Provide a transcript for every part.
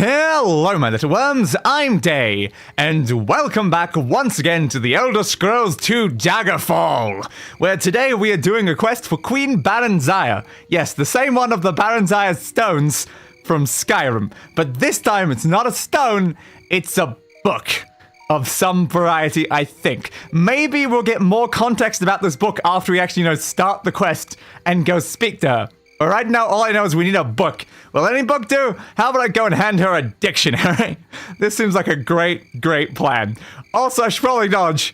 Hello my little worms, I'm Day, and welcome back once again to the Elder Scrolls II Daggerfall, where today we are doing a quest for Queen Barenziah. Yes, the same one of the Barenziah stones from Skyrim, but this time it's not a stone, it's a book of some variety, I think. Maybe we'll get more context about this book after we actually, start the quest and go speak to her. But right now, all I know is we need a book. Will any book do? How about I go and hand her a dictionary? This seems like a great plan. Also, I should probably acknowledge,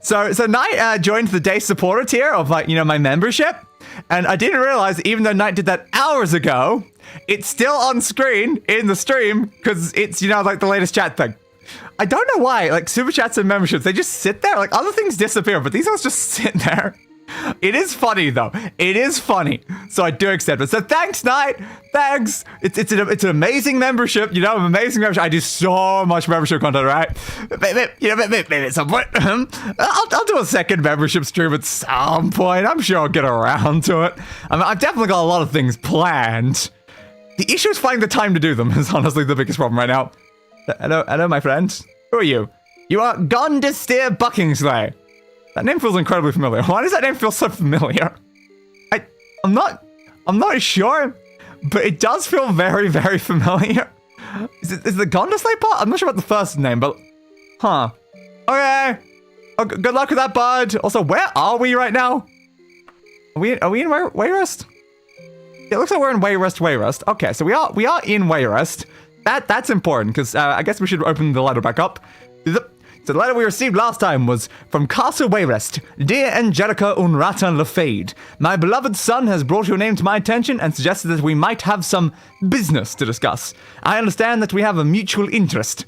so Knight joined the day supporter tier of, my membership. And I didn't realize, even though Knight did that hours ago, it's still on screen in the stream, because it's, the latest chat thing. I don't know why, super chats and memberships, they just sit there. Other things disappear, but these ones just sit there. It is funny, though. It is funny. So I do accept it. So thanks, Knight. Thanks. It's an amazing membership. Amazing membership. I do so much membership content, right? Maybe at some point. I'll do a second membership stream at some point. I'm sure I'll get around to it. I've definitely got a lot of things planned. The issue is finding the time to do them is honestly the biggest problem right now. Hello, my friend. Who are you? You are Gondestir Buckingsley. That name feels incredibly familiar. Why does that name feel so familiar? I'm not sure, but it does feel very familiar. Is the Gondestir part? I'm not sure about the first name, but okay. Oh, good luck with that, bud. Also, where are we right now? Are we in Wayrest? It looks like we're in Wayrest. Okay, so we are in Wayrest. That's important because I guess we should open the letter back up. So the letter we received last time was from Castle Wayrest. Dear Angelica Un-Ratta La Fadé, my beloved son has brought your name to my attention and suggested that we might have some business to discuss. I understand that we have a mutual interest.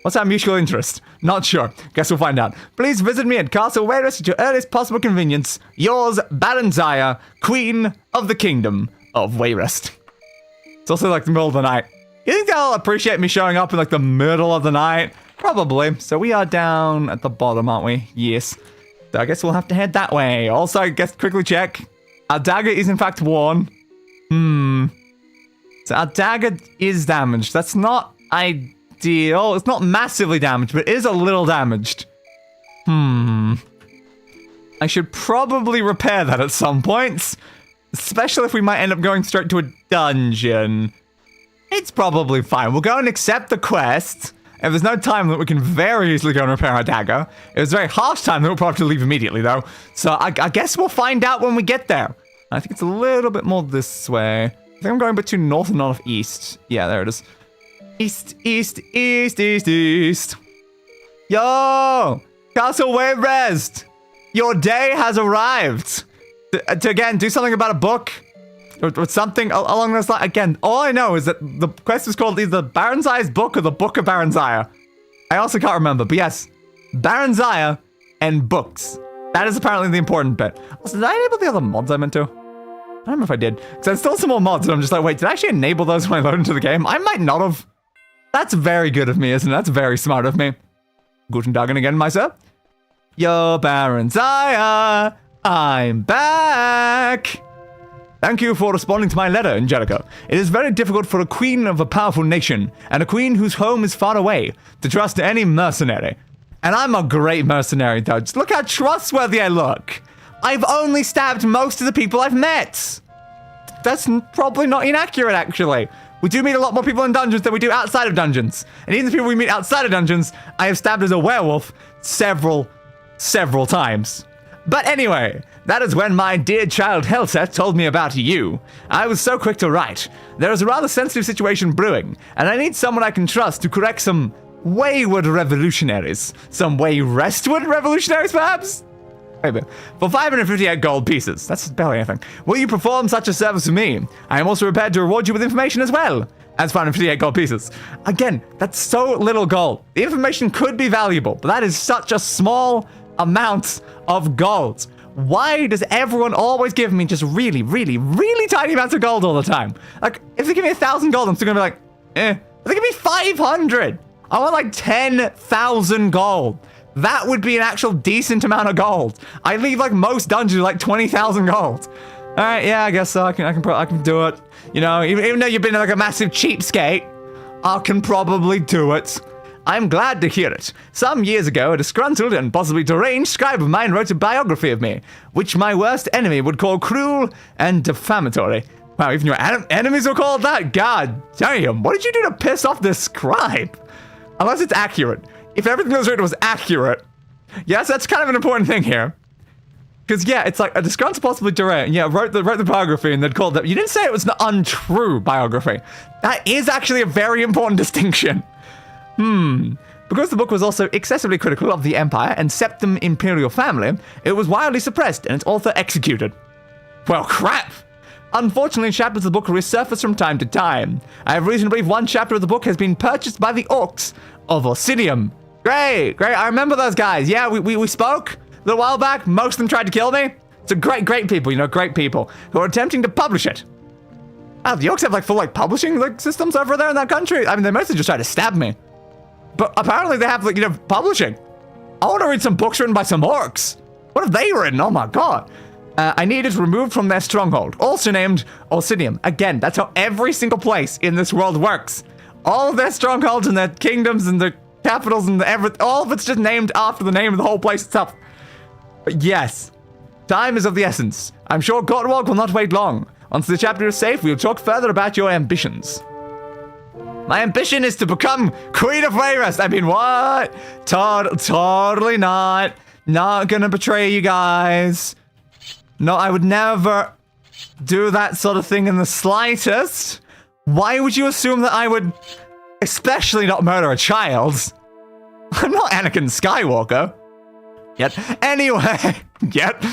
What's our mutual interest? Not sure. Guess we'll find out. Please visit me at Castle Wayrest at your earliest possible convenience. Yours, Barenziah, Queen of the Kingdom of Wayrest. It's also the middle of the night. You think they'll appreciate me showing up in the middle of the night? Probably. So we are down at the bottom, aren't we? Yes. So I guess we'll have to head that way. Also, I guess quickly check. Our dagger is in fact worn. So our dagger is damaged. That's not ideal. It's not massively damaged, but it is a little damaged. I should probably repair that at some points. Especially if we might end up going straight to a dungeon. It's probably fine. We'll go and accept the quest. If there's no time that we can very easily go and repair our dagger. It was a very harsh time that we'll probably have to leave immediately, though. So I guess we'll find out when we get there. I think it's a little bit more this way. I think I'm going between north and northeast. Yeah, there it is. East. Yo! Castle Wayrest! Your day has arrived! To again, do something about a book. Or something along those lines. Again, all I know is that the quest is called either Barenziah's Book or the Book of Barenziah. I also can't remember, but yes. Barenziah and books. That is apparently the important bit. Also, did I enable the other mods I meant to? I don't remember if I did. Because there's still some more mods, and I'm just like, wait, did I actually enable those when I load into the game? I might not have. That's very good of me, isn't it? That's very smart of me. Guten Tagen again, my sir. Yo, Barenziah, I'm back. Thank you for responding to my letter, Angelica. It is very difficult for a queen of a powerful nation, and a queen whose home is far away, to trust any mercenary. And I'm a great mercenary, though. Just look how trustworthy I look. I've only stabbed most of the people I've met. That's probably not inaccurate, actually. We do meet a lot more people in dungeons than we do outside of dungeons. And even the people we meet outside of dungeons, I have stabbed as a werewolf several times. But anyway, that is when my dear child Helsa told me about you. I was so quick to write. There is a rather sensitive situation brewing, and I need someone I can trust to correct some wayward revolutionaries. Some wayrestward revolutionaries, perhaps? Maybe. For 558 gold pieces. That's barely anything. Will you perform such a service for me? I am also prepared to reward you with information as well. As 558 gold pieces. Again, that's so little gold. The information could be valuable, but that is such a small amount of gold. Why does everyone always give me just really tiny amounts of gold all the time? If they give me 1,000 gold, I'm still gonna be like, eh. If they give me 500, I want 10,000 gold. That would be an actual decent amount of gold. I leave most dungeons with 20,000 gold. All right, yeah, I guess so. I can do it. Even though you've been a massive cheapskate, I can probably do it. I'm glad to hear it. Some years ago, a disgruntled and possibly deranged scribe of mine wrote a biography of me, which my worst enemy would call cruel and defamatory. Wow, even your enemies were called that? God damn, what did you do to piss off this scribe? Unless it's accurate. If everything that was written was accurate, yes, that's kind of an important thing here. Because, yeah, it's like a disgruntled, possibly deranged, yeah, wrote the biography and then called it. You didn't say it was an untrue biography. That is actually a very important distinction. Because the book was also excessively critical of the Empire and Septim imperial family, it was widely suppressed and its author executed. Well, crap! Unfortunately, chapters of the book resurface from time to time. I have reason to believe one chapter of the book has been purchased by the orcs of Oblivion. Great, I remember those guys. Yeah, we spoke a little while back. Most of them tried to kill me. So great people, you know, great people who are attempting to publish it. Wow, the orcs have like full publishing systems over there in that country. I mean, they mostly just tried to stab me. But apparently they have, publishing. I want to read some books written by some orcs. What have they written? Oh my god. I need it removed from their stronghold, also named Oblivion. Again, that's how every single place in this world works. All of their strongholds and their kingdoms and their capitals and all of it's just named after the name of the whole place itself. But yes, time is of the essence. I'm sure Godwalk will not wait long. Once the chapter is safe, we'll talk further about your ambitions. My ambition is to become Queen of Wayrest. I mean, what? Totally not. Not gonna betray you guys. No, I would never do that sort of thing in the slightest. Why would you assume that I would especially not murder a child? I'm not Anakin Skywalker. Yet. Anyway. Yet.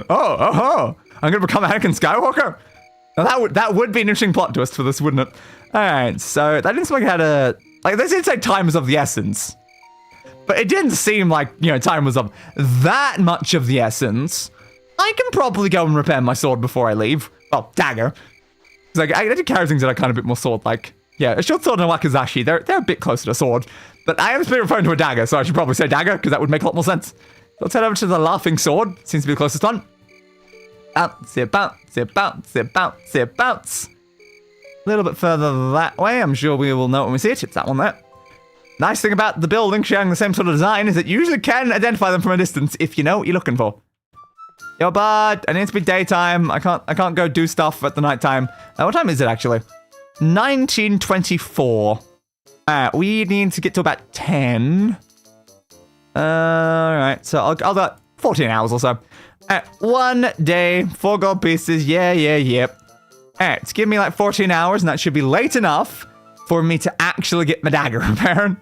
Oh. I'm gonna become Anakin Skywalker? Now that would be an interesting plot twist for this, wouldn't it? Alright, so that didn't seem like it had a... they did say time is of the essence. But it didn't seem like, time was of that much of the essence. I can probably go and repair my sword before I leave. Well, dagger. Because I do carry things that are kind of a bit more sword-like. Yeah, a short sword and a wakizashi, they're a bit closer to a sword. But I am referring to a dagger, so I should probably say dagger, because that would make a lot more sense. Let's head over to the laughing sword. Seems to be the closest one. Bounce. A little bit further that way. I'm sure we will know when we see it. It's that one there. Nice thing about the building sharing the same sort of design is that you usually can identify them from a distance if you know what you're looking for. Yo, bud, I need to be daytime. I can't go do stuff at the nighttime. What time is it actually? 1924. We need to get to about 10. Alright, so I'll do 14 hours or so. 1 day, 4 gold pieces. Yeah. Alright, it's giving me 14 hours, and that should be late enough for me to actually get my dagger repaired.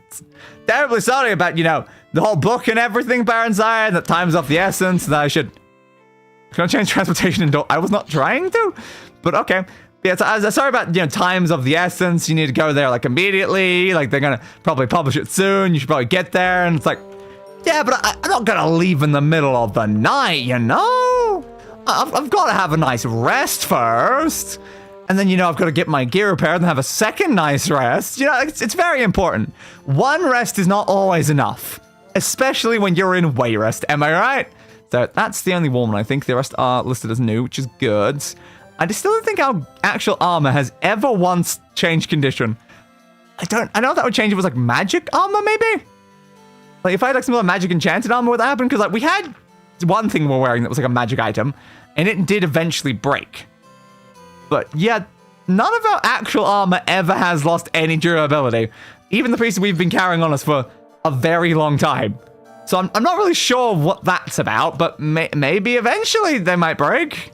Terribly sorry about, the whole book and everything, Barenziah, that time's of the essence, that I should... Can I change transportation indoor? I was not trying to, but okay. Yeah, so sorry about, times of the essence. You need to go there, immediately. They're gonna probably publish it soon. You should probably get there, and it's yeah, but I'm not gonna leave in the middle of the night, I've got to have a nice rest first. And then, I've got to get my gear repaired and have a second nice rest. It's very important. One rest is not always enough, especially when you're in Wayrest. Am I right? So that's the only one, I think. The rest are listed as new, which is good. I still don't think our actual armor has ever once changed condition. I know that would change if it was magic armor, maybe? If I had some magic enchanted armor, would that happen? Because we had one thing we're wearing that was a magic item, and it did eventually break. But yeah, none of our actual armor ever has lost any durability. Even the pieces we've been carrying on us for a very long time. So I'm not really sure what that's about, but maybe eventually they might break.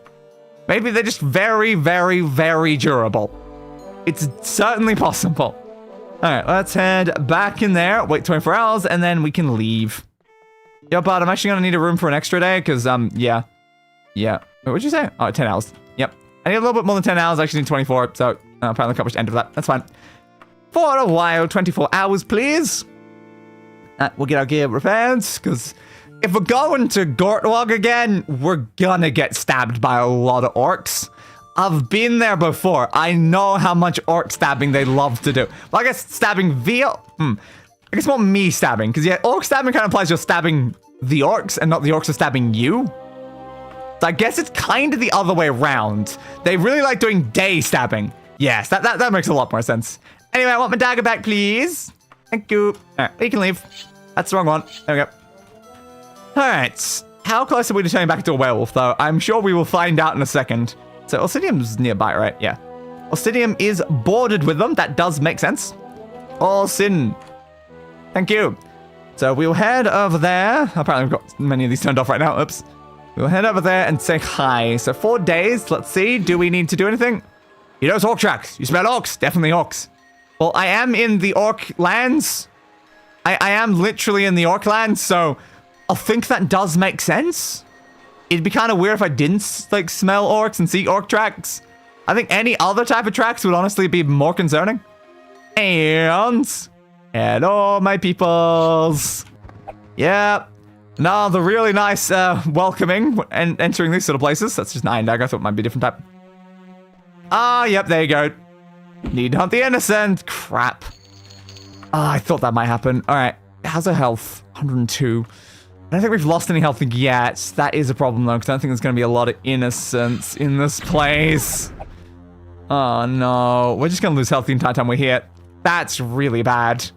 Maybe they're just very, very, very durable. It's certainly possible. All right, let's head back in there, wait 24 hours, and then we can leave. Yo, bud, I'm actually gonna need a room for an extra day, because, yeah. Wait, what'd you say? Oh, 10 hours. Yep. I need a little bit more than 10 hours, I actually need 24, so apparently accomplished end of that. That's fine. For a while, 24 hours, please. We'll get our gear repaired, because if we're going to Gortwog again, we're gonna get stabbed by a lot of orcs. I've been there before. I know how much orc stabbing they love to do. Well, I guess stabbing via... I guess not me stabbing, because yeah, orc stabbing kind of implies you're stabbing the orcs, and not the orcs are stabbing you. So I guess it's kind of the other way around. They really like doing day stabbing. Yes, that makes a lot more sense. Anyway, I want my dagger back, please. Thank you. Alright, you can leave. That's the wrong one. There we go. Alright. How close are we to turning back into a werewolf, though? I'm sure we will find out in a second. So, Alcidium's nearby, right? Yeah. Alcidium is bordered with them. That does make sense. Alcin. Thank you. So, we'll head over there. Apparently, we've got many of these turned off right now. Oops. We'll head over there and say hi. So, 4 days. Let's see. Do we need to do anything? You know, it's orc tracks. You smell orcs. Definitely orcs. Well, I am in the orc lands. I am literally in the orc lands, so I think that does make sense. It'd be kind of weird if I didn't, like, smell orcs and see orc tracks. I think any other type of tracks would honestly be more concerning. And hello, my peoples. Yeah. Now, the really nice welcoming and entering these sort of places. That's just an iron dagger. I thought it might be a different type. Ah, yep, there you go. Need to hunt the innocent. Crap. Ah, I thought that might happen. All right. How's our health? 102. I don't think we've lost any health yet. That is a problem, though, because I don't think there's going to be a lot of innocents in this place. Oh, no. We're just going to lose health the entire time we're here. That's really bad.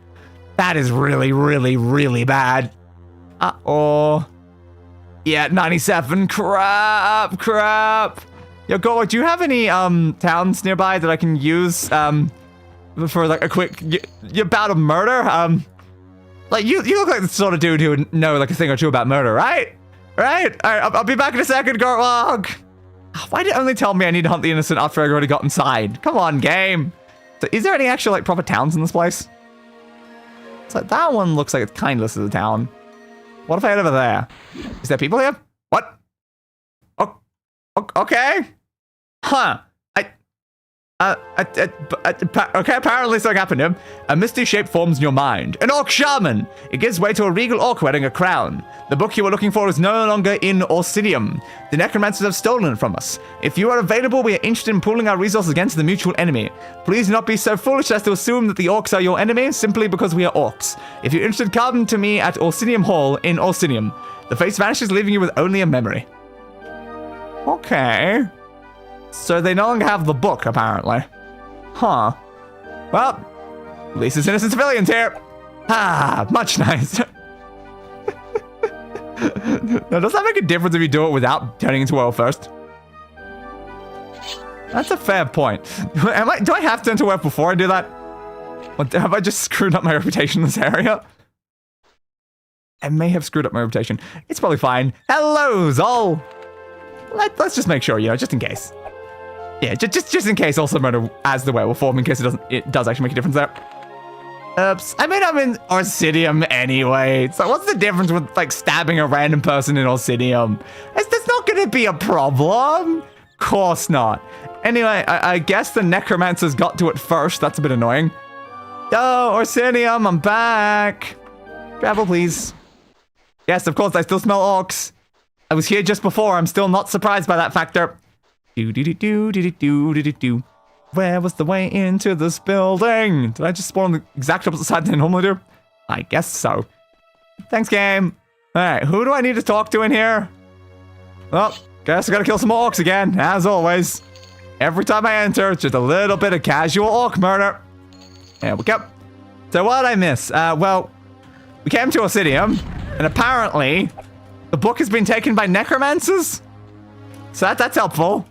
That is really, really, really bad. Uh-oh. Yeah, 97. Crap. Yo, Goa, do you have any towns nearby that I can use for like a quick your bout of murder? Like you look like the sort of dude who would know like a thing or two about murder, right? Right? All right, I'll be back in a second, Gortlog. Why did it only tell me I need to hunt the innocent after I already got inside? Come on, game. So, is there any actual like proper towns in this place? It's like that one looks like it's kind of listed as a town. What if I head over there? Is there people here? What? Oh, okay. Huh. Okay, apparently something happened to him. A misty shape forms in your mind. An orc shaman! It gives way to a regal orc wearing a crown. The book you were looking for is no longer in Orcidium. The necromancers have stolen it from us. If you are available, we are interested in pooling our resources against the mutual enemy. Please do not be so foolish as to assume that the orcs are your enemy simply because we are orcs. If you're interested, come to me at Orcidium Hall in Orcidium. The face vanishes, leaving you with only a memory. Okay. So they no longer have the book, apparently. Huh. Well, at least it's innocent civilians here. Ah, much nicer. Now, does that make a difference if you do it without turning into a werewolf first? That's a fair point. Do I have to turn into a werewolf before I do that? Or have I just screwed up my reputation in this area? I may have screwed up my reputation. It's probably fine. Hello, Zol. Let's just make sure, you know, just in case. Yeah, just in case also murder as the werewolf form, in case it does actually make a difference there. Oops. I mean, I'm in Orcidium anyway. So what's the difference with, like, stabbing a random person in Orcidium? That's not gonna be a problem. Course not. Anyway, I guess the necromancers got to it first. That's a bit annoying. Oh, Orcidium, I'm back. Travel, please. Yes, of course, I still smell orcs. I was here just before. I'm still not surprised by that factor. Do-do-do-do-do-do-do-do-do. Where was the way into this building? Did I just spawn on the exact opposite side than I normally do? I guess so. Thanks, game. Alright, who do I need to talk to in here? Well, guess I gotta kill some orcs again, as always. Every time I enter, it's just a little bit of casual orc murder. There we go. So what did I miss? Well, we came to Orcidium, and apparently, the book has been taken by necromancers. So that's helpful.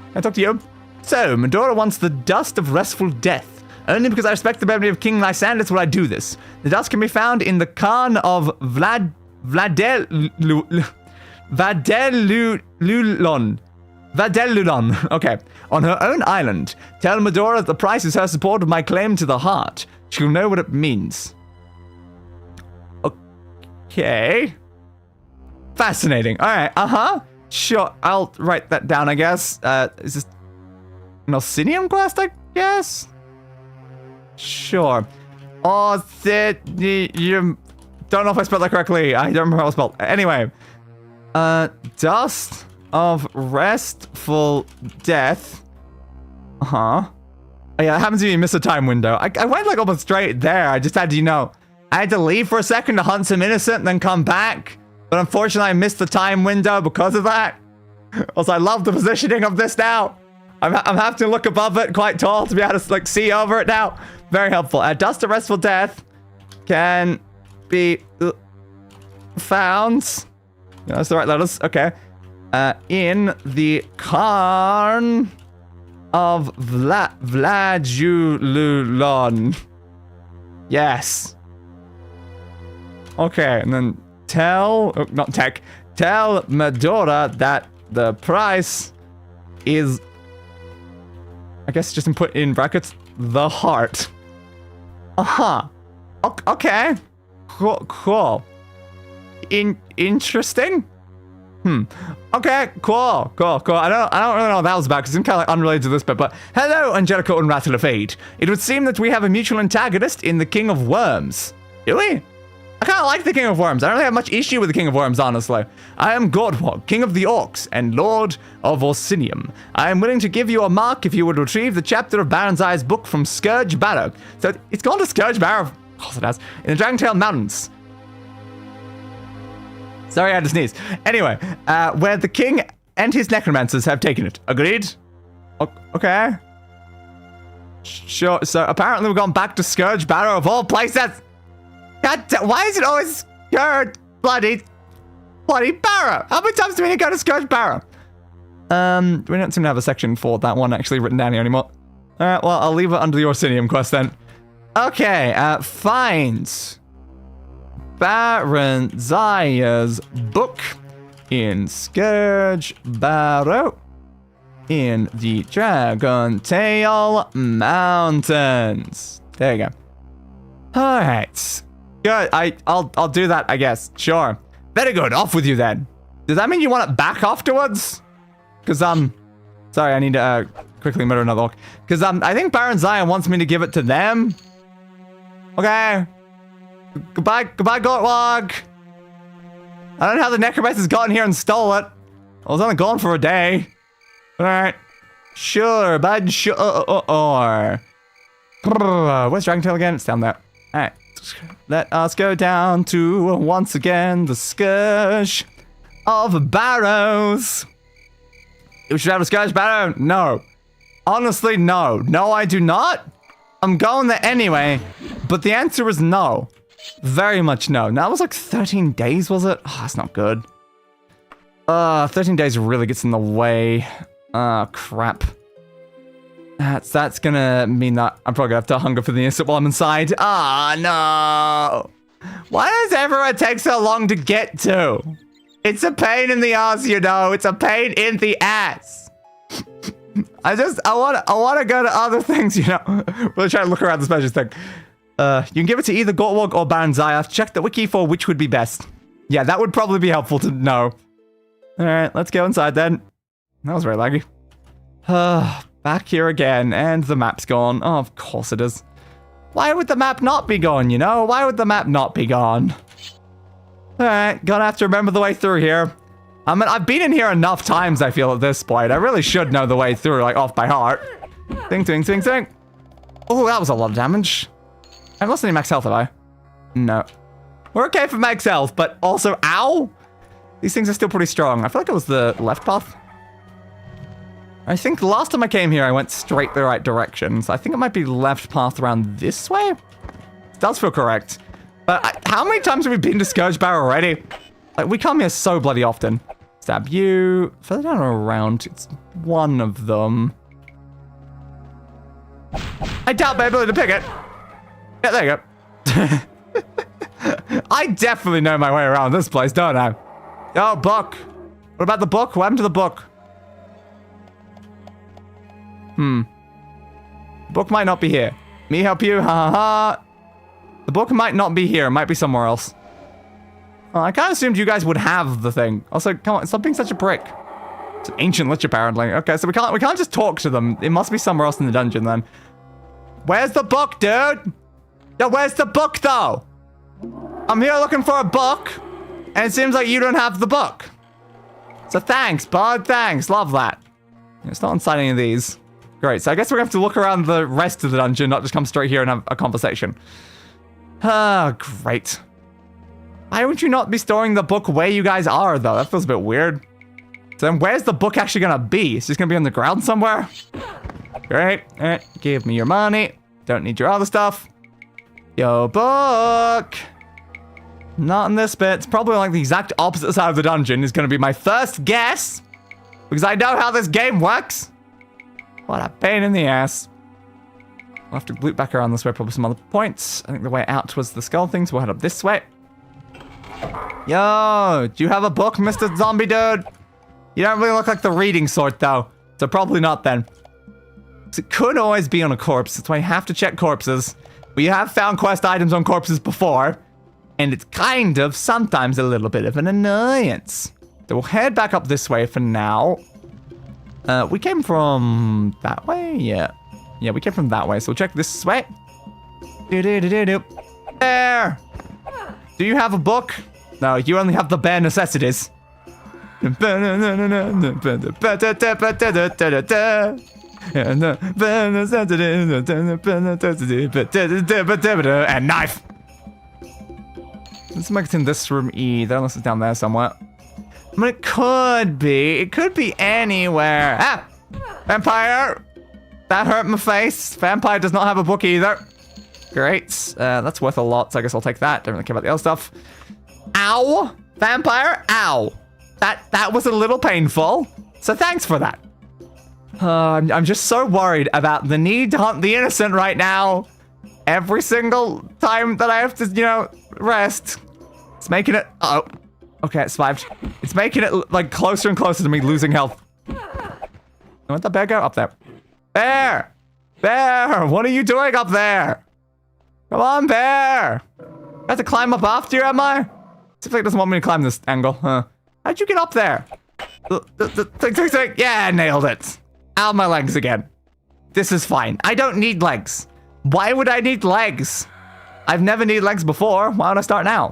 Can I talk to you? So, Medora wants the dust of restful death. Only because I respect the memory of King Lysander will I do this. The dust can be found in the Khan of Vadelulon. Okay. On her own island. Tell Medora that the price is her support of my claim to the heart. She'll know what it means. Okay. Fascinating. Alright, Sure, I'll write that down, I guess. Is this an Orcidium quest, I guess? Sure. You don't know if I spelled that correctly. I don't remember how it was spelled. Anyway. Dust of restful death. Oh, yeah, that happens if you miss a time window. I went like almost straight there. I just had to, you know, I had to leave for a second to hunt some innocent and then come back. But unfortunately, I missed the time window because of that. Also, I love the positioning of this now. I'm having to look above it quite tall to be able to, like, see over it now. Very helpful. Dust of Restful Death can be found. Yeah, that's the right letters. Okay. In the Cairn of Vladululon. Yes. Okay, and then tell Medora that the price is, I guess just put in brackets, the heart. Uh-huh. Okay. Cool. Interesting. Okay, cool. I don't really know what that was about, because it's kind of like unrelated to this bit, but hello, Angelica Un-Ratta La Fadé. It would seem that we have a mutual antagonist in the King of Worms. Do we? I kind of like the King of Worms. I don't really have much issue with the King of Worms, honestly. I am Godwog, King of the Orcs, and Lord of Orsinium. I am willing to give you a mark if you would retrieve the chapter of Barenziah's book from Scourge Barrow. So it's gone to Scourge Barrow. Of course it has. In the Dragentail Mountains. Sorry, I had to sneeze. Anyway, where the king and his necromancers have taken it. Agreed? Okay. Sure. So apparently we've gone back to Scourge Barrow of all places. God, why is it always Scourge bloody Barrow? How many times do we need to go to Scourge Barrow? We don't seem to have a section for that one actually written down here anymore. Alright, well, I'll leave it under the Orsinium quest then. Okay, find Barenziah's book in Scourge Barrow in the Dragentail Mountains. There you go. Alright. Good. I'll do that, I guess. Sure. Very good. Off with you then. Does that mean you want it back afterwards? Because, sorry, I need to quickly murder another orc. Because, I think Barenziah wants me to give it to them. Okay. Goodbye, Gortlog. I don't know how the necromancer's gotten here and stole it. I was only gone for a day. Alright. Sure, bud. Sure. Where's Dragentail again? It's down there. Alright. Let us go down to, once again, the Scourge of Barrows. We should have a Scourge Barrow? No. Honestly, no. No, I do not. I'm going there anyway, but the answer is no. Very much no. Now, that was like 13 days, was it? Oh, that's not good. 13 days really gets in the way. Crap. That's gonna mean that I'm probably gonna have to hunger for the instant while I'm inside. Ah, no. Why does everyone take so long to get to? It's a pain in the ass, you know. It's a pain in the ass. I want to go to other things, you know. Really try to look around the special thing. You can give it to either Gortlog or Barenziah. Check the wiki for which would be best. Yeah, that would probably be helpful to know. All right, let's go inside then. That was very laggy. Back here again, and the map's gone. Oh, of course it is. Why would the map not be gone, you know? Why would the map not be gone? Alright, gonna have to remember the way through here. I mean, I've been in here enough times, I feel, at this point. I really should know the way through, like, off by heart. Ting, ting, ting, ting. Oh, that was a lot of damage. I've lost any max health, have I? No. We're okay for max health, but also, ow! These things are still pretty strong. I feel like it was the left path. I think the last time I came here, I went straight the right direction. So I think it might be left path around this way. It does feel correct. But how many times have we been to Scourge Barrow already? Like, we come here so bloody often. Stab you. Further down or around. It's one of them. I doubt my ability to pick it. Yeah, there you go. I definitely know my way around this place, don't I? Oh, book. What about the book? What happened to the book? Book might not be here. Me help you? Ha ha ha. The book might not be here. It might be somewhere else. Well, I kind of assumed you guys would have the thing. Also, come on, stop being such a prick. It's an ancient lich, apparently. Okay, so we can't just talk to them. It must be somewhere else in the dungeon then. Where's the book, dude? Yo, where's the book, though? I'm here looking for a book, and it seems like you don't have the book. So thanks, bud. Thanks. Love that. It's not inside any of these. Great, so I guess we're going to have to look around the rest of the dungeon, not just come straight here and have a conversation. Ah, great. Why would you not be storing the book where you guys are, though? That feels a bit weird. So then where's the book actually going to be? It's just going to be on the ground somewhere? Great. All right, give me your money. Don't need your other stuff. Yo, book. Not in this bit. It's probably like the exact opposite side of the dungeon is going to be my first guess. Because I know how this game works. What a pain in the ass. We'll have to loop back around this way, probably some other points. I think the way out was the skull thing, so we'll head up this way. Yo, do you have a book, Mr. Zombie Dude? You don't really look like the reading sort, though. So probably not then. Because it could always be on a corpse. That's why you have to check corpses. We have found quest items on corpses before. And it's kind of sometimes a little bit of an annoyance. So we'll head back up this way for now. We came from that way? Yeah. Yeah, we came from that way. So we'll check this way. There! Do you have a book? No, you only have the bare necessities. And knife. Let's make it in this room either, unless it's down there somewhere. I mean, it could be anywhere. Ah! Vampire! That hurt my face. Vampire does not have a book either. Great. That's worth a lot, so I guess I'll take that. Don't really care about the other stuff. Ow! Vampire, ow! That was a little painful, so thanks for that. I'm just so worried about the need to hunt the innocent right now. Every single time that I have to, you know, rest. It's making it... Oh. Okay, it survived. It's making it, like, closer and closer to me losing health. Where'd the bear go? Up there. Bear! Bear! What are you doing up there? Come on, bear! I have to climb up after you, am I? Seems like it doesn't want me to climb this angle, huh? How'd you get up there? Yeah, nailed it. Out my legs again. This is fine. I don't need legs. Why would I need legs? I've never needed legs before. Why would I start now?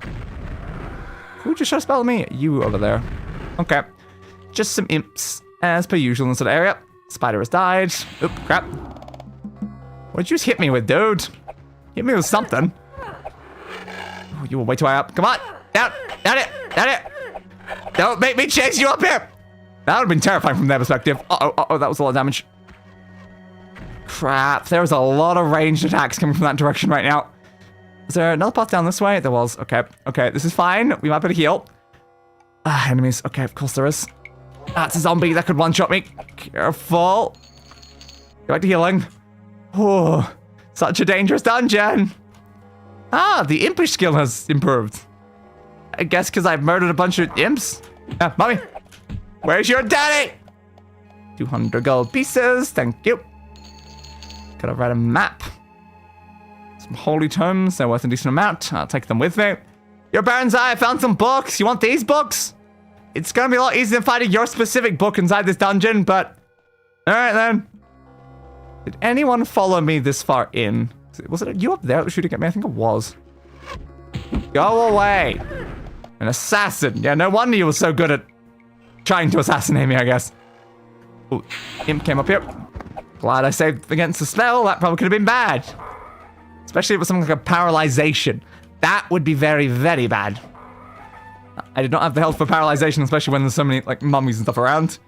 Who just shot a spell at me? You over there. Okay. Just some imps, as per usual in this sort of area. Spider has died. Oop, crap. What'd you just hit me with, dude? Hit me with something. Oh, you were way too high up. Come on. Down. Down it. Down it. Don't make me chase you up here. That would have been terrifying from their perspective. Uh-oh, that was a lot of damage. Crap. There was a lot of ranged attacks coming from that direction right now. Is there another path down this way? There was. Okay. Okay, this is fine. We might be able to heal. Enemies. Okay, of course there is. That's a zombie that could one-shot me. Careful. Go back to healing. Oh, such a dangerous dungeon. Ah, the impish skill has improved. I guess because I've murdered a bunch of imps. Mommy, where's your daddy? 200 gold pieces, thank you. Gotta write a map. Some holy tomes, they're worth a decent amount. I'll take them with me. Yo, Barenziah, I found some books. You want these books? It's gonna be a lot easier than finding your specific book inside this dungeon, but... Alright then. Did anyone follow me this far in? Was it you up there that was shooting at me? I think it was. Go away. An assassin. Yeah, no wonder you were so good at trying to assassinate me, I guess. Ooh, imp came up here. Glad I saved against the spell. That probably could have been bad. Especially if it was something like a paralyzation. That would be very, very bad. I did not have the health for paralyzation, especially when there's so many, like, mummies and stuff around.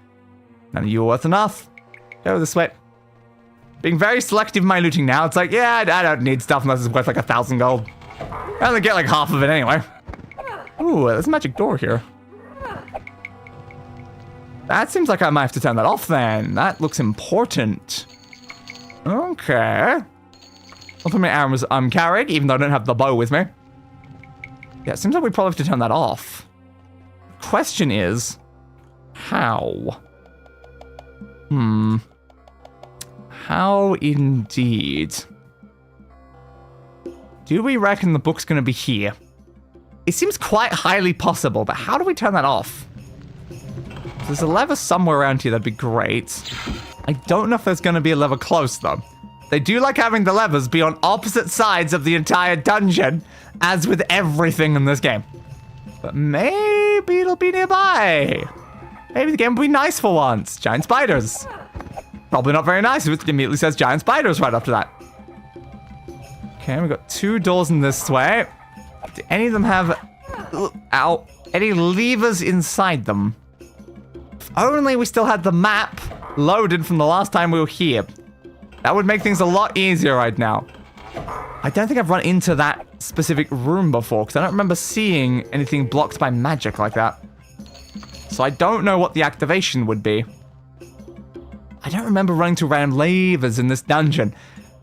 None of you are worth enough. Go this way. Being very selective in my looting now. It's like, yeah, I don't need stuff unless it's worth, like, 1,000 gold. I only get, like, half of it anyway. Ooh, there's a magic door here. That seems like I might have to turn that off then. That looks important. Okay. I'll put my arrows I'm carrying, even though I don't have the bow with me. Yeah, it seems like we probably have to turn that off. Question is, how? How indeed? Do we reckon the book's gonna be here? It seems quite highly possible, but how do we turn that off? If there's a lever somewhere around here, that'd be great. I don't know if there's gonna be a lever close, though. They do like having the levers be on opposite sides of the entire dungeon, as with everything in this game. But maybe it'll be nearby. Maybe the game will be nice for once. Giant spiders. Probably not very nice if it immediately says giant spiders right after that. Okay, we've got 2 doors in this way. Do any of them have... Ow. Any levers inside them? If only we still had the map loaded from the last time we were here. That would make things a lot easier right now. I don't think I've run into that specific room before, because I don't remember seeing anything blocked by magic like that. So I don't know what the activation would be. I don't remember running to random levers in this dungeon.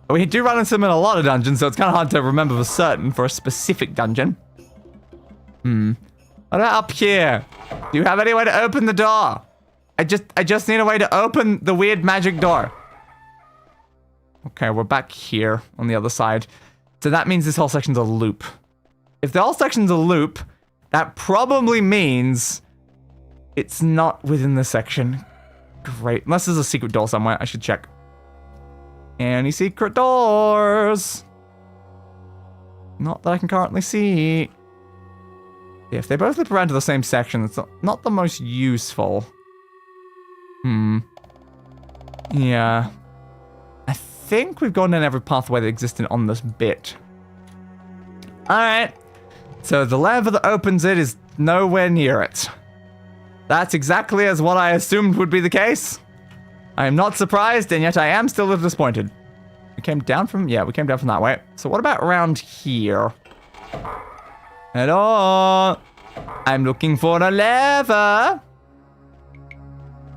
We do run into them in a lot of dungeons, so it's kind of hard to remember for certain for a specific dungeon. What about up here? Do you have any way to open the door? I just need a way to open the weird magic door. Okay, we're back here on the other side. So that means this whole section's a loop. If the whole section's a loop, that probably means it's not within the section. Great. Unless there's a secret door somewhere. I should check. Any secret doors? Not that I can currently see. Yeah, if they both loop around to the same section, it's not the most useful. Yeah. I think we've gone in every pathway that existed on this bit. Alright. So the lever that opens it is nowhere near it. That's exactly as what I assumed would be the case. I am not surprised, and yet I am still a little disappointed. We came down from... Yeah, we came down from that way. So what about around here? Hello? I'm looking for a lever.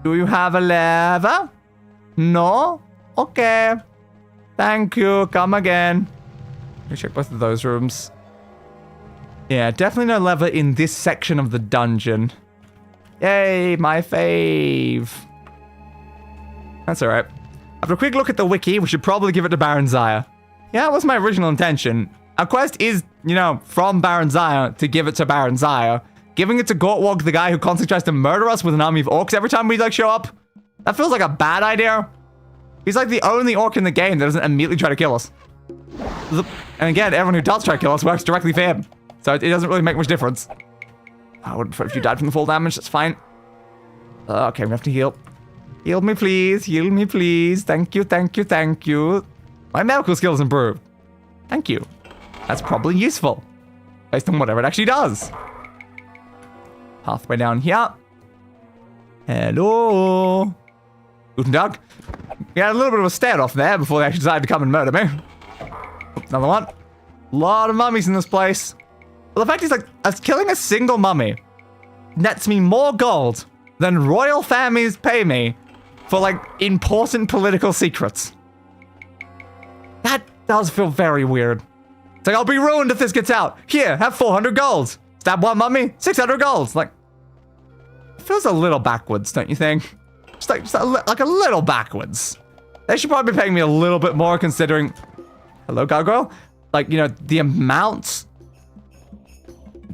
Do you have a lever? No? Okay. Thank you. Come again. Let me check both of those rooms. Yeah, definitely no lever in this section of the dungeon. Yay, my fave. That's alright. After a quick look at the wiki, we should probably give it to Barenziah. Yeah, that was my original intention. Our quest is, you know, from Barenziah to give it to Barenziah. Giving it to Gortwog, the guy who constantly tries to murder us with an army of orcs every time we, like, show up. That feels like a bad idea. He's, like, the only orc in the game that doesn't immediately try to kill us. And again, everyone who does try to kill us works directly for him. So it doesn't really make much difference. I wouldn't if you died from the full damage, that's fine. Okay, we have to heal. Heal me, please. Heal me, please. Thank you, thank you, thank you. My medical skills improved. Thank you. That's probably useful. Based on whatever it actually does. Pathway down here. Hello. Guten Tag. We had a little bit of a standoff there before they actually decided to come and murder me. Another one. A lot of mummies in this place. Well, the fact is, like, killing a single mummy nets me more gold than royal families pay me for, like, important political secrets. That does feel very weird. It's like, I'll be ruined if this gets out. Here, have 400 gold. Stab one mummy, 600 gold. Like, it feels a little backwards, don't you think? Just like a little backwards. They should probably be paying me a little bit more considering... Hello, gargoyle? Like, you know, the amount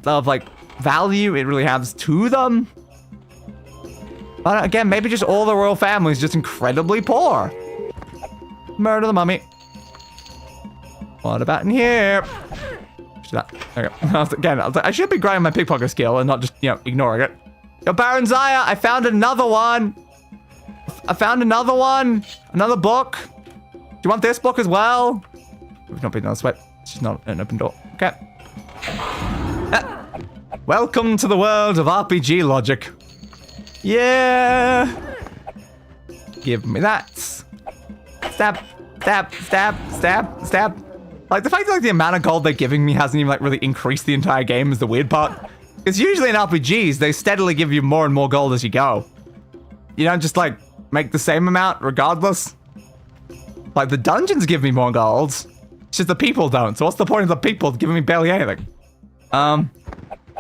of, like, value it really has to them. But again, maybe just all the royal family is just incredibly poor. Murder the mummy. What about in here? That. Okay. Again, I should be grinding my pickpocket skill and not just, you know, ignoring it. Yo, Barenziah, I found another one. I found another one. Another book. Do you want this book as well? We've not been on this way. It's just not an open door. Okay. Welcome to the world of RPG logic. Yeah. Give me that. Stab, stab, stab, stab, stab. Like, the fact that, like, the amount of gold they're giving me hasn't even, like, really increased the entire game is the weird part. Because usually in RPGs, they steadily give you more and more gold as you go. You don't just, like, make the same amount regardless. Like, the dungeons give me more gold. It's just the people don't. So what's the point of the people giving me barely anything?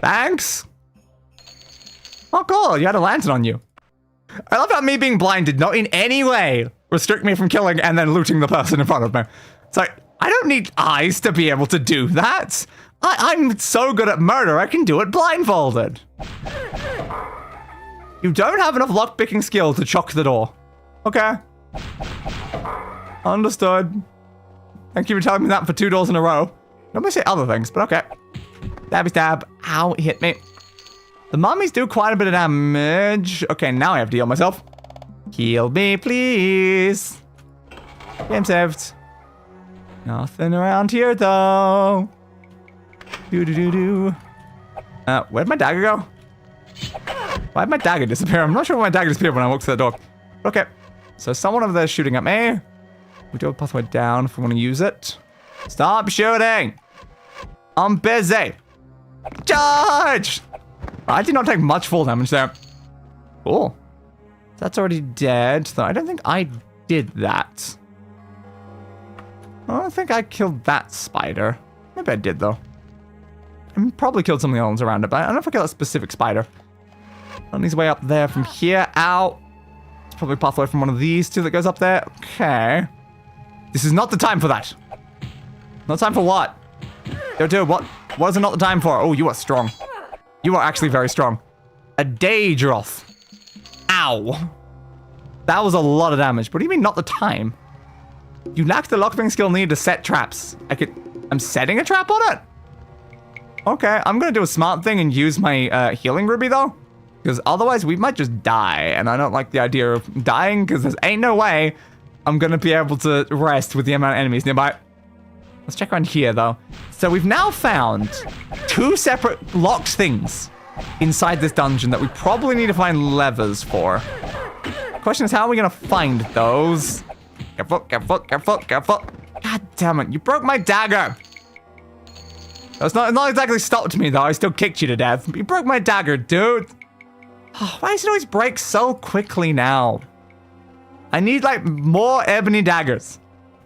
Thanks? Oh, cool. You had a lantern on you. I love how me being blind did not in any way restrict me from killing and then looting the person in front of me. It's like, I don't need eyes to be able to do that. I'm so good at murder, I can do it blindfolded. You don't have enough lockpicking skill to chock the door. Okay. Understood. Thank you for telling me that for 2 doors in a row. Normally say other things, but okay. Stabby stab. Ow, he hit me. The mummies do quite a bit of damage. Okay, now I have to heal myself. Heal me, please. Game saved. Nothing around here, though. Do-do-do-do. Where'd my dagger go? Why'd my dagger disappear? I'm not sure why my dagger disappeared when I walked to the door. Okay. So someone over there is shooting at me. We do have a pathway down if we want to use it. Stop shooting! I'm busy! Charge! I did not take much fall damage there. Cool. That's already dead, though I don't think I did that. I don't think I killed that spider. Maybe I did, though. I probably killed something else around it, but I don't know if I killed a specific spider. On his way up there from here. Ow! It's probably a pathway from one of these two that goes up there. Okay. This is not the time for that. Not time for what? Yo, dude, what is it not the time for? Oh, you are strong. You are actually very strong. A Daedroth. Ow. That was a lot of damage. What do you mean not the time? You lack the lockpicking skill needed to set traps. I'm setting a trap on it? Okay, I'm gonna do a smart thing and use my healing ruby though. Because otherwise we might just die. And I don't like the idea of dying because there ain't no way I'm gonna be able to rest with the amount of enemies nearby. Let's check around here though. So we've now found 2 separate locked things inside this dungeon that we probably need to find levers for. The question is, how are we gonna find those? Careful, careful, careful, careful. God damn it, you broke my dagger. That's not exactly stopped me though, I still kicked you to death. You broke my dagger, dude. Oh, why does it always break so quickly now? I need like more ebony daggers.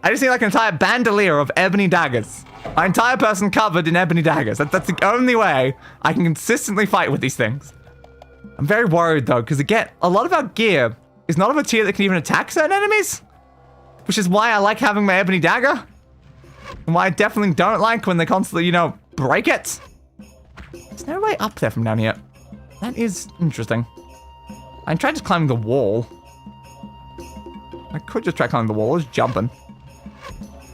I just need like an entire bandolier of ebony daggers. My entire person covered in ebony daggers. That's the only way I can consistently fight with these things. I'm very worried though, because again, a lot of our gear is not of a tier that can even attack certain enemies. Which is why I like having my ebony dagger. And why I definitely don't like when they constantly, you know, break it. There's no way up there from down here. That is interesting. I tried just climbing the wall. I could just try climbing the wall, just jumping.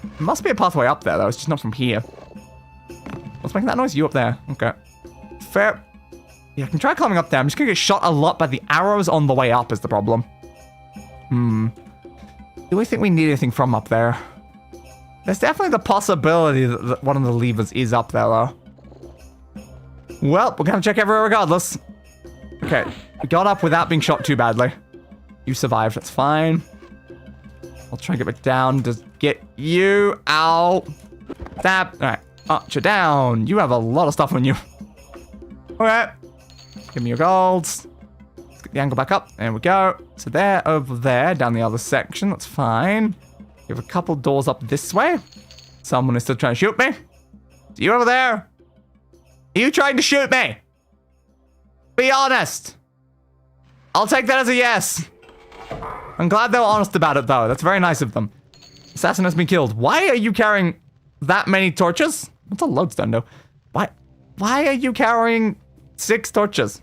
There must be a pathway up there though, it's just not from here. What's making that noise? You up there. Okay. Fair. Yeah, I can try climbing up there. I'm just gonna get shot a lot by the arrows on the way up is the problem. Do we think we need anything from up there? There's definitely the possibility that one of the levers is up there though. Well, we're gonna check everywhere regardless. Okay, we got up without being shot too badly. You survived, that's fine. I'll try and get back down to get you out. Stab. Alright, archer down. You have a lot of stuff on you. Okay. Give me your golds. Let's get the angle back up. There we go. So they're over there, down the other section. That's fine. We have a couple doors up this way. Someone is still trying to shoot me. So you over there? Are you trying to shoot me? Be honest. I'll take that as a yes. I'm glad they were honest about it, though. That's very nice of them. Assassin has been killed. Why are you carrying that many torches? What's a lodestone, though? Why are you carrying 6 torches?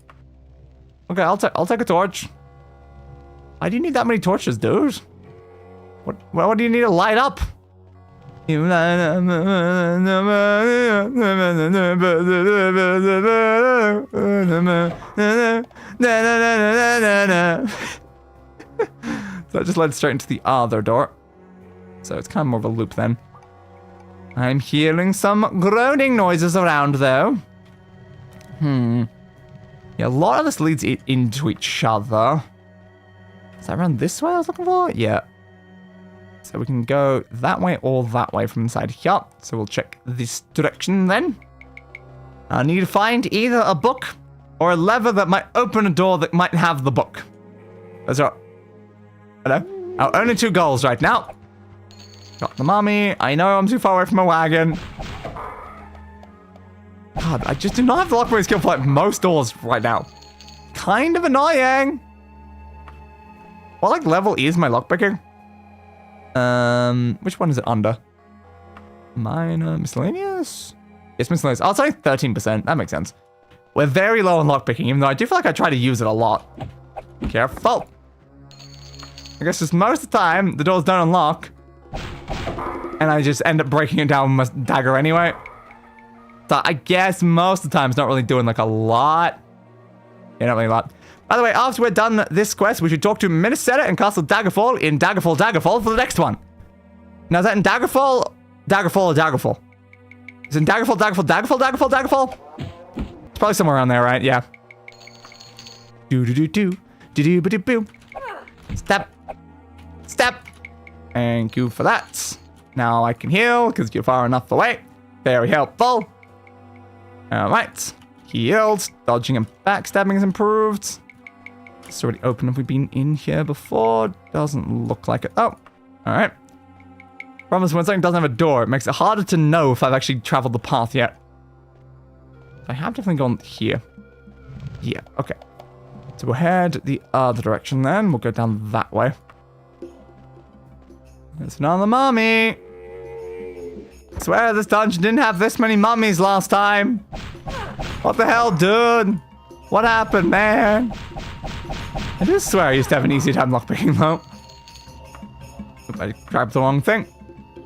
Okay, I'll take a torch. Why do you need that many torches, dude? What do you need to light up? You light up. So that just led straight into the other door. So it's kind of more of a loop then. I'm hearing some groaning noises around though. Yeah, a lot of this leads into each other. Is that around this way I was looking for? Yeah. So we can go that way or that way from inside here. So we'll check this direction then. I need to find either a book or a lever that might open a door that might have the book. Those are... Hello? Our only 2 goals right now. Got the mummy. I know I'm too far away from my wagon. God, I just do not have the lockpick skill for like most doors right now. Kind of annoying. What like level is my lockpicking? Which one is it under? Minor miscellaneous? It's miscellaneous. I'll say 13%. That makes sense. We're very low on lockpicking, even though I do feel like I try to use it a lot. Careful. I guess just most of the time, the doors don't unlock. And I just end up breaking it down with my dagger anyway. So I guess most of the time it's not really doing like a lot. Yeah, not really a lot. By the way, after we're done this quest, we should talk to Minnesota and Castle Daggerfall in Daggerfall for the next one. Now is that in Daggerfall or Daggerfall? Is it in Daggerfall? It's probably somewhere around there, right? Yeah. Do-do-do-do. Do-do-ba-do-boo. Step. Thank you for that. Now I can heal because you're far enough away. Very helpful. Alright. Healed. Dodging and backstabbing is improved. It's already open. Have we been in here before? Doesn't look like it. Oh. Alright. Problem is when something doesn't have a door, it makes it harder to know if I've actually traveled the path yet. I have definitely gone here. Yeah, okay. So we'll head the other direction then. We'll go down that way. There's another mummy. I swear this dungeon didn't have this many mummies last time. What the hell, dude? What happened, man? I just swear I used to have an easy time lockpicking, though. Oop, I grabbed the wrong thing.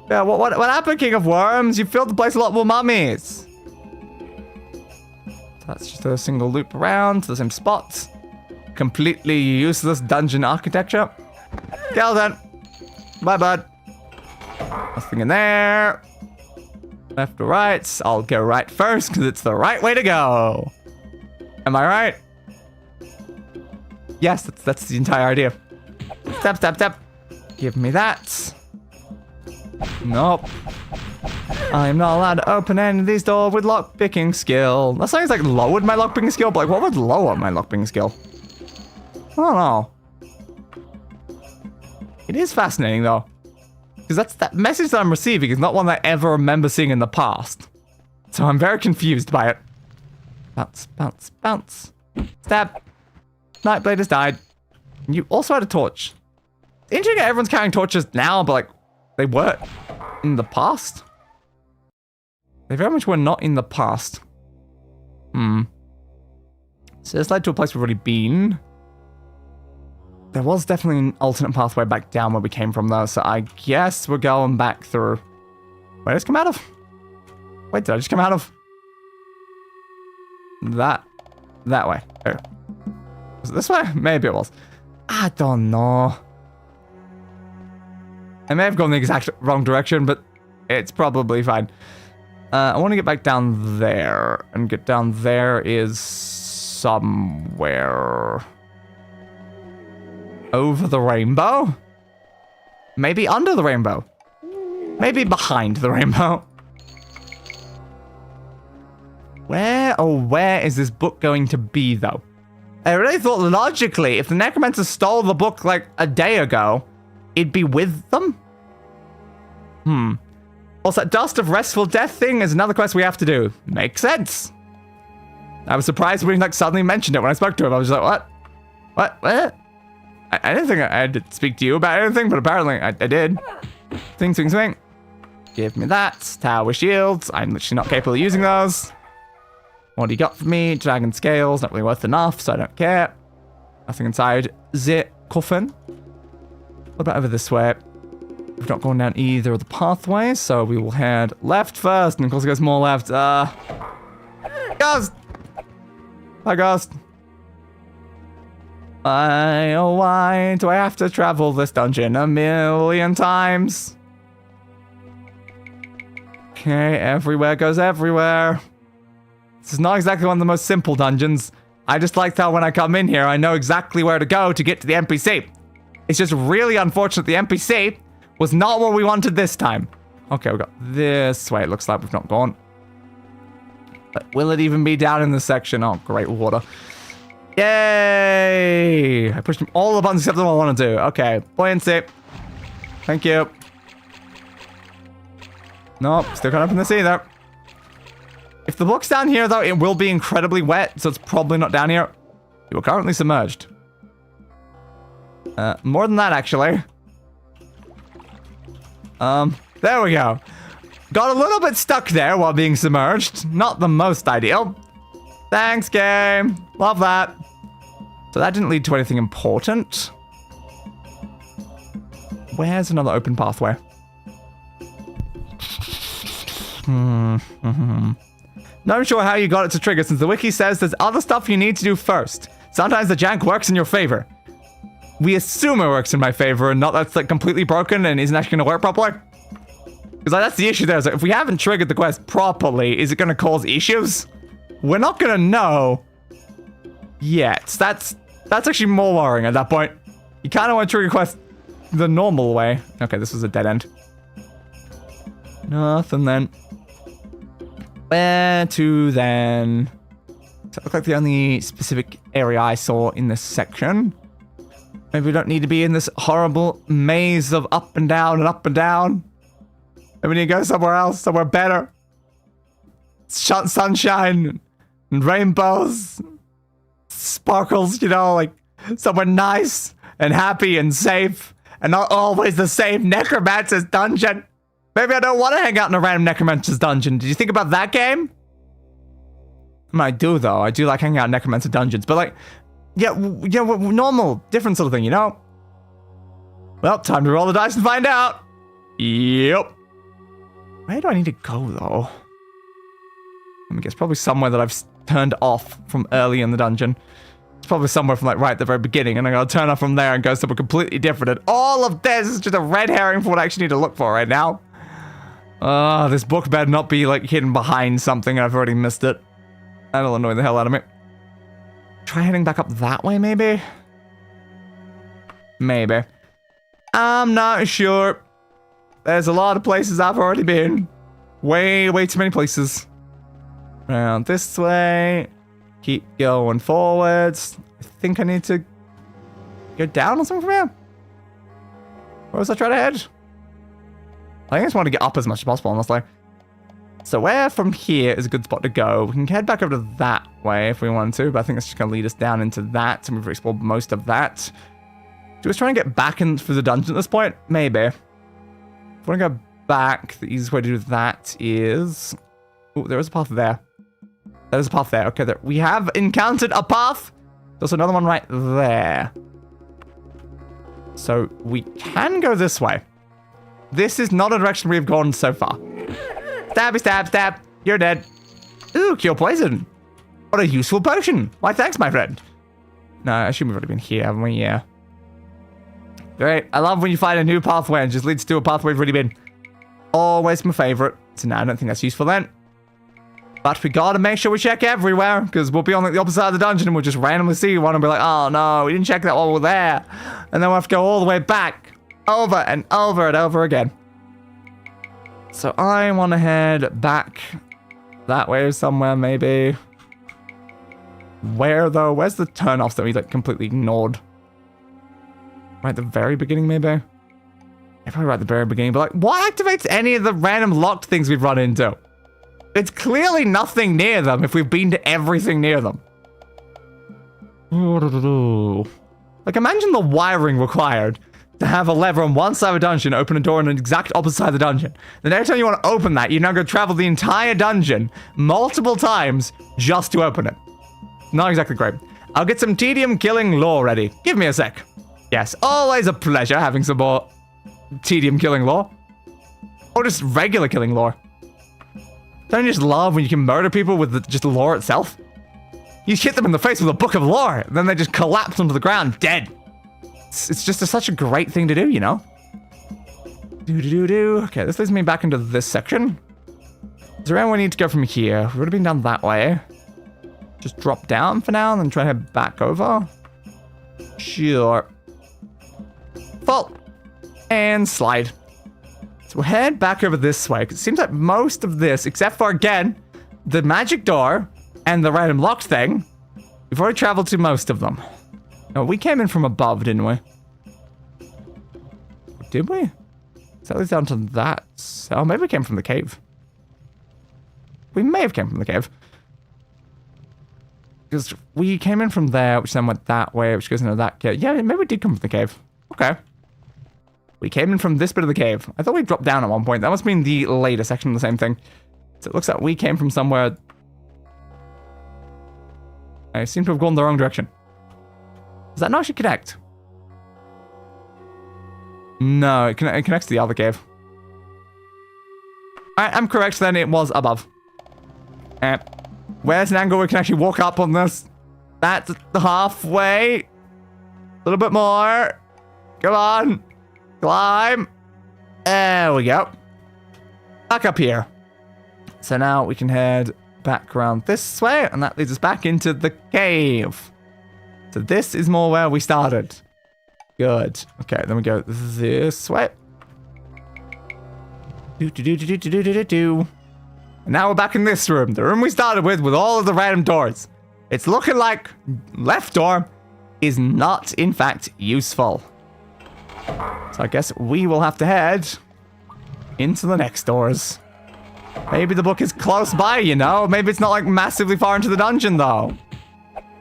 Yeah, what happened, King of Worms? You filled the place a lot more mummies. So that's just a single loop around to the same spot. Completely useless dungeon architecture. Skeleton. Bye, bud. Nothing in there. Left or right? I'll go right first because it's the right way to go. Am I right? Yes, that's the entire idea. Step, step, step. Give me that. Nope. I'm not allowed to open any of these doors with lockpicking skill. That sounds like lowered my lockpicking skill, but like what would lower my lockpicking skill? I don't know. It is fascinating though. Because that message that I'm receiving is not one that I ever remember seeing in the past. So I'm very confused by it. Bounce, bounce, bounce. Stab. Nightblade has died. You also had a torch. Interesting, everyone's carrying torches now, but like, they were in the past? They very much were not in the past. So this led to a place we've already been. There was definitely an alternate pathway back down where we came from though, so I guess we're going back through. Where did I just come out of? Wait, did I just come out of? That way. Oh. Was it this way? Maybe it was. I don't know. I may have gone the exact wrong direction, but it's probably fine. I want to get back down there, and get down there is somewhere over the rainbow? Maybe under the rainbow? Maybe behind the rainbow? Where is this book going to be, though? I really thought logically, if the necromancer stole the book like a day ago, it'd be with them? Also, that Dust of Restful Death thing is another quest we have to do. Makes sense. I was surprised when he like suddenly mentioned it when I spoke to him. I was like, what? What? I didn't think I had to speak to you about anything, but apparently I did. Swing, swing, swing. Give me that. Tower shields. I'm literally not capable of using those. What do you got for me? Dragon scales. Not really worth enough, so I don't care. Nothing inside the coffin. What about over this way? We've not gone down either of the pathways, so we will head left first, and of course it goes more left. Ghost! Hi, Ghost. Why do I have to travel this dungeon a million times? Okay, everywhere goes everywhere. This is not exactly one of the most simple dungeons. I just liked how when I come in here, I know exactly where to go to get to the NPC. It's just really unfortunate the NPC was not what we wanted this time. Okay, we got this way. It looks like we've not gone. But will it even be down in this section? Oh, great water. Yay! I pushed all the buttons except the one I want to do. Okay, buoyancy. Thank you. Nope, still can't open this either. If the book's down here, though, it will be incredibly wet, so it's probably not down here. You are currently submerged. More than that, actually. There we go. Got a little bit stuck there while being submerged. Not the most ideal. Thanks, game. Love that. So that didn't lead to anything important. Where's another open pathway? Not sure how you got it to trigger since the wiki says there's other stuff you need to do first. Sometimes the jank works in your favor. We assume it works in my favor and not that's like completely broken and isn't actually going to work properly. Because like, that's the issue there. Is like, if we haven't triggered the quest properly, is it going to cause issues? We're not going to know yet. That's actually more worrying at that point. You kind of want to trigger quest the normal way. Okay, this was a dead end. Nothing then. Where to then? Does that look like the only specific area I saw in this section? Maybe we don't need to be in this horrible maze of up and down and up and down. Maybe we need to go somewhere else, somewhere better. Sunshine and rainbows, sparkles, you know, like somewhere nice and happy and safe and not always the same necromancer's dungeon. Maybe I don't want to hang out in a random necromancer's dungeon. Did you think about that game? I do, though. I do like hanging out in necromancer dungeons, but like, yeah, normal, different sort of thing, you know? Well, time to roll the dice and find out. Yep. Where do I need to go, though? I guess probably somewhere that I've turned off from early in the dungeon. It's probably somewhere from like right at the very beginning, and I'm gonna turn off from there and go somewhere completely different. And all of this is just a red herring for what I actually need to look for right now. This book better not be like hidden behind something and I've already missed it. That'll annoy the hell out of me. Try heading back up that way, maybe? Maybe. I'm not sure. There's a lot of places I've already been. Way too many places. Around this way. Keep going forwards. I think I need to go down or something from here. Where was I trying to head? I just want to get up as much as possible, honestly. So where from here is a good spot to go? We can head back over to that way if we want to, but I think that's just going to lead us down into that, and we've explored most of that. Do we try and get back in through the dungeon at this point? Maybe. If we want to go back, the easiest way to do that is... Oh, there is a path there. There's a path there. Okay, there. We have encountered a path. There's another one right there. So we can go this way. This is not a direction we've gone so far. Stabby stab stab. You're dead. Ooh, cure poison. What a useful potion. Why, thanks, my friend. No, I assume we've already been here, haven't we? Yeah. Great. I love when you find a new pathway and just leads to a pathway we've already been. Always my favorite. So now I don't think that's useful then. But we gotta make sure we check everywhere, because we'll be on like, the opposite side of the dungeon and we'll just randomly see one and be like, oh no, we didn't check that while we're there. And then we'll have to go all the way back. Over and over and over again. So I want to head back that way somewhere, maybe. Where, though? Where's the turn-offs that we, like, completely ignored? Right at the very beginning, maybe? Yeah, probably right at the very beginning, but, like, what activates any of the random locked things we've run into? It's clearly nothing near them if we've been to everything near them. Like, imagine the wiring required to have a lever on one side of a dungeon, open a door on an exact opposite side of the dungeon. Then every time you want to open that, you're now going to travel the entire dungeon multiple times just to open it. Not exactly great. I'll get some tedium killing lore ready. Give me a sec. Yes, always a pleasure having some more tedium killing lore. Or just regular killing lore. Don't you just love when you can murder people with just the lore itself? You hit them in the face with a book of lore, then they just collapse onto the ground, dead. It's just such a great thing to do, you know? Okay, this leads me back into this section. Is there anywhere we need to go from here? We've already been down that way. Just drop down for now and then try to head back over. Sure. Fall. And slide. So we'll head back over this way, because it seems like most of this, except for, again, the magic door and the random locked thing, we've already traveled to most of them. No, we came in from above, didn't we? Did we? So that leads down to that. Oh, maybe we came from the cave. We may have came from the cave. Because we came in from there, which then went that way, which goes into that cave. Yeah, maybe we did come from the cave. Okay. We came in from this bit of the cave. I thought we dropped down at one point. That must mean the later section of the same thing. So it looks like we came from somewhere. I seem to have gone the wrong direction. Does that not actually connect? No, it connects to the other cave. I'm correct then, it was above. Where's an angle where we can actually walk up on this? That's halfway. A little bit more. Come on. Climb. There we go. Back up here. So now we can head back around this way, and that leads us back into the cave. So this is more where we started. Good. Okay, then we go this way. And now we're back in this room. The room we started with all of the random doors. It's looking like left door is not, in fact, useful. So I guess we will have to head into the next doors. Maybe the book is close by, you know? Maybe it's not, like, massively far into the dungeon, though.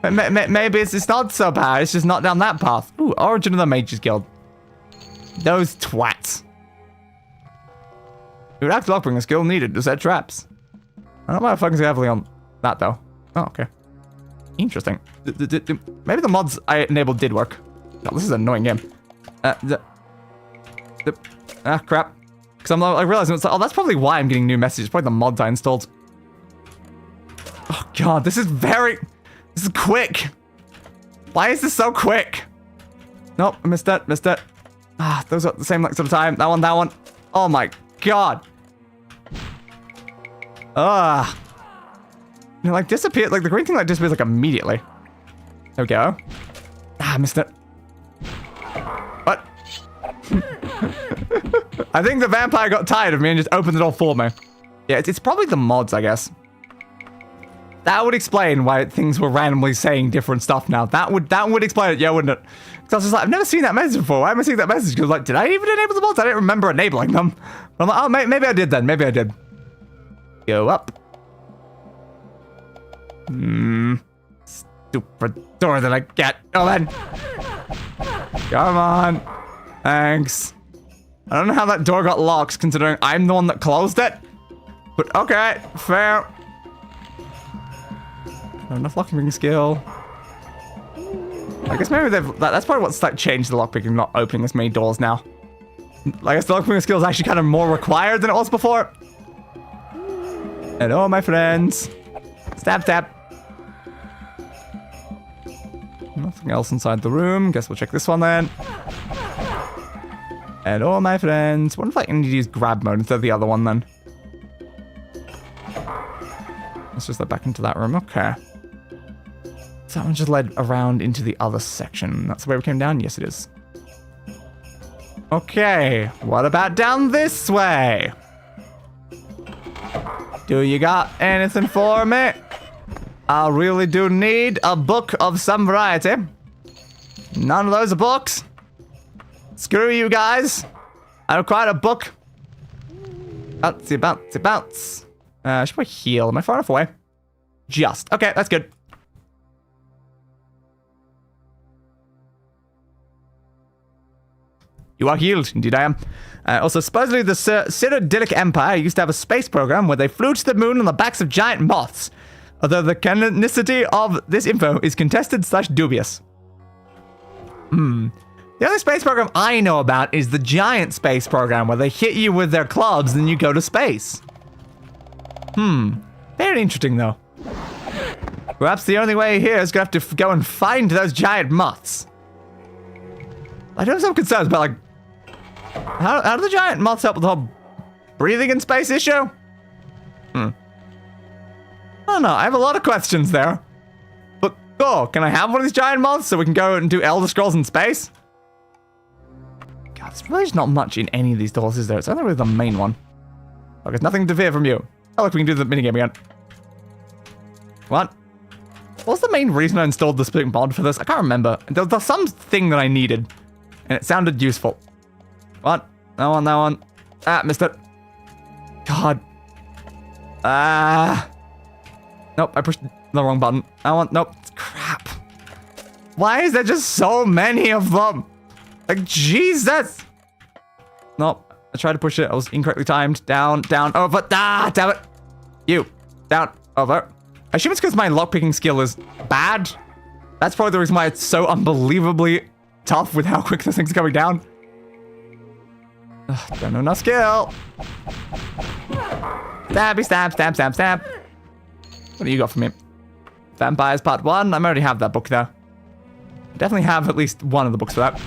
Maybe it's not so bad. It's just not down that path. Ooh, Origin of the Mages Guild. Those twats. Your active lockpicking skill needed to set traps. I don't know why I'm focusing heavily on that, though. Oh, okay. Interesting. Maybe the mods I enabled did work. Oh, this is an annoying game. Crap. Because I'm like, realizing it's like, oh, that's probably why I'm getting new messages. Probably the mods I installed. Oh, God. This is quick. Why is this so quick? Nope, I missed it. Ah, those are the same length of time. That one. Oh my God. You know, like disappeared. Like the green thing like disappears like immediately. There we go. Ah, I missed it. What? I think the vampire got tired of me and just opened the door for me. Yeah, it's probably the mods, I guess. That would explain why things were randomly saying different stuff now. That would explain it, yeah, wouldn't it? Because I was just like, I've never seen that message before. Why am I seeing that message? Because like, did I even enable the mods? I didn't remember enabling them. But I'm like, oh, maybe I did then. Maybe I did. Go up. Stupid door that I get. Oh, then. Come on. Thanks. I don't know how that door got locked, considering I'm the one that closed it. But okay, fair. Not enough lockpicking skill. I guess maybe that's probably what's like changed the lockpicking, not opening as many doors now. I guess the lockpicking skill is actually kind of more required than it was before. Hello, my friends. Stab. Nothing else inside the room. Guess we'll check this one then. Hello, my friends. What if I need to use grab mode instead of the other one then? Let's just let back into that room. Okay. So that one just led around into the other section. That's the way we came down? Yes, it is. Okay. What about down this way? Do you got anything for me? I really do need a book of some variety. None of those are books. Screw you guys. I require a book. Bouncy. Should I heal? Am I far enough away? Just. Okay, that's good. You are healed. Indeed I am. Also, supposedly the Cyrodiilic Empire used to have a space program where they flew to the moon on the backs of giant moths. Although the canonicity of this info is contested/dubious. The only space program I know about is the giant space program where they hit you with their clubs and you go to space. Very interesting though. Perhaps the only way here is gonna have to go and find those giant moths. I do have some concerns about like, how do the giant moths help with the whole breathing in space issue? I don't know, I have a lot of questions there. But cool, can I have one of these giant moths so we can go and do Elder Scrolls in space? God, there's really just not much in any of these doors, is there? It's only really the main one. Oh, there's nothing to fear from you. Oh, look, we can do the minigame again. What? What's the main reason I installed the specific mod for this? I can't remember. There's something that I needed, and it sounded useful. What? That one. Ah, missed it. God. Nope, I pushed the wrong button. Nope. Crap. Why is there just so many of them? Like, Jesus. Nope. I tried to push it. I was incorrectly timed. Down, over. Ah, damn it. You. Down, over. I assume it's because my lockpicking skill is bad. That's probably the reason why it's so unbelievably tough with how quick this thing's coming down. Ugh, don't know enough skill. Stabby, stab. What do you got for me? Vampires Part 1. I already have that book though. I definitely have at least one of the books for that.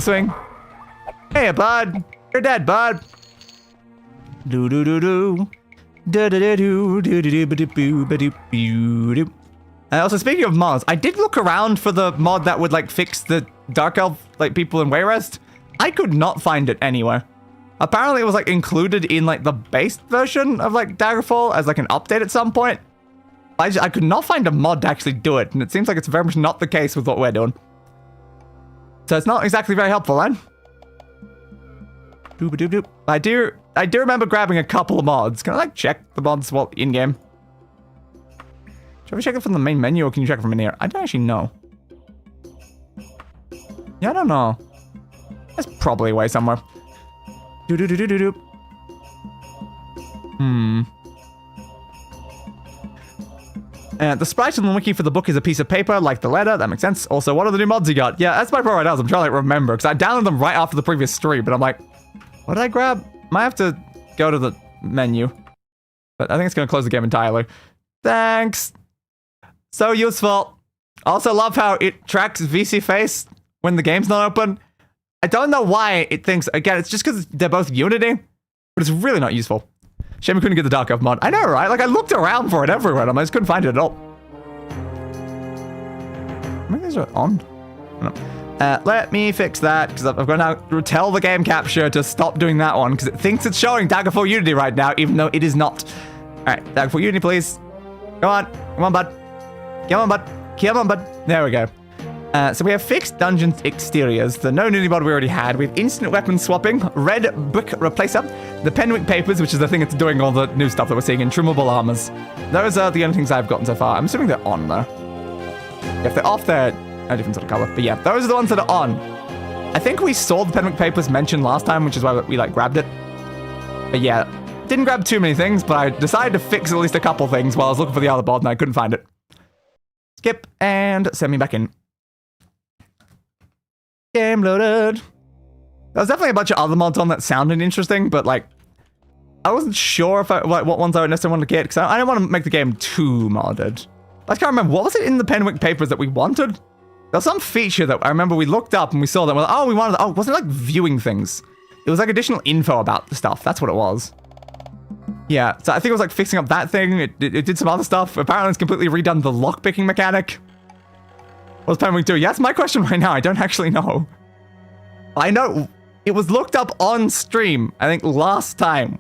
Swing. Hey, bud. You're dead, bud. Do. Also, speaking of mods, I did look around for the mod that would, like, fix the Dark Elf, like, people in Wayrest. I could not find it anywhere. Apparently, it was, like, included in, like, the base version of, like, Daggerfall as, like, an update at some point. I could not find a mod to actually do it, and it seems like it's very much not the case with what we're doing. So it's not exactly very helpful, then. Doop-a-doop-doop. I do remember grabbing a couple of mods. Can I, like, check the mods while in-game? Should we check it from the main menu, or can you check it from in here? I don't actually know. Yeah, I don't know. There's probably a way somewhere. Do-do-do-do-do-do. The sprite on the wiki for the book is a piece of paper, like the letter. That makes sense. Also, what are the new mods you got? Yeah, that's my problem right now. I'm trying to, like, remember, because I downloaded them right after the previous stream, but I'm like, what did I grab? Might have to go to the menu. But I think it's going to close the game entirely. Thanks. So useful. Also love how it tracks VC face when the game's not open. I don't know why it thinks, again, it's just because they're both Unity, but it's really not useful. Shame we couldn't get the Dark Elf mod. I know, right? Like, I looked around for it everywhere, and I just couldn't find it at all. Maybe these are on. No. Let me fix that, because I'm going to tell the game capture to stop doing that one, because it thinks it's showing Daggerfall Unity right now, even though it is not. Alright, Daggerfall Unity, please. Come on. Come on, bud. Come on, bud. Come on, bud. There we go. So we have fixed dungeon exteriors, the no nudity mod we already had. We have instant weapon swapping, red book replacer, the Penwick papers, which is the thing that's doing all the new stuff that we're seeing, and trimmable armors. Those are the only things I've gotten so far. I'm assuming they're on, though. If they're off, they're a different sort of color. But yeah, those are the ones that are on. I think we saw the Penwick papers mentioned last time, which is why we, like, grabbed it. But yeah, didn't grab too many things, but I decided to fix at least a couple things while I was looking for the other mod, and I couldn't find it. Skip, and send me back in. Game loaded. There was definitely a bunch of other mods on that sounded interesting, but, like, I wasn't sure if what ones I would necessarily want to get, because I didn't want to make the game too modded. I can't remember, what was it in the Penwick papers that we wanted? There was some feature that I remember we looked up and we saw that, we're like, oh, we wanted, oh, wasn't it like viewing things? It was like additional info about the stuff, that's what it was. Yeah, so I think it was like fixing up that thing, it did some other stuff. Apparently it's completely redone the lockpicking mechanic. What's Penwick doing? Yeah, that's my question right now, I don't actually know. I know, it was looked up on stream, I think last time.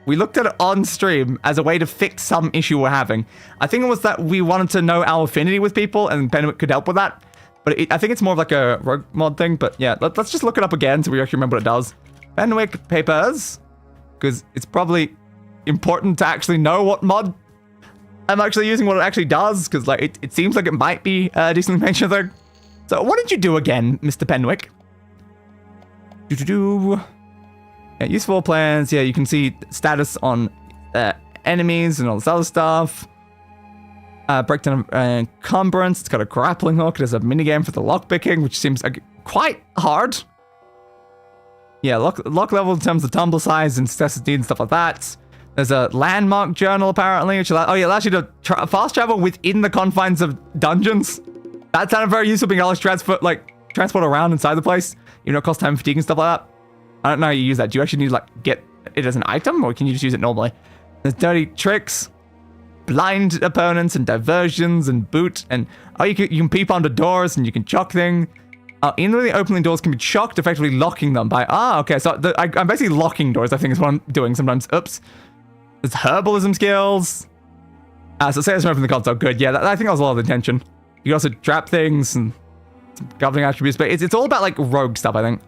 We looked at it on stream as a way to fix some issue we're having. I think it was that we wanted to know our affinity with people, and Penwick could help with that. But I think it's more of like a rogue mod thing, but yeah, let's just look it up again so we actually remember what it does. Penwick papers, because it's probably important to actually know what mod I'm actually using, what it actually does, because like it seems like it might be a decent mention thing. So what did you do again, Mr. Penwick? Yeah, useful plans. Yeah, you can see status on enemies and all this other stuff. Breakdown of encumbrance. It's got a grappling hook. There's a minigame for the lockpicking, which seems like quite hard. Yeah, lock level in terms of tumble size and necessity and stuff like that. There's a landmark journal apparently, which allows you to fast travel within the confines of dungeons. That sounded very useful, being able to transport around inside the place. You know, cost time, fatigue, and stuff like that. I don't know how you use that. Do you actually need to like get it as an item, or can you just use it normally? There's dirty tricks, blind opponents, and diversions, and boot, and oh, you can peep onto doors, and you can chuck things. Inwardly opening doors can be chucked, effectively locking them by okay. So I'm basically locking doors, I think is what I'm doing sometimes. Oops. There's herbalism skills. So say this from the console. Good. Yeah, I think that was a lot of the intention. You can also trap things and governing attributes, but it's all about like rogue stuff, I think.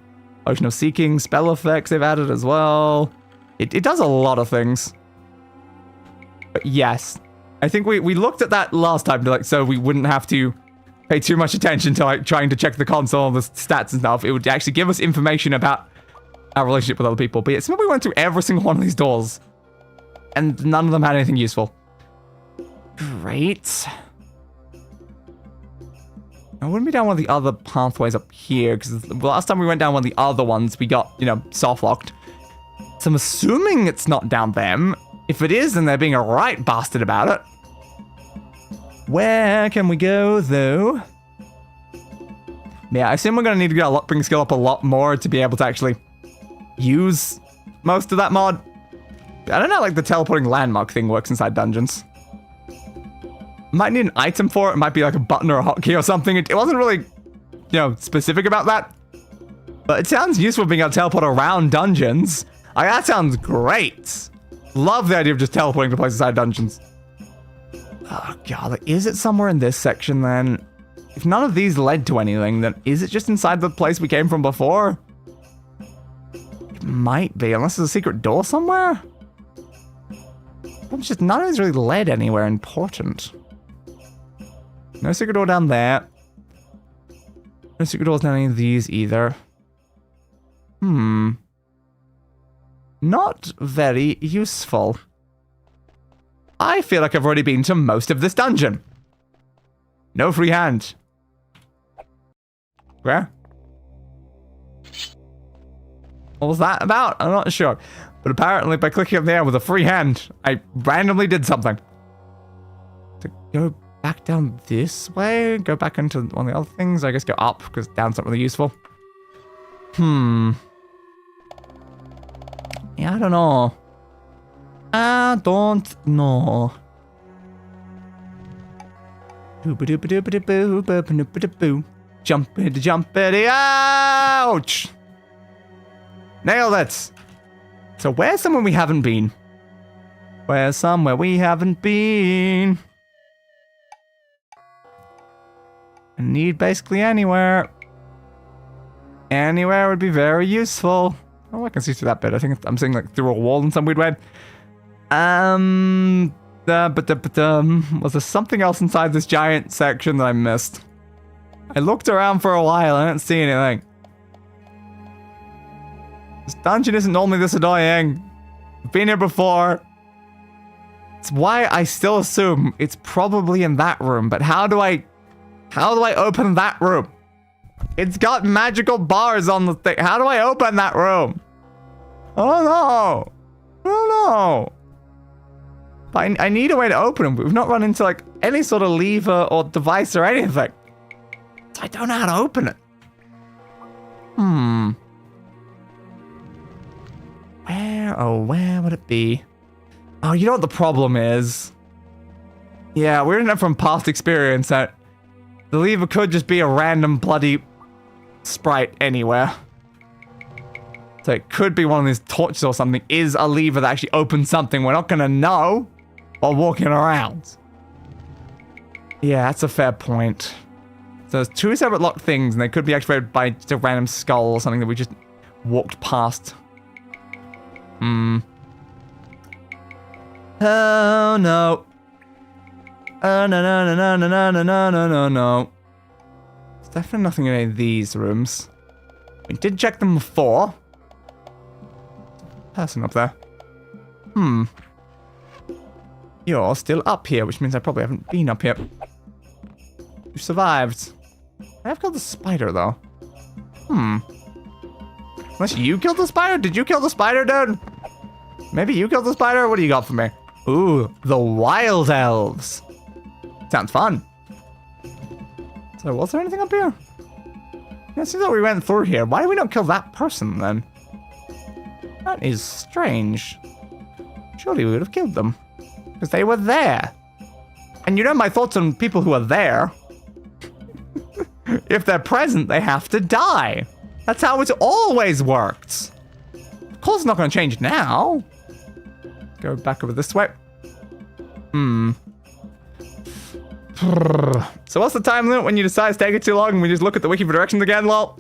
Ocean of Seeking, spell effects they've added as well. It does a lot of things. But yes, I think we looked at that last time to so we wouldn't have to pay too much attention to like trying to check the console, the stats and stuff. It would actually give us information about our relationship with other people. But yeah, it's we went through every single one of these doors, and none of them had anything useful. Great. I wouldn't be down one of the other pathways up here, because the last time we went down one of the other ones, we got, soft locked. So I'm assuming it's not down them. If it is, then they're being a right bastard about it. Where can we go, though? Yeah, I assume we're going to need to get our lockpicking skill up a lot more to be able to actually use most of that mod. I don't know, like the teleporting landmark thing works inside dungeons. Might need an item for it. It might be like a button or a hotkey or something. It wasn't really, specific about that. But it sounds useful being able to teleport around dungeons. That sounds great. Love the idea of just teleporting to places inside dungeons. Oh, God. Is it somewhere in this section, then? If none of these led to anything, then is it just inside the place we came from before? It might be, unless there's a secret door somewhere. It's just none of these really led anywhere important. No secret door down there. No secret doors down any of these either. Not very useful. I feel like I've already been to most of this dungeon. No free hand. Where? What was that about? I'm not sure. But apparently by clicking up there with a free hand, I randomly did something. To go back down this way? Go back into one of the other things? I guess go up, because down's not really useful. Yeah, I don't know. I don't know. Jumpity jumpity, ouch! Nailed it! So where's somewhere we haven't been? Where's somewhere we haven't been? I need basically anywhere. Anywhere would be very useful. Oh, I can see through that bit. I think I'm seeing like through a wall in some weird way. Was there something else inside this giant section that I missed? I looked around for a while. I didn't see anything. This dungeon isn't normally this annoying. I've been here before. It's why I still assume it's probably in that room. But how do I open that room? It's got magical bars on the thing. How do I open that room? Oh no. Oh no. But I need a way to open them. We've not run into like any sort of lever or device or anything. So I don't know how to open it. Where would it be? Oh, you know what the problem is? Yeah, we're in it from past experience that the lever could just be a random bloody sprite anywhere. So it could be one of these torches or something is a lever that actually opens something we're not gonna know while walking around. Yeah, that's a fair point. So there's two separate locked things and they could be activated by just a random skull or something that we just walked past. Oh no. Oh no. There's definitely nothing in any of these rooms. We did check them before. Person up there. You're still up here, which means I probably haven't been up here. You survived. I have killed the spider, though. Unless you killed the spider? Did you kill the spider, dude? Maybe you killed the spider? What do you got for me? Ooh, the Wild Elves. Sounds fun. So, was there anything up here? Yeah, it seems like we went through here. Why did we not kill that person, then? That is strange. Surely we would have killed them. Because they were there. And you know my thoughts on people who are there. If they're present, they have to die. That's how it's always worked. Of course it's not going to change now. Go back over this way. So what's the time limit when you decide it's taking too long and we just look at the wiki for directions again? Well,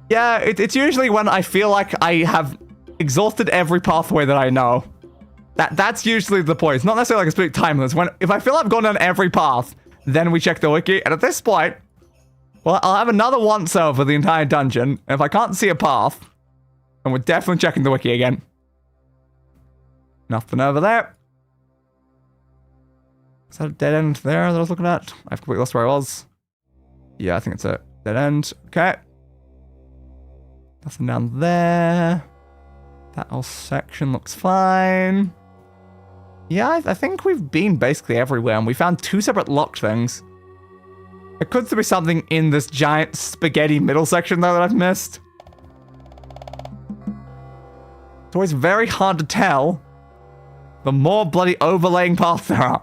yeah, it's usually when I feel like I have exhausted every pathway that I know. That's usually the point. It's not necessarily like a specific time limit. If I feel I've gone down every path, then we check the wiki. And at this point, well, I'll have another once over the entire dungeon. And if I can't see a path, then we're definitely checking the wiki again. Nothing over there. Is that a dead end there that I was looking at? I've completely lost where I was. Yeah, I think it's a dead end. Okay. Nothing down there. That whole section looks fine. Yeah, I think we've been basically everywhere, and we found two separate locked things. There could still be something in this giant spaghetti middle section, though, that I've missed. It's always very hard to tell the more bloody overlaying paths there are.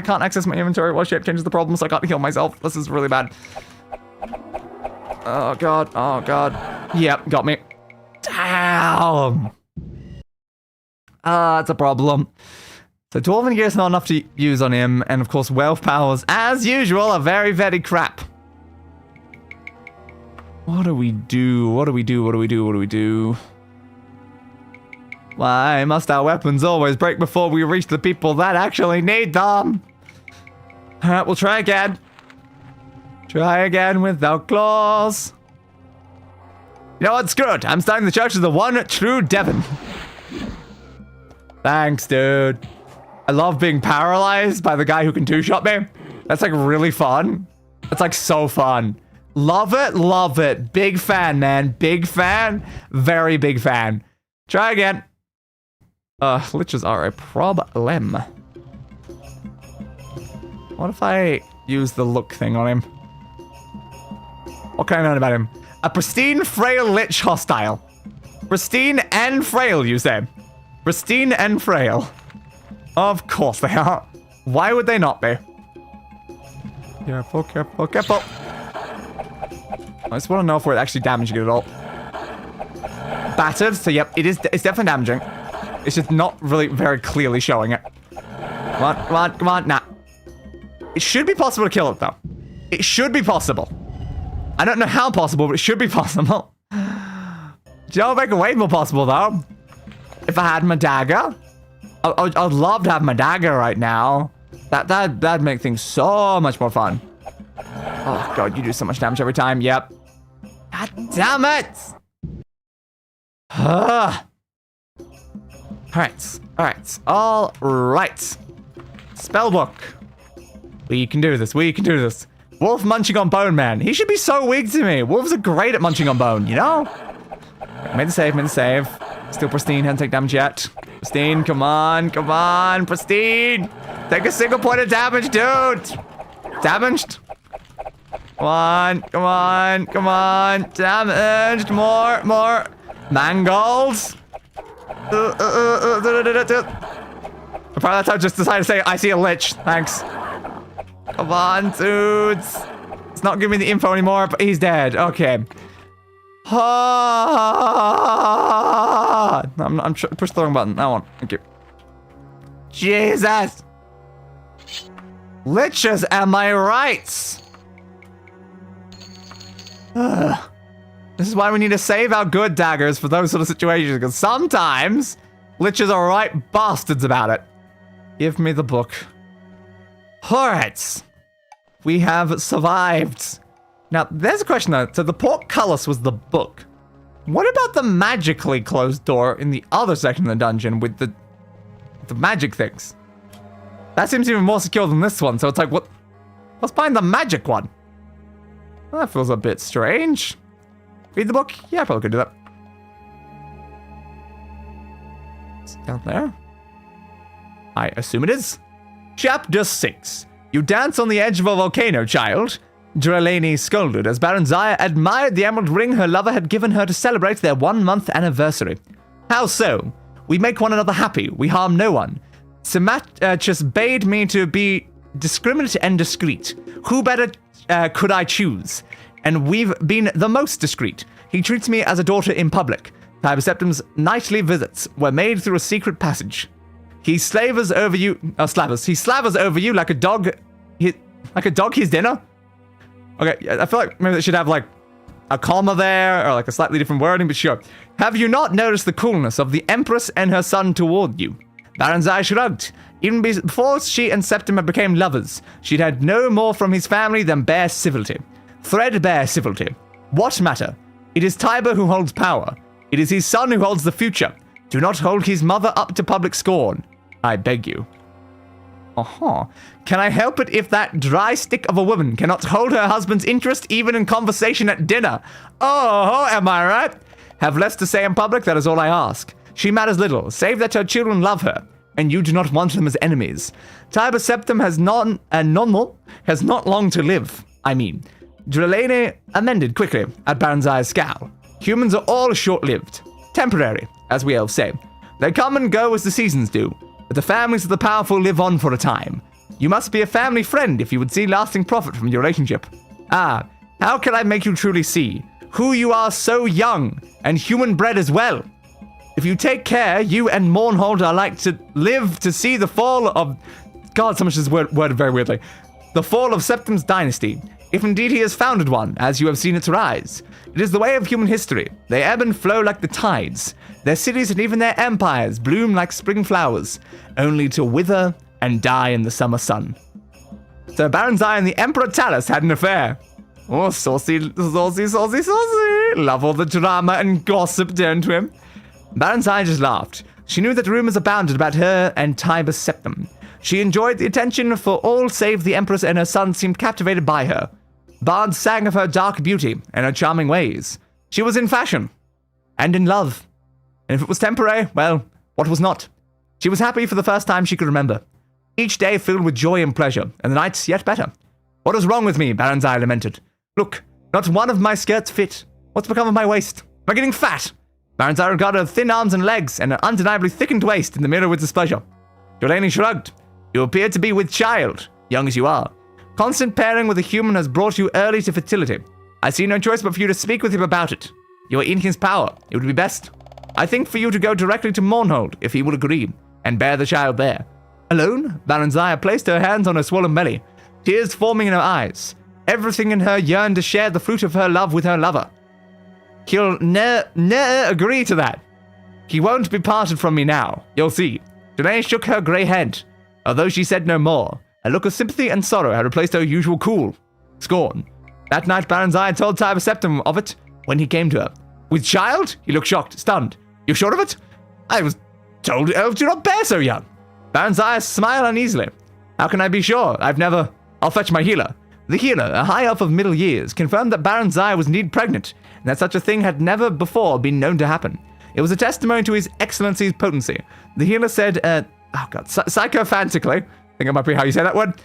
I can't access my inventory while shape changes the problem, so I can't heal myself. This is really bad. Oh god, oh god. Yep, got me. Damn! That's a problem. So Dwarven gear is not enough to use on him, and of course wealth powers, as usual, are very, very crap. What do we do? What do we do? What do we do? What do we do? Why must our weapons always break before we reach the people that actually need them? Alright, we'll try again. Try again without claws. You know what? Screw it. I'm starting the church as the one true Devon. Thanks, dude. I love being paralyzed by the guy who can two-shot me. That's like really fun. That's like so fun. Love it, love it. Big fan, man. Big fan. Very big fan. Try again. Liches are a problem. What if I use the look thing on him? What can I learn about him? A pristine, frail lich hostile. Pristine and frail, you say? Pristine and frail. Of course they are. Why would they not be? Careful, careful, careful. I just want to know if we're actually damaging it at all. Battered, so yep, it's definitely damaging. It's just not really very clearly showing it. Come on, come on, come on, nah. It should be possible to kill it, though. It should be possible. I don't know how possible, but it should be possible. Do you know what would make it way more possible, though? If I had my dagger. I'd love to have my dagger right now. That'd make things so much more fun. Oh, God, you do so much damage every time. Yep. God damn it! Alright. Alright. Alright. Spellbook. We can do this. We can do this. Wolf munching on bone, man. He should be so weak to me. Wolves are great at munching on bone, you know? Made the save, made the save. Still pristine, hasn't taken damage yet. Pristine, come on, come on, pristine. Take a single point of damage, dude. Damaged. Come on, come on, come on. Damaged, more, more. Mangled. Probably that's how I just decided to say, I see a lich. Thanks. Come on, dudes. It's not giving me the info anymore, but he's dead. Okay. I'm push the wrong button. That one. Thank you. Jesus. Liches, am I right? This is why we need to save our good daggers for those sort of situations, because sometimes liches are right bastards about it. Give me the book. Alright. We have survived. Now, there's a question though. So the portcullis was the book. What about the magically closed door in the other section of the dungeon with the magic things? That seems even more secure than this one, so it's like, what's behind the magic one? Well, that feels a bit strange. Read the book? Yeah, I probably could do that. It's down there. I assume it is. Chapter 6. You dance on the edge of a volcano, child. Drelani scolded as Barenziah admired the emerald ring her lover had given her to celebrate their 1-month anniversary. How so? We make one another happy. We harm no one. Just bade me to be discriminate and discreet. Who better could I choose? And we've been the most discreet. He treats me as a daughter in public. Tiber Septim's nightly visits were made through a secret passage. He slavers over you. He slavers over you like a dog. Like a dog his dinner. Okay, I feel like maybe they should have like a comma there or like a slightly different wording, but sure. Have you not noticed the coolness of the Empress and her son toward you? Barenziah shrugged. Even before she and Septim had become lovers, she'd had no more from his family than bare civility. Threadbare civility. What matter? It is Tiber who holds power. It is his son who holds the future. Do not hold his mother up to public scorn. I beg you. Can I help it if that dry stick of a woman cannot hold her husband's interest even in conversation at dinner? Oh, am I right? Have less to say in public, that is all I ask. She matters little, save that her children love her, and you do not want them as enemies. Tiber Septim has not long to live. I mean, Drelane amended quickly at Barenziah's scowl. Humans are all short-lived. Temporary, as we elves say. They come and go as the seasons do, but the families of the powerful live on for a time. You must be a family friend if you would see lasting profit from your relationship. Ah, how can I make you truly see who you are so young and human-bred as well? If you take care, you and Mournhold are like to live to see the fall of... God, so much is worded very weirdly. The fall of Septim's dynasty, if indeed he has founded one, as you have seen its rise. It is the way of human history. They ebb and flow like the tides. Their cities and even their empires bloom like spring flowers, only to wither and die in the summer sun. So Barenziah and the Emperor Talus had an affair. Oh, saucy, saucy, saucy, saucy. Love all the drama and gossip, don't we? Barenziah just laughed. She knew that rumors abounded about her and Tiber Septim. She enjoyed the attention, for all save the Empress and her son seemed captivated by her. Bards sang of her dark beauty and her charming ways. She was in fashion. And in love. And if it was temporary, well, what was not? She was happy for the first time she could remember. Each day filled with joy and pleasure, and the nights yet better. What is wrong with me? Barenziah lamented. Look, not one of my skirts fit. What's become of my waist? Am I getting fat? Barenziah regarded her thin arms and legs and her undeniably thickened waist in the mirror with displeasure. Delaney shrugged. You appear to be with child, young as you are. Constant pairing with a human has brought you early to fertility. I see no choice but for you to speak with him about it. You are in his power. It would be best. I think for you to go directly to Mournhold, if he would agree, and bear the child there. Alone, Barenziah placed her hands on her swollen belly, tears forming in her eyes. Everything in her yearned to share the fruit of her love with her lover. He'll ne'er agree to that. He won't be parted from me now, you'll see. Delaney shook her grey head. Although she said no more, a look of sympathy and sorrow had replaced her usual cool. Scorn. That night Barenziah told Tiber Septim of it when he came to her. With child? He looked shocked, stunned. You're sure of it? I was told elves do not bear so young. Barenziah smiled uneasily. How can I be sure? I'll fetch my healer. The healer, a high elf of middle years, confirmed that Barenziah was indeed pregnant, and that such a thing had never before been known to happen. It was a testimony to his excellency's potency. The healer said, psychophantically, I think it might be how you say that word.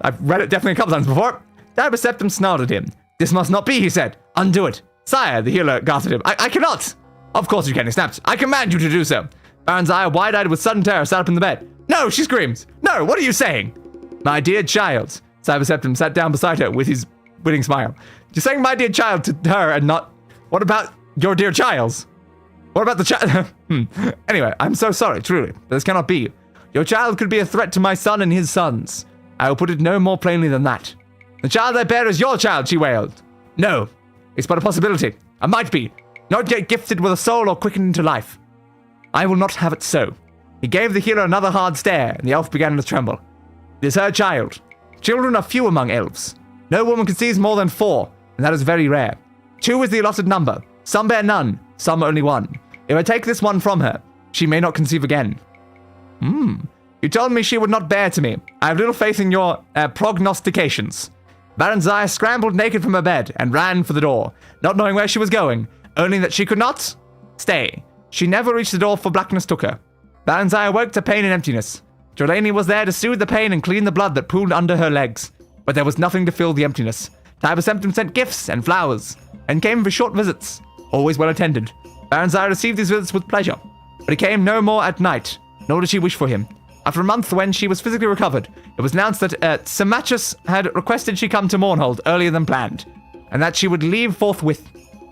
I've read it definitely a couple times before. Tiber Septim snarled at him. This must not be, he said. Undo it. Sire, the healer gasped at him. I cannot. Of course you can, he snapped. I command you to do so. Barenziah, wide-eyed with sudden terror, sat up in the bed. No, she screams. No, what are you saying? My dear child. Tiber Septim sat down beside her with his winning smile. You're saying my dear child to her and not... What about your dear child's? What about the child? Anyway, I'm so sorry, truly. This cannot be. Your child could be a threat to my son and his sons. I will put it no more plainly than that. The child I bear is your child, she wailed. No, it's but a possibility. I might be. Not yet gifted with a soul or quickened into life. I will not have it so. He gave the healer another hard stare, and the elf began to tremble. It is her child. Children are few among elves. No woman conceives more than 4, and that is very rare. 2 is the allotted number. Some bear none, some only 1. If I take this one from her, she may not conceive again. You told me she would not bear to me. I have little faith in your prognostications. Barenziah scrambled naked from her bed and ran for the door, not knowing where she was going, only that she could not stay. She never reached the door, for blackness took her. Barenziah awoke to pain and emptiness. Delaney was there to soothe the pain and clean the blood that pooled under her legs, but there was nothing to fill the emptiness. Tiber Septim sent gifts and flowers, and came for short visits, always well attended. Barenziah received these visits with pleasure, but he came no more at night, nor did she wish for him. After a month, when she was physically recovered, it was announced that Symmachus had requested she come to Mournhold earlier than planned, and that she would leave forthwith.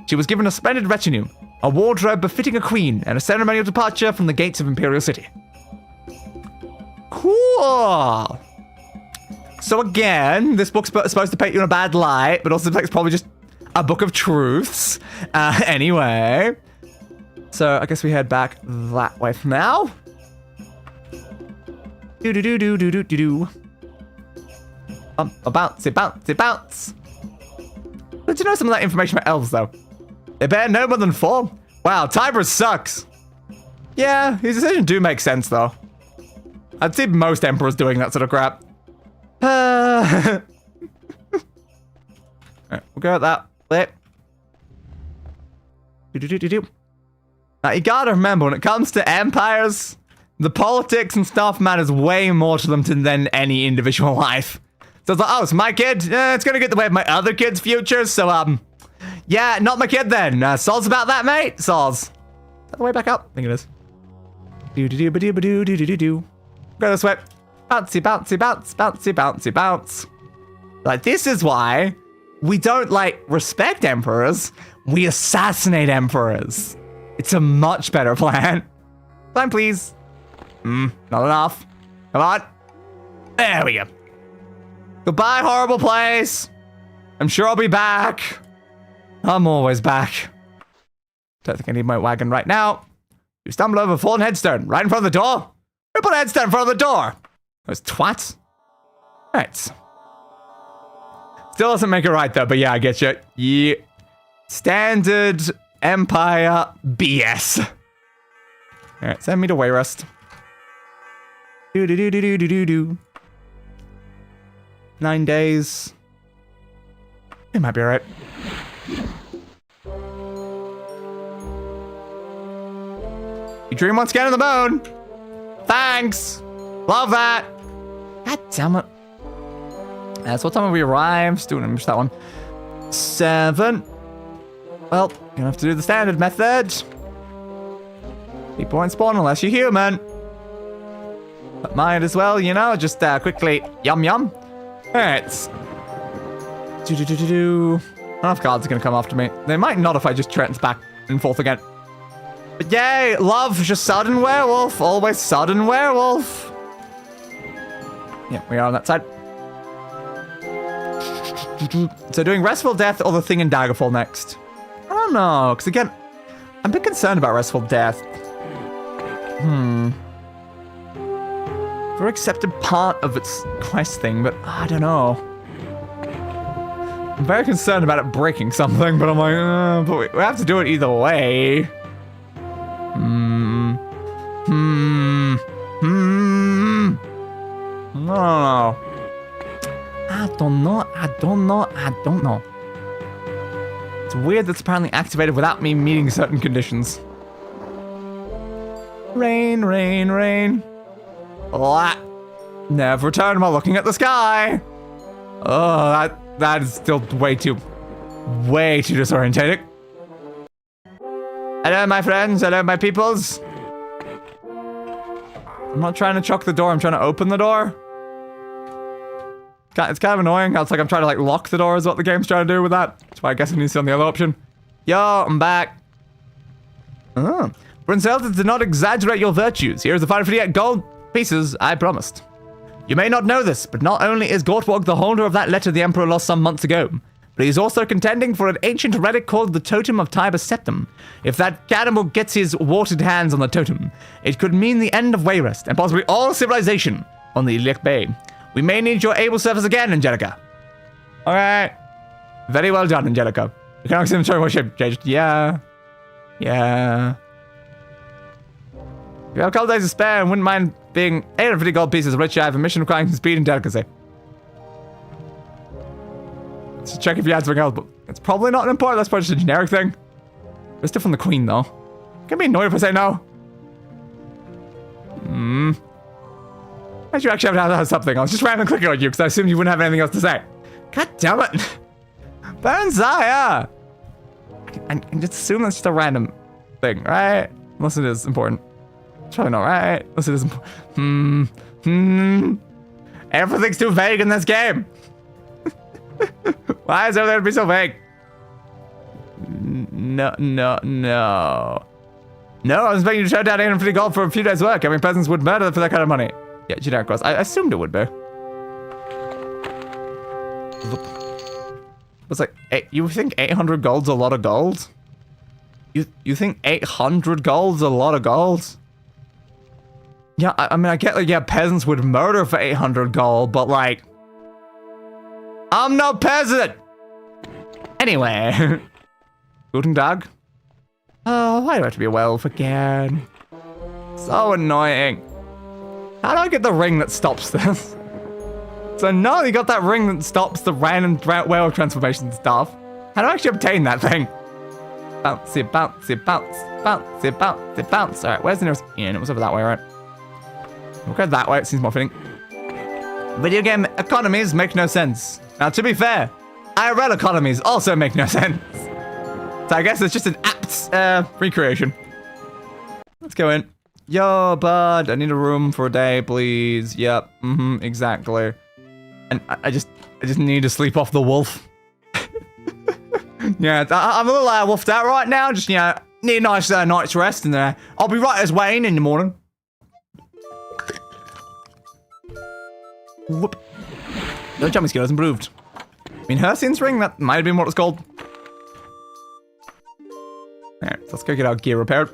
She was given a splendid retinue, a wardrobe befitting a queen, and a ceremonial departure from the gates of Imperial City. Cool! So again, this book's supposed to paint you in a bad light, but also it's probably just a book of truths. Anyway. So I guess we head back that way for now. Do-do-do-do-do-do-do. Bouncy, bouncy, bounce. Did you know some of that information about elves, though? They bear no more than 4? Wow, Tiber sucks. Yeah, his decisions do make sense, though. I'd see most emperors doing that sort of crap. Right, we'll go at that way. Do-do-do-do-do. Now, you gotta remember, when it comes to empires, the politics and stuff matters way more to them than any individual life. So it's like, oh, it's my kid? It's gonna get in the way of my other kid's future, so, yeah, not my kid then. Sol's about that, mate. Sol's. Is that the way back up? I think it is. Do-do-do-ba-do-ba-do-do-do-do. Go this way. Bouncy, bouncy, bounce, bouncy, bouncy, bounce. Like, this is why we don't, like, respect emperors. We assassinate emperors. It's a much better plan. Plan, please. Not enough. Come on. There we go. Goodbye, horrible place. I'm sure I'll be back. I'm always back. Don't think I need my wagon right now. You stumble over a fallen headstone right in front of the door. Who put a headstone in front of the door? Those twats. Right. Still doesn't make it right though, but yeah, I get you. Yeah. Standard Empire BS. Alright, send me to Wayrest. Do. 9 days. It might be alright. You dream once again of the moon. Thanks. Love that. God damn it. That's what time have we arrived? Still gonna miss that one. 7. Well, you're gonna have to do the standard method. People won't spawn unless you're human. But might as well, you know, just quickly yum yum. Alright. Enough guards are gonna come after me. They might not if I just trance back and forth again. But yay, love, just sudden werewolf. Always sudden werewolf. Yeah, we are on that side. So doing Restful Death or the thing in Daggerfall next? I don't know, because again, I'm a bit concerned about Restful Death. We're accepted part of its quest thing, but I don't know. I'm very concerned about it breaking something, but I'm like, but we have to do it either way. I don't know. It's weird that's apparently activated without me meeting certain conditions. Rain, rain, rain. Never return while looking at the sky. Oh, that is still way too disorientating. Hello, my friends. Hello, my peoples. I'm not trying to chuck the door. I'm trying to open the door. It's kind of annoying. It's like I'm trying to, like, lock the door is what the game's trying to do with that. That's why I guess it needs to be on the other option. Yo, I'm back. Barenziah did not exaggerate your virtues. Here's the 558 gold pieces I promised. You may not know this, but not only is Gortwog the holder of that letter the Emperor lost some months ago, but he's also contending for an ancient relic called the Totem of Tiber Septim. If that cannibal gets his watered hands on the totem, it could mean the end of Wayrest and possibly all civilization on the Iliac Bay. We may need your able service again, Angelica. Alright. Very well done, Angelica. You can actually show what shape changed. Yeah. Yeah. If you have a couple days to spare and wouldn't mind being 850 gold pieces rich, I have a mission requiring speed and delicacy. Let's check if you had something else, but it's probably not important. That's probably just a generic thing. It's different from the queen, though. Can be annoyed if I say no. I should actually have something. I was just randomly clicking on you because I assumed you wouldn't have anything else to say. God damn it. Barenziah! I just assume that's just a random thing, right? Unless it is important. It's probably not right. Unless it is important. Everything's too vague in this game. Why is everything to be so vague? No. No, I was expecting you to show down 850 gold for a few days' work. I mean, peasants would murder for that kind of money. Yeah, generic cost. I assumed it would be. It's like, you think 800 gold's a lot of gold? You think 800 gold's a lot of gold? Yeah, I mean, I get, like, yeah, peasants would murder for 800 gold, but, like, I'm no peasant! Anyway. Guten Tag. Oh, why do I have to be a werewolf again? So annoying. How do I get the ring that stops this? So no, you got that ring that stops the random werewolf transformation stuff. How do I actually obtain that thing? Bouncy, bouncy, bounce, bouncy, bouncy, bounce. Alright, where's the nearest inn? It was over that way, right? We'll go that way, it seems more fitting. Video game economies make no sense. Now, to be fair, IRL economies also make no sense. So I guess it's just an apt recreation. Let's go in. Yo, bud, I need a room for a day, please. Yep, exactly. And I just need to sleep off the wolf. Yeah, I'm a little wolfed out right now. Just, you know, need a nice night's rest, and I'll be right as Wayne in the morning. Whoop. No jumping skill has improved. I mean, Hersine's ring, that might have been what it's called. Alright, so let's go get our gear repaired.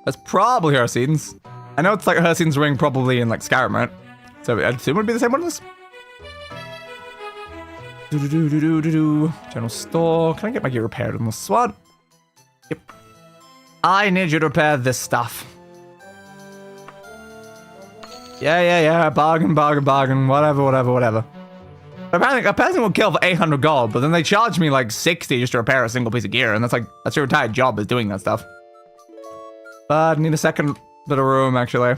That's probably Hersine's. I know it's like Hersine's ring probably in like Skyrim, right? So I'd assume it would be the same one as this. General store. Can I get my gear repaired on the SWAT? Yep. I need you to repair this stuff. Yeah. Bargain. Whatever. Apparently, a person will kill for 800 gold, but then they charge me like 60 just to repair a single piece of gear, and that's your entire job is doing that stuff. But I need a second bit of room, actually.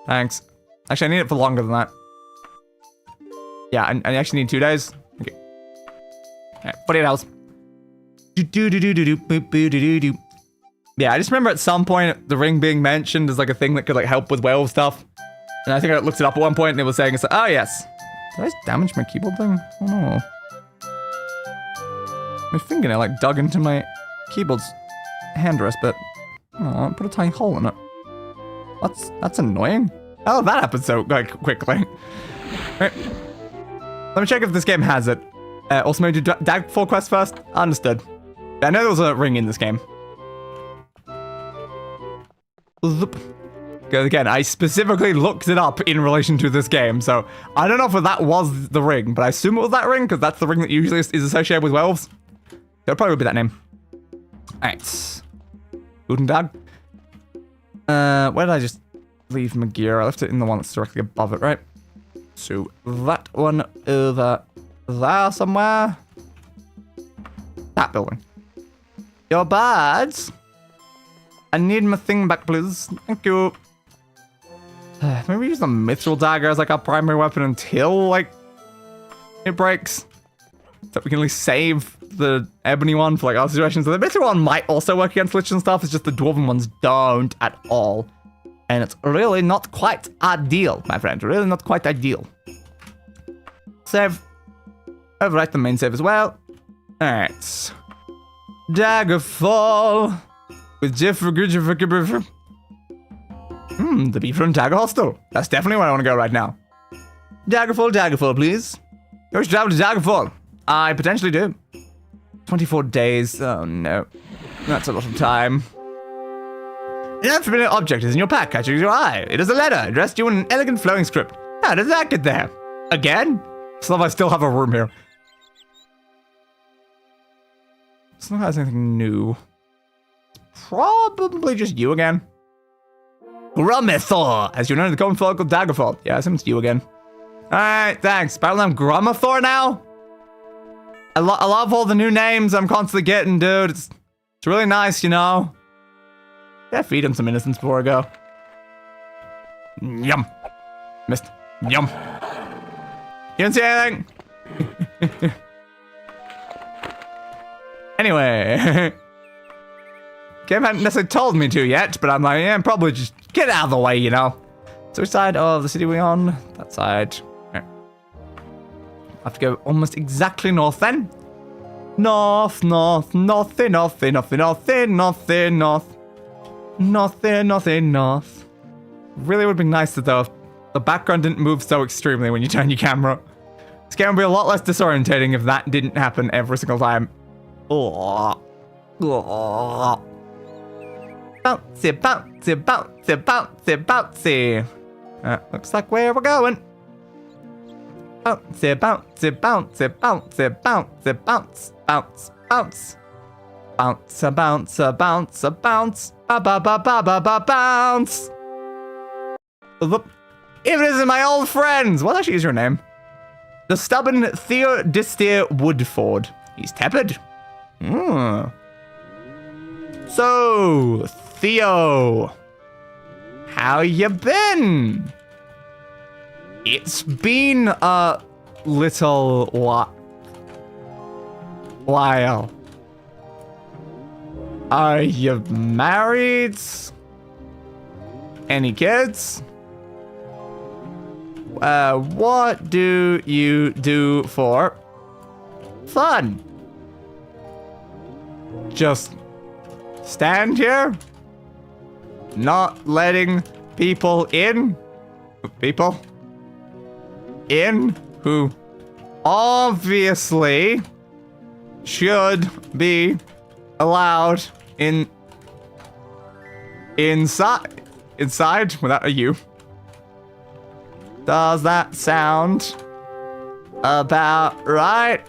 Thanks. Actually, I need it for longer than that. Yeah, I actually need 2 days. Okay. Alright, 48 hours. Yeah, I just remember at some point the ring being mentioned as like a thing that could like help with werewolf stuff. And I think I looked it up at one point and it was saying, it's like, oh yes. Did I just damage my keyboard thing? Oh no. My fingernail like dug into my keyboard's handrest, but oh, put a tiny hole in it. That's annoying. How did that happen so like quickly? Right. Let me check if this game has it. Also maybe do Daggerfall quest first. Understood. I know there was a ring in this game. Again, I specifically looked it up in relation to this game, so I don't know if that was the ring, but I assume it was that ring, because that's the ring that usually is associated with werewolves. It'll probably be that name. Alright. Guten Tag. Where did I just leave my gear? I left it in the one that's directly above it, right? So, that one over there somewhere. That building. Your birds. I need my thing back, please. Thank you. Maybe use the mithril dagger as like our primary weapon until like it breaks, so we can at least save the ebony one for like other situations. So the mithril one might also work against lich and stuff. It's just the dwarven ones don't at all, and it's really not quite ideal, my friend. Really not quite ideal. Save. Overwrite the main save as well. All right. Daggerfall with Jeffrey. The beaver and Dagger Hostel. That's definitely where I want to go right now. Daggerfall, please. You wish to travel to Daggerfall? I potentially do. 24 days. Oh no. That's a lot of time. An unfamiliar object is in your pack, catching your eye. It is a letter addressed to you in an elegant flowing script. How did that get there? Again? So I still have a room here. It's not has anything new. It's probably just you again. Grummathor, as you know in the common folk of Daggerfall. Yeah, it's you again. Alright, thanks. Battle name Grummathor now? I love all the new names I'm constantly getting, dude. It's really nice, you know. Yeah, feed him some innocence before I go. Yum. Missed. Yum. You didn't see anything? Anyway. Game hadn't necessarily told me to yet, but I'm like, yeah, probably just get out of the way, you know. So which side of the city are we on? That side. Right. I have to go almost exactly north then. North. Really would be nice though if the background didn't move so extremely when you turn your camera. This game would be a lot less disorientating if that didn't happen every single time. Oh. Bouncy. Looks like where we're going. Bounce. Bounce. Even this is my old friends. What actually is your name? The stubborn Theodister Woodford. He's tepid. So, Theo, how you been? It's been a little while. Are you married? Any kids? What do you do for fun? Just stand here? Not letting people in? People in who obviously should be allowed inside without a U. Does that sound about right?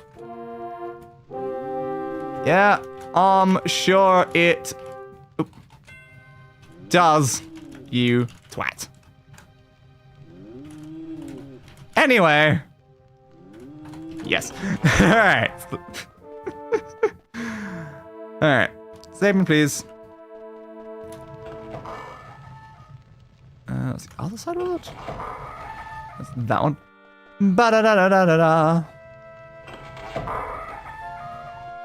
Yeah, I'm sure it does, you twat. Anyway. Yes. Alright. Alright. Save me, please. What's the other side of it? That's that one. Ba-da-da-da-da-da-da.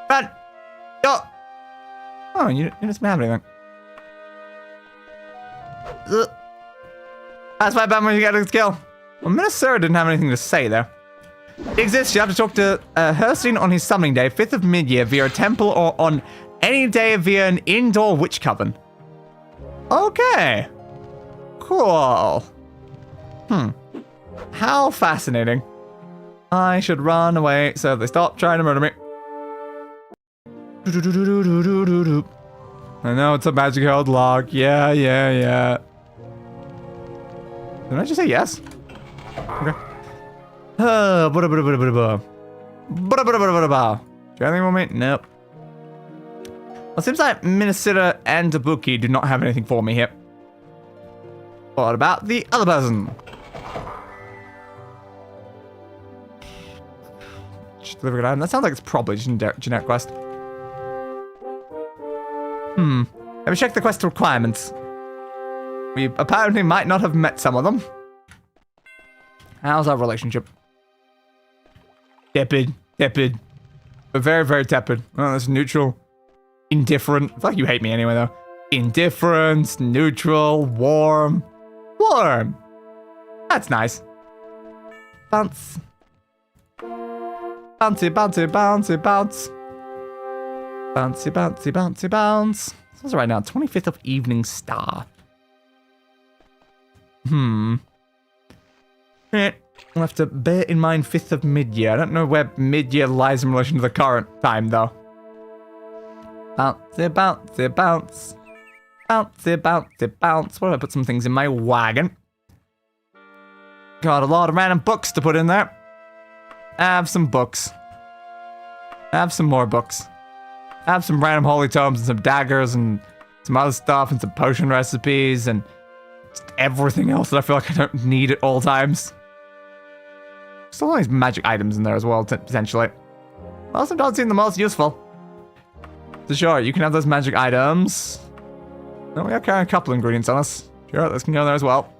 Run! Go! Oh, you didn't have anything. That's why Batman, you got a skill. Well, Minnesota didn't have anything to say there. It exists. You have to talk to Herstein on his summoning day, 5th of mid-year, via a temple or on any day via an indoor witch coven. Okay. Cool. How fascinating. I should run away so they stop trying to murder me. I know it's a magic held lock. Yeah. Did I just say yes? Okay. Do you have anything for me? Nope. Well, it seems like Minnesota and Dabuki do not have anything for me here. What about the other person? Deliver an item. That sounds like it's probably just a generic quest. Let me check the quest requirements. We apparently might not have met some of them. How's our relationship? Tepid. But very, very tepid. Oh, that's neutral. Indifferent. I feel like you hate me anyway, though. Indifference, neutral, warm. Warm. That's nice. Bounce. Bouncy. Bounce. What's right now? 25th of Evening Star. We'll have to bear in mind 5th of mid-year. I don't know where mid-year lies in relation to the current time, though. Bouncy. What if I put some things in my wagon? Got a lot of random books to put in there. Have some books. Have some more books. Have some random holy tomes and some daggers and some other stuff and some potion recipes and just everything else that I feel like I don't need at all times. Still all these magic items in there as well, potentially. Well, sometimes seem the most useful. So sure, you can have those magic items. No, we are carrying a couple ingredients on us. Sure, those can go there as well.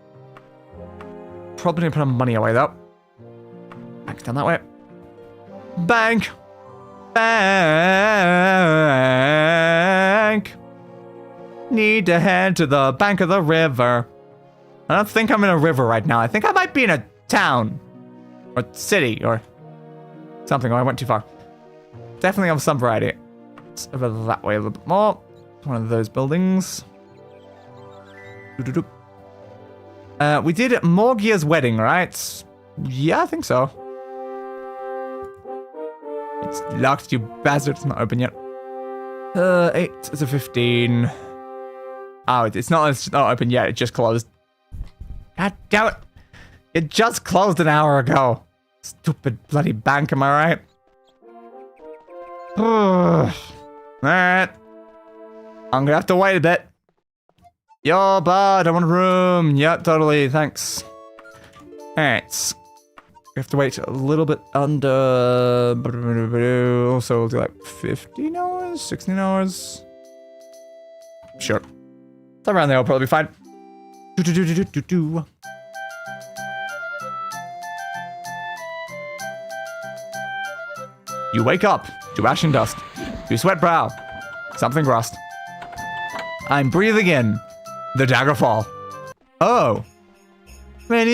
Probably need to put our money away, though. Bank's down that way. Bank! Need to head to the bank of the river. I don't think I'm in a river right now. I think I might be in a town. Or city, or something, or I went too far. Definitely of some variety. Let's over that way a little bit more. One of those buildings. We did Morgia's wedding, right? Yeah, I think so. It's locked, you bastard. It's not open yet. 8 is a 15. Oh, it's not open yet. It just closed. God damn it. It just closed an hour ago. Stupid bloody bank, am I right? Alright. I'm gonna have to wait a bit. Yo, bud, I want a room. Yep, totally, thanks. Alright. We have to wait a little bit under... So we'll do like 15 hours? 16 hours? Sure. It's around there, I'll probably be fine. You wake up to ash and dust, to sweat brow, something rust. I'm breathing in the Daggerfall. Oh. I'm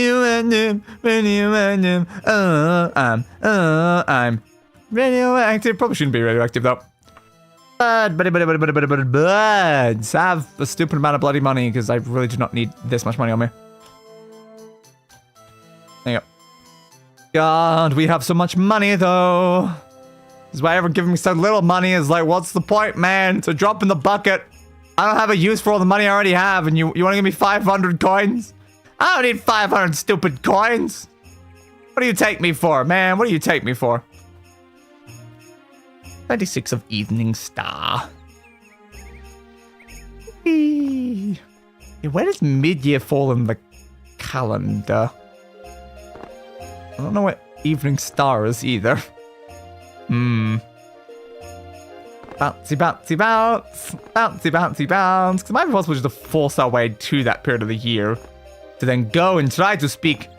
radioactive. Probably shouldn't be radioactive though. But have a stupid amount of bloody money because I really do not need this much money on me. There you go. God, we have so much money though. This is why everyone giving me so little money is like, what's the point, man? It's a drop in the bucket. I don't have a use for all the money I already have, and you want to give me 500 coins? I don't need 500 stupid coins. What do you take me for, man? What do you take me for? 26 of Evening Star. Whee. Where does mid-year fall in the calendar? I don't know what Evening Star is either. Bouncy, bouncy, bounce. Bouncy, bouncy, bounce. Because it might be possible just to force our way to that period of the year. To then go and try to speak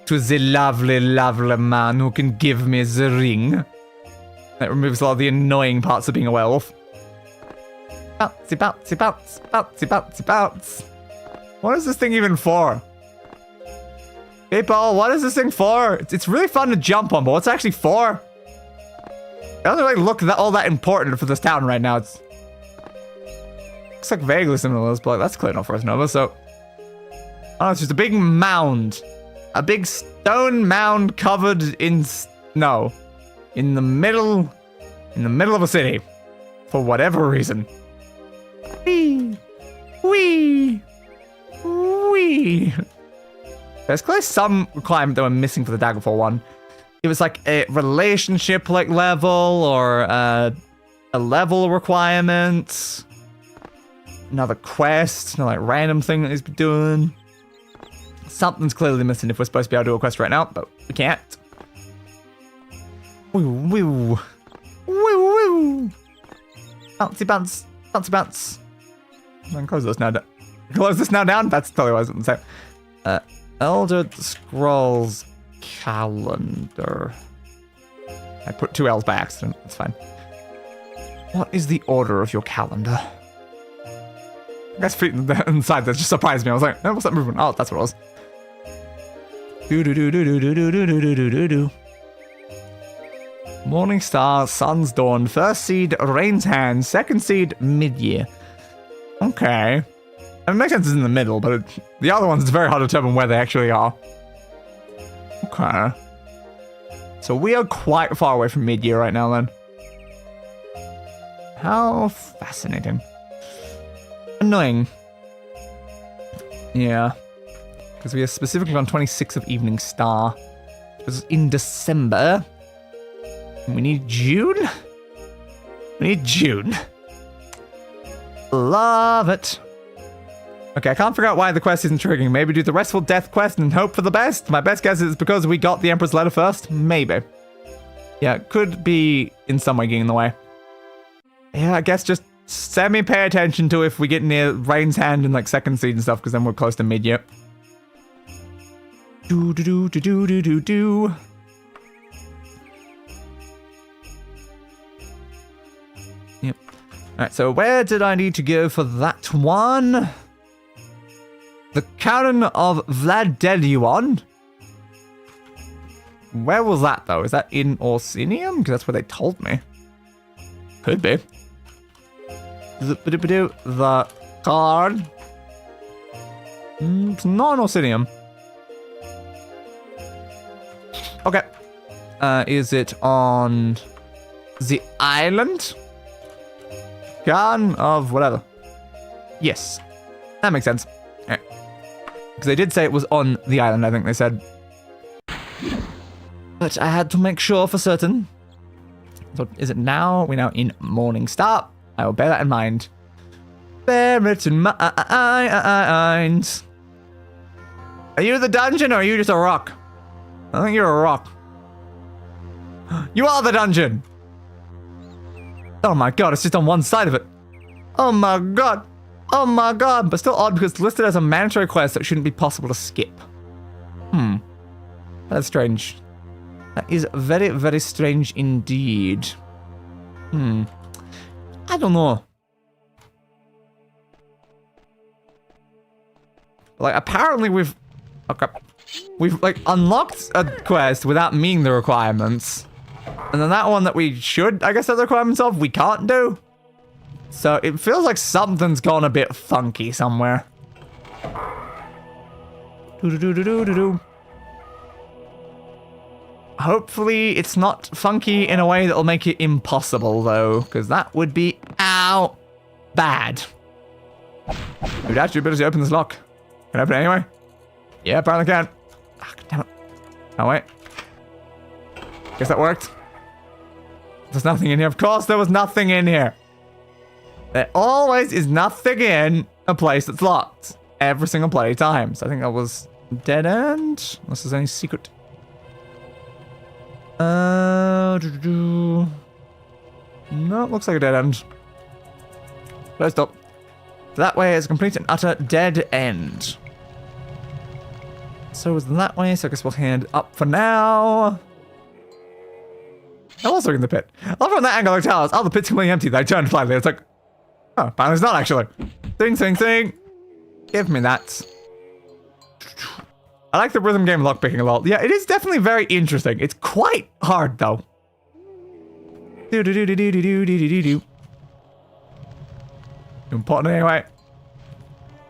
to the lovely, lovely man who can give me the ring. That removes a lot of the annoying parts of being a werewolf. Bouncy, bouncy, bounce. Bouncy, bouncy, bounce. What is this thing even for? People, what is this thing for? It's really fun to jump on, but what's it actually for? It doesn't really look all that important for this town right now. Looks like vaguely similar to this, but that's clear enough for us, Nova, so... Oh, it's just a big mound. A big stone mound covered in snow. In the middle of a city. For whatever reason. Whee! Whee! Whee! There's clearly some requirement that we're missing for the Daggerfall one. It was like a relationship like level or a level requirement. Another quest, another like random thing that he's been doing. Something's clearly missing if we're supposed to be able to do a quest right now, but we can't. Woo, woo. Woo, woo. Bouncy, bounce. Bouncy, bounce. I can close this now down. Close this now down? That's totally what I was going to say. Elder Scrolls calendar. I put 2 L's by accident. That's fine. What is the order of your calendar? I guess inside that just surprised me. I was like, oh, what's that movement? Oh, that's what it was. Do. Morning star, sun's dawn, first seed, rain's hand, second seed, mid-year. Okay. I mean, it makes sense it's in the middle, but the other ones, it's very hard to determine where they actually are. Okay. So we are quite far away from mid-year right now, then. How fascinating. Annoying. Yeah. Because we are specifically on 26th of Evening Star. This is in December. And we need June? We need June. Love it. Okay, I can't figure out why the quest isn't triggering. Maybe do the restful death quest and hope for the best? My best guess is because we got the Emperor's letter first? Maybe. Yeah, it could be in some way getting in the way. Yeah, I guess just semi-pay attention to if we get near Rain's Hand and like second seed and stuff, because then we're close to mid-year. Do. Yep. Alright, so where did I need to go for that one? The Cairn of Vladelion? Where was that, though? Is that in Orsinium? Because that's where they told me. Could be. The card. It's not in Orsinium. Okay. Is it on the island? Cairn of whatever. Yes. That makes sense. Because they did say it was on the island, I think they said. But I had to make sure for certain. So is it now? We're now in Morning Star. I will bear that in mind. Bear it in mind. Are you the dungeon or are you just a rock? I think you're a rock. You are the dungeon! Oh my god, it's just on one side of it. Oh my god. Oh my god. But still odd because it's listed as a mandatory quest that shouldn't be possible to skip. That's strange. That is very, very strange indeed. I don't know. But, like, apparently we've... Okay. We've, like, unlocked a quest without meeting the requirements. And then that one that we should, I guess, have the requirements of, we can't do. So it feels like something's gone a bit funky somewhere. Do-do-do-do-do-do-do. Hopefully it's not funky in a way that'll make it impossible, though, because that would be, ow, bad. We'd actually better open this lock. Can I open it anyway? Yeah, apparently can. Ah, damn it. Oh, wait. Guess that worked. There's nothing in here. Of course there was nothing in here. There always is nothing in a place that's locked. Every single bloody time. So I think that was dead end. Unless there's any secret. No, looks like a dead end. First up. That way is a complete and utter dead end. So is that way, so I guess we'll hand up for now. I was looking in the pit. I love from that angle of towers. Oh, the pit's completely empty. They turned slightly. It's like, oh, apparently it's not actually. Sing, sing, sing. Give me that. I like the rhythm game lockpicking a lot. Yeah, it is definitely very interesting. It's quite hard, though. Do-do-do-do-do-do-do-do-do-do. Important anyway.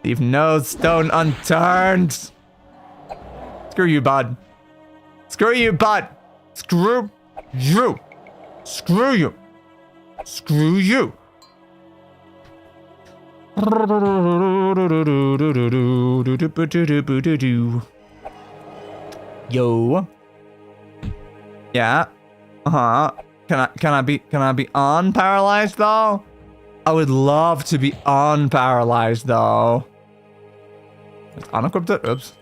Leave no stone unturned. Screw you, bud. Screw you, bud. Screw you. Screw you. Screw you. Yo. Yeah. Uh-huh. Can I be unparalyzed though? I would love to be unparalyzed though. Let's unequip it. Oops.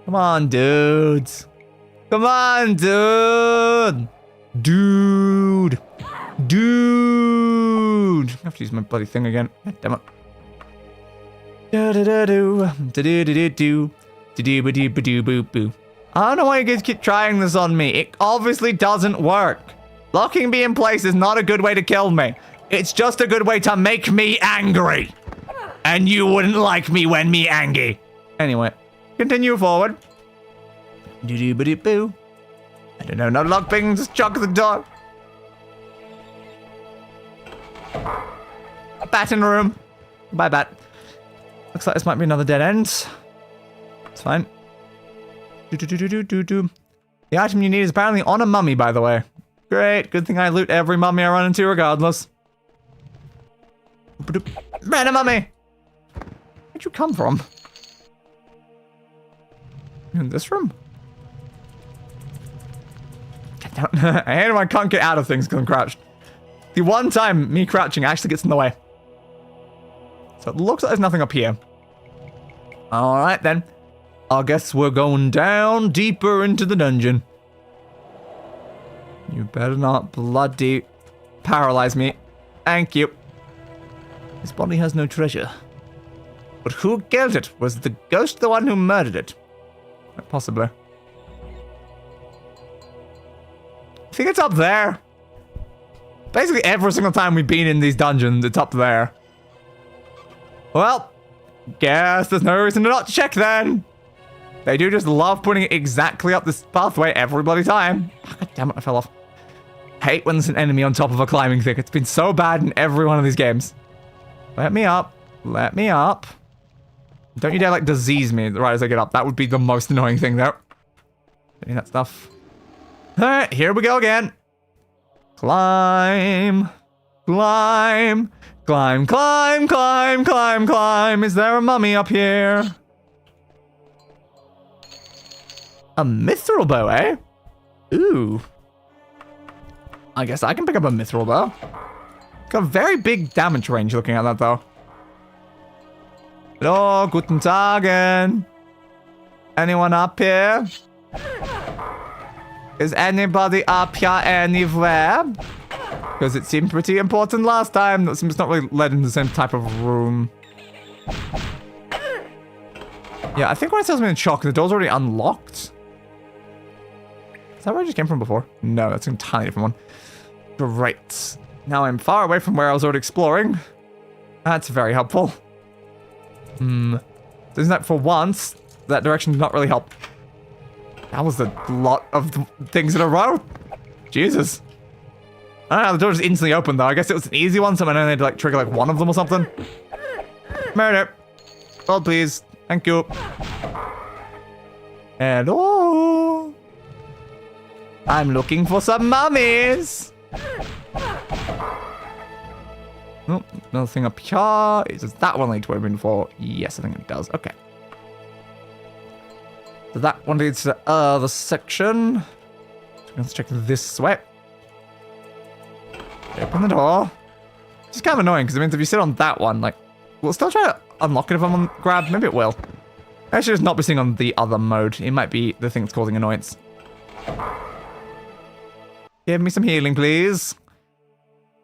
Come on, dudes. Come on, dude. Dude. Dude. I have to use my bloody thing again. God damn it. I don't know why you guys keep trying this on me. It obviously doesn't work. Locking me in place is not a good way to kill me. It's just a good way to make me angry. And you wouldn't like me when me angry. Anyway, continue forward. Do-do-ba-do-boo. I don't know, no lockpicking, just chuck the door. A bat in the room. Bye, bat. Looks like this might be another dead end. It's fine. Do-do-do-do-do-do. The item you need is apparently on a mummy, by the way. Great. Good thing I loot every mummy I run into regardless. Random mummy! Where'd you come from? In this room? I hate when I can't get out of things because I'm crouched. The one time me crouching actually gets in the way. So it looks like there's nothing up here. Alright then. I guess we're going down deeper into the dungeon. You better not bloody paralyze me. Thank you. His body has no treasure. But who killed it? Was the ghost the one who murdered it? Possibly. I think it's up there. Basically every single time we've been in these dungeons, it's up there. Well, guess there's no reason to not check then. They do just love putting it exactly up this pathway every bloody time. Oh, God damn it, I fell off. Hate when there's an enemy on top of a climbing thing. It's been so bad in every one of these games. Let me up. Let me up. Don't you dare, like, disease me right as I get up. That would be the most annoying thing, though. Getting that stuff. Alright, here we go again. Climb. Climb. Climb, climb, climb, climb, climb. Is there a mummy up here? A mithril bow, eh? Ooh. I guess I can pick up a mithril bow. Got a very big damage range looking at that, though. Hello, guten Tagen. Anyone up here? Is anybody up here anywhere? Because it seemed pretty important last time. That seems not really led into the same type of room. Yeah, I think when it tells me in shock, the door's already unlocked. Is that where I just came from before? No, that's an entirely different one. Great. Now I'm far away from where I was already exploring. That's very helpful. Isn't that for once, that direction did not really help. That was a lot of things in a row. Jesus. I don't know, the door just instantly opened though. I guess it was an easy one, so I know they'd like trigger like one of them or something. Murder. Hold please. Thank you. Hello. I'm looking for some mummies. Oh, another thing up here. Does that one lead to where I've been before? Yes, I think it does. Okay. So that one leads to the other section. Let's check this way. Open the door. It's kind of annoying because it means if you sit on that one, like, we'll still try to unlock it if I'm on grab. Maybe it will. I should just not be sitting on the other mode. It might be the thing that's causing annoyance. Give me some healing, please.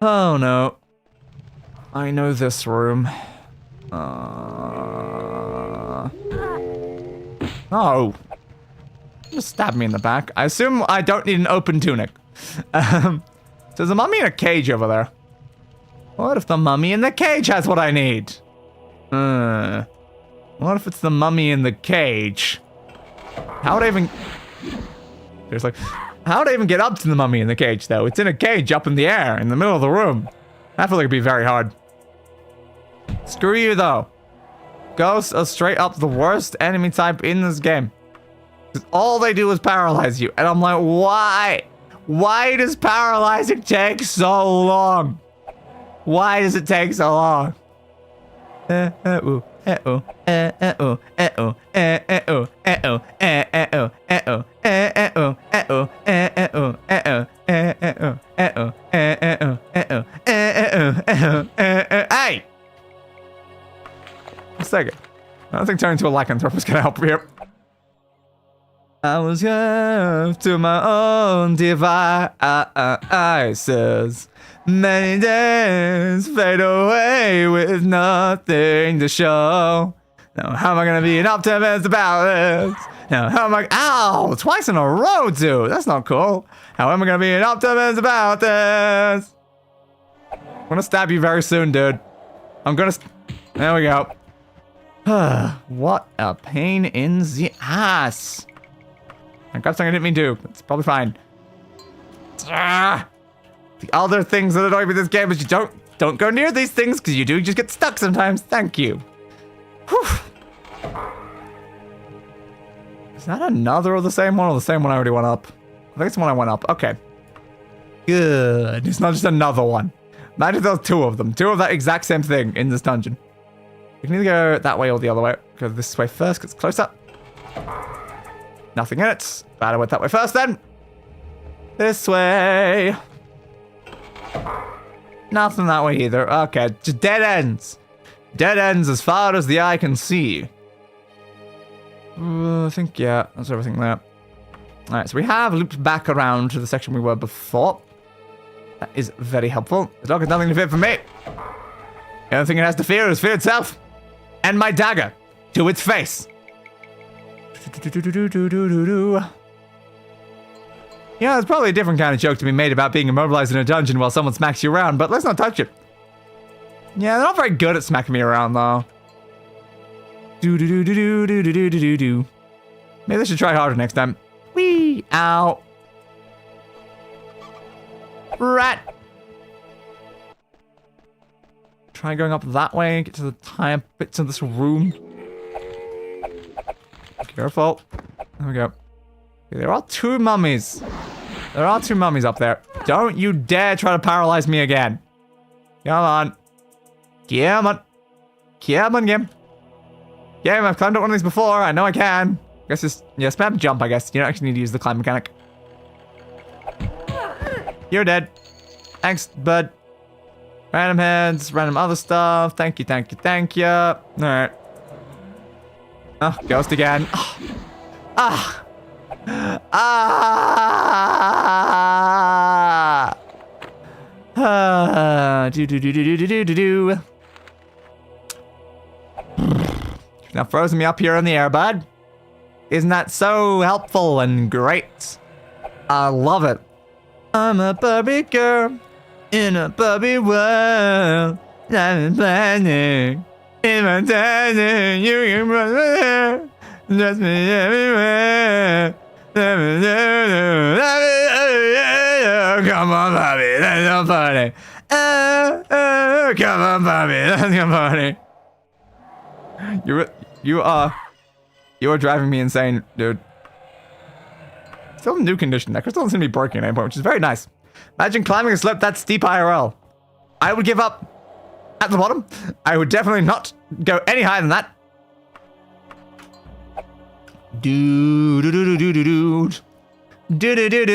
Oh no. I know this room. Oh. Just stab me in the back. I assume I don't need an open tunic. There's a mummy in a cage over there. What if the mummy in the cage has what I need? What if it's the mummy in the cage? How would I even... There's like... How would I even get up to the mummy in the cage, though? It's in a cage up in the air, in the middle of the room. I feel like it'd be very hard. Screw you, though. Ghosts are straight up the worst enemy type in this game. Because all they do is paralyze you. And I'm like, why? Why does paralyzing take so long? Why does it take so long? Hey! A second. I don't think turning into a lycanthrope is gonna help here. I was left to my own devices. Many days fade away with nothing to show. Now, how am I gonna be an optimist about this? Now, how am I? Ow! Twice in a row, dude. That's not cool. How am I gonna be an optimist about this? I'm gonna stab you very soon, dude. I'm gonna. There we go. What a pain in the ass. I got something I didn't mean to. It's probably fine. The other things that annoy me in this game is you don't go near these things because you do just get stuck sometimes. Thank you. Whew. Is that another of the same one or the same one I already went up? I think it's the one I went up. Okay. Good. It's not just another one. Imagine there's two of them. Two of that exact same thing in this dungeon. We can either go that way or the other way. Go this way first because it's closer. Nothing in it. Glad I went that way first then. This way. Nothing that way either. Okay, just dead ends. Dead ends as far as the eye can see. I think, yeah, that's everything there. Alright, so we have looped back around to the section we were before. That is very helpful. As long as nothing to fear from me. The only thing it has to fear is fear itself. And my dagger. To its face. Yeah, there's probably a different kind of joke to be made about being immobilized in a dungeon while someone smacks you around, but let's not touch it. Yeah, they're not very good at smacking me around, though. Maybe I should try harder next time. Whee! Ow. Rat! Try going up that way, get to the higher bits of this room. Careful. There we go. Okay, there are two mummies. There are two mummies up there. Don't you dare try to paralyze me again. Come on. Come on. Come on, game. Game, I've climbed up one of these before. I know I can. I guess just, yeah, spam jump, I guess. You don't actually need to use the climb mechanic. You're dead. Thanks, bud. Random heads, random other stuff. Thank you, thank you, thank you. Alright. Oh, ghost again. Oh. Ah. Ah. Do. Now frozen me up here in the air, bud. Isn't that so helpful and great? I love it. I'm a Barbie girl in a Barbie world. I'm planning in my dining. You can run there. Just me everywhere. Come on, Barbie, let's go party. Come on, Barbie, let's go party. You are driving me insane, dude. Still in new condition. That crystal doesn't seem to be broken anymore, which is very nice. Imagine climbing a slope that steep IRL. I would give up at the bottom. I would definitely not go any higher than that. Dude. Da da da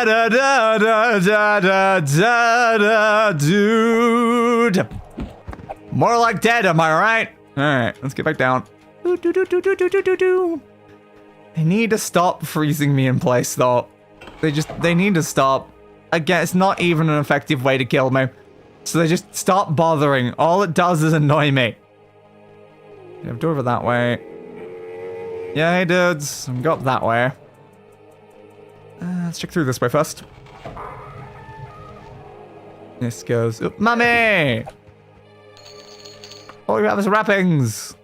da da da da da da dude. More like dead, am I right? Alright, let's get back down. They need to stop freezing me in place though. They need to stop. Again, it's not even an effective way to kill me. So they just stop bothering. All it does is annoy me. You have to over that way. Yeah, hey dudes. Go up that way. Let's check through this way first. This goes up. Mummy! All you have is wrappings.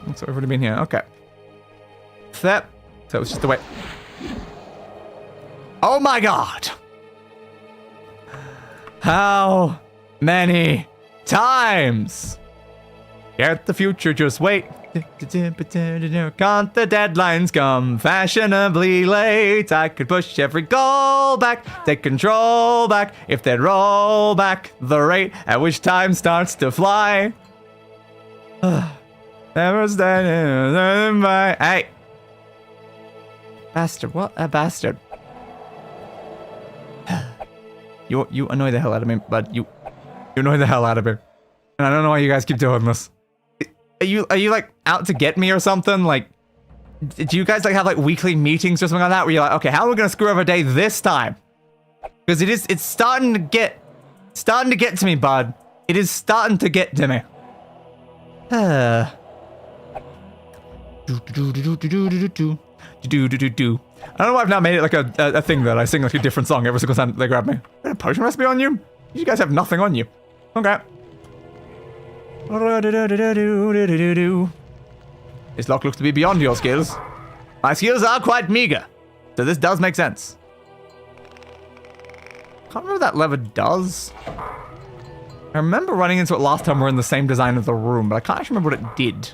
What's already been here? Okay. Flip. So it's just the way. Oh my god! How many times? Get the future, just wait. Can't the deadlines come fashionably late? I could push every goal back, take control back, if they'd roll back the rate at which time starts to fly. Never standing by. Hey! Bastard, what a bastard. You annoy the hell out of me, bud. You annoy the hell out of me. And I don't know why you guys keep doing this. Are you like out to get me or something? Like, do you guys like have like weekly meetings or something like that where you're like, okay, how are we gonna screw over a day this time? Because it's starting to get to me, bud. It is starting to get to me. I don't know why I've now made it like a thing that I sing like a different song every single time they grab me. Is there a potion recipe on you? You guys have nothing on you. Okay. This lock looks to be beyond your skills. My skills are quite meager, so this does make sense. Can't remember what that lever does. I remember running into it last time we're in the same design of the room, but I can't actually remember what it did.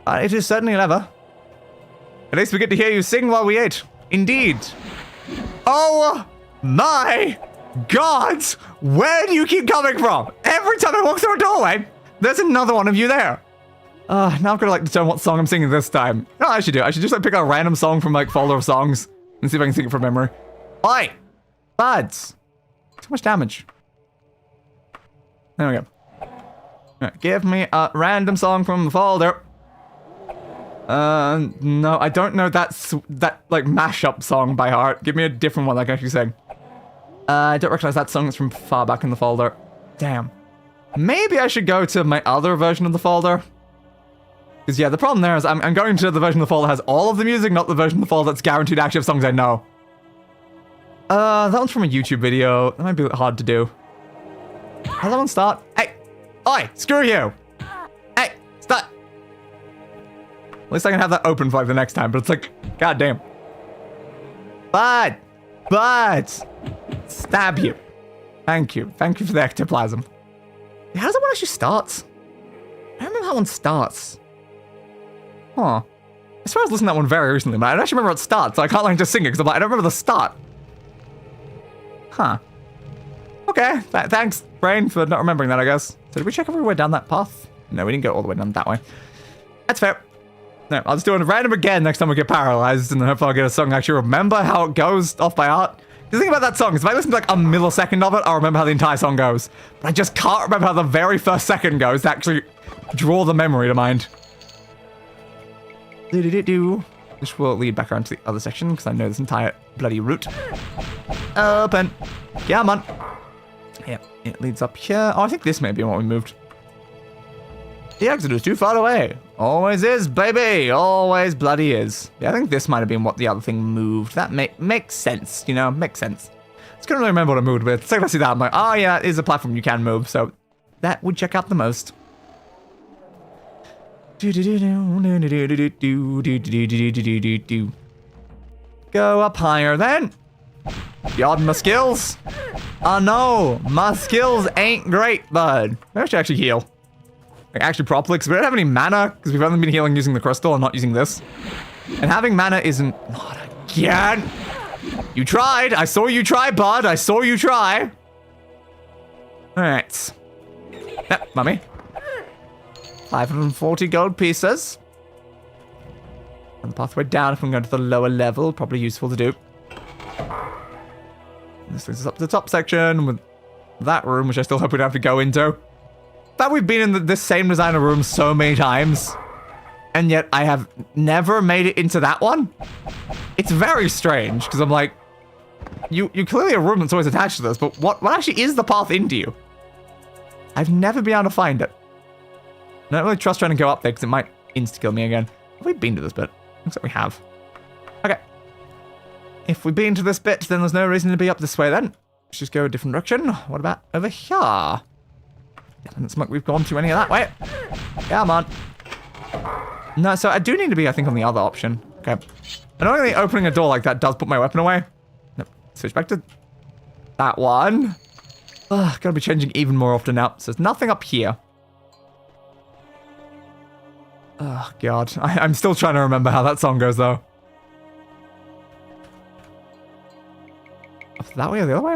It is certainly a lever. At least we get to hear you sing while we ate. Indeed. Oh my god! Where do you keep coming from? Every time I walk through a doorway, there's another one of you there. Now I've got to like determine what song I'm singing this time. No, I should do. I should just like pick a random song from like folder of songs and see if I can sing it from memory. Oi! Lads! Too much damage. There we go. Right, give me a random song from the folder. No, I don't know that like mashup song by heart. Give me a different one I can actually sing. I don't recognize that song. It's from far back in the folder. Damn. Maybe I should go to my other version of the folder. Because yeah, the problem there is I'm going to the version of the folder that has all of the music, not the version of the folder that's guaranteed to actually have songs I know. That one's from a YouTube video. That might be hard to do. How's that one start? Hey! Oi! Screw you! Hey! Stop! At least I can have that open for like the next time, but it's like, goddamn. But! Stab you. Thank you. Thank you for the ectoplasm. How does that one actually start? I don't remember how one starts. Huh. I swear I was listening to that one very recently, but I don't actually remember how it starts, so I can't like just sing it because I'm like, I don't remember the start. Huh. Okay, thanks, brain, for not remembering that, I guess. So did we check every way down that path? No, we didn't go all the way down that way. That's fair. No, I'll just do it random again next time we get paralyzed, and then hopefully I'll get a song I actually remember how it goes off by heart. The thing about that song is if I listen to like a millisecond of it, I'll remember how the entire song goes. But I just can't remember how the very first second goes to actually draw the memory to mind. This will lead back around to the other section, because I know this entire bloody route. Open. Come on. Yep, it leads up here. Oh, I think this may be what we moved. The exit is too far away. Always is, baby. Always bloody is. Yeah, I think this might have been what the other thing moved. That makes sense, you know? Makes sense. I just couldn't really remember what it moved with. The second I see that, I'm like, oh yeah, it is a platform you can move, so that would check out the most. Go up higher then. God, my skills. Oh no, my skills ain't great, bud. Maybe I should actually heal. Like, actually properly, because we don't have any mana, because we've only been healing using the crystal and not using this. And having mana isn't... Not again! You tried! I saw you try, bud! I saw you try! Alright. Yep, mummy. 540 gold pieces. And the pathway down if I'm going to the lower level. Probably useful to do. This brings us up to the top section with that room, which I still hope we don't have to go into. That we've been in this same designer room so many times, and yet I have never made it into that one. It's very strange, because I'm like, you clearly a room that's always attached to this, but what actually is the path into you? I've never been able to find it. I don't really trust trying to go up there, because it might insta-kill me again. Have we been to this bit? Looks like we have. Okay. If we've been to this bit, then there's no reason to be up this way then. Let's just go a different direction. What about over here? Doesn't look like we've gone to any of that way. Come on. No, so I do need to be, I think, on the other option. Okay. Annoyingly, opening a door like that does put my weapon away. Nope. Switch back to that one. Ugh, gotta be changing even more often now. So there's nothing up here. Oh, God. I'm still trying to remember how that song goes, though. Up that way or the other way?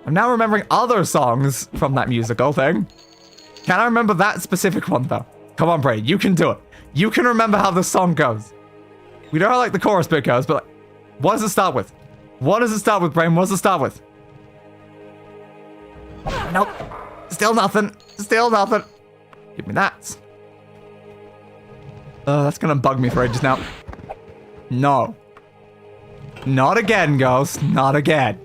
I'm now remembering other songs from that musical thing. Can I remember that specific one, though? Come on, Brain. You can do it. You can remember how the song goes. We know how, like, the chorus bit goes, but, like, what does it start with? What does it start with, Brain? What does it start with? Nope. Still nothing. Still nothing. Give me that. That's gonna bug me for ages now. No. Not again, Ghost. Not again.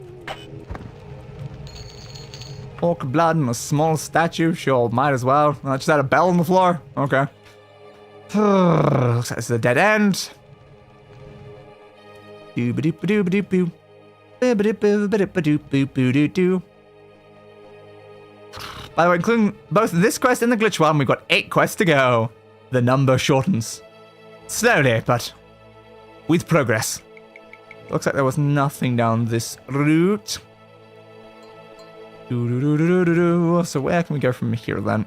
Orc blood and a small statue? Sure, might as well. I just had a bell on the floor? Okay. Looks like this is a dead end. Doo-ba-doop-ba-doo-ba-doop-boo. Ba-ba-doop-ba-doop-ba-doop-boo-boo-doo-doo. By the way, including both this quest and the glitch one, we've got 8 quests to go. The number shortens. Slowly, but with progress. Looks like there was nothing down this route. So where can we go from here then?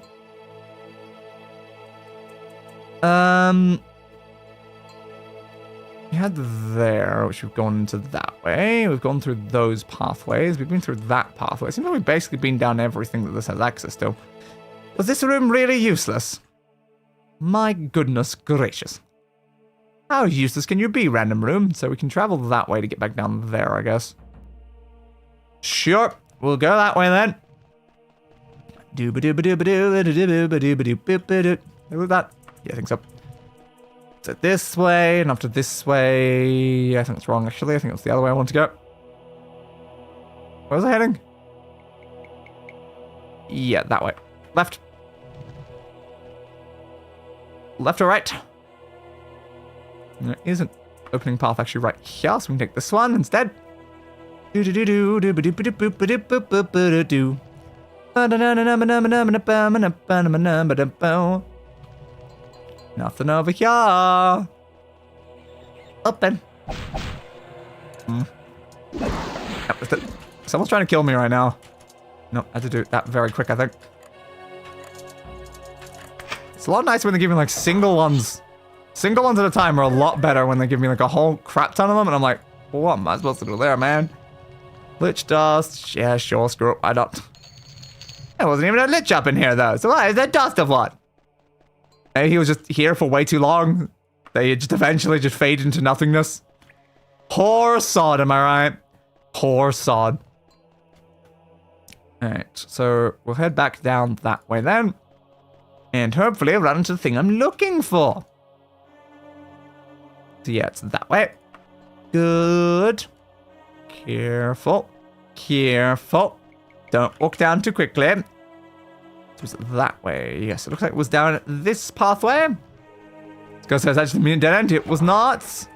We had there, which we've gone into that way. We've gone through those pathways. We've been through that pathway. It seems like we've basically been down everything that this has access to. Was this room really useless? My goodness gracious. How useless can you be, random room? So we can travel that way to get back down there, I guess. Sure. We'll go that way then. Look at that. Yeah, I think so. So this way, and after this way... I think it's wrong, actually. I think it's the other way I want to go. Where was I heading? Yeah, that way. Left. Left or right? There isn't opening path actually right here, so we can take this one instead. Nothing over here. Open. Someone's trying to kill me right now. Nope, I had to do that very quick, I think. It's a lot nicer when they give me like single ones. Single ones at a time are a lot better when they give me like a whole crap ton of them, and I'm like, well, what am I supposed to do there, man? Lich dust. Yeah, sure, screw up. I don't. There wasn't even a lich up in here, though. So why is there dust of what? Maybe he was just here for way too long. They just eventually just fade into nothingness. Poor sod, am I right? Poor sod. Alright, so we'll head back down that way then. And hopefully run into the thing I'm looking for. So yeah, it's that way. Good. Careful. Careful. Don't walk down too quickly. It was that way. Yes, it looks like it was down this pathway. This guy says actually a dead end. It was not.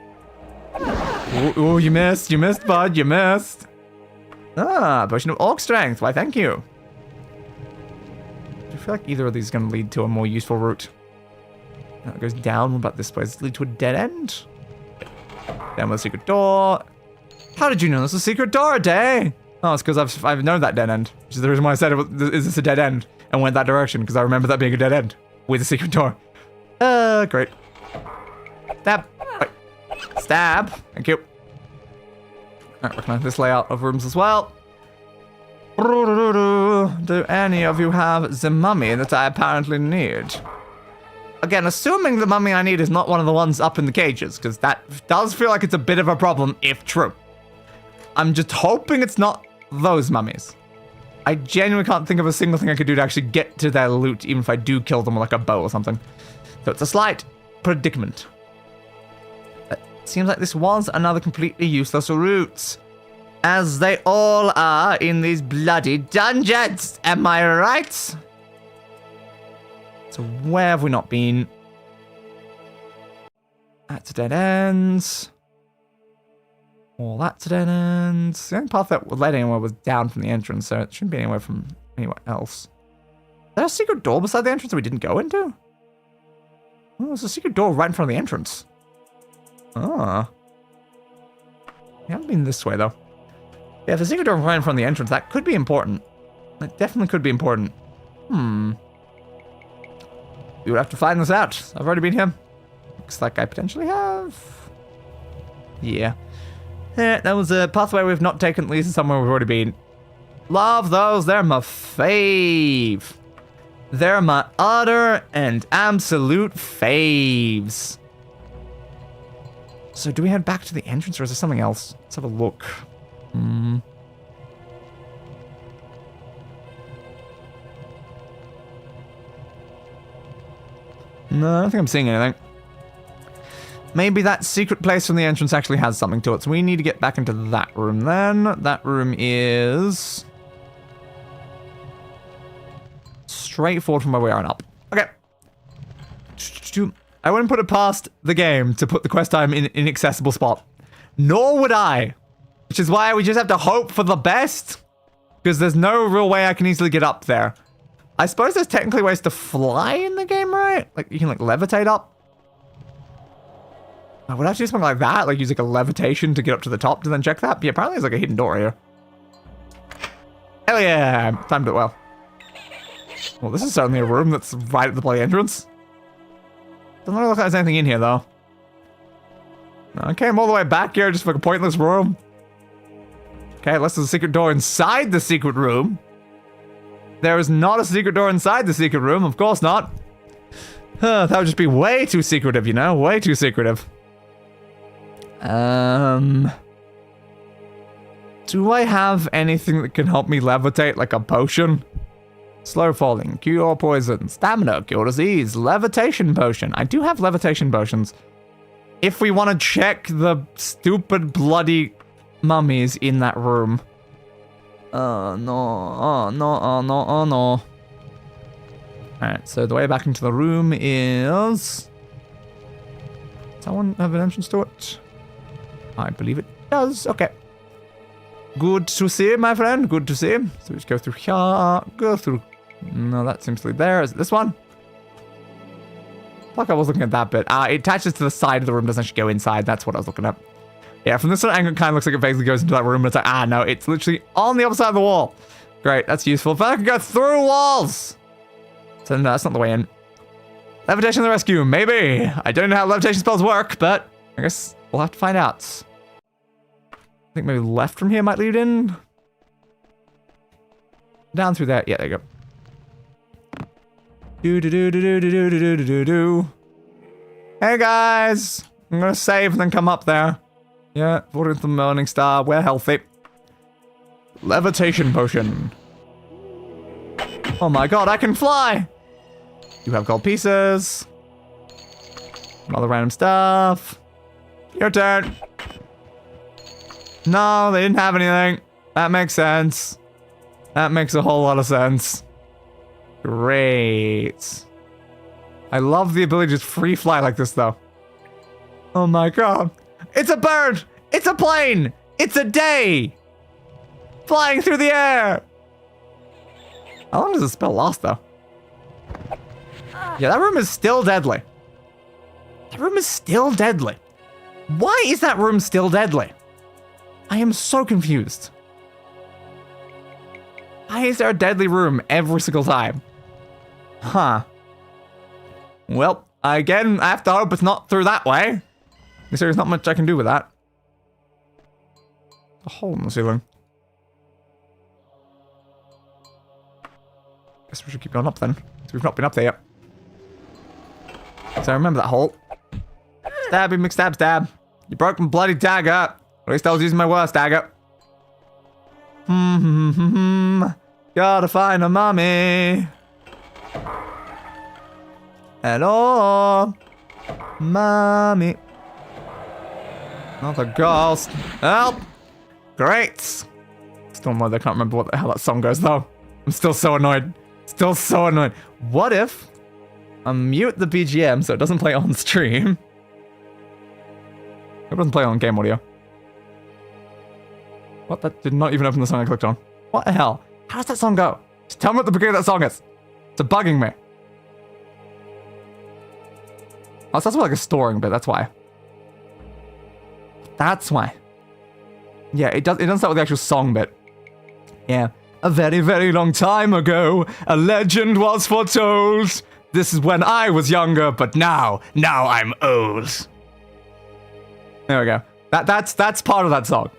Oh, you missed. You missed, bud. You missed. Ah, potion of orc strength. Why, thank you. I feel like either of these is going to lead to a more useful route. That goes down. What about this place? Does it lead to a dead end? Down with a secret door. How did you know this was a secret door, Day? Oh, it's because I've known that dead end. Which is the reason why I said, is this a dead end? And went that direction, because I remember that being a dead end. With a secret door. Great. Stab. Wait. Stab. Thank you. Alright, recognize this layout of rooms as well. Do any of you have the mummy that I apparently need? Again, assuming the mummy I need is not one of the ones up in the cages, because that does feel like it's a bit of a problem, if true. I'm just hoping it's not those mummies. I genuinely can't think of a single thing I could do to actually get to their loot, even if I do kill them with like a bow or something. So it's a slight predicament. It seems like this was another completely useless route. As they all are in these bloody dungeons, am I right? So where have we not been? That's a dead end. Well, that's a dead end. The only path that led anywhere was down from the entrance, so it shouldn't be anywhere from anywhere else. Is there a secret door beside the entrance that we didn't go into? Oh, there's a secret door right in front of the entrance. Ah. We haven't been this way, though. Yeah, if the secret door right in front of the entrance, that could be important. That definitely could be important. We would have to find this out. I've already been here. Looks like I potentially have. Yeah. That was a pathway we've not taken, at least somewhere we've already been. Love those. They're my fave. They're my utter and absolute faves. So do we head back to the entrance or is there something else? Let's have a look. No, I don't think I'm seeing anything. Maybe that secret place from the entrance actually has something to it. So we need to get back into that room then. That room is straightforward from where we are and up. Okay. I wouldn't put it past the game to put the quest time in an inaccessible spot. Nor would I. Which is why we just have to hope for the best. Because there's no real way I can easily get up there. I suppose there's technically ways to fly in the game, right? Like, you can, like, levitate up. I would have to do something like that, like use, like, a levitation to get up to the top to then check that. But yeah, apparently there's, like, a hidden door here. Hell yeah! Timed it well. Well, this is certainly a room that's right at the bloody entrance. Doesn't look like there's anything in here, though. I came all the way back here just for a pointless room. Okay, unless there's a secret door inside the secret room. There is not a secret door inside the secret room. Of course not. That would just be way too secretive, you know? Way too secretive. Do I have anything that can help me levitate, like a potion? Slow falling, cure poison, stamina, cure disease, levitation potion. I do have levitation potions. If we want to check the stupid bloody mummies in that room. Oh no. Alright, so the way back into the room is... Does that one have an entrance to it? I believe it does. Okay. Good to see, my friend. Good to see. So we just go through here. Go through... No, that seems to be there. Is it this one? Like I was looking at that bit. It attaches to the side of the room, doesn't actually go inside. That's what I was looking at. Yeah, from this sort of angle, it kind of looks like it basically goes into that room, but it's like, no, it's literally on the other side of the wall. Great, that's useful. If I can go through walls! So no, that's not the way in. Levitation to the rescue, maybe. I don't know how levitation spells work, but I guess we'll have to find out. I think maybe left from here might lead in. Down through there. Yeah, there you go. Do. Hey guys! I'm gonna save and then come up there. Yeah, 14th the Morning Star, we're healthy. Levitation potion. Oh my god, I can fly! You have gold pieces. Some other random stuff. Your turn. No, they didn't have anything. That makes sense. That makes a whole lot of sense. Great. I love the ability to just free fly like this, though. Oh my god. It's a bird! It's a plane! It's a day! Flying through the air! How long does the spell last, though? Yeah, that room is still deadly. That room is still deadly. Why is that room still deadly? I am so confused. Why is there a deadly room every single time? Huh. Well, again, I have to hope it's not through that way. There's not much I can do with that. A hole in the ceiling. Guess we should keep going up then. We've not been up there yet. So I remember that hole. Stabby McStab stab. You broke my bloody dagger. At least I was using my worst dagger. Gotta find a mommy. Hello. Mommy. Another ghost. Help. Great. Still annoyed I can't remember what the hell that song goes though. I'm still so annoyed. Still so annoyed. What if I mute the BGM so it doesn't play on stream? It doesn't play on game audio. What? That did not even open the song I clicked on. What the hell? How does that song go? Just tell me what the beginning of that song is. It's bugging me. Oh, so that's like a storing bit, that's why. That's why. Yeah, it doesn't start with the actual song bit. Yeah. A very, very long time ago, a legend was foretold. This is when I was younger, but now I'm old. There we go. That's part of that song.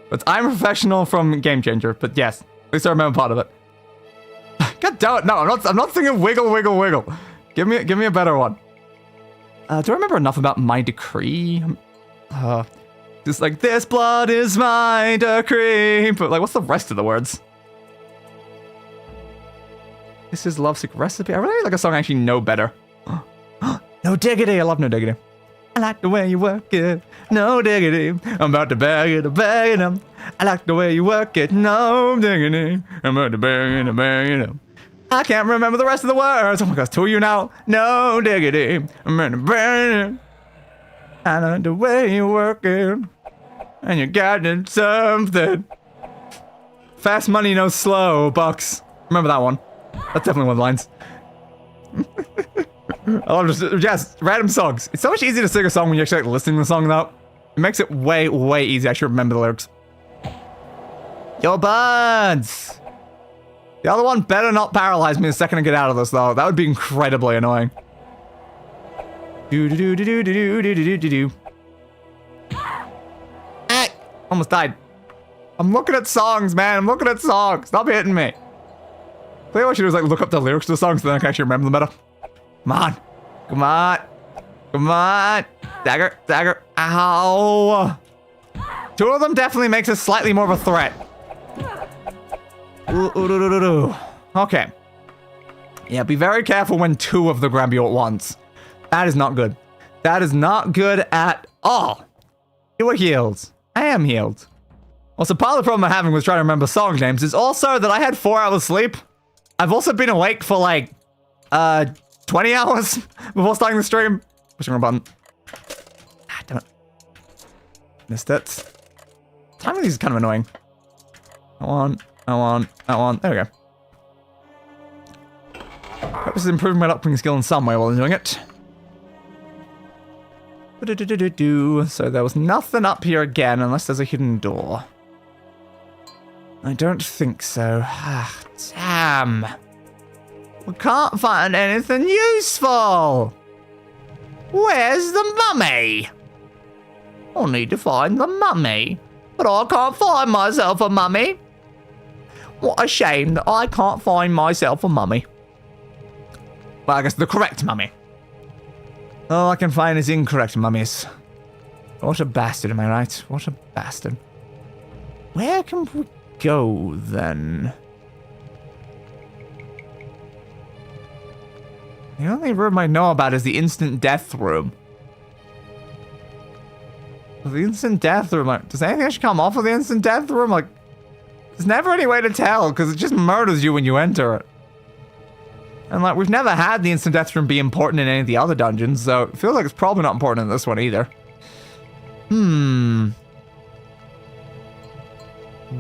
But I'm a professional from Game Changer, but yes, at least I remember part of it. God damn it, no, I'm not singing Wiggle, Wiggle, Wiggle. Give me a better one. Do I remember enough about my decree? Just like, this blood is my decree. But like, what's the rest of the words? This is lovesick recipe. I really like a song I actually know better. No diggity. I love No Diggity. I like the way you work it. No diggity. I'm about to bag it, bag it. I like the way you work it. No diggity. I'm about to bag it. I can't remember the rest of the words. Oh my gosh, two of you now. No diggity. I'm about to bag it. I like the way you work it. And you got it something. Fast money, no slow, bucks. Remember that one. That's definitely one of the lines. I love just random songs. It's so much easier to sing a song when you're actually like, listening to the song though. It makes it way, way easier to actually remember the lyrics. Yo, buds! The other one better not paralyze me the second I get out of this though. That would be incredibly annoying. Do. Ah, almost died. I'm looking at songs, man. I'm looking at songs. Stop hitting me. I think what I should do is like look up the lyrics to the songs so then I can actually remember them better. Come on. Come on. Come on. Dagger. Dagger. Ow. Two of them definitely makes us slightly more of a threat. Okay. Yeah, be very careful when two of them grab you at once. That is not good. That is not good at all. You are healed. I am healed. Also, part of the problem I'm having with trying to remember song names is also that I had 4 hours sleep. I've also been awake for like, 20 hours before starting the stream. Pushing the wrong button. Ah, damn it. Missed it. Timing these is kind of annoying. There we go. Hope this is improving my upbringing skill in some way while I'm doing it. So there was nothing up here again unless there's a hidden door. I don't think so. Ah, damn. We can't find anything useful. Where's the mummy? I'll need to find the mummy. But I can't find myself a mummy. What a shame that I can't find myself a mummy. Well, I guess the correct mummy. All I can find is incorrect mummies. What a bastard, am I right? What a bastard. Where can we go, then? The only room I know about is the instant death room. The instant death room, like, does anything actually come off of the instant death room? Like, there's never any way to tell, because it just murders you when you enter it. And like, we've never had the instant death room be important in any of the other dungeons, so it feels like it's probably not important in this one either.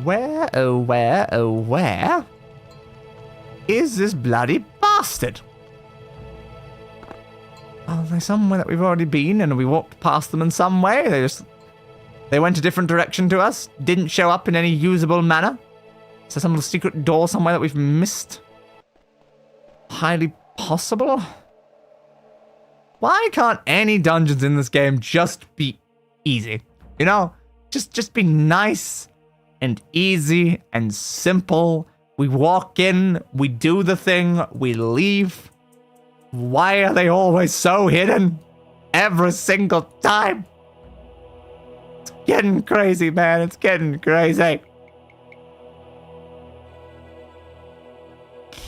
Where, oh where is this bloody bastard? Are they somewhere that we've already been and we walked past them in some way? They went a different direction to us? Didn't show up in any usable manner? Is there some secret door somewhere that we've missed? Highly possible? Why can't any dungeons in this game just be easy? You know? Just be nice and easy and simple. We walk in, we do the thing, we leave. Why are they always so hidden? Every single time. It's getting crazy, man. It's getting crazy.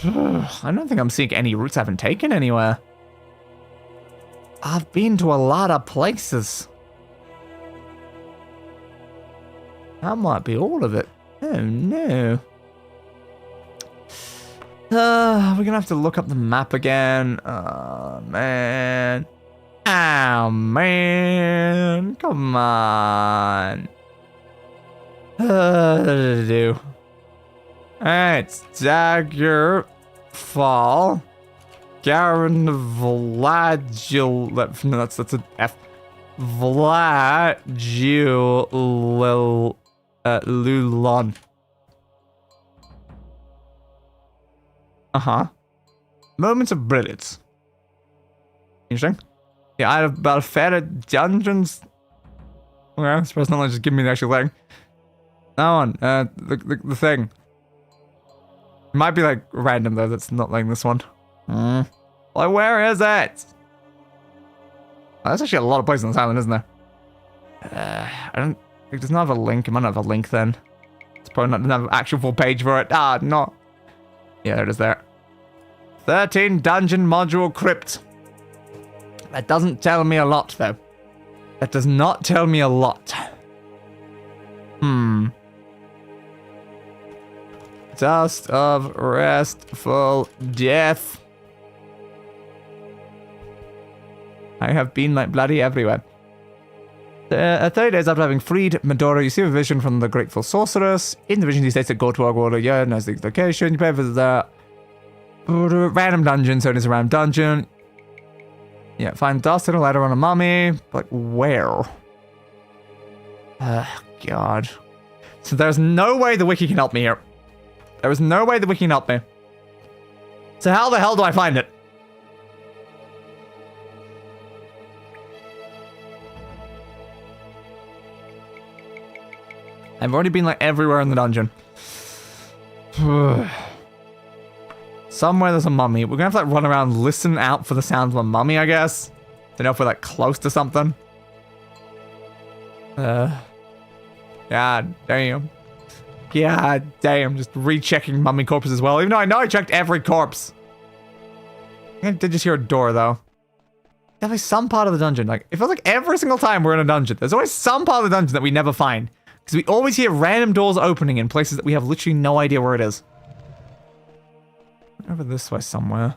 I don't think I'm seeing any routes I haven't taken anywhere. I've been to a lot of places. That might be all of it. Oh no. We're gonna have to look up the map again. Oh man. Oh man. Come on. What to do? Alright, Daggerfall. Vlagil. No, that's an F. Lulon. Moments of brilliance. Interesting. Yeah, I have about fair dungeons. Okay, I suppose not just give me the actual thing. That one, the thing. It might be like random though, that's not like this one. Like, where is it? Oh, there's actually a lot of places on this island, isn't there? I don't. It does not have a link. It might not have a link then. It's probably not doesn't have an actual full page for it. Ah, no. Yeah, there it is there. 13 dungeon module crypt. That doesn't tell me a lot though. That does not tell me a lot. Dust of restful death. I have been like bloody everywhere. 30 days after having freed Medora, you see a vision from the grateful sorceress. In the vision, he states that go to Hogwarts, yeah, knows the location. You pay for the random dungeon, so it is a random dungeon. Yeah, find dust and a letter on a mummy. But where? God. So there's no way the wiki can help me here. There is no way the wiki can help me. So how the hell do I find it? I've already been like everywhere in the dungeon. Somewhere there's a mummy. We're gonna have to like run around, listen out for the sounds of a mummy, I guess. To know if we're like close to something. God damn. God damn, just rechecking mummy corpses as well. Even though I know I checked every corpse. I did just hear a door though. Definitely some part of the dungeon. Like, it feels like every single time we're in a dungeon, there's always some part of the dungeon that we never find. Because we always hear random doors opening in places that we have literally no idea where it is. Over this way somewhere.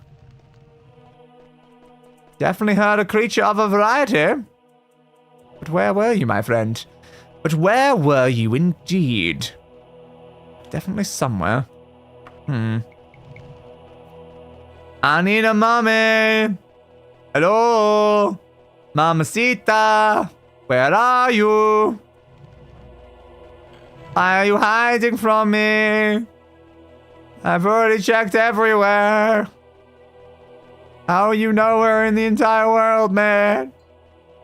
Definitely heard a creature of a variety. But where were you, my friend? But where were you indeed? Definitely somewhere. I need a mommy. Hello? Mamacita. Where are you? Why are you hiding from me? I've already checked everywhere. How are you nowhere in the entire world, man?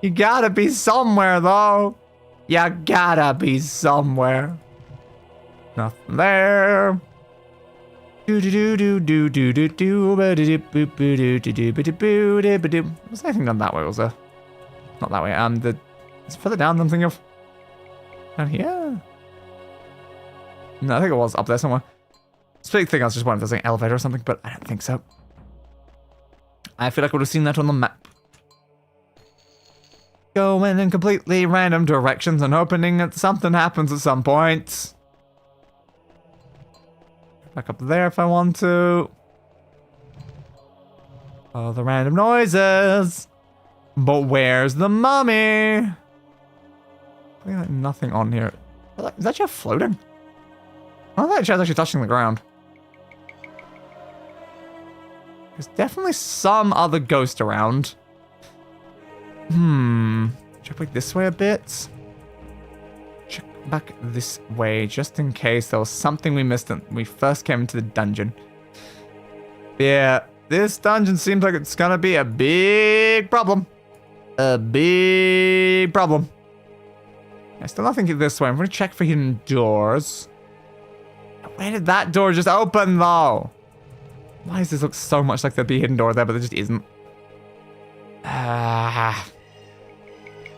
You gotta be somewhere, though. You gotta be somewhere. Nothing there. Was anything done that way, was there? Not that way. It's further down than I'm thinking of. Down here? No, I think it was up there somewhere. This big thing, I was just wondering if there's an elevator or something, but I don't think so. I feel like I would have seen that on the map. Going in completely random directions and hoping that something happens at some point. Back up there if I want to. All the random noises. But where's the mummy? Like nothing on here. Is that chair floating? I don't think that chair's actually touching the ground. There's definitely some other ghost around. Check back this way a bit. Check back this way just in case there was something we missed when we first came into the dungeon. Yeah, this dungeon seems like it's gonna be a big problem. A big problem. I still not think this way. I'm gonna check for hidden doors. Where did that door just open though? Why does this look so much like there'd be a hidden door there, but there just isn't?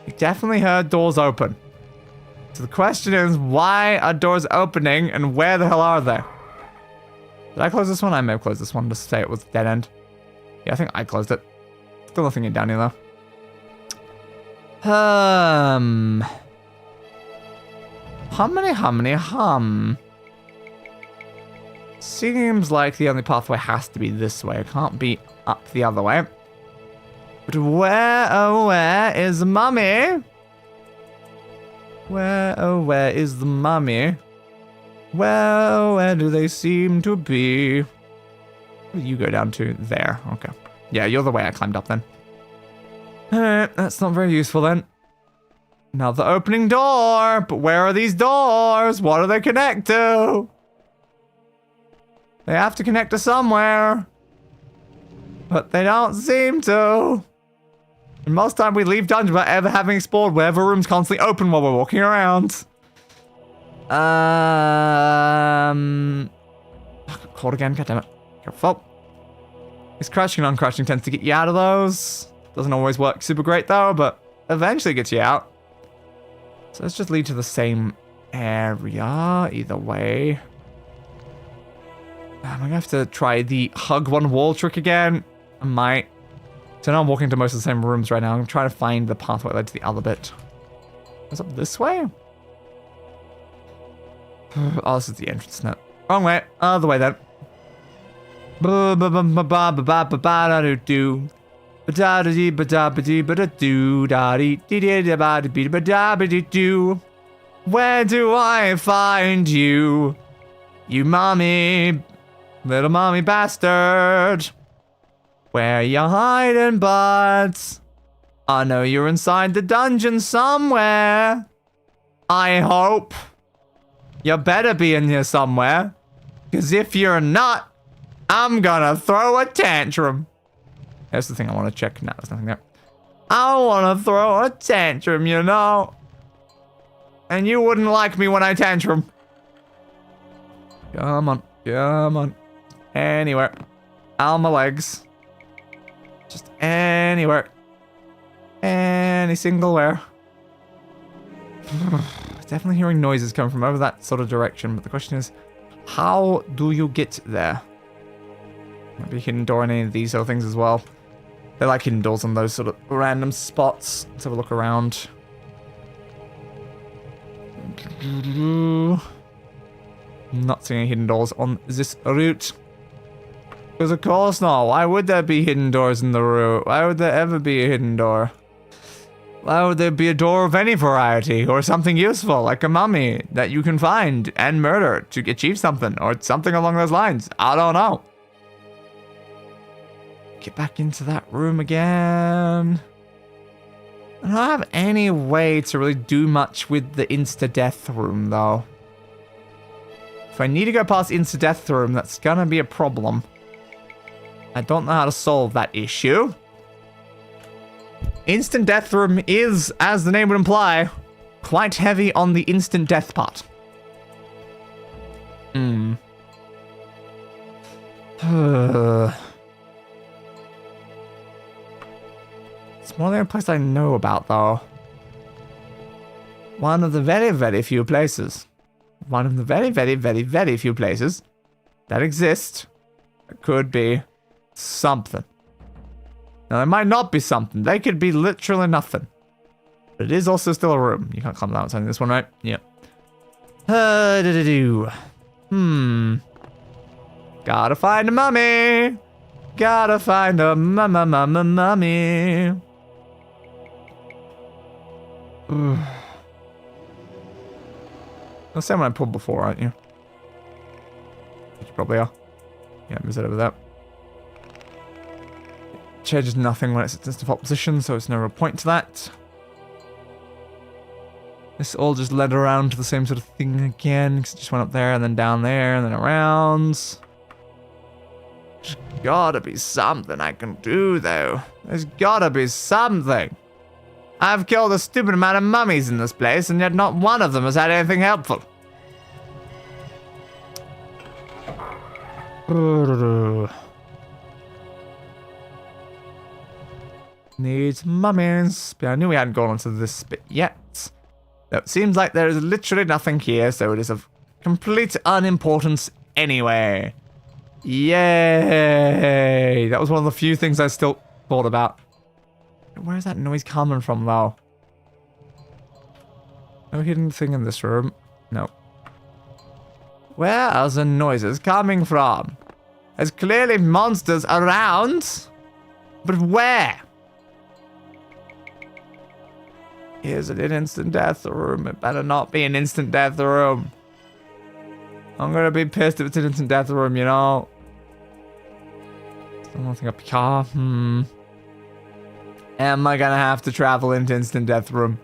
We definitely heard doors open. So the question is, why are doors opening and where the hell are they? Did I close this one? I may have closed this one to say it was dead end. Yeah, I think I closed it. Still nothing in down here though. Hum. Seems like the only pathway has to be this way. It can't be up the other way. But where, oh where is the mummy? Where, oh where is the mummy? Well, where do they seem to be? Where do you go down to? There, okay. Yeah, you're the way I climbed up then. Alright, that's not very useful then. Now the opening door, but where are these doors? What do they connect to? They have to connect to somewhere. But they don't seem to. And most time we leave dungeon without ever having explored wherever room's constantly open while we're walking around. I got caught again, goddammit. Careful. This crouching and uncrouching tends to get you out of those. Doesn't always work super great though, but eventually gets you out. So let's just lead to the same area, either way. I'm gonna have to try the hug one wall trick again. I might. So now I'm walking to most of the same rooms right now. I'm trying to find the pathway that led to the other bit. Is it this way? Oh, this is the entrance net. Wrong way. Other way then. Where do I find you? You mommy. Little mommy bastard. Where you hiding, buds? I know you're inside the dungeon somewhere. I hope. You better be in here somewhere. Because if you're not, I'm gonna throw a tantrum. That's the thing I want to check. No, there's nothing there. I want to throw a tantrum, you know. And you wouldn't like me when I tantrum. Come on. Come on. Anywhere. Out my legs. Just anywhere. Any single where. Definitely hearing noises coming from over that sort of direction, but the question is, how do you get there? Might be a hidden door in any of these sort of things as well. They like hidden doors on those sort of random spots. Let's have a look around. Not seeing any hidden doors on this route. Because of course not. Why would there be hidden doors in the route? Why would there ever be a hidden door? Why would there be a door of any variety? Or something useful, like a mummy, that you can find and murder to achieve something, or something along those lines. I don't know. Get back into that room again. I don't have any way to really do much with the insta-death room, though. If I need to go past insta-death room, that's gonna be a problem. I don't know how to solve that issue. Instant death room is, as the name would imply, quite heavy on the instant death part. It's more than a place I know about, though. One of the very, very few places. One of the very, very, very, very few places that exist. It could be something. Now, it might not be something. They could be literally nothing. But it is also still a room. You can't climb that outside this one, right? Yeah. Gotta find a mummy. Gotta find a mummy. That's the same one I pulled before, aren't you? You probably are. Yeah, moves it over there. Changes nothing when it's in its default position, so it's no real point to that. This all just led around to the same sort of thing again, because it just went up there, and then down there, and then around. There's gotta be something I can do, though. There's gotta be something. I've killed a stupid amount of mummies in this place, and yet not one of them has had anything helpful. Needs mummies. But I knew we hadn't gone onto this bit yet. So it seems like there is literally nothing here, so it is of complete unimportance anyway. Yay! That was one of the few things I still thought about. Where's that noise coming from, though? No hidden thing in this room. No. Where are the noises coming from? There's clearly monsters around. But where? Is it an instant death room? It better not be an instant death room. I'm gonna be pissed if it's an instant death room, you know? Still nothing up here. Am I gonna have to travel into instant death room?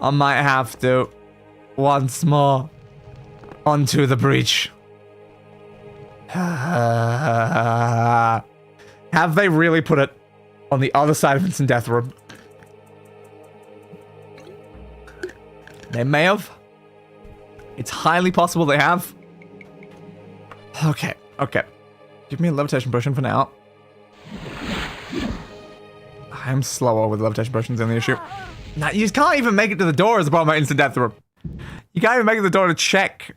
I might have to. Once more. Onto the breach. Have they really put it on the other side of instant death room? They may have. It's highly possible they have. Okay, okay. Give me a levitation potion for now. I'm slower with levitation potions than the issue. Now, you can't even make it to the door as the problem about instant death room. You can't even make it to the door to check.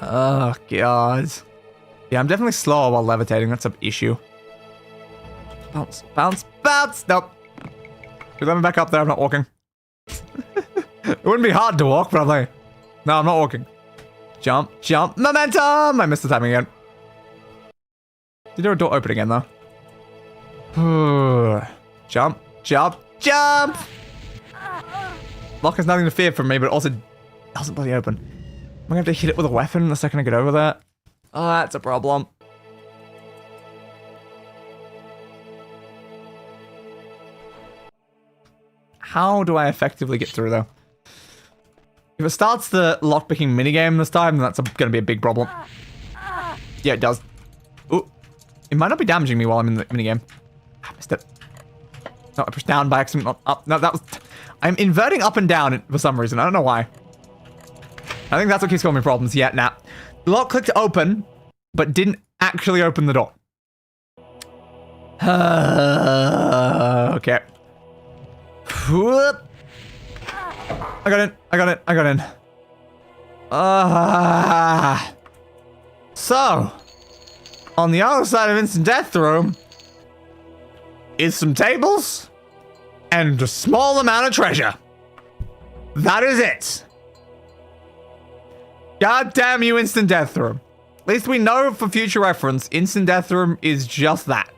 Oh, God. Yeah, I'm definitely slower while levitating. That's an issue. Bounce, bounce, bounce! Nope. Let me back up there. I'm not walking. It wouldn't be hard to walk, but I'm like, no, I'm not walking. Jump, jump, momentum! I missed the timing again. Did there a door open again, though? Jump, jump, jump! Lock has nothing to fear from me, but it also doesn't bloody open. I'm gonna have to hit it with a weapon the second I get over there. Oh, that's a problem. How do I effectively get through, though? If it starts the lockpicking minigame this time, then that's going to be a big problem. Yeah, it does. Ooh. It might not be damaging me while I'm in the minigame. I missed it. No, I pushed down by accident, not up. No, that was... I'm inverting up and down for some reason. I don't know why. I think that's what keeps causing me problems. Yeah, nah. The lock clicked to open, but didn't actually open the door. Okay. I got in. I got it. I got in. So, on the other side of instant death room is some tables and a small amount of treasure. That is it. God damn you, instant death room. At least we know for future reference, instant death room is just that.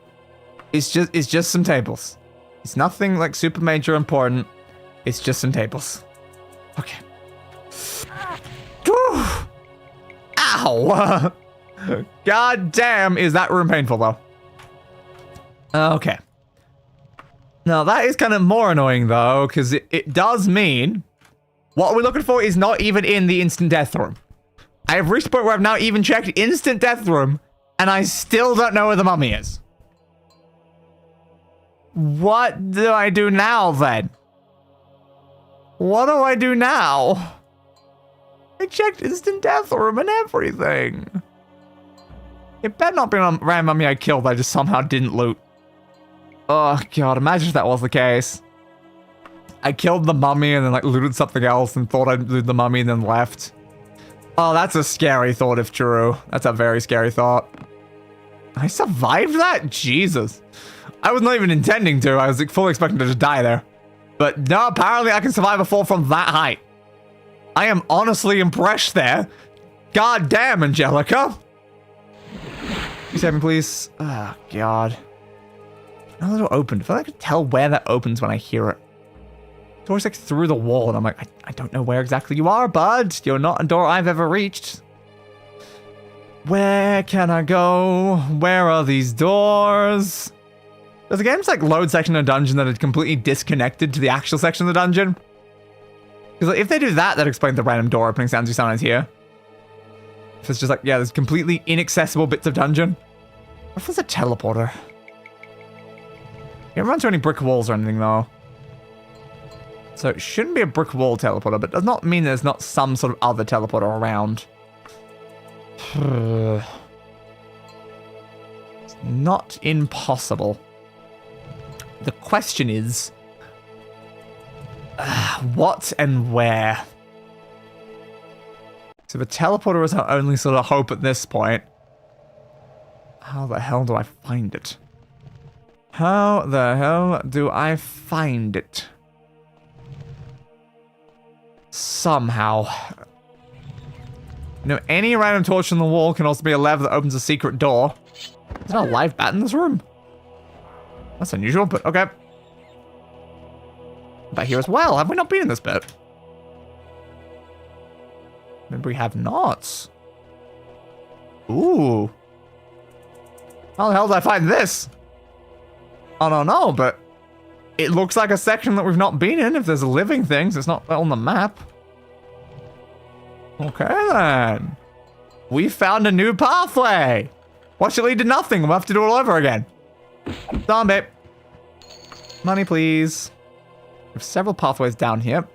It's just some tables. It's nothing like super major important. It's just some tables. Okay. Whew. Ow! God damn, is that room painful though? Okay. Now that is kind of more annoying though, because it does mean what we're looking for is not even in the instant death room. I have reached the point where I've now even checked instant death room, and I still don't know where the mummy is. What do I do now, then? What do I do now? I checked instant death room and everything. It better not be a random mummy I killed that I just somehow didn't loot. Oh, God, imagine if that was the case. I killed the mummy and then, like, looted something else and thought I'd loot the mummy and then left. Oh, that's a scary thought if true. That's a very scary thought. I survived that? Jesus. I was not even intending to. I was like, fully expecting to just die there. But no, apparently I can survive a fall from that height. I am honestly impressed there. God damn, Angelica. You save me, please. Oh, God. Another door opened. I feel like I can tell where that opens when I hear it. The door's like through the wall, and I'm like, I don't know where exactly you are, bud. You're not a door I've ever reached. Where can I go? Where are these doors? Does the game just like load section of a dungeon that is completely disconnected to the actual section of the dungeon? Because like, if they do that, that explains the random door opening sounds you sometimes hear. If it's just like, yeah, there's completely inaccessible bits of dungeon. What if there's a teleporter? You don't run into any brick walls or anything though. So it shouldn't be a brick wall teleporter, but it does not mean there's not some sort of other teleporter around. It's not impossible. The question is, what and where? So the teleporter is our only sort of hope at this point. How the hell do I find it? How the hell do I find it? Somehow. You know, any random torch on the wall can also be a lever that opens a secret door. Is there a live bat in this room? That's unusual, but okay. Back here as well. Have we not been in this bit? Maybe we have not. Ooh. How the hell did I find this? I don't know, but it looks like a section that we've not been in. If there's living things, it's not on the map. Okay, then. We found a new pathway. What should lead to nothing? We'll have to do it all over again. Zombie. Money, please. We have several pathways down here.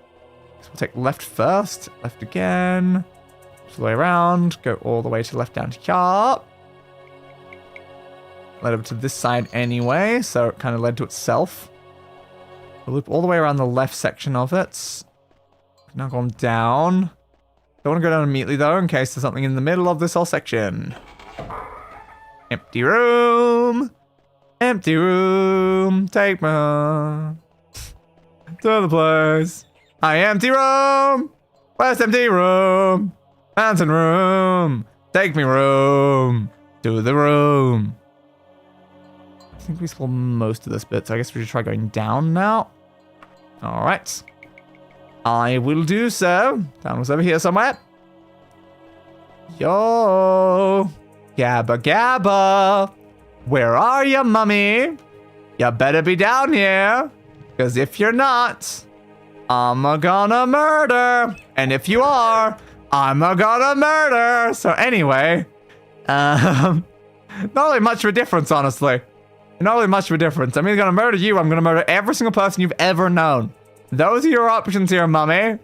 So we'll take left first. Left again. All the way around. Go all the way to the left down to here. Led over to this side anyway, so it kind of led to itself. We'll loop all the way around the left section of it. Now going down. Don't want to go down immediately though, in case there's something in the middle of this whole section. Empty room. Empty room. Take me to the place. Empty room. Where's empty room? Mountain room. Take me room. To the room. I think we explored most of this bit, so I guess we should try going down now. Alright. I will do so. Down was over here somewhere. Yo. Gabba Gabba. Where are you, mummy? You better be down here. Because if you're not, I'm gonna murder. And if you are, I'm gonna murder. So anyway, not really much of a difference, honestly. Not really much of a difference. I'm either gonna murder you, or I'm gonna murder every single person you've ever known. Those are your options here, mummy.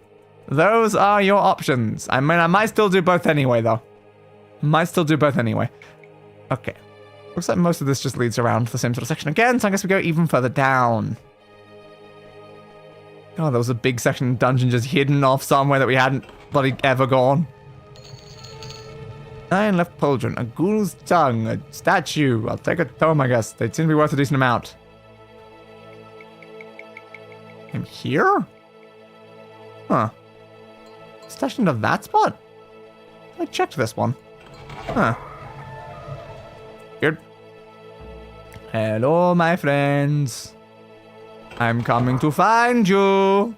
Those are your options. I mean, I might still do both anyway, though. Might still do both anyway. Okay. Looks like most of this just leads around the same sort of section again, so I guess we go even further down. Oh, there was a big section of dungeon just hidden off somewhere that we hadn't bloody ever gone. 9 left pauldron, a ghoul's tongue, a statue. I'll take a tome, I guess. They seem to be worth a decent amount. I'm here? Huh. Stashed into that spot? I checked this one. Huh. Weird. Hello, my friends. I'm coming to find you.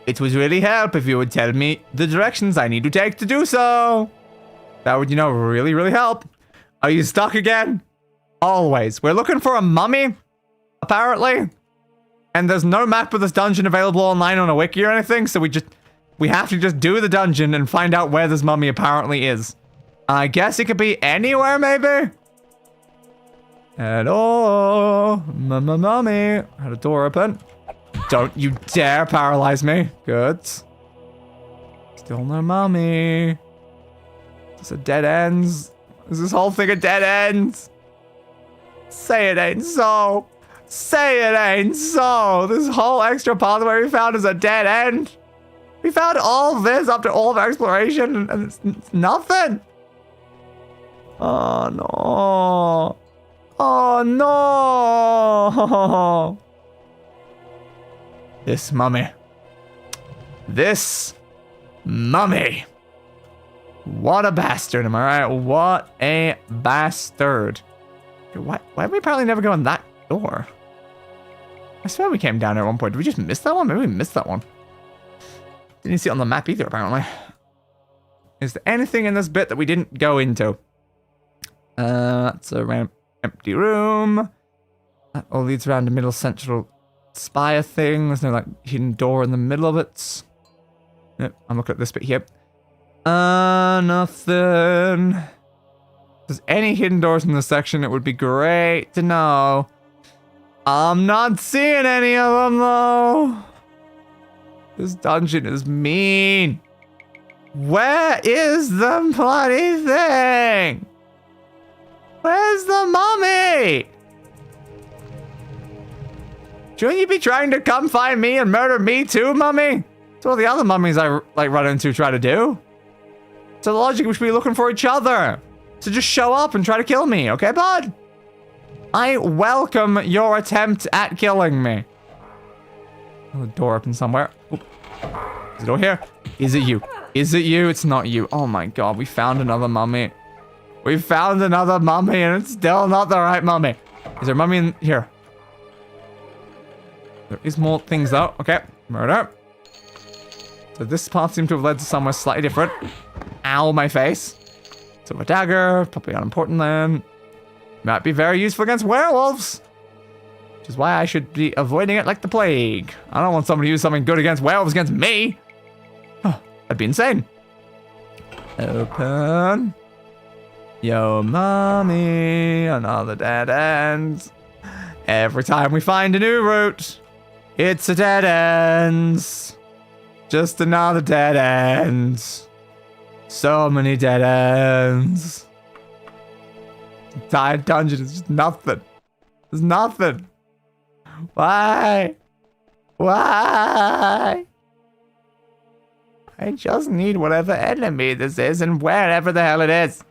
It would really help if you would tell me the directions I need to take to do so. That would, you know, really, really help. Are you stuck again? Always. We're looking for a mummy, apparently. And there's no map of this dungeon available online on a wiki or anything, so we have to just do the dungeon and find out where this mummy apparently is. I guess it could be anywhere, maybe? Hello? Mummy. Had a door open. Don't you dare paralyze me. Good. Still no mummy. It's a dead ends. Is this whole thing a dead ends? Say it ain't so. Say it ain't so. This whole extra pathway we found is a dead end. We found all this after all of our exploration and it's nothing. Oh no. Oh no. This mummy. This mummy. What a bastard, am I right? What a bastard. Why did we apparently never go in that door? I swear we came down here at one point. Did we just miss that one? Maybe we missed that one. Didn't see it on the map either, apparently. Is there anything in this bit that we didn't go into? That's a empty room. That all leads around the middle central spire thing. There's no, like, hidden door in the middle of it. Yep, I'm looking at this bit here. Nothing. If there's any hidden doors in this section, it would be great to know. I'm not seeing any of them, though. This dungeon is mean. Where is the bloody thing? Where's the mummy? Shouldn't you be trying to come find me and murder me too, mummy? That's what the other mummies I run into try to do. So the logic we should be looking for each other. So just show up and try to kill me, okay, bud? I welcome your attempt at killing me. Oh, the door open somewhere. Oop. Is it over here? Is it you? Is it you? It's not you. Oh my god, we found another mummy. We found another mummy and it's still not the right mummy. Is there a mummy in here? There is more things though. Okay, murder. So this path seems to have led to somewhere slightly different. Ow, my face. Silver dagger, probably unimportant then. Might be very useful against werewolves. Which is why I should be avoiding it like the plague. I don't want someone to use something good against werewolves against me. Huh, that'd be insane. Open. Yo, mommy. Another dead end. Every time we find a new route, it's a dead end. Just another dead end. So many dead ends. The entire dungeon is just nothing. There's nothing. Why? Why? I just need whatever enemy this is and wherever the hell it is.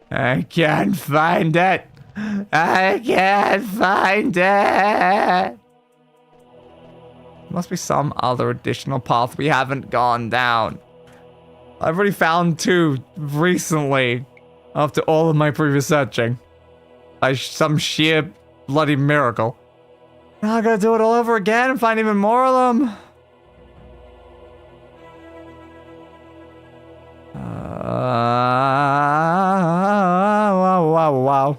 I can't find it. I can't find it. Must be some other additional path we haven't gone down. I've already found 2 recently after all of my previous searching. By some sheer bloody miracle. Now I gotta do it all over again and find even more of them. Wow.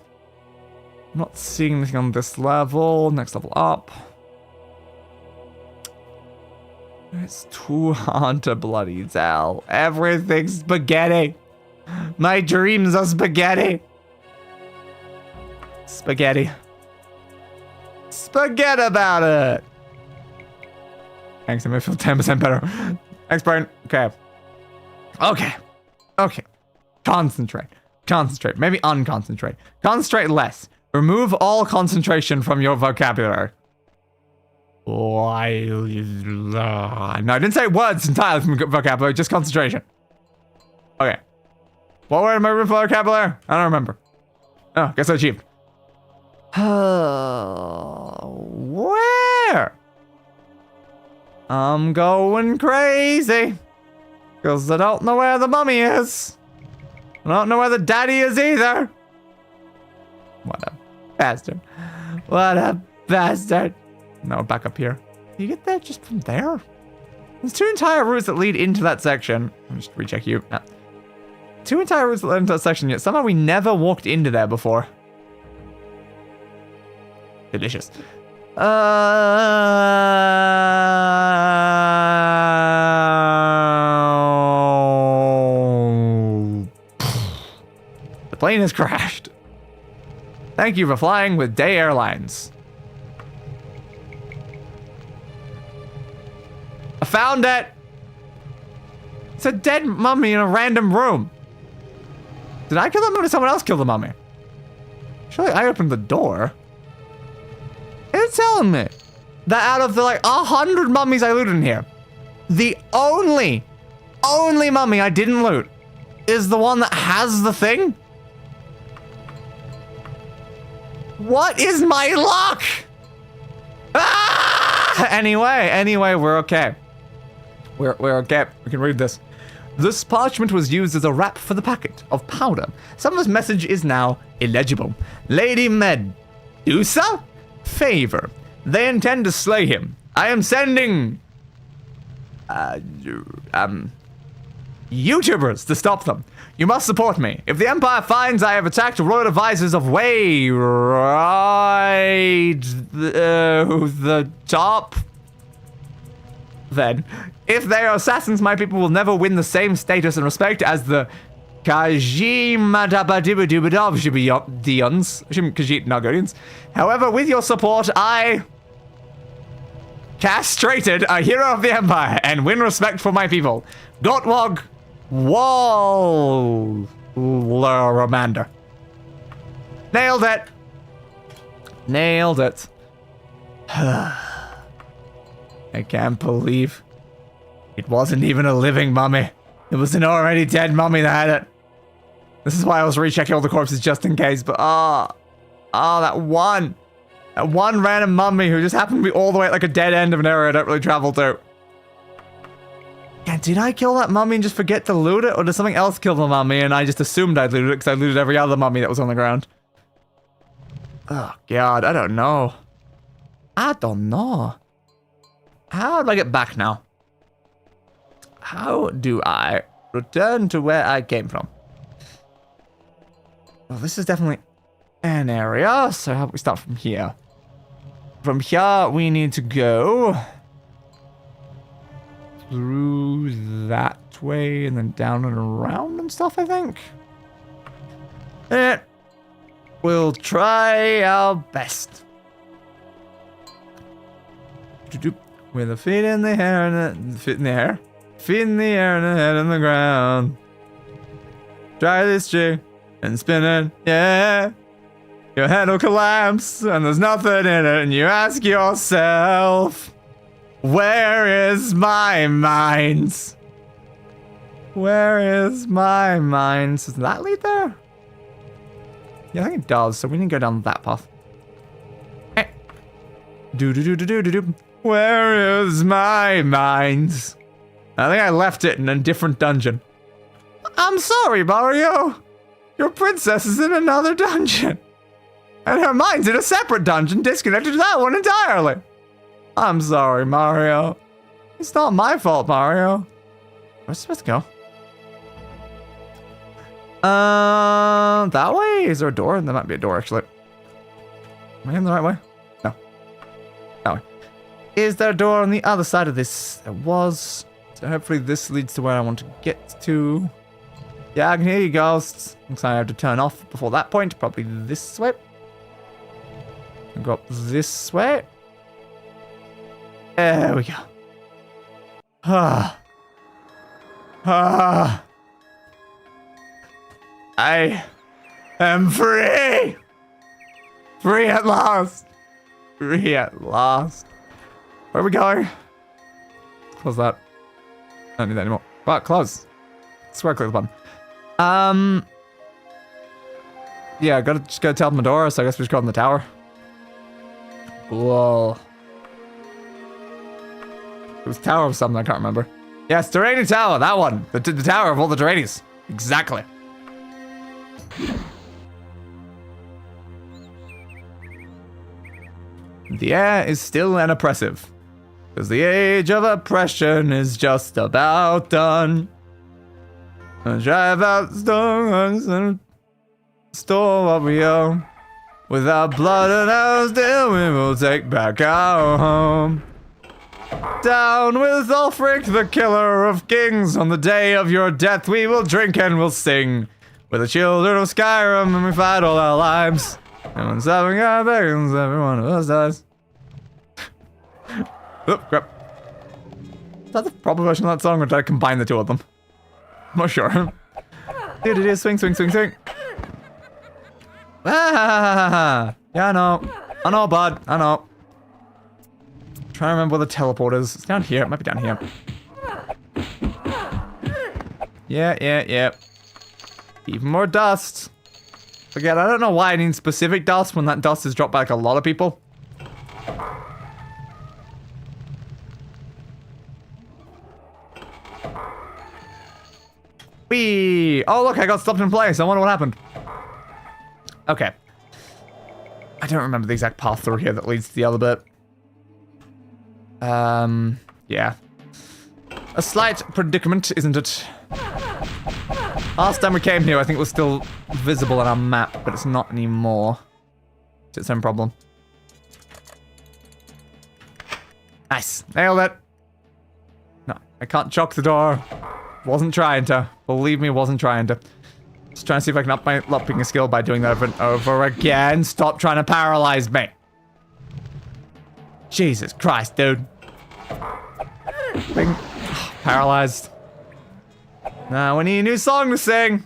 I'm not seeing anything on this level. Next level up. It's too hard to bloody tell. Everything's spaghetti. My dreams are spaghetti. Spaghetti. Spaghetti about it. Thanks, I'm gonna feel 10% better. Thanks, Brian. Okay. Concentrate. Maybe unconcentrate. Concentrate less. Remove all concentration from your vocabulary. No, I didn't say words entirely from vocabulary, just concentration. Okay. What word am I removing from vocabulary? I don't remember. Oh, guess I achieved. Where? I'm going crazy. Because I don't know where the mummy is. I don't know where the daddy is either. What a bastard. What a bastard. No, back up here. You get there just from there? There's 2 entire routes that lead into that section. I'll just recheck you. No. 2 entire routes that lead into that section, yet somehow we never walked into there before. Delicious. The plane has crashed. Thank you for flying with Day Airlines. I found it. It's a dead mummy in a random room. Did I kill the mummy or did someone else kill the mummy? Surely I opened the door. It's telling me that out of the 100 mummies I looted in here, the only mummy I didn't loot is the one that has the thing? What is my luck? Ah! Anyway, we're okay. We're okay. We can read this. This parchment was used as a wrap for the packet of powder. Some of his message is now illegible. Lady Medusa? Favor. They intend to slay him. I am sending... YouTubers to stop them. You must support me. If the Empire finds I have attacked royal advisors of way right the top, then if they are assassins, my people will never win the same status and respect as the Khajiit. However, with your support, I castrated a hero of the Empire and win respect for my people. Gotwog Ramander. Nailed it. Nailed it. I can't believe it wasn't even a living mummy. It was an already dead mummy that had it. This is why I was rechecking all the corpses just in case, but that one random mummy who just happened to be all the way at like a dead end of an area I don't really travel through. Yeah, did I kill that mummy and just forget to loot it? Or did something else kill the mummy and I just assumed I'd looted it because I looted every other mummy that was on the ground? Oh, God, I don't know. How do I get back now? How do I return to where I came from? Well, this is definitely an area, so how about we start from here? From here, we need to go through that way and then down and around and stuff, I think. We'll try our best. With a feet in the air and a feet in the air. Feet in the air and a head on the ground. Try this jig and spin it, yeah. Your head will collapse and there's nothing in it, and you ask yourself, where is my mind? Where is my mind? Does that lead there? Yeah, I think it does, so we need to go down that path. Where is my mind? I think I left it in a different dungeon. I'm sorry, Mario. Your princess is in another dungeon. And her mind's in a separate dungeon disconnected to that one entirely. I'm sorry, Mario. It's not my fault, Mario. Where's it supposed to go? That way? Is there a door? There might be a door, actually. Am I in the right way? No. That way. Is there a door on the other side of this? There was. So hopefully this leads to where I want to get to. Yeah, I can hear you, ghosts. Looks like I have to turn off before that point. Probably this way. I'll go up this way. There we go. I am free! Free at last! Free at last. Where are we going? Close that. I don't need that anymore. But close. Swear click the button. Yeah, just gotta tell them the door, so I guess we just go in the tower. Whoa. It was Tower of something, I can't remember. Yes, Durrani Tower, that one. The Tower of all the Durranis. Exactly. The air is still and oppressive, because the age of oppression is just about done. Drive out stones and store what we own. With our blood and our steel, we will take back our home. Down with Ulfric, the killer of kings. On the day of your death, we will drink and we'll sing. We're the children of Skyrim, and we fight all our lives. And when seven guy beckons, every one of us dies. Oop, crap. Is that the proper version of that song, or did I combine the two of them? I'm not sure. Swing, swing, swing, swing. Ah, yeah, I know, bud. I know. I'm trying to remember where the teleport is. It's down here. It might be down here. Yeah. Even more dust. Again, I don't know why I need specific dust when that dust is dropped by like a lot of people. Whee! Oh, look, I got stopped in place. I wonder what happened. Okay. I don't remember the exact path through here that leads to the other bit. Yeah. A slight predicament, isn't it? Last time we came here, I think it was still visible on our map, but it's not anymore. It's its own problem. Nice. Nailed it. No, I can't chock the door. Wasn't trying to. Believe me, wasn't trying to. Just trying to see if I can up my lopping skill by doing that over and over again. Stop trying to paralyze me. Jesus Christ, dude. Being paralyzed. Now we need a new song to sing.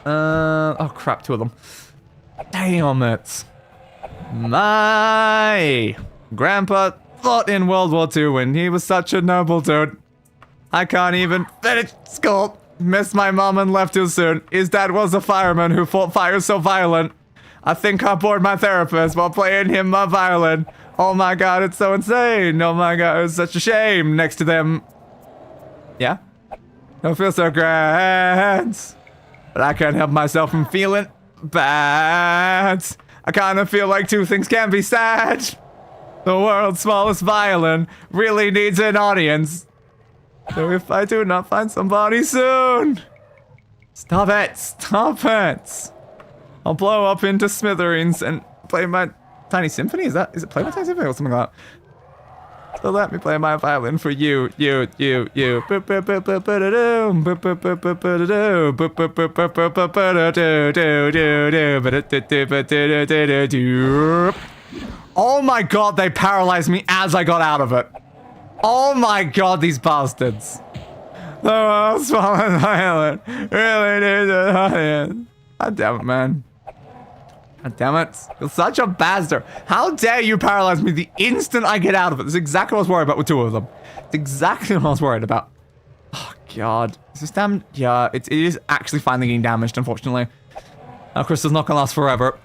Oh crap, 2 of them. Damn it. My grandpa fought in World War II when he was such a noble dude. I can't even finish school. Missed my mom and left too soon. His dad was a fireman who fought fires so violent. I think I bored my therapist while playing him my violin. Oh my god, it's so insane. Oh my god, it's such a shame next to them. Yeah? Don't feel so grand. But I can't help myself from feeling bad. I kind of feel like 2 things can be sad. The world's smallest violin really needs an audience. So if I do not find somebody soon. Stop it. Stop it. I'll blow up into smithereens and play my tiny symphony. Is it play my tiny symphony or something like that? So let me play my violin for you. Oh my god, they paralyzed me as I got out of it. Oh my god, these bastards. The world's fallen violin really needs an audience. God damn it, man. God damn it. You're such a bastard. How dare you paralyze me the instant I get out of it? That's exactly what I was worried about with 2 of them. It's exactly what I was worried about. Oh, God. Is this damaged? Yeah, it is actually finally getting damaged, unfortunately. Now, Crystal's not gonna last forever.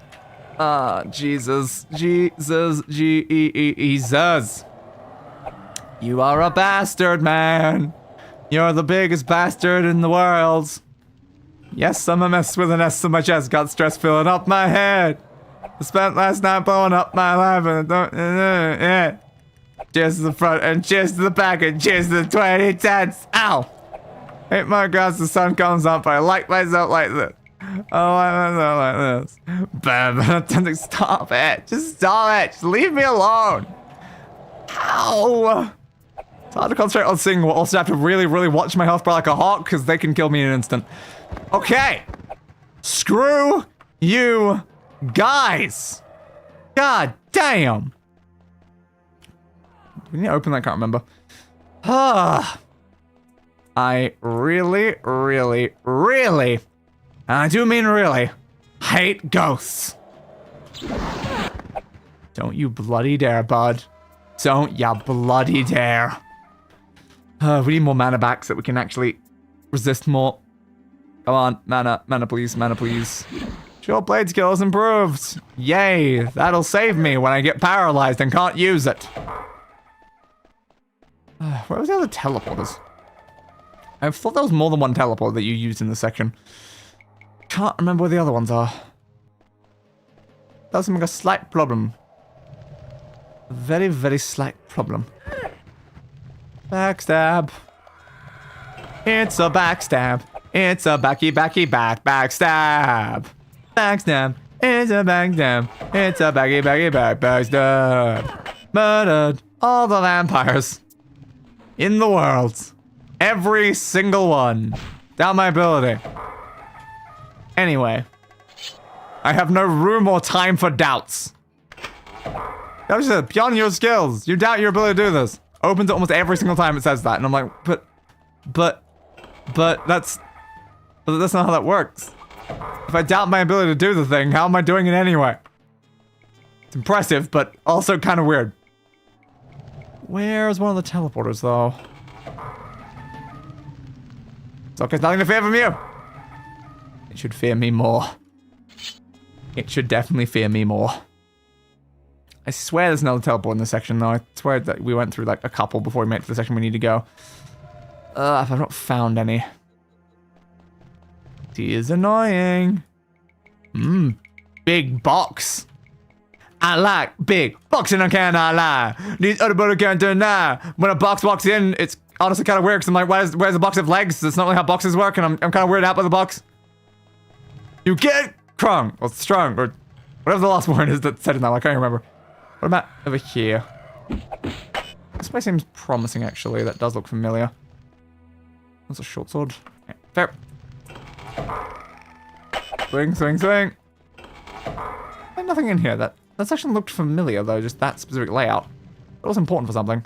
Jesus. Jesus. Jesus. You are a bastard, man. You're the biggest bastard in the world. Yes, I'm a mess with an S on my chest. Got stress filling up my head. I spent last night blowing up my life and I don't... yeah. Cheers to the front and cheers to the back and cheers to the 2010s. Ow! Hate my gosh, the sun comes up. I like myself like this. I like myself like this. Stop it. Just stop it. Just leave me alone. Ow! It's hard to concentrate on singing, but also have to really, really watch my health bar like a hawk because they can kill me in an instant. Okay. Screw you guys. God damn. We need to open that, I can't remember. I really, really, really, and I do mean really, hate ghosts. Don't you bloody dare, bud. Don't ya bloody dare. We need more mana back so that we can actually resist more. Come on, mana please, mana please. Short blade skill is improved. Yay, that'll save me when I get paralyzed and can't use it. Where was the other teleporters? I thought there was more than one teleport that you used in this section. Can't remember where the other ones are. That was a slight problem. A very, very slight problem. Backstab. It's a backstab. It's a backstab. Backstab. It's a backstab. It's a backstab. Murdered all the vampires in the world. Every single one. Down my ability. Anyway. I have no room or time for doubts. That was just beyond your skills. You doubt your ability to do this. Opens it almost every single time it says that. And I'm like, but that's not how that works. If I doubt my ability to do the thing, how am I doing it anyway? It's impressive, but also kind of weird. Where's one of the teleporters, though? It's okay, it's nothing to fear from you. It should fear me more. It should definitely fear me more. I swear there's another teleport in this section, though. I swear that we went through, like, a couple before we made it to the section we need to go. If I've not found any. He is annoying. Big box. I like big boxing, I cannot lie. These other people can't deny. When a box walks in, it's honestly kind of weird because I'm like, where's the box of legs? That's not really how boxes work, and I'm kind of weirded out by the box. You get strong, or strong, or whatever the last word is that said in that, I can't remember. What about over here? This place seems promising, actually. That does look familiar. That's a short sword. Okay, fair. Swing, swing, swing. There's nothing in here. That's actually looked familiar, though, just that specific layout. That was important for something.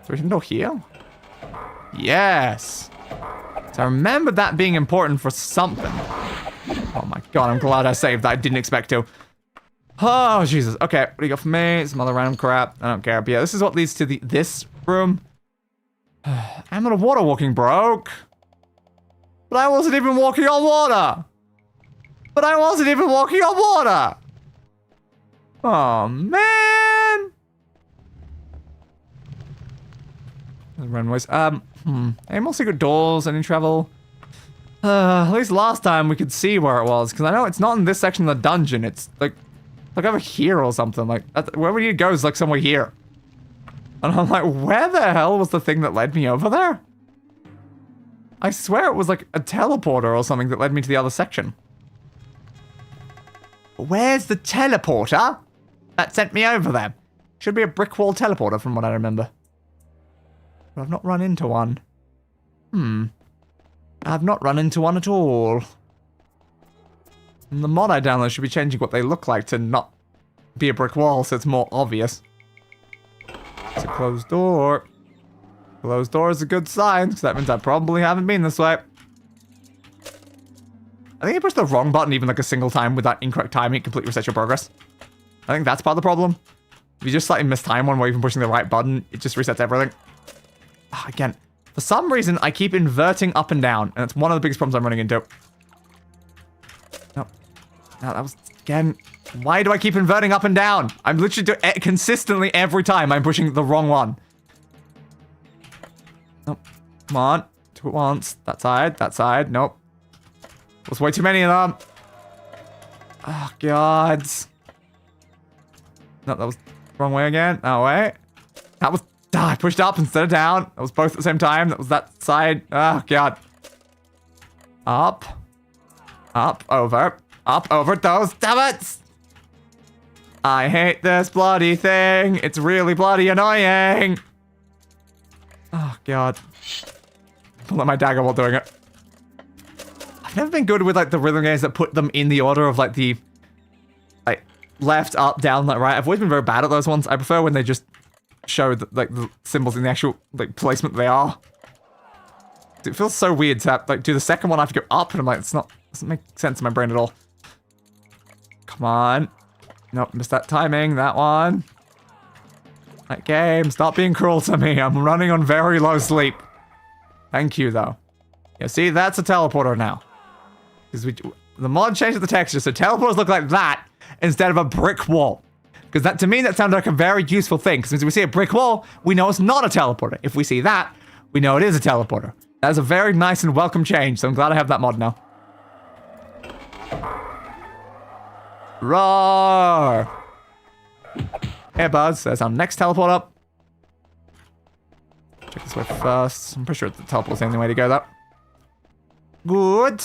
So we can go here? Yes! So I remember that being important for something. Oh my god, I'm glad I saved that. I didn't expect to. Oh, Jesus. Okay, what do you got for me? Some other random crap. I don't care. But yeah, this is what leads to this room. Amulet of Water walking broke. But I wasn't even walking on water. Oh, man. Runways. Any more secret doors? Any travel? At least last time we could see where it was, because I know it's not in this section of the dungeon. It's like over here or something. Like wherever you go is like somewhere here. And I'm like, where the hell was the thing that led me over there? I swear it was like a teleporter or something that led me to the other section. Where's the teleporter that sent me over there? Should be a brick wall teleporter from what I remember. But I've not run into one. I've not run into one at all. And the mod I downloaded should be changing what they look like to not be a brick wall so it's more obvious. It's a closed door. Closed door is a good sign, because that means I probably haven't been this way. I think I pushed the wrong button even like a single time with that incorrect timing. It completely resets your progress. I think that's part of the problem. If you just slightly mistime one while even pushing the right button, it just resets everything. Again, for some reason, I keep inverting up and down, and it's one of the biggest problems I'm running into. No, that was, again, why do I keep inverting up and down? I'm literally doing it consistently every time I'm pushing the wrong one. Nope, come on, do it once. That side, nope. There's way too many of them. Oh, God. No, that was the wrong way again. No, way. That was... I pushed up instead of down. That was both at the same time. That was that side. Oh, God. Up. Up, over. Up, over those. Damn it! I hate this bloody thing. It's really bloody annoying. Oh, God. Pull out my dagger while doing it. I've never been good with, like, the rhythm games that put them in the order of, like, the... like, left, up, down, like, right. I've always been very bad at those ones. I prefer when they just show, like, the symbols in the actual, like, placement they are. It feels so weird to have, like, do the second one I have to go up, and I'm like, it's not... doesn't make sense in my brain at all. Come on. Nope, missed that timing. That one. That game, stop being cruel to me. I'm running on very low sleep. Thank you, though. Yeah, see, that's a teleporter now. Because the mod changed the texture, so teleporters look like that instead of a brick wall. Because that, to me, that sounded like a very useful thing. Because if we see a brick wall, we know it's not a teleporter. If we see that, we know it is a teleporter. That is a very nice and welcome change, so I'm glad I have that mod now. Roar! Hey, buds, there's our next teleporter. Check this way first. I'm pretty sure the teleport's the only way to go, though. Good.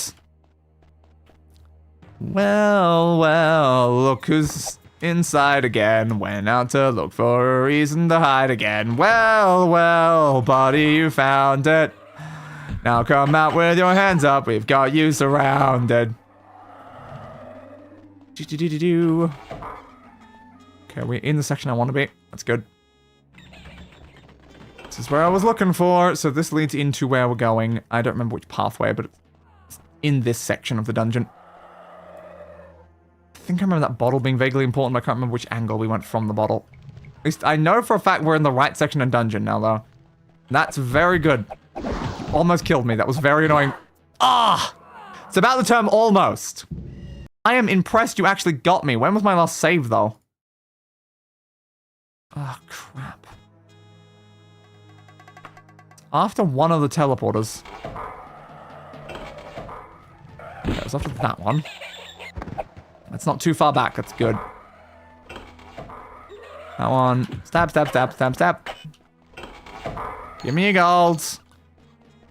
Well, look who's inside again. Went out to look for a reason to hide again. Well, buddy, you found it. Now come out with your hands up. We've got you surrounded. Okay, we're in the section I want to be. That's good. This is where I was looking for. So this leads into where we're going. I don't remember which pathway, but it's in this section of the dungeon. I think I remember that bottle being vaguely important, but I can't remember which angle we went from the bottle. At least I know for a fact we're in the right section of dungeon now, though. That's very good. Almost killed me. That was very annoying. Ah! It's about the term almost. I am impressed you actually got me. When was my last save, though? Oh, crap. after one of the teleporters. Okay, it was after that one. That's not too far back. That's good. That one. Stab, stab, stab, stab, stab. Give me your golds.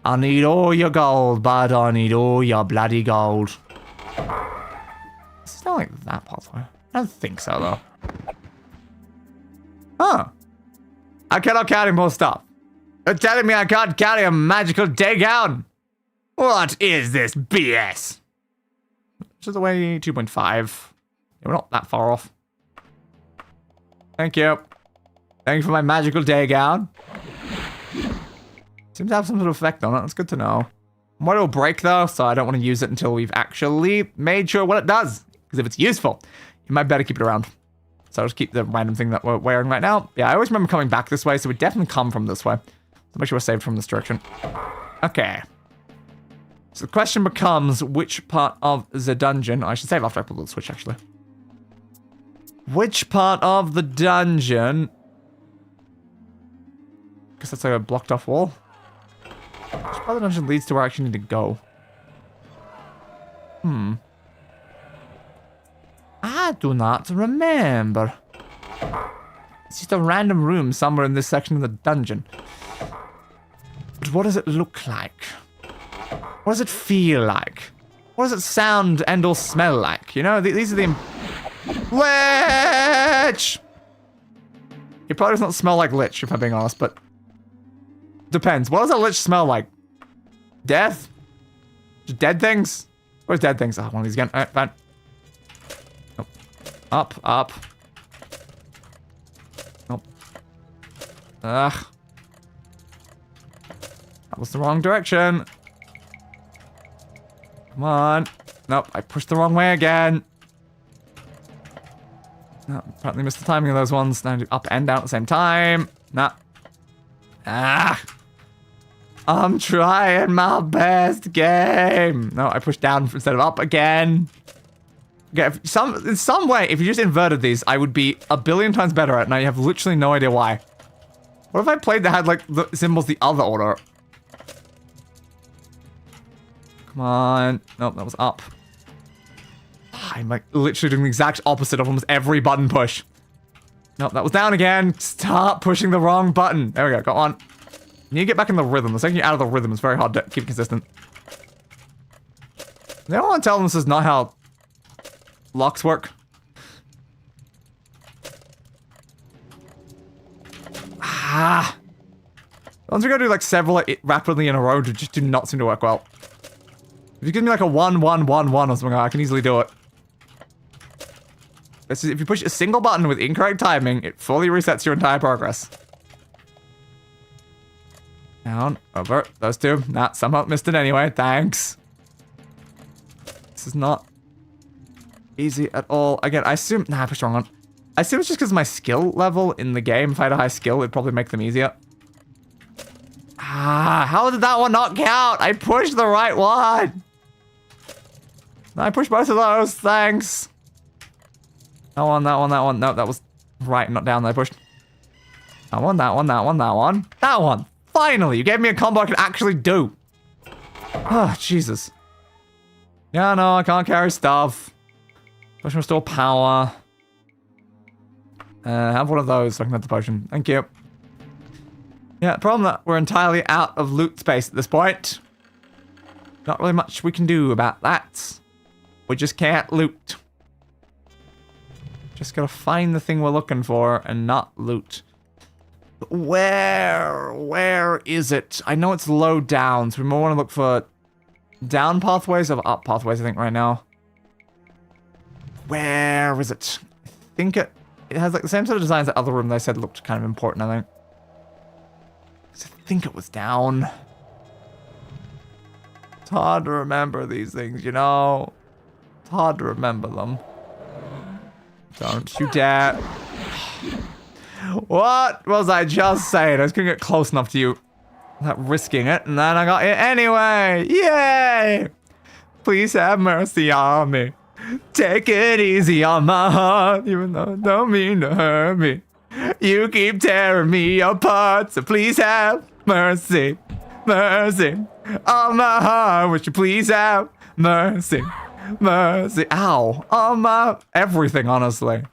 I need all your gold, bud. I need all your bloody gold. It's not like that pathway. I don't think so, though. Huh. I cannot carry more stuff. You're telling me I can't carry a magical dig out? What is this BS? Which is away 2.5. Yeah, we're not that far off. Thank you. Thank you for my magical day gown. Seems to have some sort of effect on it. That's good to know. What it'll break though, so I don't want to use it until we've actually made sure what it does. Because if it's useful, you might better keep it around. So I'll just keep the random thing that we're wearing right now. Yeah, I always remember coming back this way, so we definitely come from this way. So make sure we're saved from this direction. Okay. So the question becomes, which part of the dungeon... I should save after I pull the switch, actually. Which part of the dungeon... Guess that's like a blocked off wall. Which part of the dungeon leads to where I actually need to go? I do not remember. It's just a random room somewhere in this section of the dungeon. But what does it look like? What does it feel like? What does it sound and or smell like? You know, these are the... Lich! It probably does not smell like lich, if I'm being honest, but... Depends. What does a lich smell like? Death? Just dead things? Where's dead things? Oh, one of these again. Alright, fine. Nope. Up, up. Nope. Ugh. That was the wrong direction. Come on. Nope, I pushed the wrong way again. No, apparently missed the timing of those ones. Now I do up and down at the same time. Nah. Ah. I'm trying my best, game. No, I pushed down instead of up again. Okay, in some way, if you just inverted these, I would be a billion times better at it. Now you have literally no idea why. What if I played that had like the symbols the other order? Come on. Nope, that was up. I'm like literally doing the exact opposite of almost every button push. Nope, that was down again. Stop pushing the wrong button. There we go, got one. You need to get back in the rhythm. The second you're out of the rhythm, it's very hard to keep consistent. They don't want to tell them this is not how locks work. Ah. The ones we gotta do like several rapidly in a row just do not seem to work well. If you give me like a 1, 1, 1, 1 or something, I can easily do it. This is, if you push a single button with incorrect timing, it fully resets your entire progress. Down, over, those two. Nah, somehow missed it anyway, thanks. This is not easy at all. Again, I assume, nah, I pushed the wrong one. I assume it's just because of my skill level in the game. If I had a high skill, it'd probably make them easier. Ah, how did that one not count? I pushed the right one. I pushed both of those, thanks. That one, that one, that one. No, that was right, not down that I pushed. That one, that one, that one, that one. That one. Finally, you gave me a combo I can actually do. Oh, Jesus. Yeah, no, I can't carry stuff. Potion restore power. Have one of those so I can have the potion. Thank you. Yeah, the problem that we're entirely out of loot space at this point. Not really much we can do about that. We just can't loot. Just gotta find the thing we're looking for and not loot. Where is it? I know it's low down, so we might want to look for down pathways or up pathways, I think, right now. Where is it? I think it has like the same sort of designs that other room that I said looked kind of important, I think. I think it was down. It's hard to remember these things, you know? It's hard to remember them. Don't you dare. What was I just saying? I was gonna get close enough to you without risking it, and then I got it anyway. Yay! Please have mercy on me. Take it easy on my heart, even though I don't mean to hurt me. You keep tearing me apart, so please have mercy, mercy on my heart. Would you please have mercy, mercy? Ow, on my everything, honestly.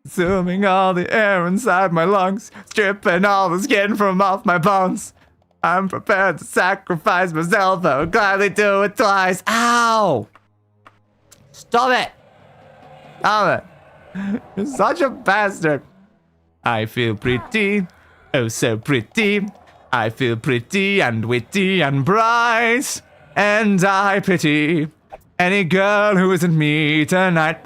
Consuming all the air inside my lungs, stripping all the skin from off my bones. I'm prepared to sacrifice myself. I would gladly do it twice. Ow! Stop it! Stop it! You're such a bastard. I feel pretty, oh so pretty. I feel pretty and witty and bright. And I pity any girl who isn't me tonight.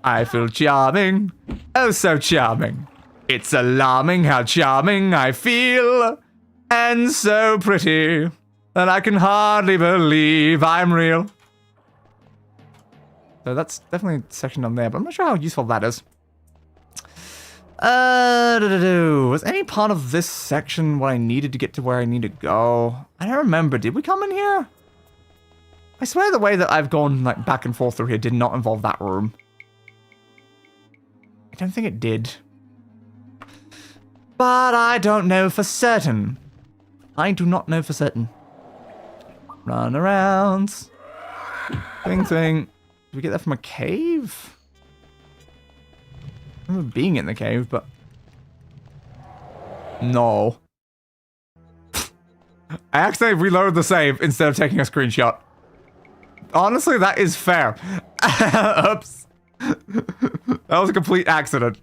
I feel charming, oh so charming. It's alarming how charming I feel, and so pretty that I can hardly believe I'm real. So that's definitely a section on there, but I'm not sure how useful that is. Was any part of this section what I needed to get to where I need to go? I don't remember. Did we come in here? I swear the way that I've gone like back and forth through here did not involve that room. I don't think it did. But I don't know for certain. I do not know for certain. Run around. Thing, thing. Did we get that from a cave? I remember being in the cave, but... No. I accidentally reloaded the save instead of taking a screenshot. Honestly, that is fair. Oops. That was a complete accident.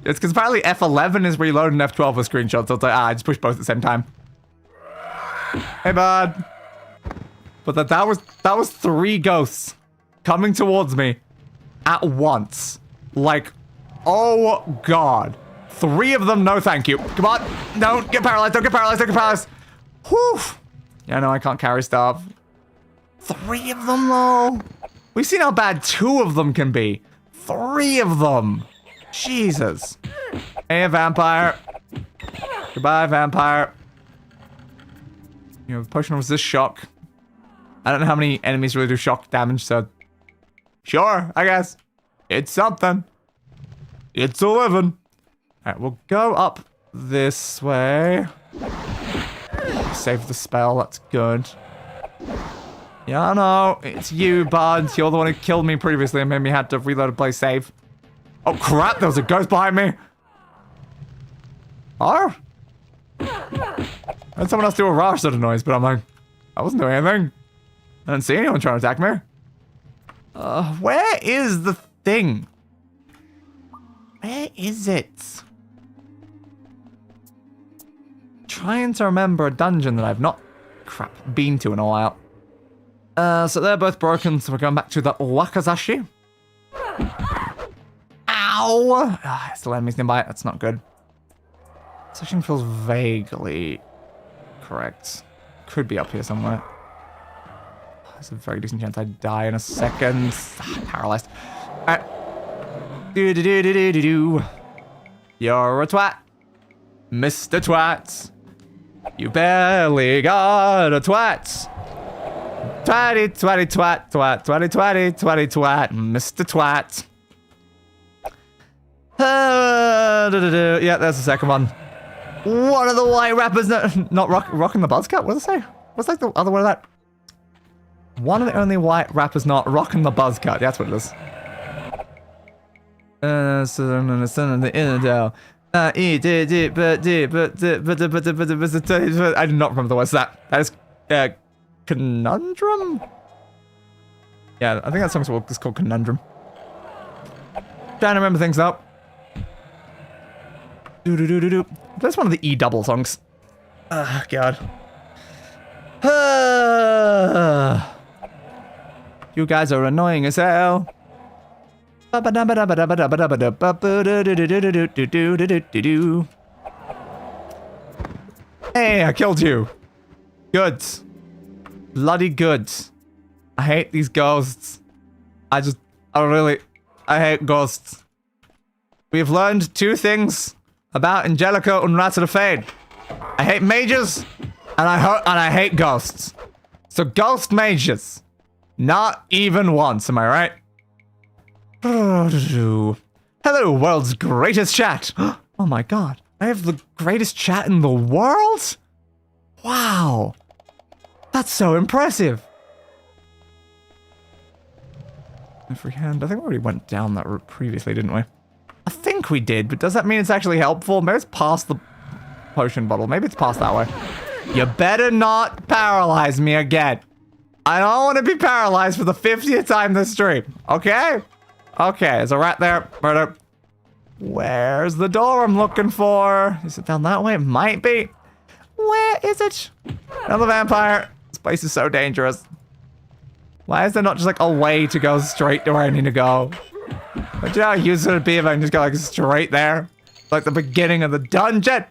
It's because apparently F11 is reload and F12 is screenshots, so it's like, I just pushed both at the same time. Hey, bud. But that was 3 ghosts coming towards me at once. Like, oh god. 3 of them, no thank you. Come on. Don't get paralyzed, don't get paralyzed, don't get paralyzed. Whew. Yeah, no, I can't carry stuff. 3 of them, though. We've seen how bad 2 of them can be. 3 of them. Jesus. Hey, vampire. Goodbye, vampire. You know, potion resist shock. I don't know how many enemies really do shock damage, so... Sure, I guess. It's something. It's a living. Alright, we'll go up this way. Save the spell, that's good. Yeah, I know. It's you, bud. You're the one who killed me previously and made me have to reload a play save. Oh, crap. There was a ghost behind me. Oh? I heard someone else do a rash sort of noise, but I'm like, I wasn't doing anything. I didn't see anyone trying to attack me. Where is the thing? Where is it? Trying to remember a dungeon that I've not, been to in a while. So they're both broken, so we're going back to the Wakazashi. Ow! Still enemies nearby. That's not good. Section feels vaguely correct. Could be up here somewhere. There's a very decent chance I'd die in a second. Paralyzed. Alright. Do-do-do-do-do-do. You're a twat. Mr. Twat. You barely got a twat. Twatty, twatty, twat, twat, twatty, twatty, twatty, twat, Mr. Twat. Yeah, there's the second one. One of the white rappers, not rocking the buzzcut. What does it say? What's like the other one of that? One of the only white rappers not rocking the buzzcut. That's what it is. I do not remember the words of that. That is Conundrum? Yeah, I think that song's called Conundrum. Trying to remember things up. Do-do-do-do-do. That's one of the E-double songs. Oh, God. You guys are annoying as hell. Hey, I killed you. Good. Bloody good. I hate these ghosts. I hate ghosts. We've learned 2 things about Angelica Un-Ratta La Fadé. I hate mages, and I hate ghosts. So ghost mages. Not even once, am I right? Hello, world's greatest chat. Oh my god. I have the greatest chat in the world? Wow. That's so impressive. Free hand. I think we already went down that route previously, didn't we? I think we did, but does that mean it's actually helpful? Maybe it's past the potion bottle. Maybe it's past that way. You better not paralyze me again. I don't want to be paralyzed for the 50th time this stream. Okay? Okay, there's a rat there. Murder. Where's the door I'm looking for? Is it down that way? It might be. Where is it? Another vampire. This place is so dangerous. Why is there not just like a way to go straight to where I need to go? But you know how useful it'd be if I can just go like straight there? Like the beginning of the dungeon.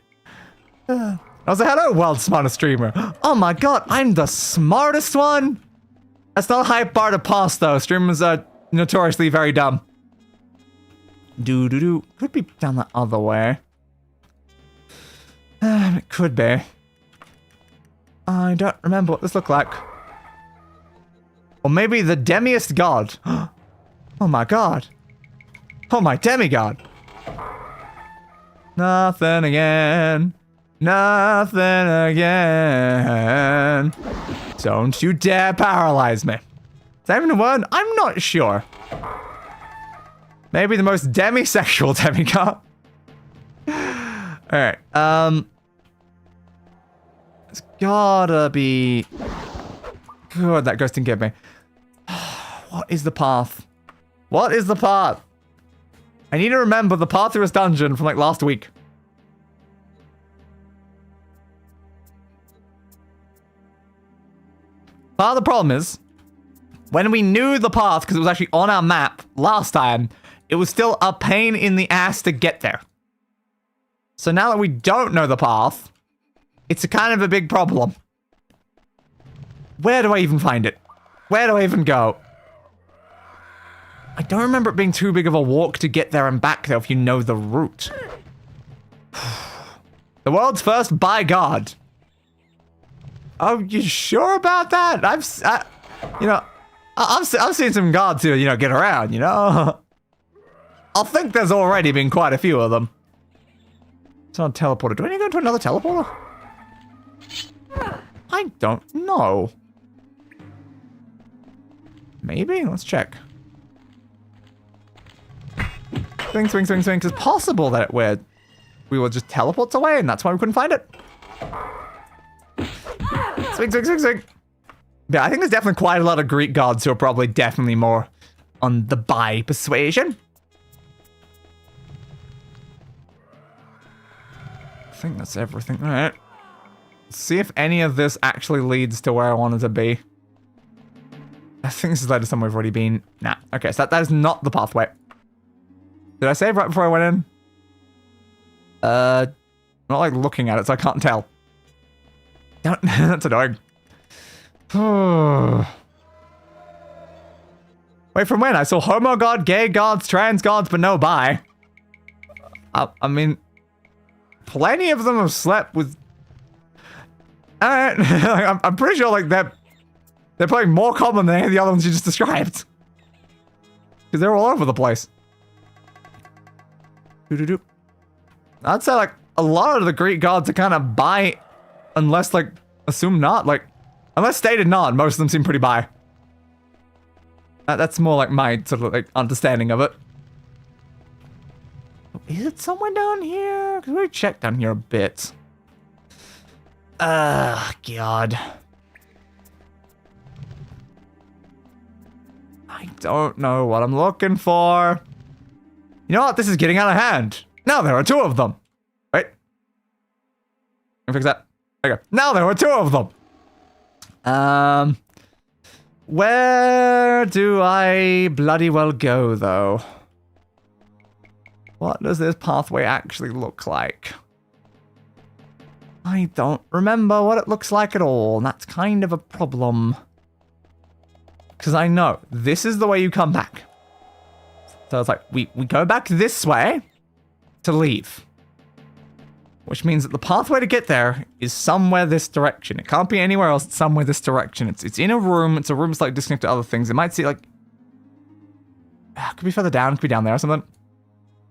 I was like, hello, world's smartest streamer. Oh my god, I'm the smartest one? That's not a high bar to pass though. Streamers are notoriously very dumb. Doo-doo-doo. Could be down the other way. It could be. I don't remember what this looked like. Or maybe the demiest god. Oh my god. Oh my demigod. Nothing again. Nothing again. Don't you dare paralyze me. Is that even a word? I'm not sure. Maybe the most demisexual demigod. Alright, it's gotta be... God, that ghost didn't get me. What is the path? What is the path? I need to remember the path through this dungeon from like last week. Part of the problem is, when we knew the path, because it was actually on our map last time, it was still a pain in the ass to get there. So now that we don't know the path, it's a kind of a big problem. Where do I even find it? Where do I even go? I don't remember it being too big of a walk to get there and back though if you know the route. The world's first by God. Oh, you sure about that? I've seen some gods who, get around, I think there's already been quite a few of them. It's not a teleporter. Do I need to go into another teleporter? I don't know. Maybe? Let's check. Swing, swing, swing, swing. It's possible that we were just teleports away and that's why we couldn't find it. Swing, swing, swing, swing. Yeah, I think there's definitely quite a lot of Greek gods who are probably definitely more on the bi persuasion. I think that's everything. All right. Let's see if any of this actually leads to where I wanted to be. I think this is led to somewhere we've already been. Nah. Okay, so that is not the pathway. Did I save right before I went in? I'm not like looking at it, so I can't tell. That's annoying. Wait, from when? I saw homo god, gay gods, trans gods, but no bi. I mean, plenty of them have slept with... I'm pretty sure like they're probably more common than any of the other ones you just described. Because they're all over the place. I'd say like a lot of the Greek gods are kind of bi, unless like assume not, like unless stated not. Most of them seem pretty bi. That's more like my sort of like understanding of it. Is it somewhere down here? Cause we checked down here a bit. God. I don't know what I'm looking for. You know what? This is getting out of hand. Now there are two of them. Wait. Let me fix that. Okay. Now there are two of them. Where do I bloody well go, though? What does this pathway actually look like? I don't remember what it looks like at all, and that's kind of a problem. Because I know this is the way you come back. So it's like, we go back this way to leave. Which means that the pathway to get there is somewhere this direction. It can't be anywhere else, it's somewhere this direction. It's in a room, it's a room that's like disconnected to other things. It might see like... Could be further down, could be down there or something.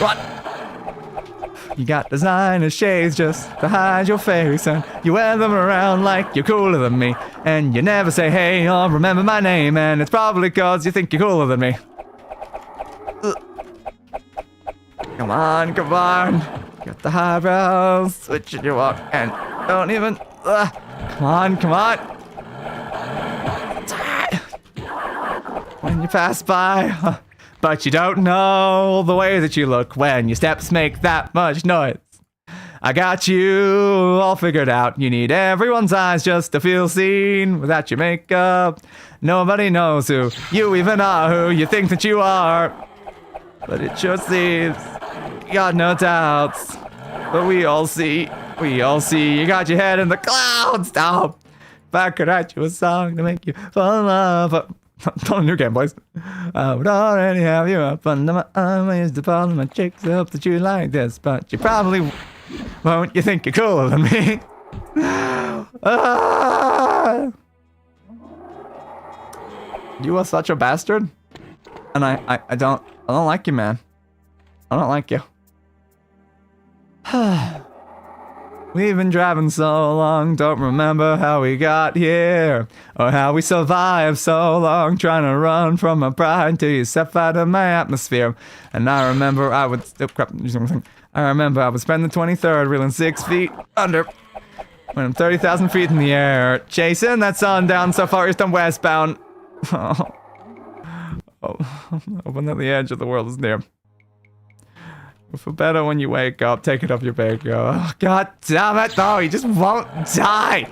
Run! You got designer shades just to hide your face, and you wear them around like you're cooler than me. And you never say hey or remember my name, and it's probably cause you think you're cooler than me. Come on, come on. Got the highbrows, switching your walk, and don't even. Come on, come on. When you pass by, but you don't know the way that you look when your steps make that much noise. I got you all figured out. You need everyone's eyes just to feel seen. Without your makeup, nobody knows who you even are, who you think that you are. But it sure seems you got no doubts. But we all see, you got your head in the clouds. Stop. If I could write you a song to make you fall in love. But not a new game, boys. I would already have you up under my arm. I used to follow my chicks. I hope that you like this, but you probably won't. You think you're cooler than me. You are such a bastard, and I don't like you, man. I don't like you. We've been driving so long, don't remember how we got here, or how we survived so long, trying to run from my pride till you step out of my atmosphere. And I remember I would spend the 23rd reeling 6 feet under when I'm 30,000 feet in the air, chasing that sun down so far east and westbound. Hoping that the edge of the world is near. For better when you wake up, take it off your bed, go, oh, God damn it, no, he just won't die.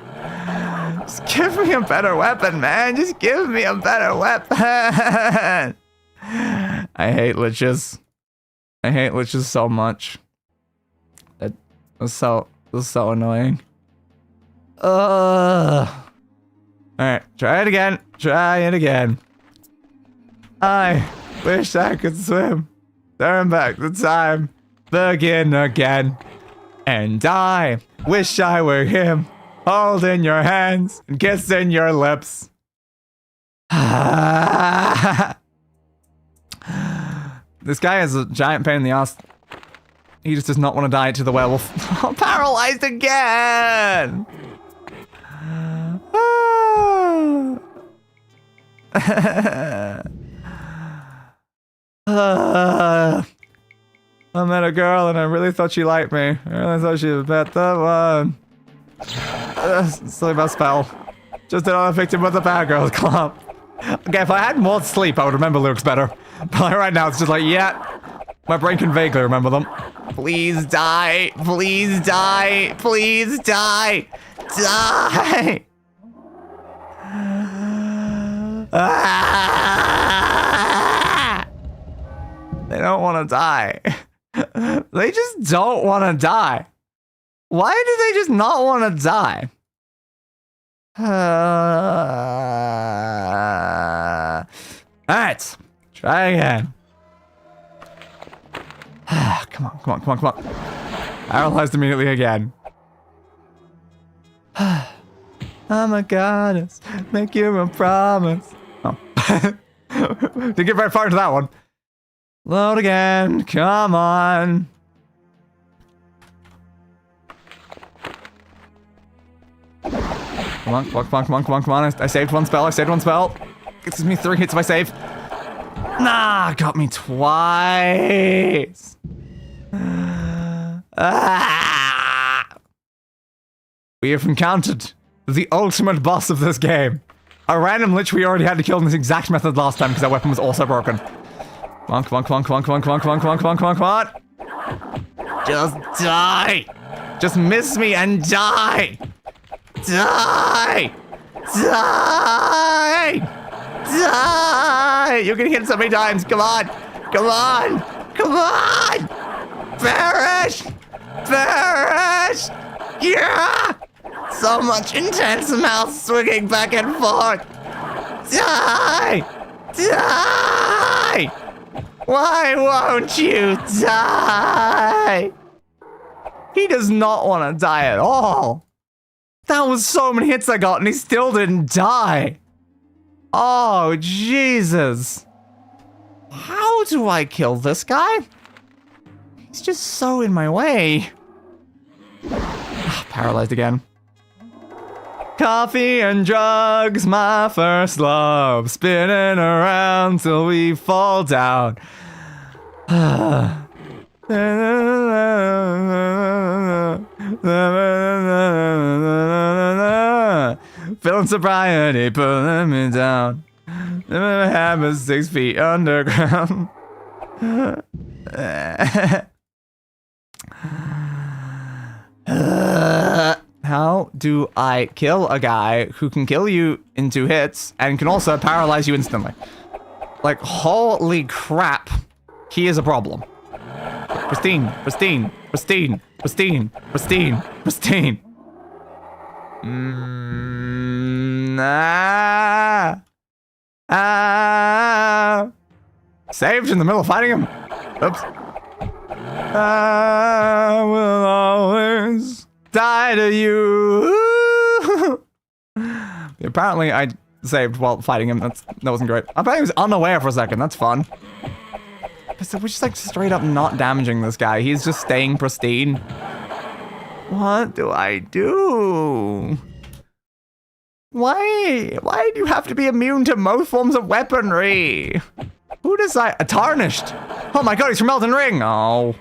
Just give me a better weapon, man. Just give me a better weapon. I hate liches. I hate liches so much. It was so annoying. Alright, try it again. Try it again. I wish I could swim. Turn back the time, begin again. And I wish I were him, holding your hands and kissing your lips. This guy is a giant pain in the ass. He just does not want to die to the werewolf. Paralyzed again! I met a girl and I really thought she liked me. I really thought she was bet the one. Silly about spell. Just another victim of the bad girls club. Okay, if I had more sleep, I would remember lyrics better. But like right now, it's just like, yeah, my brain can vaguely remember them. Please die. Please die. Please die. Die. They don't want to die. They just don't want to die. Why do they just not want to die? Alright. Try again. Come on, come on, come on, come on. Paralyzed immediately again. I'm a goddess. Make you a promise. Oh. Didn't get very far into that one. Load again. Come on. Come on, come on, come on, come on, come on, come on. I saved one spell. I saved one spell. Gives me 3 hits if I save. Nah, got me twice. We have encountered the ultimate boss of this game. A random lich we already had to kill in this exact method last time because our weapon was also broken. Come on, come on, come on, come on, come on, come on, come on, come on, come on, come on, come on. Just die. Just miss me and die. Die. Die. Die. You're gonna hit so many times. Come on. Come on. Come on. Perish. Perish. Yeah. So much intense mouth swinging back and forth. Die. Die. Why won't you die? He does not want to die at all. That was so many hits I got and he still didn't die. Oh, Jesus. How do I kill this guy? He's just so in my way. Paralyzed again. Coffee and drugs, my first love, spinning around till we fall down. Feeling sobriety, pulling me down. Hammer 6 feet underground. How do I kill a guy who can kill you in 2 hits and can also paralyze you instantly? Like, holy crap. He is a problem. Pristine, pristine, pristine, pristine, pristine, pristine. Saved in the middle of fighting him. Oops. I will always die to you. Apparently, I saved while fighting him. That wasn't great. I thought he was unaware for a second. That's fun. But we're just like straight up not damaging this guy. He's just staying pristine. What do I do? Why do you have to be immune to most forms of weaponry? Who decided? Tarnished. Oh my god, he's from Elden Ring. Oh.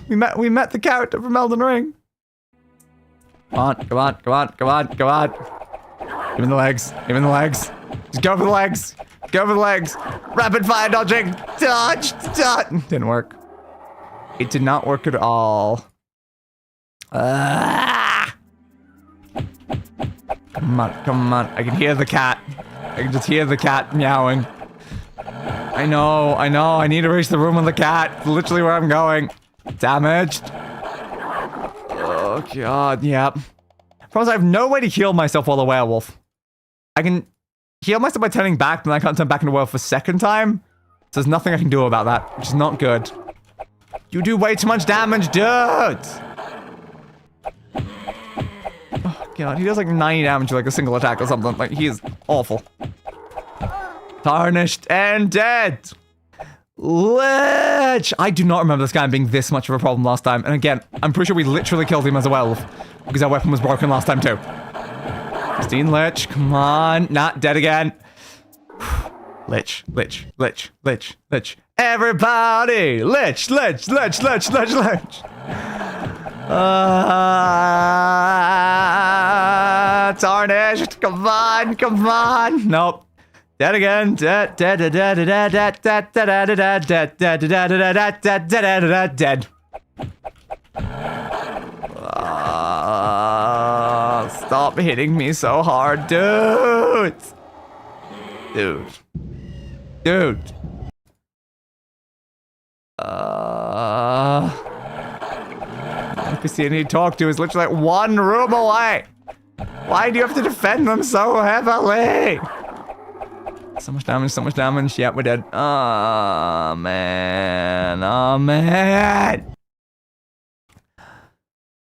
We met the character from Elden Ring. Come on, come on, come on, come on, come on. Give me the legs. Give me the legs. Just go for the legs. Go for the legs. Rapid fire dodging. Dodge. Dodge. Didn't work. It did not work at all. Come on, come on. I can hear the cat. I can just hear the cat meowing. I know. I need to reach the room with the cat. It's literally where I'm going. Damaged. Oh, God. Yep. Problem is, I have no way to heal myself while a werewolf. I can heal myself by turning back, but I can't turn back into a werewolf a second time. So there's nothing I can do about that, which is not good. You do way too much damage, dude! Oh, God. He does like 90 damage with like a single attack or something. Like, he is awful. Tarnished and dead! Lich! I do not remember this guy being this much of a problem last time. And again, I'm pretty sure we literally killed him as a werewolf. Because our weapon was broken last time too. Christine Lich, come on. Not dead again. Lich, Lich, Lich, Lich, Lich. Everybody! Lich, Lich, Lich, Lich, Lich, Lich! Tarnished! Come on, come on! Nope. Dead again. Dead. Dead. Dead. Dead. Dead. Dead. Dead. Dead. Dead. Dead. Dead. Dead. Dead. Dead. Dead. Stop hitting me so hard, dude. Dude. Dude. NPC I need to talk to is literally like 1 room away. Why do you have to defend them so heavily? So much damage, so much damage. Yep, we're dead. Oh, man. Oh, man.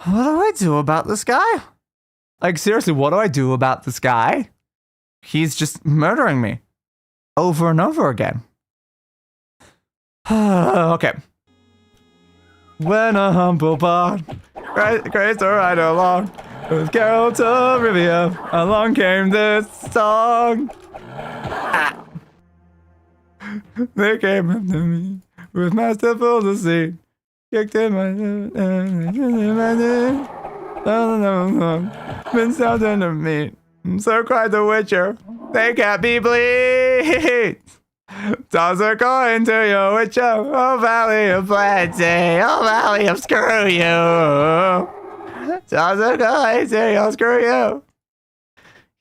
What do I do about this guy? Like, seriously, what do I do about this guy? He's just murdering me. Over and over again. Okay. When a humble bard graced a ride along with Geralt of Rivia, along came this song. They came up to me with masterful deceit, kicked in my been sound under me, so cried the Witcher. They can't be bleed. Toss a coin to your Witcher, oh valley of plenty, oh valley of screw you. Toss a coin to your screw you.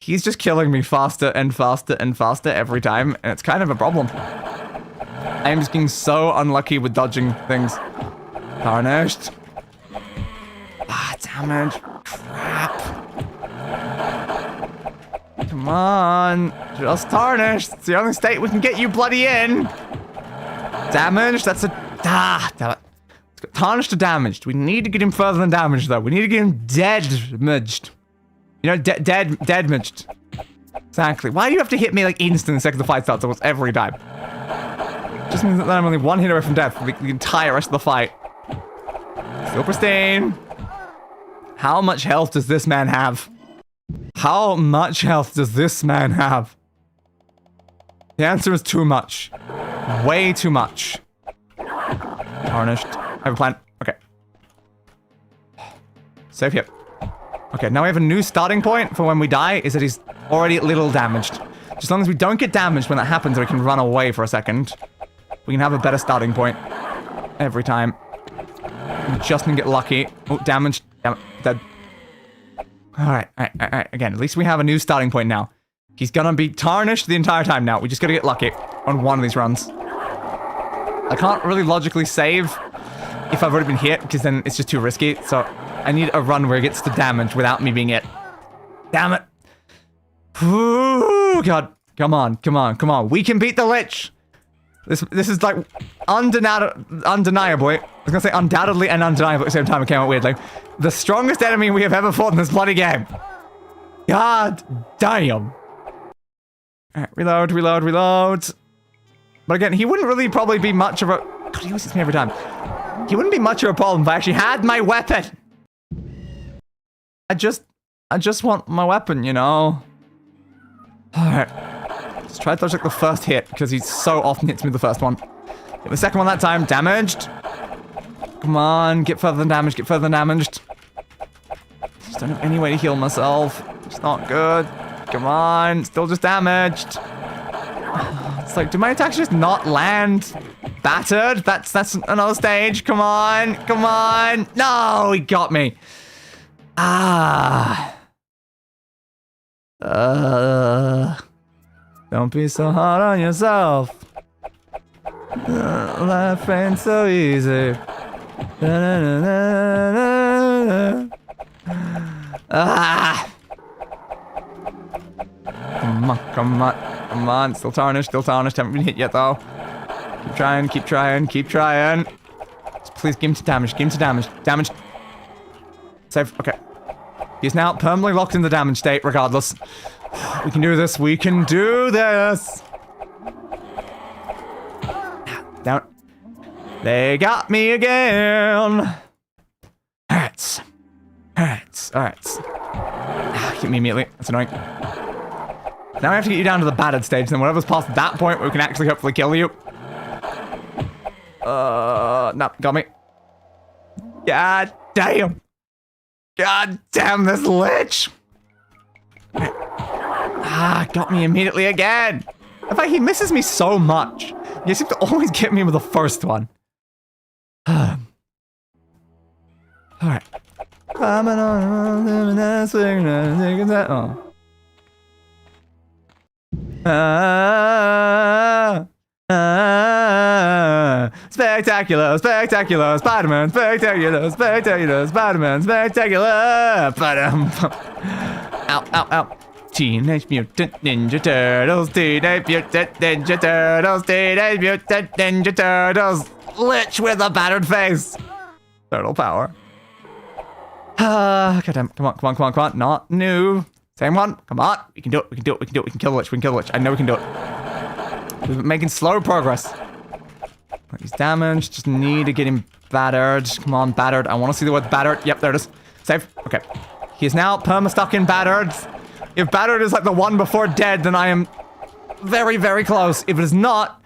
He's just killing me faster and faster and faster every time, and it's kind of a problem. I'm just getting so unlucky with dodging things. Tarnished. Damage. Crap. Come on. Just tarnished. It's the only state we can get you bloody in. Damaged. That's a... damn it. Let's go. Tarnished to damaged. We need to get him further than damaged, though. We need to get him dead-maged. You know, dead-maged. Exactly. Why do you have to hit me like instant the second the fight starts almost every time? Just means that I'm only one hit away from death for the entire rest of the fight. Still pristine. How much health does this man have? How much health does this man have? The answer is too much. Way too much. Tarnished. I have a plan. Okay. Save here. Okay, now we have a new starting point for when we die, is that he's already a little damaged. Just as long as we don't get damaged when that happens, or we can run away for a second, we can have a better starting point. Every time. We just need to get lucky. Oh, damaged. Damn it. Dead. Alright. Again, at least we have a new starting point now. He's gonna be tarnished the entire time now. We just gotta get lucky on one of these runs. I can't really logically save if I've already been hit, because then it's just too risky. So I need a run where it gets to damage without me being hit. Damn it. Ooh, God. Come on. We can beat the Lich. This is like undeniably. I was gonna say undoubtedly and undeniably at the same time. It came out weirdly. The strongest enemy we have ever fought in this bloody game. God damn. Alright, reload. But again, he wouldn't really probably be much of a... God, he uses me every time. He wouldn't be much of a problem if I actually had my weapon. I just want my weapon, you know? Alright. Let's try to dodge like the first hit, because he so often hits me with the first one. Get the second one that time. Damaged. Come on, get further than damaged, Just don't have any way to heal myself. It's not good. Come on, still just damaged. It's like, do my attacks just not land? Battered? That's another stage. Come on. No, he got me. Don't be so hard on yourself. Life ain't so easy. Come on. Still tarnished. Haven't been hit yet, though. Keep trying. Just please give him to damage. Damage. Save. Okay. He's now permanently locked in the damage state, regardless. We can do this. Down. They got me again. Hurts. Hit me immediately. That's annoying. Now we have to get you down to the battered stage, then whatever's past that point, we can actually hopefully kill you. No, got me. God damn, this Lich. Got me immediately again. In fact, he misses me so much. He seems to always get me with the first one. Alright. Climbing on luminous spectacular, Spider-Man, spectacular, Spider-Man, spectacular. Ow. Teenage Mutant Ninja Turtles, Teenage Mutant Ninja Turtles. Lich with a battered face. Turtle power. Goddamn, come on. Not new. Same one. Come on. We can do it. We can kill the Lich. I know we can do it. We've been making slow progress. He's damaged. Just need to get him battered. Come on, battered. I want to see the word battered. Yep, there it is. Save. Okay. He is now perma-stuck in battered. If battered is like the one before dead, then I am very, very close. If it is not,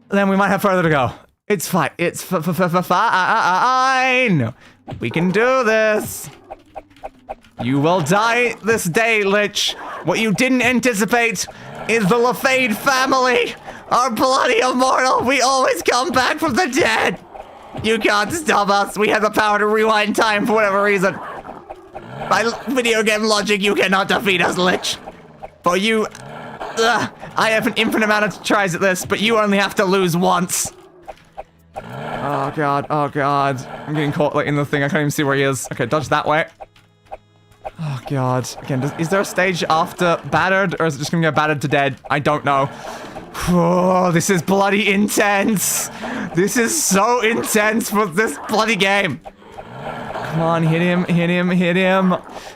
then we might have further to go. It's fine. It's fine. We can do this. You will die this day, Lich. What you didn't anticipate is the La Fadé family are bloody immortal. We always come back from the dead. You can't stop us. We have the power to rewind time for whatever reason. By video game logic, you cannot defeat us, Lich. For you, I have an infinite amount of tries at this, but you only have to lose once. Oh god. I'm getting caught like in the thing. I can't even see where he is. Okay, dodge that way. Oh god. Again, is there a stage after battered, or is it just gonna go battered to dead? I don't know. Oh, this is bloody intense. This is so intense for this bloody game. Come on, hit him.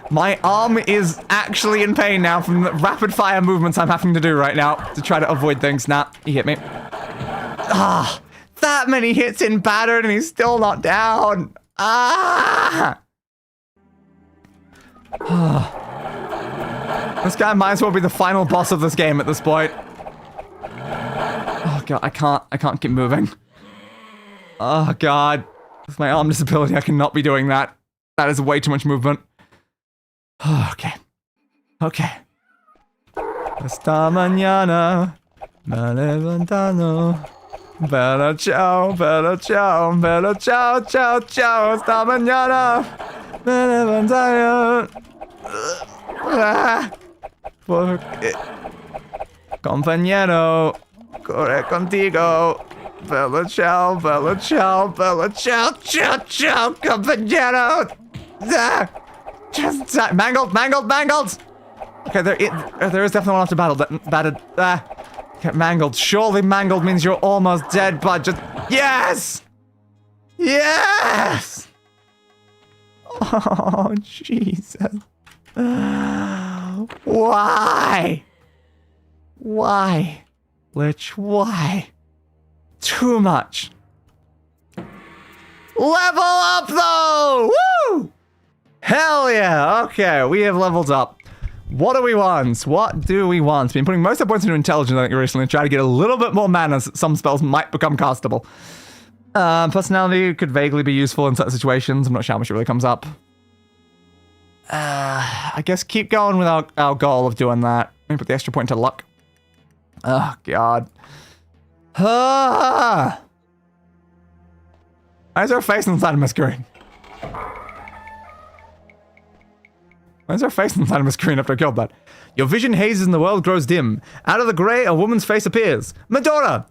My arm is actually in pain now from the rapid fire movements I'm having to do right now to try to avoid things. Nah, he hit me. That many hits in battered and he's still not down. This guy might as well be the final boss of this game at this point. Oh god, I can't keep moving. Oh god. With my arm disability, I cannot be doing that. That is way too much movement. Okay. Okay. Esta mañana me levantano. Bella ciao, bella ciao, bella ciao, ciao, ciao. Esta mañana me levantano. Porque compañero, corre contigo. Bella ciao, bella ciao, bella ciao, ciao, ciao, compañero. Just mangled. Okay, there is definitely one after battered. Okay, mangled. Surely mangled means you're almost dead, but just yes. Yes. Oh Jesus. Why? Why? Lich, why? Too much. Level up though! Woo! Hell yeah! Okay, we have leveled up. What do we want? What do we want? Been putting most of our points into intelligence, I think, recently, try to get a little bit more mana so some spells might become castable. Personality could vaguely be useful in certain situations. I'm not sure how much it really comes up. I guess keep going with our goal of doing that. Maybe put the extra point into luck. Oh, God. Why is there a face inside of my screen? Why is there a face inside of my screen after I killed that? Your vision hazes and the world grows dim. Out of the grey, a woman's face appears. Medora!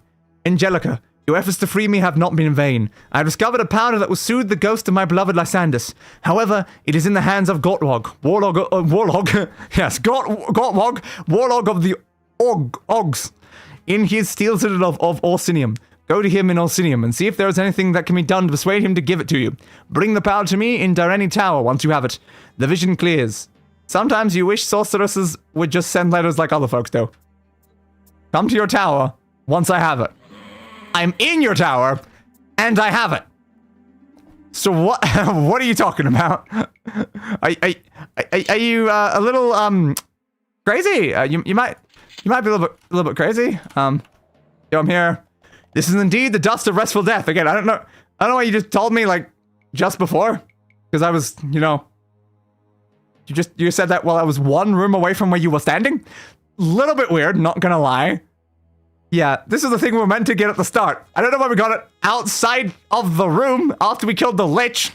Angelica, your efforts to free me have not been in vain. I have discovered a powder that will soothe the ghost of my beloved Lysandus. However, it is in the hands of Gortwog. Warlog. Yes, Gortwog, Warlog of the Ogs. In his steel citadel of Orsinium. Go to him in Orsinium and see if there is anything that can be done to persuade him to give it to you. Bring the powder to me in Direni Tower once you have it. The vision clears. Sometimes you wish sorceresses would just send letters like other folks do. Come to your tower once I have it. I'm in your tower, and I have it. So what? What are you talking about? Are you a little crazy? You might be a little bit crazy. Yo, I'm here. This is indeed the dust of restful death. Again, I don't know what you just told me like just before, because I was, you know. You said that while I was one room away from where you were standing. Little bit weird, not gonna lie. Yeah, this is the thing we were meant to get at the start. I don't know why we got it outside of the room after we killed the Lich.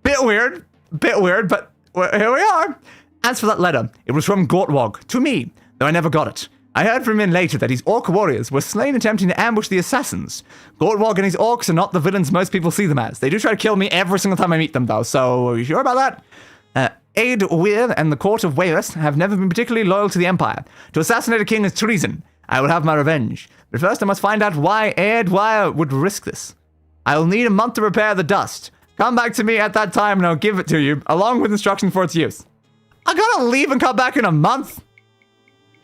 Bit weird, but here we are. As for that letter, it was from Gortwog to me, though I never got it. I heard from him later that his orc warriors were slain attempting to ambush the assassins. Gortwog and his orcs are not the villains most people see them as. They do try to kill me every single time I meet them, though, so are you sure about that? Aed Weir and the court of Waelus have never been particularly loyal to the Empire. To assassinate a king is treason. I will have my revenge. But first I must find out why Aed Weir would risk this. I will need a month to repair the dust. Come back to me at that time and I'll give it to you, along with instructions for its use. I gotta leave and come back in a month?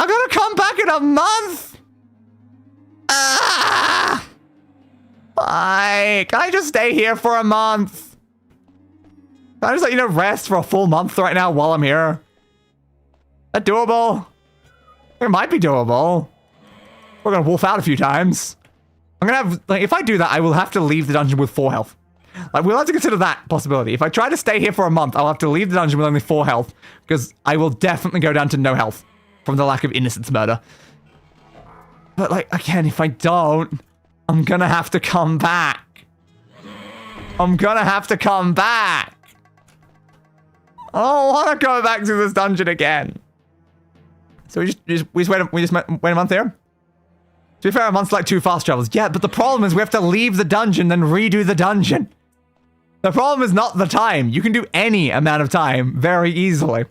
I gotta come back in a month? Why? Can I just stay here for a month? Can I just let you know rest for a full month right now while I'm here? Is that doable? It might be doable. We're gonna wolf out a few times. I'm gonna have, like, if I do that, I will have to leave the dungeon with 4 health. Like, we'll have to consider that possibility. If I try to stay here for a month, I'll have to leave the dungeon with only 4 health, because I will definitely go down to no health from the lack of innocence murder. But, like, again, if I don't, I'm gonna have to come back. I'm gonna have to come back. I don't want to go back to this dungeon again. So we just wait a month here? To be fair, a month's like 2 fast travels. Yeah, but the problem is we have to leave the dungeon, then redo the dungeon. The problem is not the time. You can do any amount of time very easily.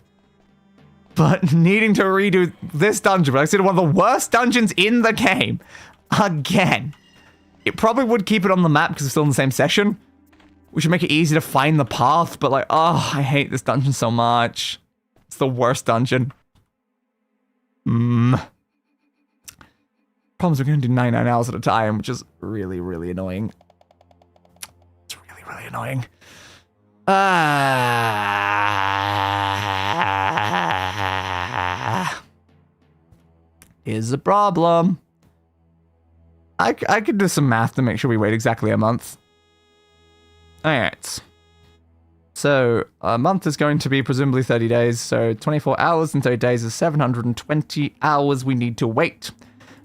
But needing to redo this dungeon, like I said, one of the worst dungeons in the game, again. It probably would keep it on the map because it's still in the same session. We should make it easy to find the path, but like, oh, I hate this dungeon so much. It's the worst dungeon. Problem is we're going to do 99 hours at a time, which is really, really annoying. It's really, really annoying. Is a problem. I could do some math to make sure we wait exactly a month. Alright. So, a month is going to be presumably 30 days, so 24 hours and 30 days is 720 hours we need to wait.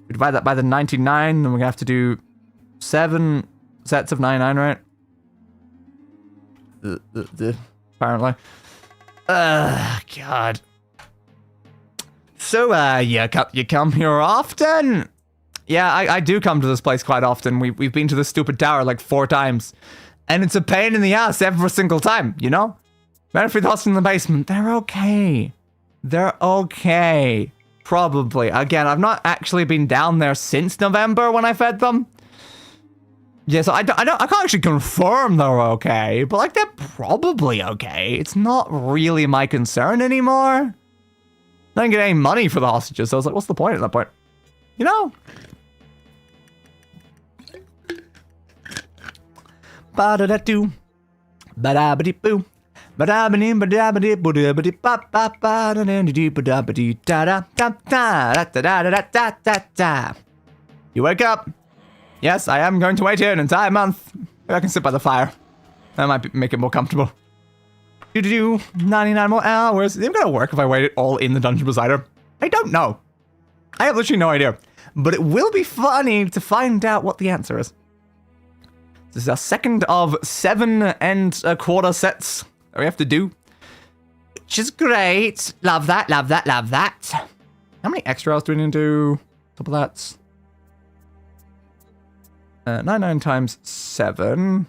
We divide that by the 99, and we're going to have to do 7 sets of 99, right? Apparently. God. So, you come here often? Yeah, I do come to this place quite often. We've been to this stupid tower like 4 times. And it's a pain in the ass every single time, you know? Benefit hosts in the basement, they're okay. They're okay. Probably. Again, I've not actually been down there since November when I fed them. Yeah, so I can't actually confirm they're okay, but like they're probably okay. It's not really my concern anymore. I didn't get any money for the hostages, so I was like, what's the point at that point? You know? Ba-da-da-doo. Ba-da-ba-dee-boo. You wake up. Yes, I am going to wait here an entire month. Maybe I can sit by the fire. That might make it more comfortable. 99 more hours. Is it gonna work if I wait it all in the dungeon beside her? I don't know. I have literally no idea. But it will be funny to find out what the answer is. This is our second of 7 1/4 sets that we have to do. Which is great. Love that, love that, love that. How many extra hours do we need to do? Top of that. 99 times 7.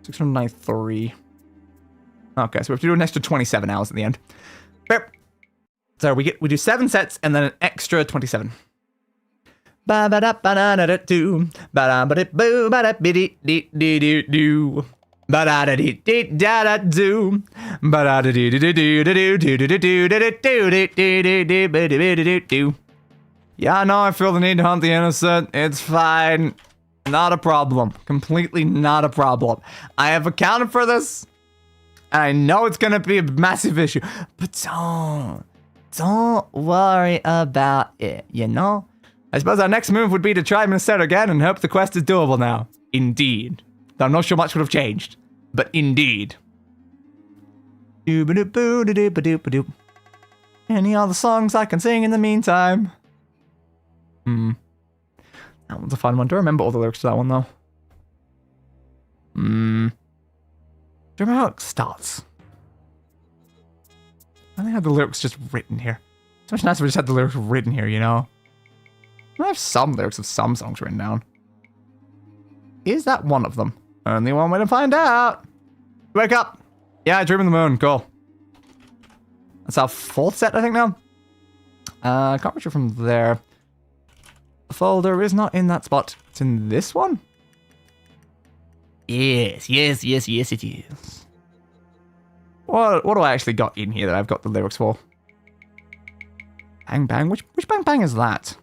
693. Okay, so we have to do an extra 27 hours at the end. So we do 7 sets and then an extra 27. Ba ba da ba da da do ba da ba da boo ba da biddy dee dee dee do ba da da dee dee da da do ba da da dee dee dee dee dee dee dee dee dee dee dee dee dee. Yeah, no, I feel the need to hunt the innocent. It's fine. Not a problem. Completely not a problem. I have accounted for this. And I know it's gonna be a massive issue. But don't worry about it, you know? I suppose our next move would be to try Minnesota again and hope the quest is doable now. Indeed. Though I'm not sure much would have changed. But indeed. Any other songs I can sing in the meantime? That one's a fun one. Do I remember all the lyrics to that one, though? Do you remember how it starts? I think I had the lyrics just written here. It's much nicer if we just had the lyrics written here, you know? I have some lyrics of some songs written down. Is that one of them? Only one way to find out. Wake up. Yeah, I dream of the moon. Cool. That's our 4th set, I think, now. I can't reach it from there. The folder is not in that spot. It's in this one? Yes, it is. What do I actually got in here that I've got the lyrics for? Bang Bang? Which Bang Bang is that?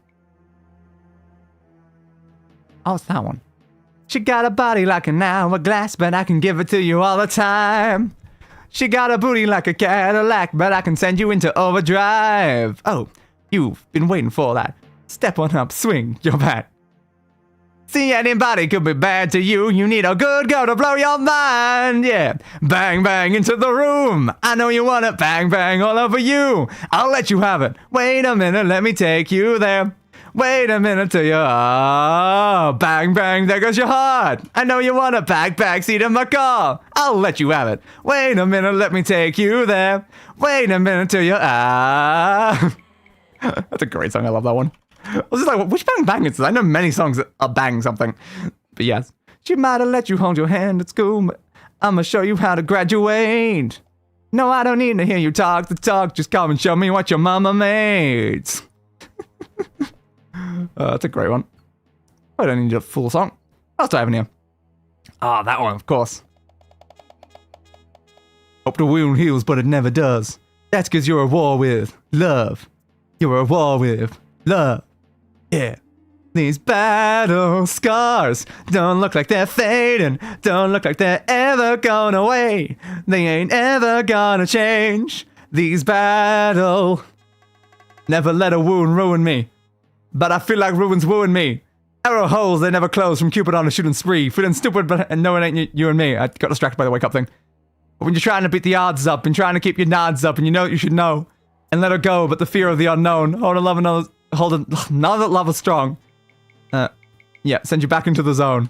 Oh, it's that one. She got a body like an hourglass, but I can give it to you all the time. She got a booty like a Cadillac, but I can send you into overdrive. Oh, you've been waiting for that. Step on up, swing your bat. See, anybody could be bad to you. You need a good girl to blow your mind. Yeah, bang, bang into the room. I know you want it. Bang, bang all over you. I'll let you have it. Wait a minute, let me take you there. Wait a minute till you're bang, bang, there goes your heart. I know you want a back seat in my car. I'll let you have it. Wait a minute, let me take you there. Wait a minute till you're That's a great song. I love that one. I was just like, which Bang Bang is this? I know many songs that are bang something. But yes. She might have let you hold your hand at school, but I'ma show you how to graduate. No, I don't need to hear you talk the talk. Just come and show me what your mama made. That's a great one. I don't need a full song. What else do I have in here? Ah, that one, of course. Hope the wound heals, but it never does. That's because you're at war with love. You're at war with love. Yeah. These battle scars don't look like they're fading, don't look like they're ever going away. They ain't ever gonna change. These battle... Never let a wound ruin me, but I feel like ruins wooing me. Arrow holes, they never close from Cupid on a shooting spree. Feeling stupid, and no, it ain't you and me. I got distracted by the wake up thing. But when you're trying to beat the odds up and trying to keep your nods up and you know what you should know and let her go, but the fear of the unknown. Hold another love is strong. Yeah, send you back into the zone.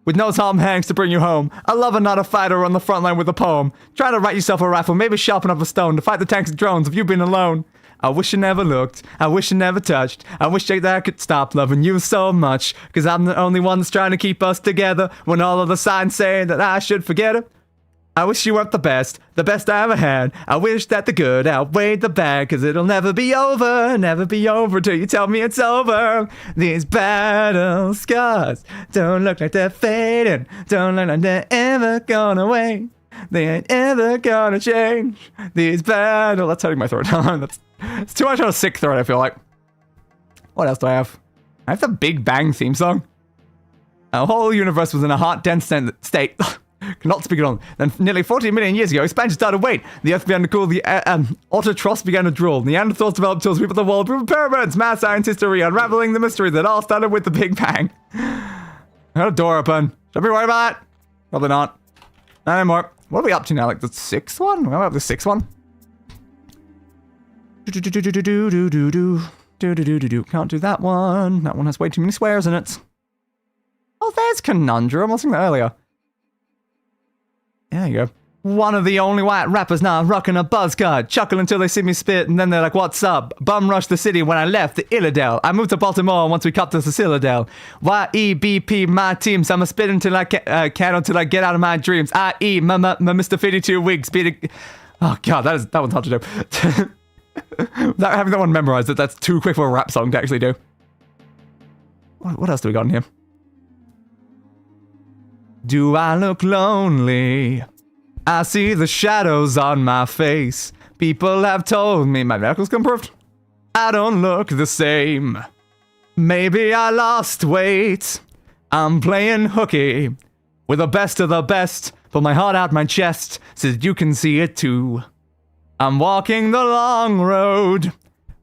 With no Tom Hanks to bring you home. A lover, not a fighter, on the front line with a poem. Trying to write yourself a rifle, maybe sharpen up a stone to fight the tanks and drones of you being alone. I wish you never looked, I wish you never touched, I wish that I could stop loving you so much, cause I'm the only one that's trying to keep us together, when all of the signs say that I should forget it. I wish you weren't the best I ever had, I wish that the good outweighed the bad, cause it'll never be over till you tell me it's over. These battle scars don't look like they're fading, don't look like they're ever gone away. They ain't ever gonna change. These battle... That's hurting my throat. It's too much on a sick throat, I feel like. What else do I have? I have the Big Bang theme song. Our whole universe was in a hot, dense state. Cannot speak it on. Then nearly 40 million years ago, expansion started to wait. The Earth began to cool, the autotrophs began to drool. Neanderthals developed tools, people of the world, proof pyramids, math science history, unraveling the mystery that all started with the Big Bang. I got a door open. Should I be worried about that? Probably not. Not anymore. What are we up to now? Like the 6th one? We're up to the 6th one. Can't do that one. That one has way too many swears in it. Oh, there's Conundrum. I was thinking that earlier. There you go. One of the only white rappers now rocking a buzz card. Chuckle until they see me spit, and then they're like, what's up? Bum rushed the city when I left the Illidale. I moved to Baltimore once we cut to Cecilidale. YEBP, my teams. I'ma spit until I can until I get out of my dreams. I.E. my Mr. 52 Wigs. Oh, God, that one's hard to do. Without having that one memorized, that's too quick for a rap song to actually do. What else do we got in here? Do I look lonely? I see the shadows on my face. People have told me my medical's improved. I don't look the same. Maybe I lost weight. I'm playing hooky with the best of the best. Pull my heart out my chest so that you can see it too. I'm walking the long road,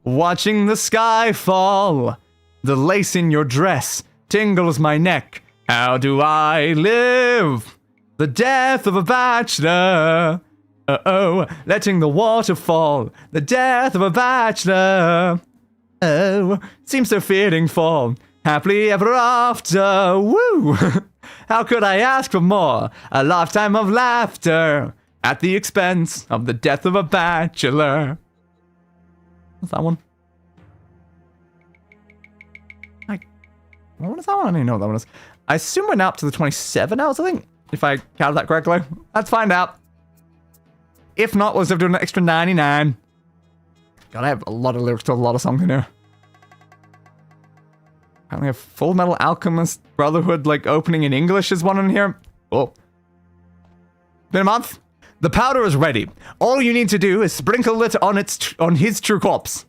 watching the sky fall. The lace in your dress tingles my neck. How do I live? The death of a bachelor. Oh, letting the water fall. The death of a bachelor. Oh, seems so fitting for happily ever after. Woo! How could I ask for more? A lifetime of laughter at the expense of the death of a bachelor. What's that one? What is that one? I don't even know what that one is. I assume we're now up to the 27 hours, I think. If I counted that correctly. Let's find out. If not, we'll just have to do an extra 99. God, I have a lot of lyrics to a lot of songs in here. Apparently a Full Metal Alchemist Brotherhood, like, opening in English is one in here. Oh. Been a month? The powder is ready. All you need to do is sprinkle it on his true corpse.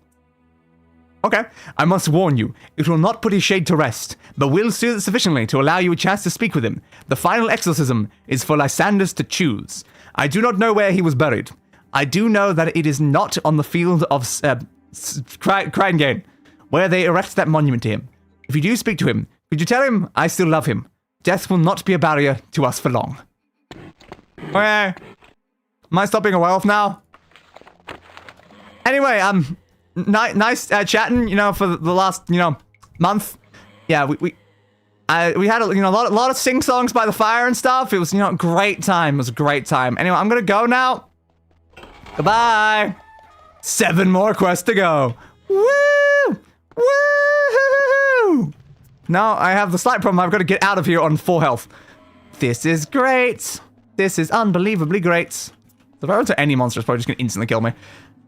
Okay. I must warn you, it will not put his shade to rest, but will soothe it sufficiently to allow you a chance to speak with him. The final exorcism is for Lysanders to choose. I do not know where he was buried. I do know that it is not on the field of Cryingane, where they erect that monument to him. If you do speak to him, could you tell him I still love him? Death will not be a barrier to us for long. Okay. Am I stopping a werewolf now? Anyway, nice chatting, for the last, month. Yeah, we had a lot of sing songs by the fire and stuff. It was, great time. It was a great time. Anyway, I'm gonna go now. Goodbye. 7 more quests to go. Woo! Woo! Now I have the slight problem. I've got to get out of here on 4 health. This is great. This is unbelievably great. So if I run to any monster, it's probably just gonna instantly kill me.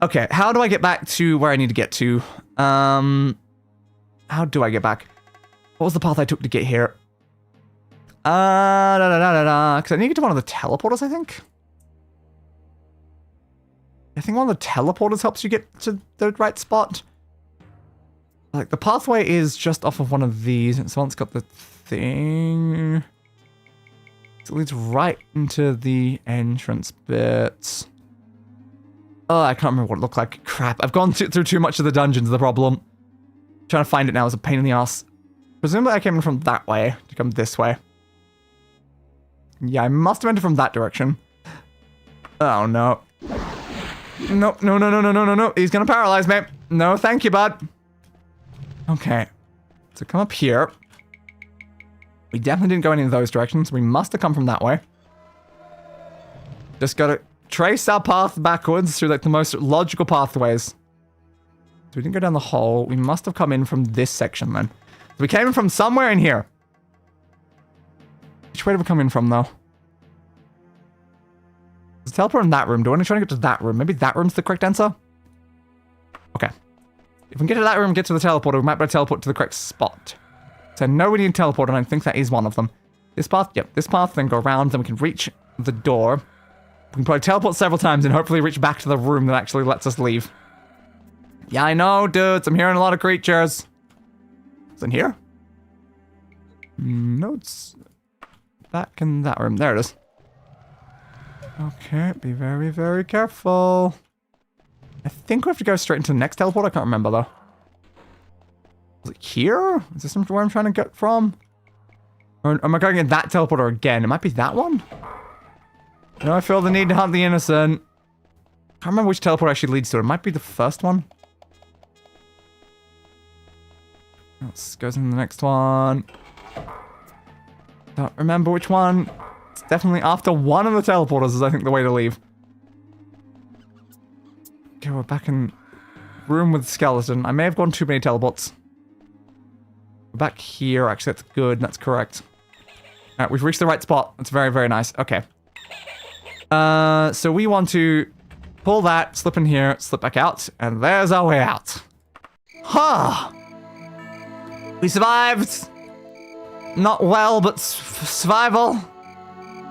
Okay, how do I get back to where I need to get to? How do I get back? What was the path I took to get here? Because I need to get to one of the teleporters, I think. I think one of the teleporters helps you get to the right spot. Like, the pathway is just off of one of these, and someone's got the thing. So it leads right into the entrance bit. Oh, I can't remember what it looked like. Crap, I've gone through too much of the dungeons, the problem. Trying to find it now is a pain in the ass. Presumably I came in from that way to come this way. Yeah, I must have entered from that direction. Oh, no. No, no, no, no, no, no, no, no. He's gonna paralyze me. No, thank you, bud. Okay. So come up here. We definitely didn't go any of those directions. We must have come from that way. Just gotta trace our path backwards through like the most logical pathways. So we didn't go down the hole. We must have come in from this section then. So we came in from somewhere in here. Which way did we come in from though? There's a teleport in that room. Do I want to try to get to that room? Maybe that room's the correct answer? Okay. If we can get to that room and get to the teleporter, we might be able to teleport to the correct spot. So I know we need a teleport, and I think that is one of them. This path, yep, this path, then go around, then we can reach the door. We can probably teleport several times and hopefully reach back to the room that actually lets us leave. Yeah, I know, dudes. I'm hearing a lot of creatures. Is it in here? No, it's back in that room. There it is. Okay, be very, very careful. I think we have to go straight into the next teleport. I can't remember, though. Is it here? Is this where I'm trying to get from? Or am I going in that teleporter again? It might be that one? No, I feel the need to hunt the innocent. I can't remember which teleport actually leads to it. It might be the first one. Let's go to the next one. Don't remember which one. It's definitely after one of the teleporters is, I think, the way to leave. Okay, we're back in room with skeleton. I may have gone too many teleports. We're back here. Actually, that's good. That's correct. Alright, we've reached the right spot. That's very, very nice. Okay. So we want to pull that, slip in here, slip back out, and there's our way out. Ha! Huh. We survived. Not well, but survival.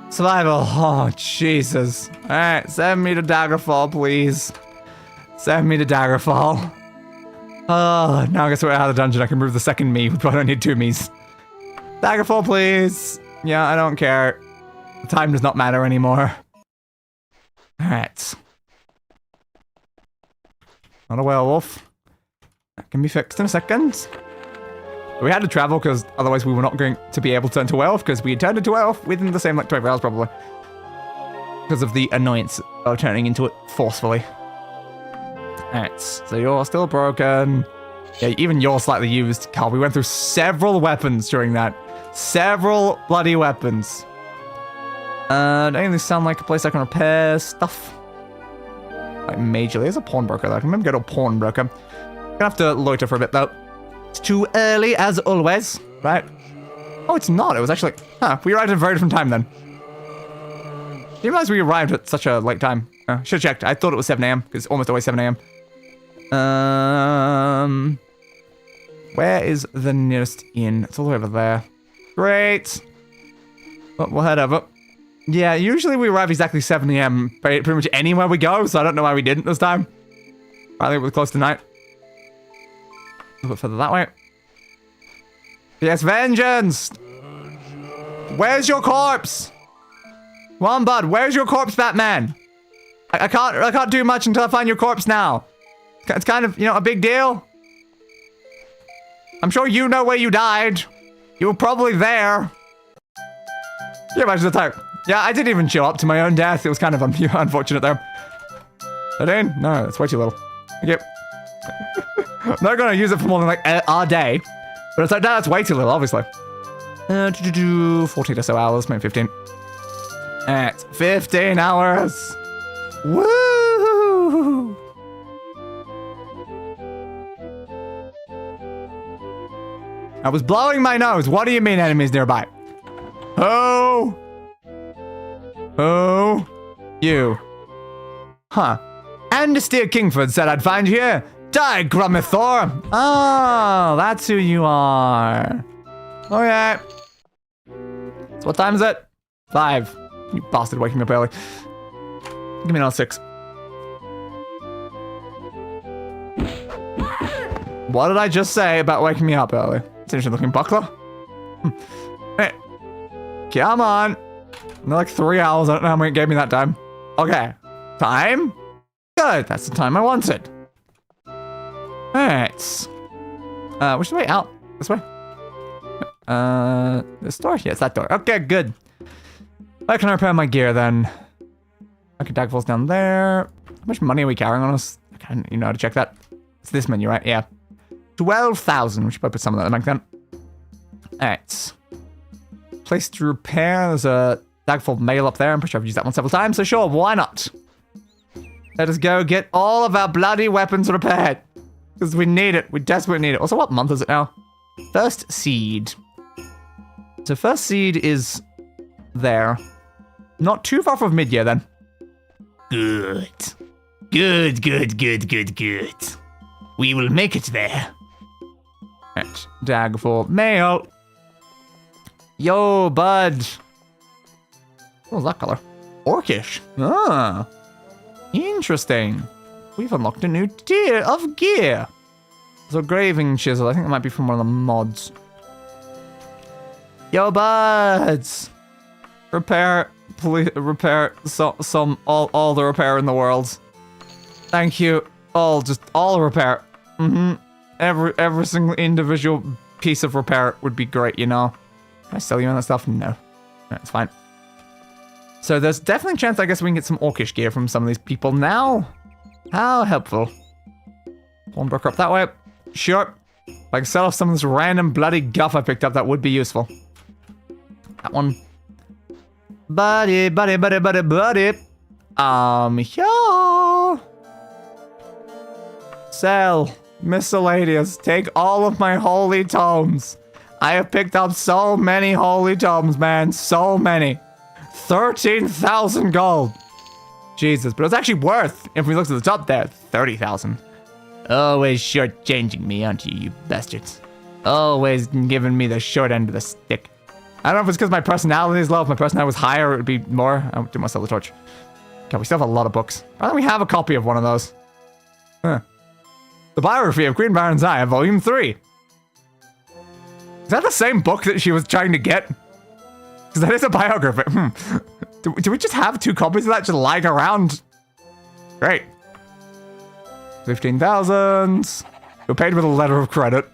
Survival. Oh, Jesus. Alright, send me to Daggerfall, please. Send me to Daggerfall. Oh, now I guess we're out of the dungeon. I can move the second me. We probably don't need two me's. Daggerfall, please. Yeah, I don't care. The time does not matter anymore. Alright. Not a werewolf. That can be fixed in a second. We had to travel because otherwise we were not going to be able to turn to werewolf because we had turned into werewolf within the same like 24 hours probably. Because of the annoyance of turning into it forcefully. Alright, so you're still broken. Yeah, even you're slightly used. God, we went through several weapons during that. Several bloody weapons. Don't even sound like a place I can repair stuff. Like majorly. There's a pawnbroker though. I can maybe go to a pawnbroker. Gonna have to loiter for a bit though. It's too early as always, right? Oh, it's not. It was actually... Huh, we arrived at a very different time then. Didn't realize we arrived at such a late time. Should've checked. I thought it was 7 a.m. because it's almost always 7 a.m. Where is the nearest inn? It's all the way over there. Great. Well, we'll head over. Yeah, usually we arrive exactly 7 a.m. pretty much anywhere we go, so I don't know why we didn't this time. I think it was close to night. A little bit further that way. Yes, vengeance! Where's your corpse? Come on, bud. Where's your corpse, Batman? I can't do much until I find your corpse now. It's kind of, you know, a big deal. I'm sure you know where you died. You were probably there. Yeah, imagine the time. Yeah, I didn't even show up to my own death. It was kind of unfortunate there. 13? No, that's way too little. Thank you. I'm not gonna use it for more than like a day. But it's like, no, that's way too little, obviously. 14 or so hours, maybe 15. It's 15 hours. Woo! I was blowing my nose. What do you mean enemies nearby? Oh! Oh! You. Huh. Andysteer Kingford said I'd find you here. Die, Grummithor! Oh, that's who you are. Okay. So what time is it? 5. You bastard waking me up early. Give me another 6. What did I just say about waking me up early? It's an interesting looking buckler. Hey. Come on. They're like 3 hours. I don't know how many it gave me that time. Okay. Time? Good. That's the time I wanted. Alright. Which way out? This way? This door? Yeah, it's that door. Okay, good. Where can I repair my gear then? Okay, Daggerfall's down there. How much money are we carrying on us? I don't even know how to check that. It's this menu, right? Yeah. 12,000. We should probably put some of that in the bank then. Alright. Place to repair. There's a Daggerfall mail up there. I'm pretty sure I've used that one several times, so sure, why not? Let us go get all of our bloody weapons repaired. Because we need it. We desperately need it. Also, what month is it now? First seed. So first seed is there. Not too far from mid-year then. Good. Good, good, good, good, good. We will make it there. Right. Daggerfall mail. Yo, bud. What was that color? Orcish. Ah. Interesting. We've unlocked a new tier of gear. So graving chisel. I think that might be from one of the mods. Yo, buds. Repair. Please repair all the repair in the world. Thank you. All repair. Every single individual piece of repair would be great, you know. Can I sell you on that stuff? No. That's fine. So there's definitely a chance I guess we can get some orcish gear from some of these people now. How helpful. Pawnbroker up that way. Sure. If I can sell off some of this random bloody guff I picked up, that would be useful. That one. Buddy. Yo. Sell. Miscellaneous. Take all of my holy tomes. I have picked up so many holy tomes, man. So many. 13,000 gold. Jesus, but it's actually worth, if we look at the top there, 30,000. Always shortchanging me, aren't you, you bastards? Always giving me the short end of the stick. I don't know if it's because my personality is low. If my personality was higher, it would be more. I would do myself the torch. Okay, we still have a lot of books. Why don't we have a copy of one of those? Huh. The biography of Queen Barenziah, Volume 3. Is that the same book that she was trying to get? Because that is a biography. Do we just have 2 copies of that just lying around? Great. 15,000. You're paid with a letter of credit.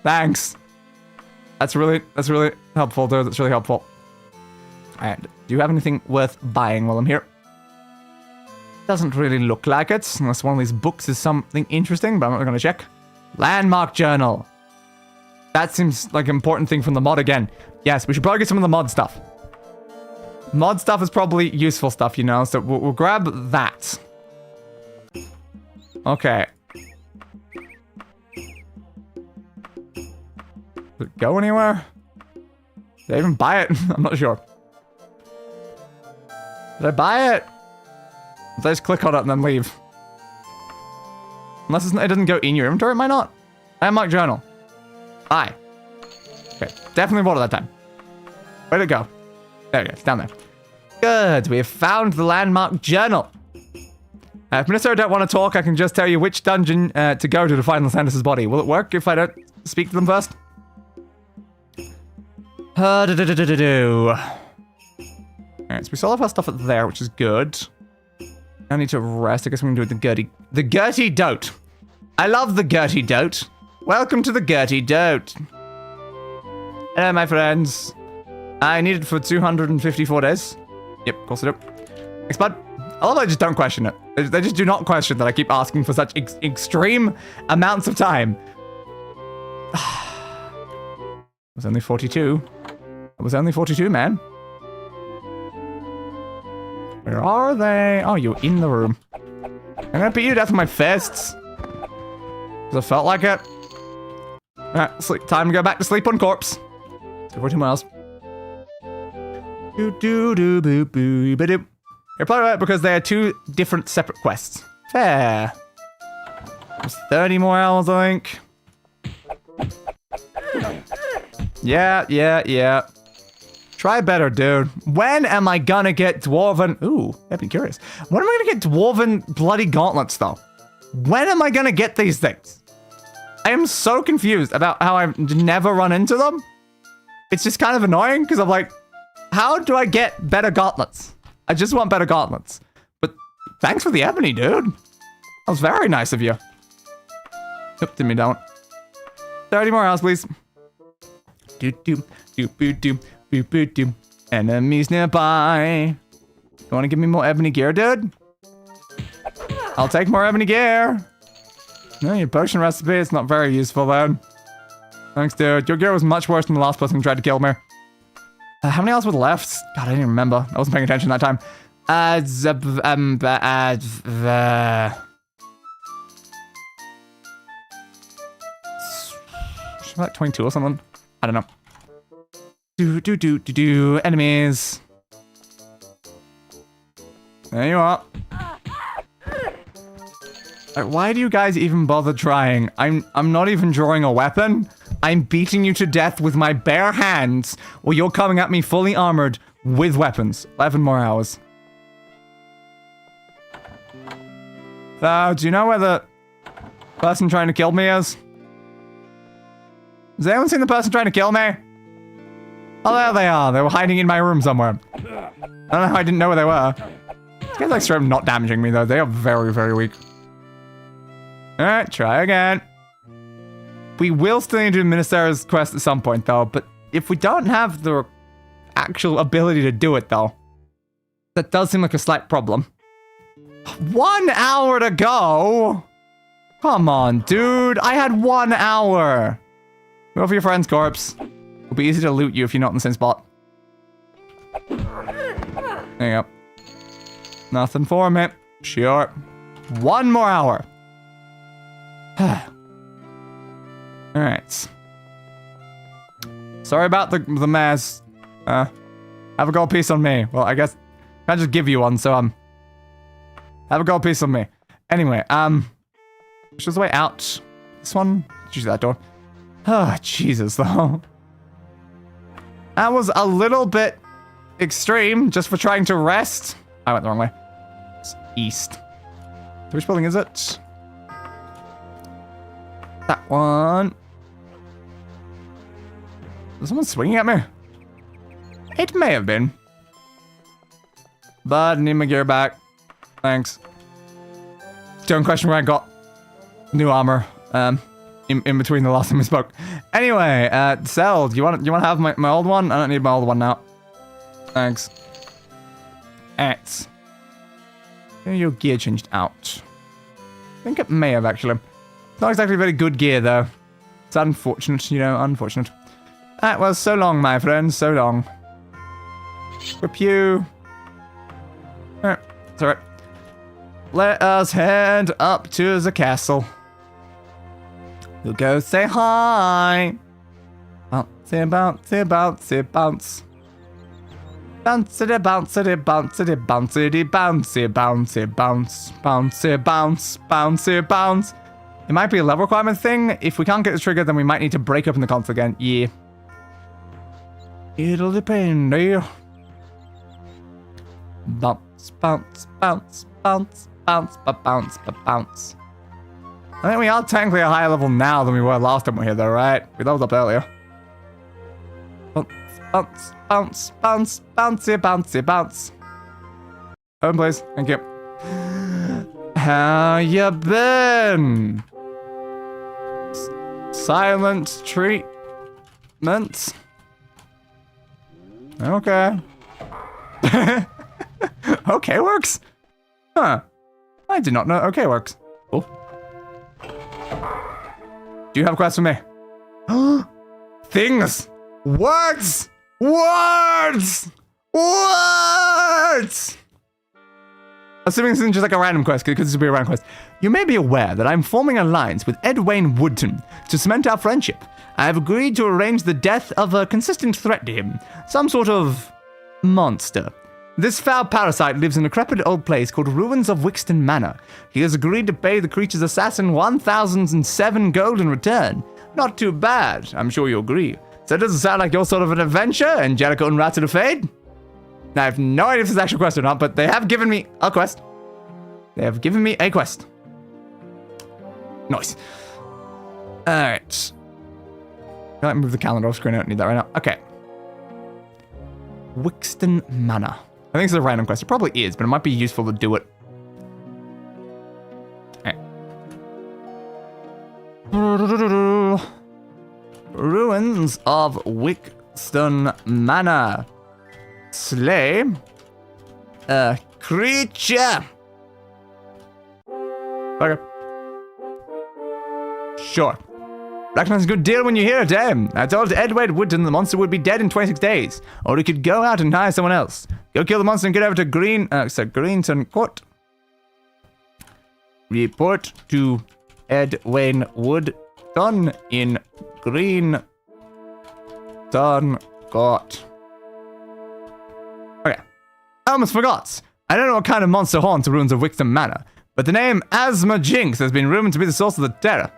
Thanks. That's really helpful, dude. That's really helpful. Alright, do you have anything worth buying while I'm here? Doesn't really look like it, unless one of these books is something interesting, but I'm not gonna check. Landmark journal. That seems like an important thing from the mod again. Yes, we should probably get some of the mod stuff. Mod stuff is probably useful stuff, you know, so we'll grab that. Okay. Did it go anywhere? Did I even buy it? I'm not sure. Did I buy it? Did I just click on it and then leave? Unless it doesn't go in your inventory, it might not. Landmark journal. Aye. Okay, definitely bought it that time. Where'd it go? There it goes, down there. Good, we have found the landmark journal. If Minister don't want to talk, I can just tell you which dungeon to go to find Lysandras' body. Will it work if I don't speak to them first? Alright, so we still have our stuff up there, which is good. I need to rest. I guess we can do it the Gertie Dote. I love the Gertie Dote. Welcome to the Gertie Dote. Hello, my friends. I need it for 254 days. Yep, of course I do. Thanks, bud. I love that I just don't question it. They just do not question that I keep asking for such extreme amounts of time. It was only 42. It was only 42, man. Where are they? Oh, you're in the room. I'm gonna beat you to death with my fists. Because I felt like it. Alright, sleep. Time to go back to sleep on corpse. 42 miles. You're probably right because they are 2 different separate quests. Fair. There's 30 more hours, I think. Yeah. Try better, dude. When am I gonna get dwarven... Ooh, I'd be curious. When am I gonna get dwarven bloody gauntlets, though? When am I gonna get these things? I am so confused about how I've never run into them. It's just kind of annoying because I'm like, how do I get better gauntlets? I just want better gauntlets. But thanks for the ebony, dude. That was very nice of you. Nope, didn't mean that one. 30 more hours, please. Do. Enemies nearby. You want to give me more ebony gear, dude? I'll take more ebony gear. No, your potion recipe is not very useful then. Thanks, dude. Your gear was much worse than the last person who tried to kill me. How many hours were left? God, I didn't even remember. I wasn't paying attention that time. Like 22 or something. I don't know. Do. Enemies. There you are. Like, why do you guys even bother trying? I'm not even drawing a weapon. I'm beating you to death with my bare hands, while you're coming at me fully armored with weapons. 11 more hours. Do you know where the person trying to kill me is? Has anyone seen the person trying to kill me? Oh, there they are. They were hiding in my room somewhere. I don't know how I didn't know where they were. These guys like straight up not damaging me though. They are very, very weak. Alright, try again. We will still need to do Ministerial's quest at some point though, but if we don't have the actual ability to do it though, that does seem like a slight problem. 1 hour to go? Come on, dude. I had 1 hour. Go for your friend's corpse. It'll be easy to loot you if you're not in the same spot. There you go. Nothing for me. Sure. 1 more hour. Alright. Sorry about the mess. Have a gold piece on me. Well, I guess I just give you one, so have a gold piece on me. Anyway, which is the way out? This one? Use that door. Oh, Jesus, though. That was a little bit extreme, just for trying to rest. I went the wrong way. It's east. So which building is it? That one. Is someone swinging at me? It may have been. But I need my gear back. Thanks. Don't question where I got new armor. In between the last time we spoke. Anyway, Cell, do you want to have my old one? I don't need my old one now. Thanks. Your gear changed out. I think it may have actually. It's not exactly very good gear though. It's unfortunate, you know, unfortunate. That was so long, my friend, so long. Rip you. Alright, it's alright. Let us head up to the castle. We'll go say hi. Bouncy, bouncy, bouncy, bounce. Bouncity, bouncity, bouncity, bouncity, bouncy, bouncy, bounce. Bouncy, bounce, bouncy, bounce. It might be a level requirement thing. If we can't get the trigger, then we might need to break up in the console again. Yeah. It'll depend, yeah. Bounce, bounce, bounce, bounce, bounce, bounce, bounce. I think we are technically a higher level now than we were last time we were here, though, right? We leveled up earlier. Bounce, bounce, bounce, bounce, bouncy, bouncy, bounce. Open, please. Thank you. How you been? Silent treatment. Okay. Okay works? Huh. I did not know okay works. Cool. Do you have a quest for me? Things! Words! Words! Words! Assuming this isn't just like a random quest, because this will be a random quest. You may be aware that I'm forming an alliance with Edwayne Woodton to cement our friendship. I have agreed to arrange the death of a consistent threat to him. Some sort of monster. This foul parasite lives in a decrepit old place called Ruins of Wixton Manor. He has agreed to pay the creature's assassin 1,007 gold in return. Not too bad, I'm sure you'll agree. So it doesn't sound like your sort of an adventure, Angelica Un-Ratta La Fadé? Now, I have no idea if this is actually a quest or not, but they have given me a quest. They have given me a quest. Nice. Alright. Can I move the calendar off screen? I don't need that right now. Okay. Wixton Manor. I think it's a random quest. It probably is, but it might be useful to do it. Okay. Ruins of Wixton Manor. Slay a creature. Okay. Sure. Recognize a good deal when you hear it, eh? I told Edward Woodton the monster would be dead in 26 days. Or he could go out and hire someone else. Go kill the monster and get over to Greenton Court. Report to Edwin Woodton in Greenton Court. Okay. I almost forgot. I don't know what kind of monster haunts the ruins of Wixton Manor, but the name Asma Jinx has been rumored to be the source of the terror.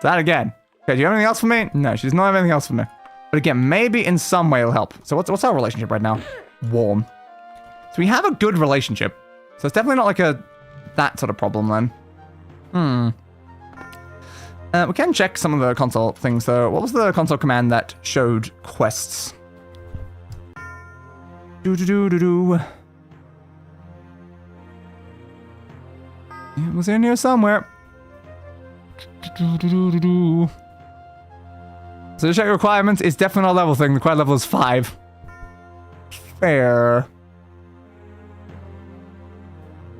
That again. Okay, do you have anything else for me? No, she does not have anything else for me. But again, maybe in some way it'll help. So what's our relationship right now? Warm. So we have a good relationship. So it's definitely not like that sort of problem then. We can check some of the console things though. What was the console command that showed quests? It was in here somewhere. So the check requirements is definitely not a level thing. The required level is 5. Fair.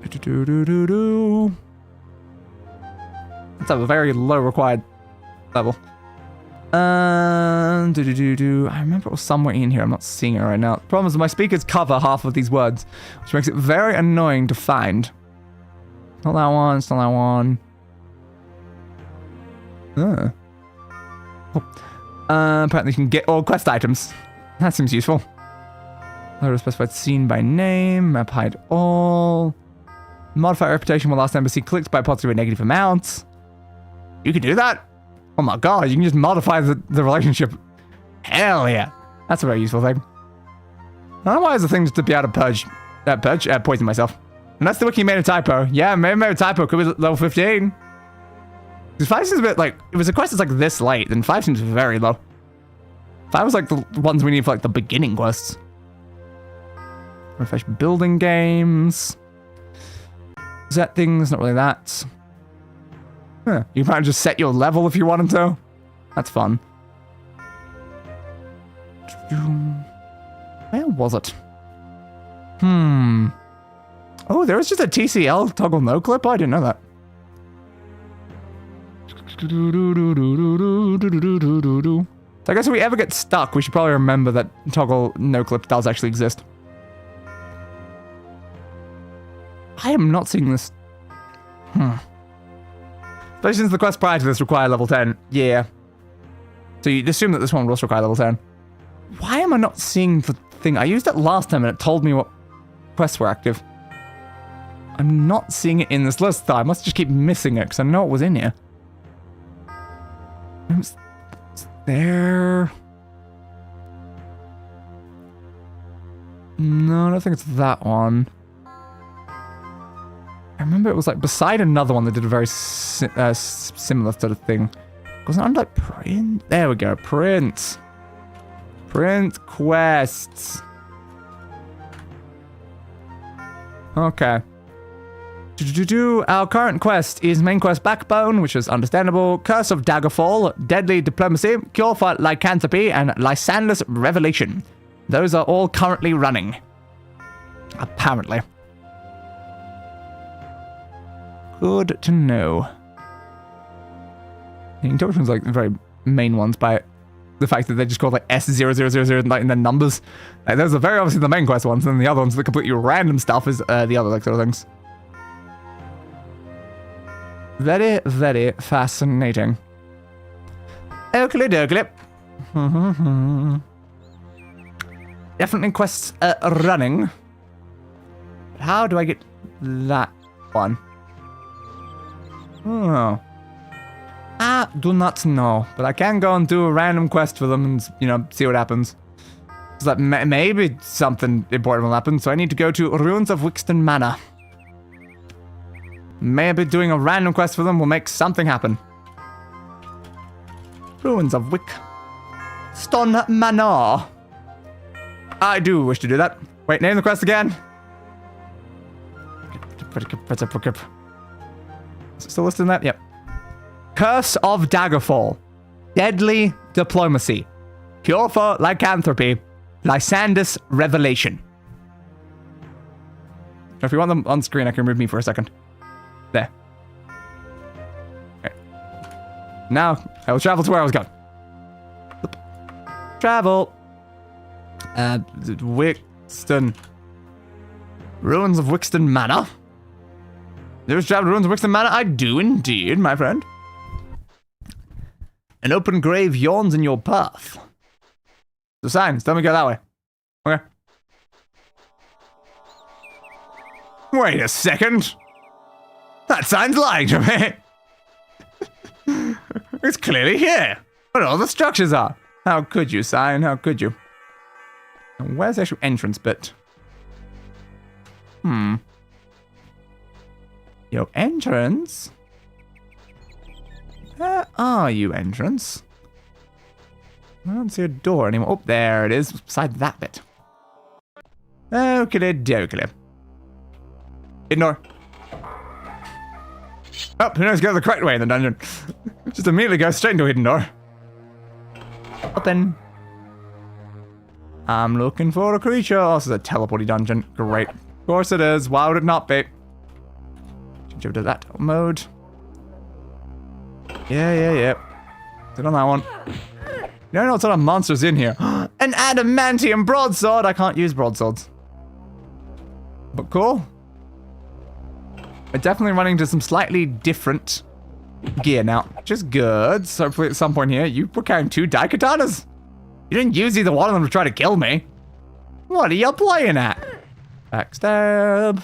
Let's have a very low required level. I remember it was somewhere in here. I'm not seeing it right now. The problem is my speakers cover half of these words, which makes it very annoying to find. Not that one. It's not that one. Apparently you can get all quest items. That seems useful. Other specified scene by name. Map hide all. Modify reputation while last embassy clicked by positive or negative amounts. You can do that? Oh my god, you can just modify the relationship. Hell yeah. That's a very useful thing. I don't know why it's a thing just to be able to poison myself. Unless the wiki made a typo. Yeah, maybe made a typo. Could be level 15. Because 5 seems a bit like, if it's a quest that's like this late, then 5 seems very low. 5 was like the ones we need for like the beginning quests. Refresh building games. Set things, not really that. Huh. You might just set your level if you wanted to. That's fun. Where was it? Oh, there was just a TCL toggle no clip? I didn't know that. So I guess if we ever get stuck, we should probably remember that toggle no clip does actually exist. I am not seeing this. Especially since the quest prior to this require level 10. Yeah. So you'd assume that this one will also require level 10. Why am I not seeing the thing? I used it last time and it told me what quests were active. I'm not seeing it in this list though. I must just keep missing it because I know it was in here. It's there. No, I don't think it's that one. I remember it was like beside another one that did a very similar sort of thing. Wasn't it under like print? There we go, print. Print quests. Okay. Our current quest is main quest Backbone, which is understandable. Curse of Daggerfall, Deadly Diplomacy, Cure for Lycanthropy, and Lysander's Revelation. Those are all currently running. Apparently. Good to know. You can tell which one's like the very main ones by the fact that they just called like S0000 like in the numbers. Like, those are very obviously the main quest ones, and the other ones, the completely random stuff, is the other like sort of things. Very, very fascinating. Oakley dokley. Definitely quests running. But how do I get that one? Oh. I do not know, but I can go and do a random quest for them and, you know, see what happens. So that maybe something important will happen, so I need to go to Ruins of Wixton Manor. Maybe doing a random quest for them will make something happen. Ruins of Wickston Manor. I do wish to do that. Wait, name the quest again. Is it still listed in that? Yep. Curse of Daggerfall. Deadly Diplomacy. Cure for Lycanthropy. Lysandus Revelation. If you want them on screen, I can remove me for a second. There. Okay. Now, I will travel to where I was going. Travel. Wixton. Ruins of Wixton Manor. There's travel to Ruins of Wixton Manor? I do indeed, my friend. An open grave yawns in your path. The signs, tell me go that way. Okay. Wait a second. That sign's lying to me. It's clearly here. But all the structures are. How could you, sign? How could you? And where's the actual entrance bit? Your entrance? Where are you, entrance? I don't see a door anymore. Oh, there it is, beside that bit. Okey dokey. Ignore. Oh, who knows, go the correct way in the dungeon. Just immediately go straight into a hidden door. Open. I'm looking for a creature. Oh, this is a teleporty dungeon. Great. Of course it is. Why would it not be? Change over to that mode. Yeah. Sit on that one. You don't know what sort of monster's in here. An adamantium broadsword. I can't use broadswords. But cool. We're definitely running into some slightly different gear now, which is good. So hopefully at some point here, you were carrying 2 daikatanas. You didn't use either one of them to try to kill me. What are you playing at? Backstab.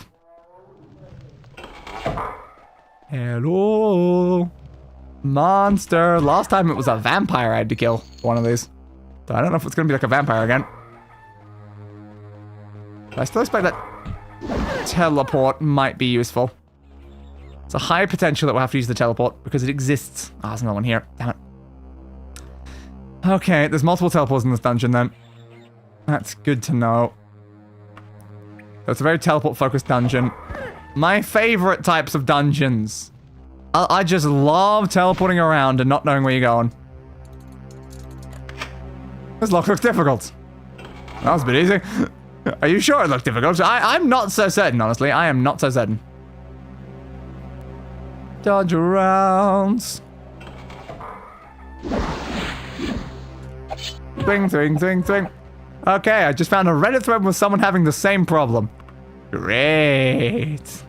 Hello. Monster. Last time it was a vampire I had to kill. One of these. So I don't know if it's going to be like a vampire again. But I still expect that teleport might be useful. It's a high potential that we'll have to use the teleport because it exists. Ah, there's another one here. Damn it. Okay, there's multiple teleports in this dungeon then. That's good to know. So it's a very teleport-focused dungeon. My favorite types of dungeons. I just love teleporting around and not knowing where you're going. This lock looks difficult. That was a bit easy. Are you sure it looked difficult? I'm not so certain, honestly. I am not so certain. Dodge around. Swing. Okay, I just found a Reddit thread with someone having the same problem. Great.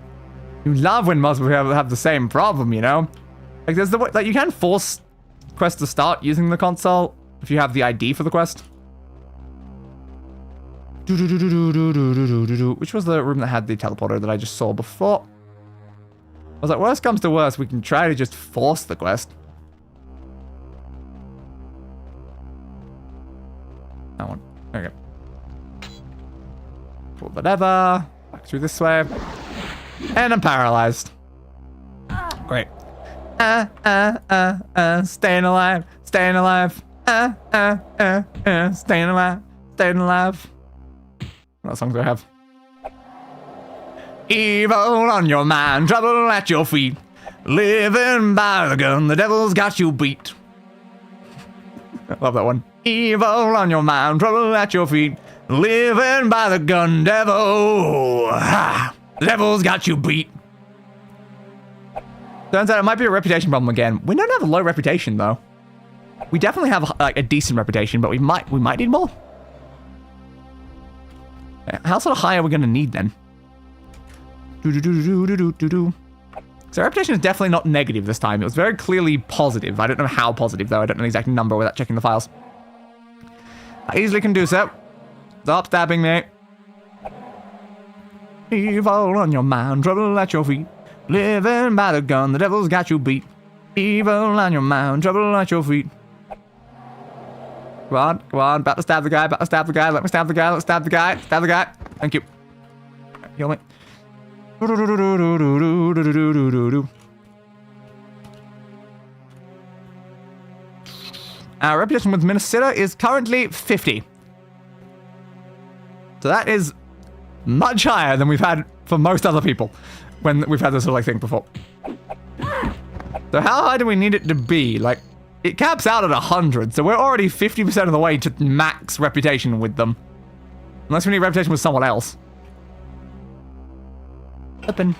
You love when multiple people have the same problem, you know? Like, there's the way, like, you can force quests to start using the console if you have the ID for the quest. Which was the room that had the teleporter that I just saw before? I was like, worst comes to worst, we can try to just force the quest. That one. There we go. Pull the lever. Back through this way. And I'm paralyzed. Great. Staying alive. Staying alive. Staying alive. Staying alive. What songs do I have? Evil on your mind, trouble at your feet. Living by the gun, the devil's got you beat. I love that one. Evil on your mind, trouble at your feet. Living by the gun, devil. Ha! The devil's got you beat. Turns out it might be a reputation problem again. We don't have a low reputation though. We definitely have like a decent reputation, but we might need more. How sort of high are we gonna need then? So reputation is definitely not negative this time. It was very clearly positive. I don't know how positive though. I don't know the exact number without checking the files. I easily can do so. Stop stabbing me. Evil on your mind, trouble at your feet. Living by the gun, the devil's got you beat. Evil on your mind, trouble at your feet. Come on, about to stab the guy, let me stab the guy, stab the guy. Thank you. Heal me. Our reputation with Minnesota is currently 50. So that is much higher than we've had for most other people when we've had this sort of like thing before. So how high do we need it to be? Like, it caps out at 100, so we're already 50% of the way to max reputation with them. Unless we need reputation with someone else. Open.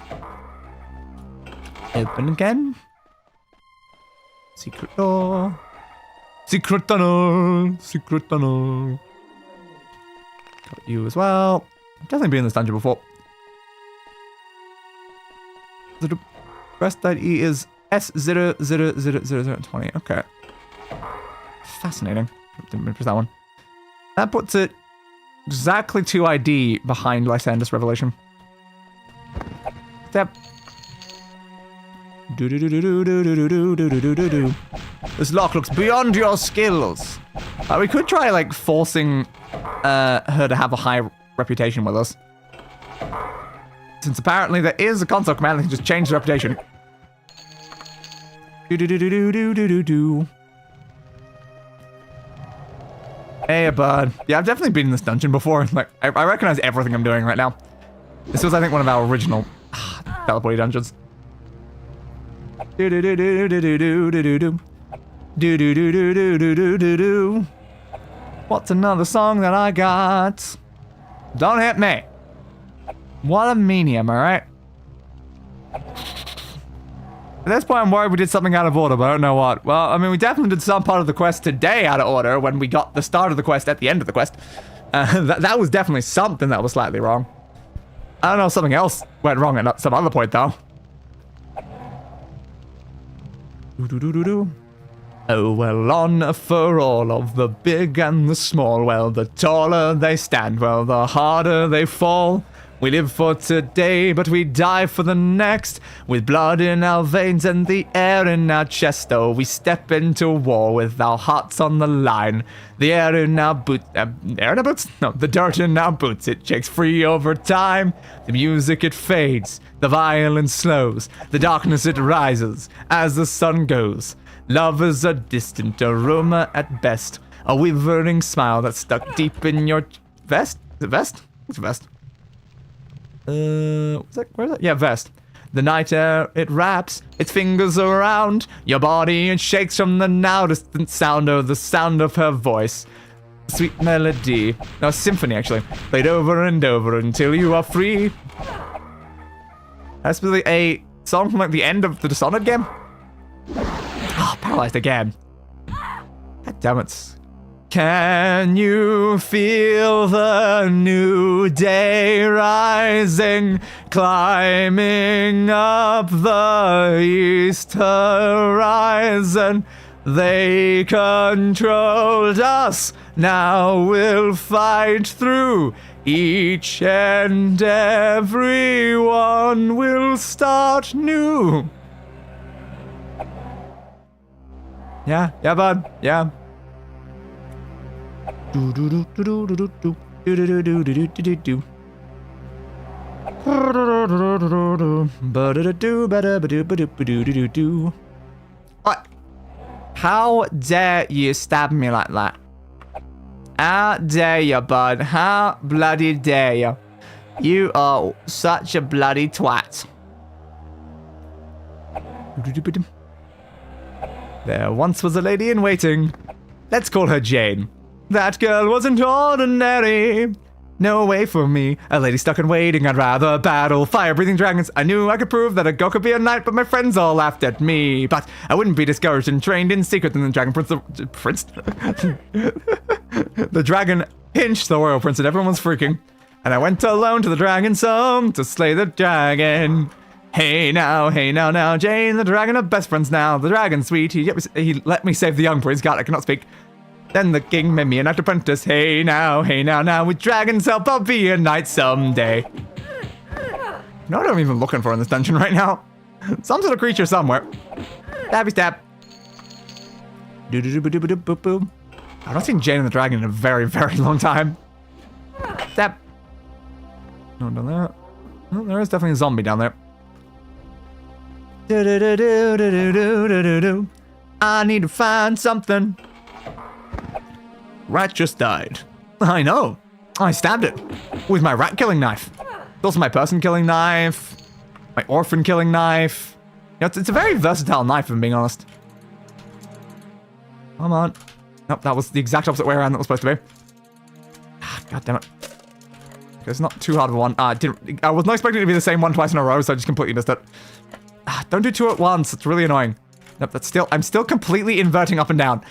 Open again. Secret door. Secret tunnel. Secret tunnel. Got you as well. I've definitely been in this dungeon before. The rest ID is S00000020. Okay. Fascinating. Didn't press that one. That puts it exactly 2 ID behind Lysander's Revelation. Step. Do. This lock looks beyond your skills. We could try like forcing her to have a high reputation with us. Since apparently there is a console command that can just change the reputation. Do. Hey, bud. Yeah, I've definitely been in this dungeon before. Like, I recognize everything I'm doing right now. This was, I think, one of our original teleporty dungeons. What's another song that I got? Don't hit me. What a meanie, am I right? At this point, I'm worried we did something out of order, but I don't know what. Well, I mean, we definitely did some part of the quest today out of order when we got the start of the quest at the end of the quest. That was definitely something that was slightly wrong. I don't know if something else went wrong at some other point, though. Oh, well, on for all of the big and the small. Well, the taller they stand, well, the harder they fall. We live for today, but we die for the next. With blood in our veins and the air in our chest, oh, we step into war with our hearts on the line. The air in our boots, air in our boots? No, the dirt in our boots, it shakes free over time. The music, it fades, the violence slows, the darkness, it rises as the sun goes. Love is a distant aroma at best, a withering smile that's stuck deep in your vest? Is it vest? What's a vest? What's that? Where's that? Yeah, vest. The night air, it wraps its fingers around your body and shakes from the now distant sound of the sound of her voice. Sweet melody. No, symphony, actually. Played over and over until you are free. That's really a song from like the end of the Dishonored game. Oh, paralyzed again. God damn it. Can you feel the new day rising, climbing up the east horizon? They controlled us, now we'll fight through. Each and every one will start new. Yeah, bud, yeah. Do do do do do do do do do do do do do do. What? How dare you stab me like that? How dare you, bud? How bloody dare you? You are such a bloody twat. There once was a lady in waiting. Let's call her Jane. That girl wasn't ordinary. No way for me. A lady stuck in waiting. I'd rather battle fire-breathing dragons. I knew I could prove that a girl could be a knight, but my friends all laughed at me. But I wouldn't be discouraged and trained in secret. And the dragon prince... The dragon pinched the royal prince and everyone was freaking. And I went alone to the dragon's home to slay the dragon. Hey now, Jane, the dragon are best friends now. The dragon's sweet. He let me save the young prince. God, I cannot speak. Then the king made me an apprentice. Hey now, with dragon's help, I'll be a knight someday. You know what I'm even looking for in this dungeon right now? Some sort of creature somewhere. Stabby stab. Doo-doo-doo-doo-doo-boo-boo. I've not seen Jane and the dragon in a very, very long time. Stab. No, down there. Oh, there is definitely a zombie down there. Do-do-do-do-do-do-do-do-do. I need to find something. rat just died. I know. I stabbed it with my rat killing knife. It's also my person killing knife, my orphan killing knife. You know, it's a very versatile knife, if I'm being honest. Come on. Nope, that was the exact opposite way around that was supposed to be. God damn it. It's not too hard of a one. I was not expecting it to be the same one twice in a row, so I just completely missed it. Don't do two at once. It's really annoying. Nope, I'm still completely inverting up and down.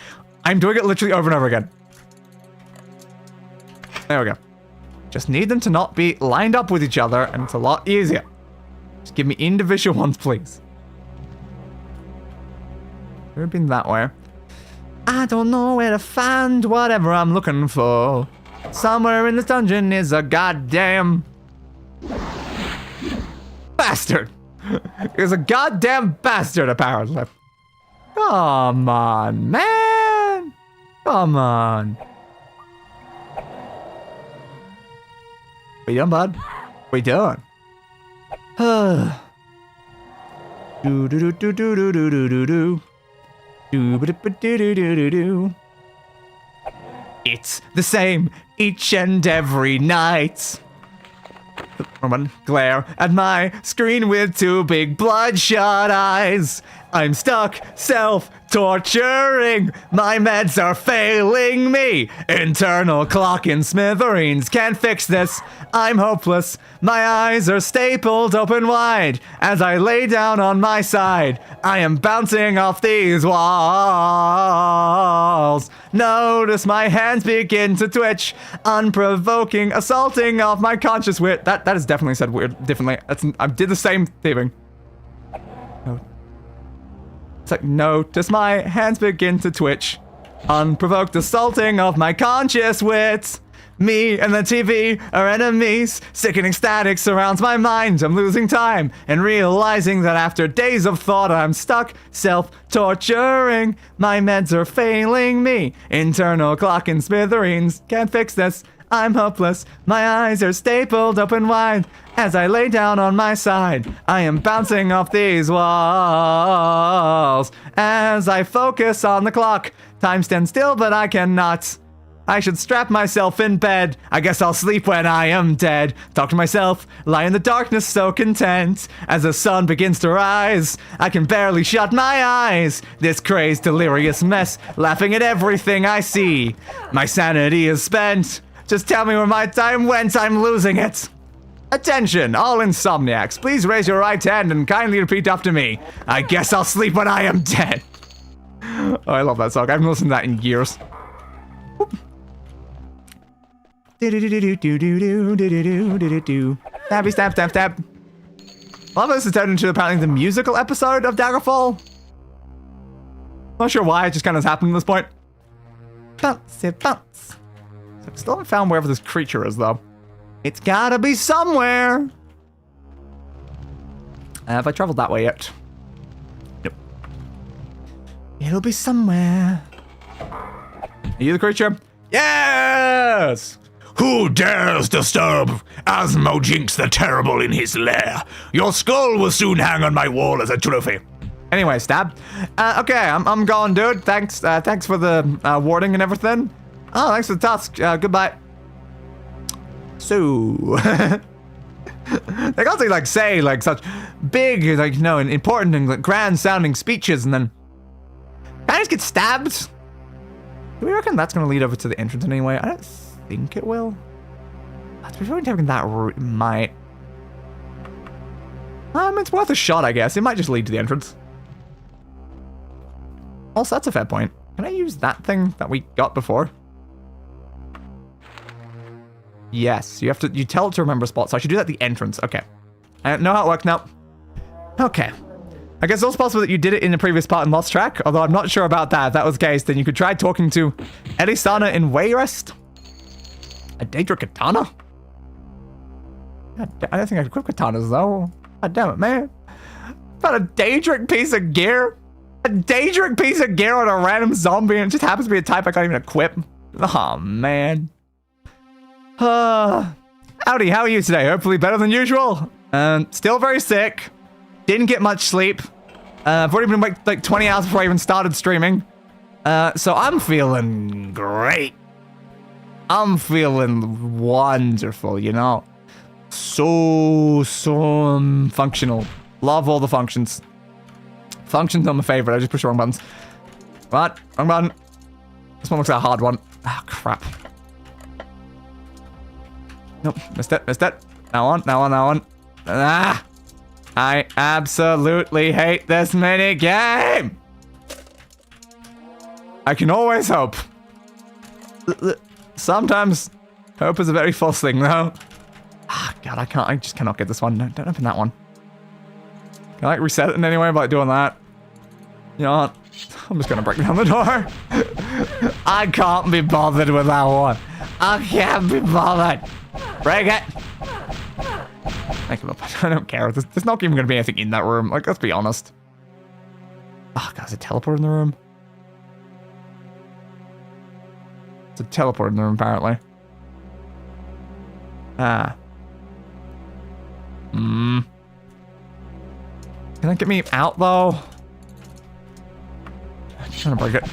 I'm doing it literally over and over again. There we go. Just need them to not be lined up with each other, and it's a lot easier. Just give me individual ones, please. Could have been that way. I don't know where to find whatever I'm looking for. Somewhere in this dungeon is a goddamn bastard. There's a goddamn bastard, apparently. Come on, man. Come on. What you doing, bud? What you doing? Do do do do do do do do do do. Do do do do do do. It's the same each and every night. Glare at my screen with two big bloodshot eyes. I'm stuck self-torturing. My meds are failing me. Internal clock in smithereens. Can't fix this. I'm hopeless. My eyes are stapled open wide as I lay down on my side. I am bouncing off these walls. Notice my hands begin to twitch. Unprovoking, assaulting of my conscious wit. That is definitely said weird differently. I did the same thing. It's like, notice my hands begin to twitch. Unprovoked assaulting of my conscious wit. Me and the TV are enemies. Sickening static surrounds my mind. I'm losing time and realizing that after days of thought, I'm stuck self-torturing. My meds are failing me. Internal clock in smithereens. Can't fix this. I'm hopeless. My eyes are stapled open wide as I lay down on my side. I am bouncing off these walls as I focus on the clock. Time stands still, but I cannot. I should strap myself in bed. I guess I'll sleep when I am dead. Talk to myself, lie in the darkness so content. As the sun begins to rise, I can barely shut my eyes. This crazed, delirious mess, laughing at everything I see. My sanity is spent. Just tell me where my time went, I'm losing it. Attention, all insomniacs. Please raise your right hand and kindly repeat after me. I guess I'll sleep when I am dead. Oh, I love that song. I haven't listened to that in years. Stabby stab stab stab. A lot of this is turned into apparently the musical episode of Daggerfall. Not sure why, it just kind of happened at this point. Bounce it bounce. I still haven't found wherever this creature is though. It's gotta be somewhere. Have I traveled that way yet? Nope. It'll be somewhere. Are you the creature? Yes! Who dares disturb Asmojinx the Terrible in his lair? Your skull will soon hang on my wall as a trophy. Anyway, stab. Okay, I'm going, dude. Thanks for the warning and everything. Oh, thanks for the task. Goodbye. So, they constantly like say like such big, like you know, and important and like, grand-sounding speeches, and then can I just get stabbed? Do we reckon that's gonna lead over to the entrance in any way? I don't think it will. If we're taking that route, it might. It's worth a shot, I guess. It might just lead to the entrance. Also, that's a fair point. Can I use that thing that we got before? Yes, you tell it to remember a spot, so I should do that at the entrance. Okay. I know how it works now. Okay. I guess it's also possible that you did it in the previous part and lost track, although I'm not sure about that. If that was the case, then you could try talking to Elisana in Wayrest. A Daedric katana? I don't think I can equip katanas, though. God damn it, man. About a Daedric piece of gear? A Daedric piece of gear on a random zombie, and it just happens to be a type I can't even equip? Oh, man. Howdy, how are you today? Hopefully better than usual. Still very sick. Didn't get much sleep. I've already been awake like 20 hours before I even started streaming. So I'm feeling great. I'm feeling wonderful, you know? So functional. Love all the functions. Functions are my favorite. I just push the wrong buttons. What? Wrong button. This one looks like a hard one. Ah, crap. Nope, missed it. Now on. Ah! I absolutely hate this mini game! I can always hope. Sometimes hope is a very false thing, though. Ah, God, I just cannot get this one. No, don't open that one. Can I, like, reset it in any way by doing that? You know what? I'm just gonna break down the door. I can't be bothered with that one. I can't be bothered. Break it. I give up. I don't care. There's not even gonna be anything in that room. Like, let's be honest. Oh, God, is it teleport in the room? It's a teleport in the room, apparently. Ah. Can that get me out, though? I'm trying to break it.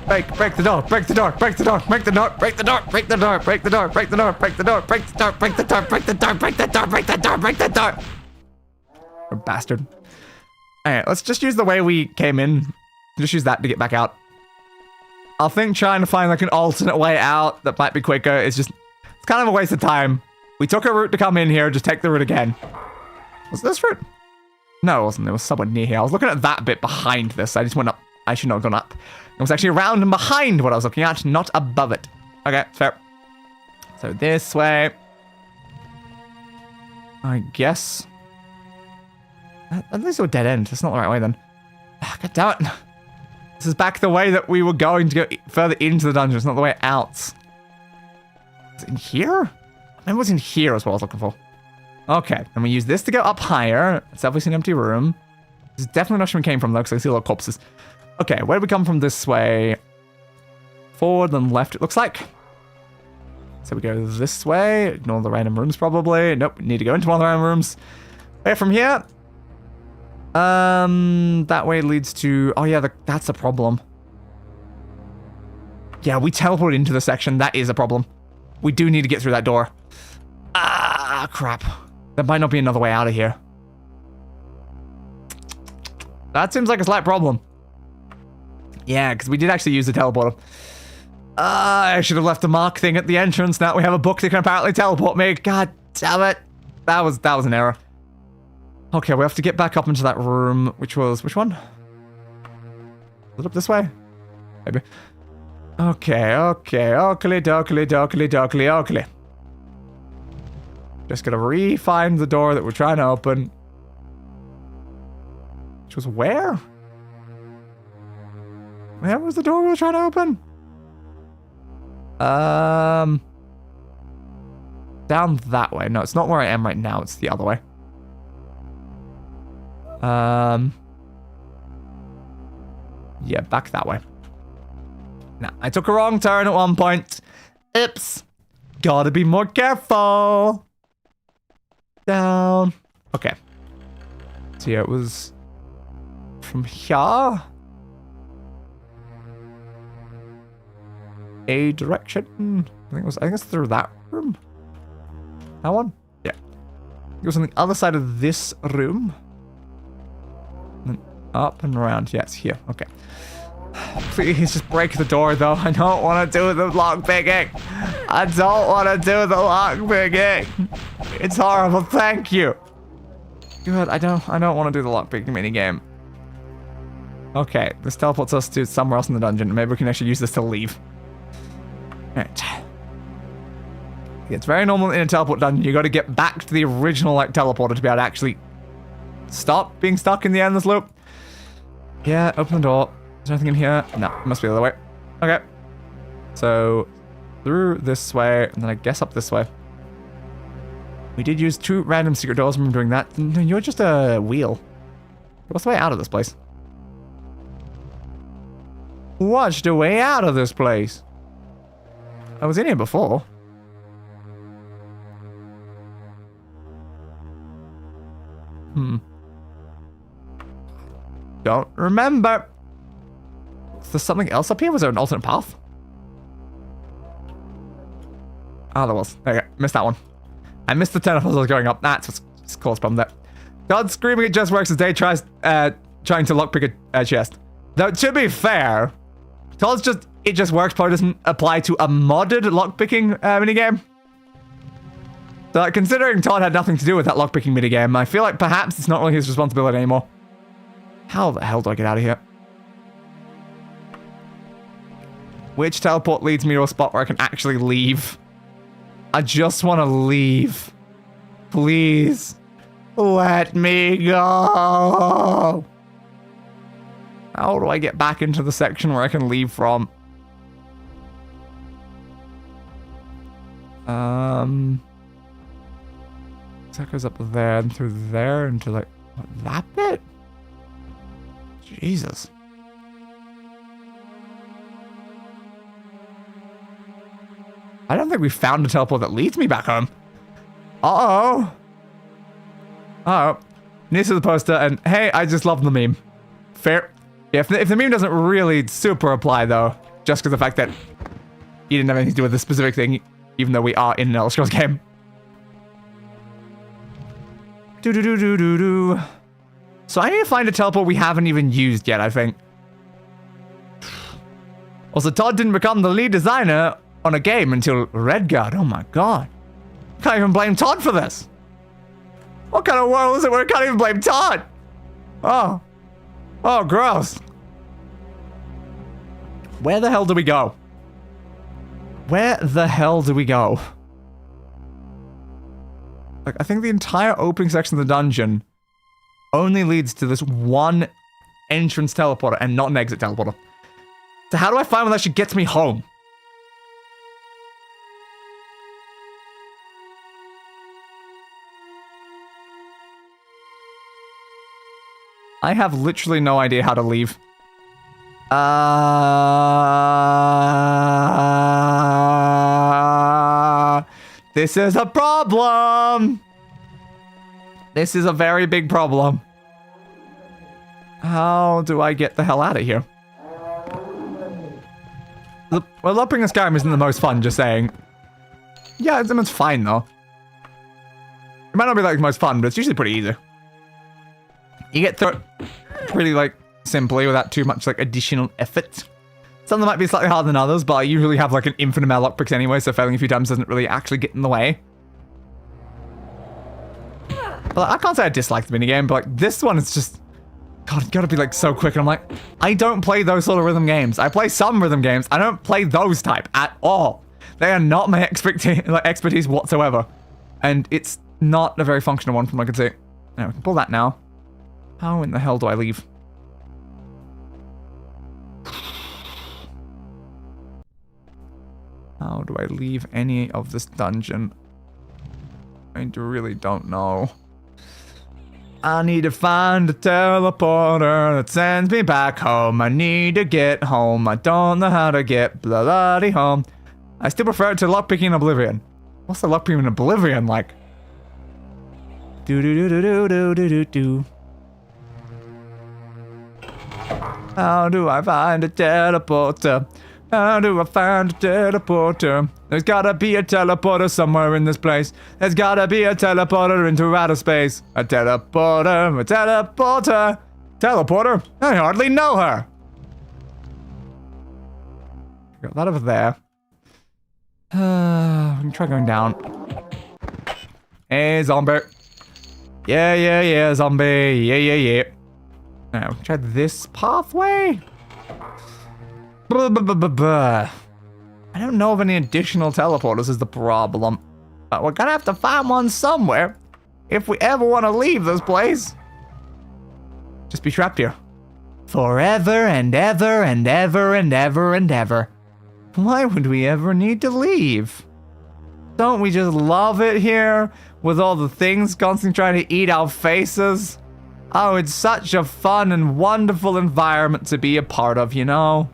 Break the door, break the door, break the door, break the door, break the door, break the door, break the door, break the door, break the door, break the door, break the door, break the door, break the door, break the door, break the door. You bastard. Alright, let's just use the way we came in. Just use that to get back out. I think trying to find like an alternate way out that might be quicker is just, it's kind of a waste of time. We took a route to come in here, just take the route again. Was this route? No, it wasn't. It was somewhere near here. I was looking at that bit behind this. I just went up. I should not have gone up. It was actually around and behind what I was looking at, not above it. Okay, fair. So this way. I guess. At least it was a dead end. That's not the right way then. God damn it. This is back the way that we were going to go further into the dungeon. It's not the way out. Is it in here? I remember it was in here is what I was looking for. Okay, and we use this to go up higher. It's obviously an empty room. This is definitely not where we came from though, because I see a lot of corpses. Okay, where do we come from this way? Forward, then left, it looks like. So we go this way. Ignore the random rooms, probably. Nope, we need to go into one of the random rooms. Where from here? That way leads to... Oh, yeah, that's a problem. Yeah, we teleported into the section. That is a problem. We do need to get through that door. Ah, crap. There might not be another way out of here. That seems like a slight problem. Yeah, because we did actually use the teleporter. I should have left the mark thing at the entrance. Now we have a book that can apparently teleport me. God damn it. That was an error. Okay, we have to get back up into that room, which was... Which one? Was it up this way? Maybe. Okay. Oakley. Just gotta re-find the door that we're trying to open. Which was where? Where was the door we were trying to open? Down that way. No, it's not where I am right now. It's the other way. Yeah, back that way. Nah, I took a wrong turn at one point. Oops. Gotta be more careful. Down. Okay. So yeah, it was from here. A direction. I think it's through that room. That one? Yeah. It was on the other side of this room. And up and around. Yeah, it's here. Okay. Please just break the door, though. I don't want to do the lock picking. I don't want to do the lock picking. It's horrible. Thank you. Good. I don't want to do the lock picking minigame. Okay. This teleports us to somewhere else in the dungeon. Maybe we can actually use this to leave. Alright. It's very normal in a teleport dungeon. You got to get back to the original like teleporter to be able to actually stop being stuck in the endless loop. Yeah, open the door. Is there anything in here? No, it must be the other way. Okay. So, through this way, and then I guess up this way. We did use 2 random secret doors when we were doing that. No, you're just a wheel. What's the way out of this place? What's the way out of this place? I was in here before. Don't remember. Is there something else up here? Was there an alternate path? Oh, there was. Okay, missed that one. I missed the teleporters going up. That's what's caused problem there. God screaming, it just works as Day tries trying to lockpick a chest. Though, to be fair, Todd's just, it just works probably doesn't apply to a modded lockpicking minigame. So, like, considering Todd had nothing to do with that lockpicking minigame, I feel like perhaps it's not really his responsibility anymore. How the hell do I get out of here? Which teleport leads me to a spot where I can actually leave? I just want to leave. Please. Let me go. How do I get back into the section where I can leave from? That goes up there and through there into like, what, that bit? Jesus. I don't think we found a teleport that leads me back home. Uh-oh. Uh-oh. News to the poster, and hey, I just love the meme. Fair. Yeah, if the meme doesn't really super apply, though, just because of the fact that he didn't have anything to do with this specific thing, even though we are in an Elder Scrolls game. Do-do-do-do-do-do. So I need to find a teleport we haven't even used yet, I think. Also, Todd didn't become the lead designer on a game until Redguard. Oh my god. Can't even blame Todd for this. What kind of world is it where I can't even blame Todd? Oh. Oh, gross. Where the hell do we go? Where the hell do we go? Like, I think the entire opening section of the dungeon only leads to this one entrance teleporter and not an exit teleporter. So how do I find one that actually gets me home? I have literally no idea how to leave. This is a problem. This is a very big problem. How do I get the hell out of here? Well, upping the Skyrim isn't the most fun, just saying. Yeah, it's fine, though. It might not be, like, the most fun, but it's usually pretty easy. You get through it pretty, like, simply without too much, like, additional effort. Some of them might be slightly harder than others, but I usually have, like, an infinite amount of lockpicks anyway, so failing a few times doesn't really actually get in the way. But like, I can't say I dislike the minigame, but, like, this one is just... God, it's gotta be, like, so quick, and I'm like, I don't play those sort of rhythm games. I play some rhythm games. I don't play those type at all. They are not my expertise whatsoever. And it's not a very functional one from what I can see. Now, we can pull that now. How in the hell do I leave? How do I leave any of this dungeon? I really don't know. I need to find a teleporter that sends me back home. I need to get home. I don't know how to get bloody home. I still prefer it to lockpicking in Oblivion. What's the lockpicking in Oblivion like? Do-do-do-do-do-do-do-do. How do I find a teleporter? How do I find a teleporter? There's gotta be a teleporter somewhere in this place. There's gotta be a teleporter into outer space. A teleporter, a teleporter. Teleporter? I hardly know her. Got that over there. We can try going down. Hey, zombie. Yeah, zombie. Yeah. Now, we can try this pathway. I don't know of any additional teleporters is the problem. But we're gonna have to find one somewhere if we ever want to leave this place. Just be trapped here. Forever and ever and ever and ever and ever. Why would we ever need to leave? Don't we just love it here with all the things constantly trying to eat our faces? Oh, it's such a fun and wonderful environment to be a part of, you know?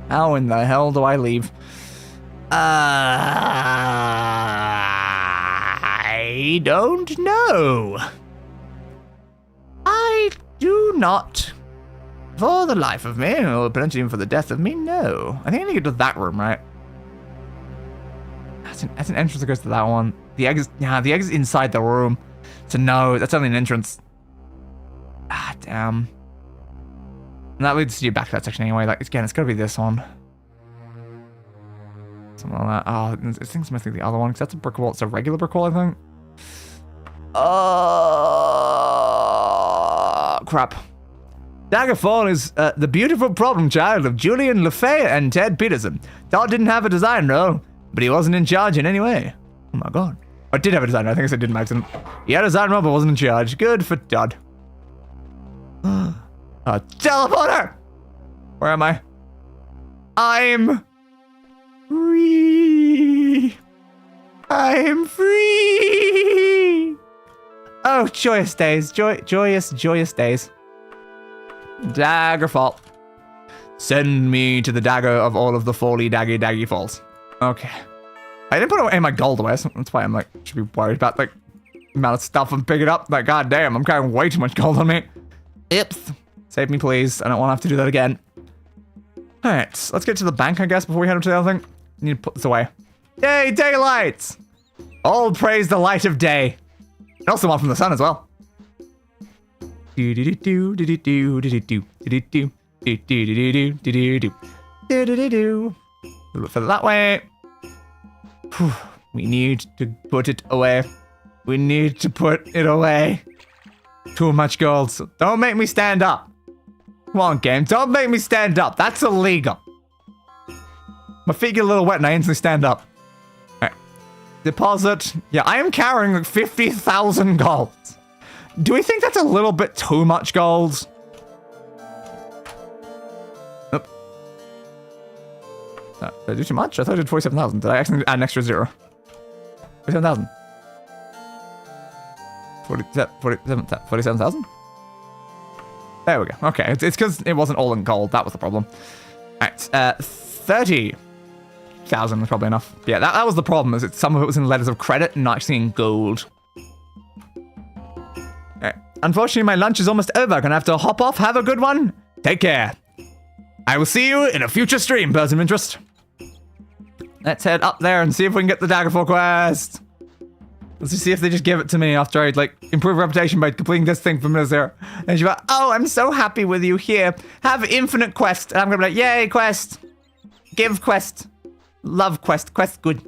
How in the hell do I leave? I don't know. I do not. For the life of me, or potentially even for the death of me, no. I think I need to get to that room, right? That's that's an entrance that goes to that one. The exit, yeah, the exit inside the room. So no, that's only an entrance. Ah, damn. And that leads you back to that section anyway. Like, again, it's gotta be this one. Something like that. Oh, I think it's mostly the other one, because that's a brick wall. It's a regular brick wall, I think. Oh, crap. Daggerfall is the beautiful problem child of Julian Le Fay and Ted Peterson. Todd didn't have a design role, but he wasn't in charge in any way. Oh my god. I did have a design role. I think I said didn't by accident. He had a design role, but wasn't in charge. Good for Todd. Teleporter! Where am I? I'm free. I'm free. Oh, joyous days. Joyous days. Daggerfall. Send me to the dagger of all of the daggy falls. Okay. I didn't put any of my gold away, so that's why I'm like, should be worried about like the amount of stuff I'm picking up. Like, goddamn, I'm carrying way too much gold on me. Oops. Save me, please. I don't want to have to do that again. Alright, let's get to the bank, I guess, before we head up to the other thing. I need to put this away. Yay, daylight! All praise the light of day. And also one from the sun as well. Look further that way. We need to put it away. We need to put it away. Too much gold. So don't make me stand up. Come on, game. Don't make me stand up. That's illegal. My feet get a little wet and I instantly stand up. Alright. Deposit. Yeah, I am carrying like 50,000 gold. Do we think that's a little bit too much gold? Nope. Did I do too much? I thought I did 47,000. Did I accidentally add an extra 0? 47,000. 47,000? There we go. Okay, it's because it wasn't all in gold. That was the problem. Alright, 30,000 was probably enough. Yeah, that was the problem, is some of it was in letters of credit and not actually in gold. Alright. Unfortunately, my lunch is almost over. Gonna have to hop off. Have a good one. Take care. I will see you in a future stream, person of interest. Let's head up there and see if we can get the Daggerfall quest. Let's just see if they just give it to me after I, like, improve reputation by completing this thing for minutes there. And she's like, oh, I'm so happy with you. Here, have infinite quest. And I'm gonna be like, yay, quest. Give quest. Love quest. Quest good.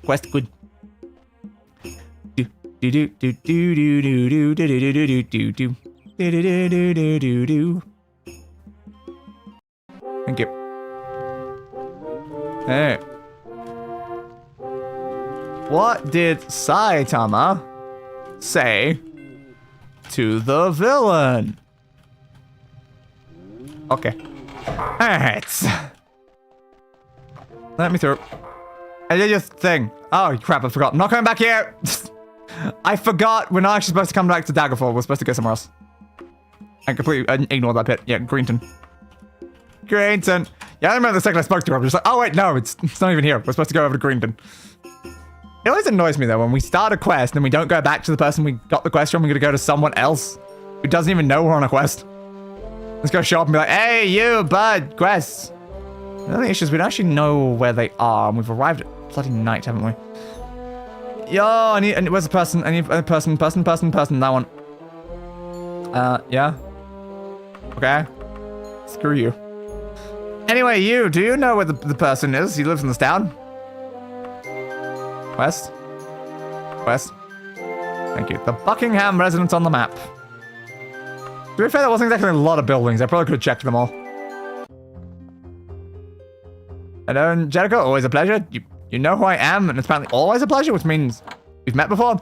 Quest good. Thank you. Hey. What did Saitama say to the villain? Okay. Alright. Let me through. I did your thing. Oh, crap, I forgot. I'm not coming back here. I forgot. We're not actually supposed to come back to Daggerfall. We're supposed to go somewhere else. I completely ignored that bit. Yeah, Greenton. Greenton. Yeah, I remember the second I spoke to her, I was just like, oh, wait, no, it's not even here. We're supposed to go over to Greenton. It always annoys me, though, when we start a quest and we don't go back to the person we got the quest from. We're going to go to someone else who doesn't even know we're on a quest. Let's go show up and be like, hey, you, bud, quests. The only issue is we don't actually know where they are, and we've arrived at bloody night, haven't we? Yo, I need, where's the person? I need a person, that one. Yeah. Okay. Screw you. Anyway, do you know where the person is? He lives in this town. West? West. Thank you. The Buckingham residence on the map. To be fair, there wasn't exactly a lot of buildings. I probably could have checked them all. Hello, Angelica. Always a pleasure. You know who I am, and it's apparently always a pleasure, which means we've met before.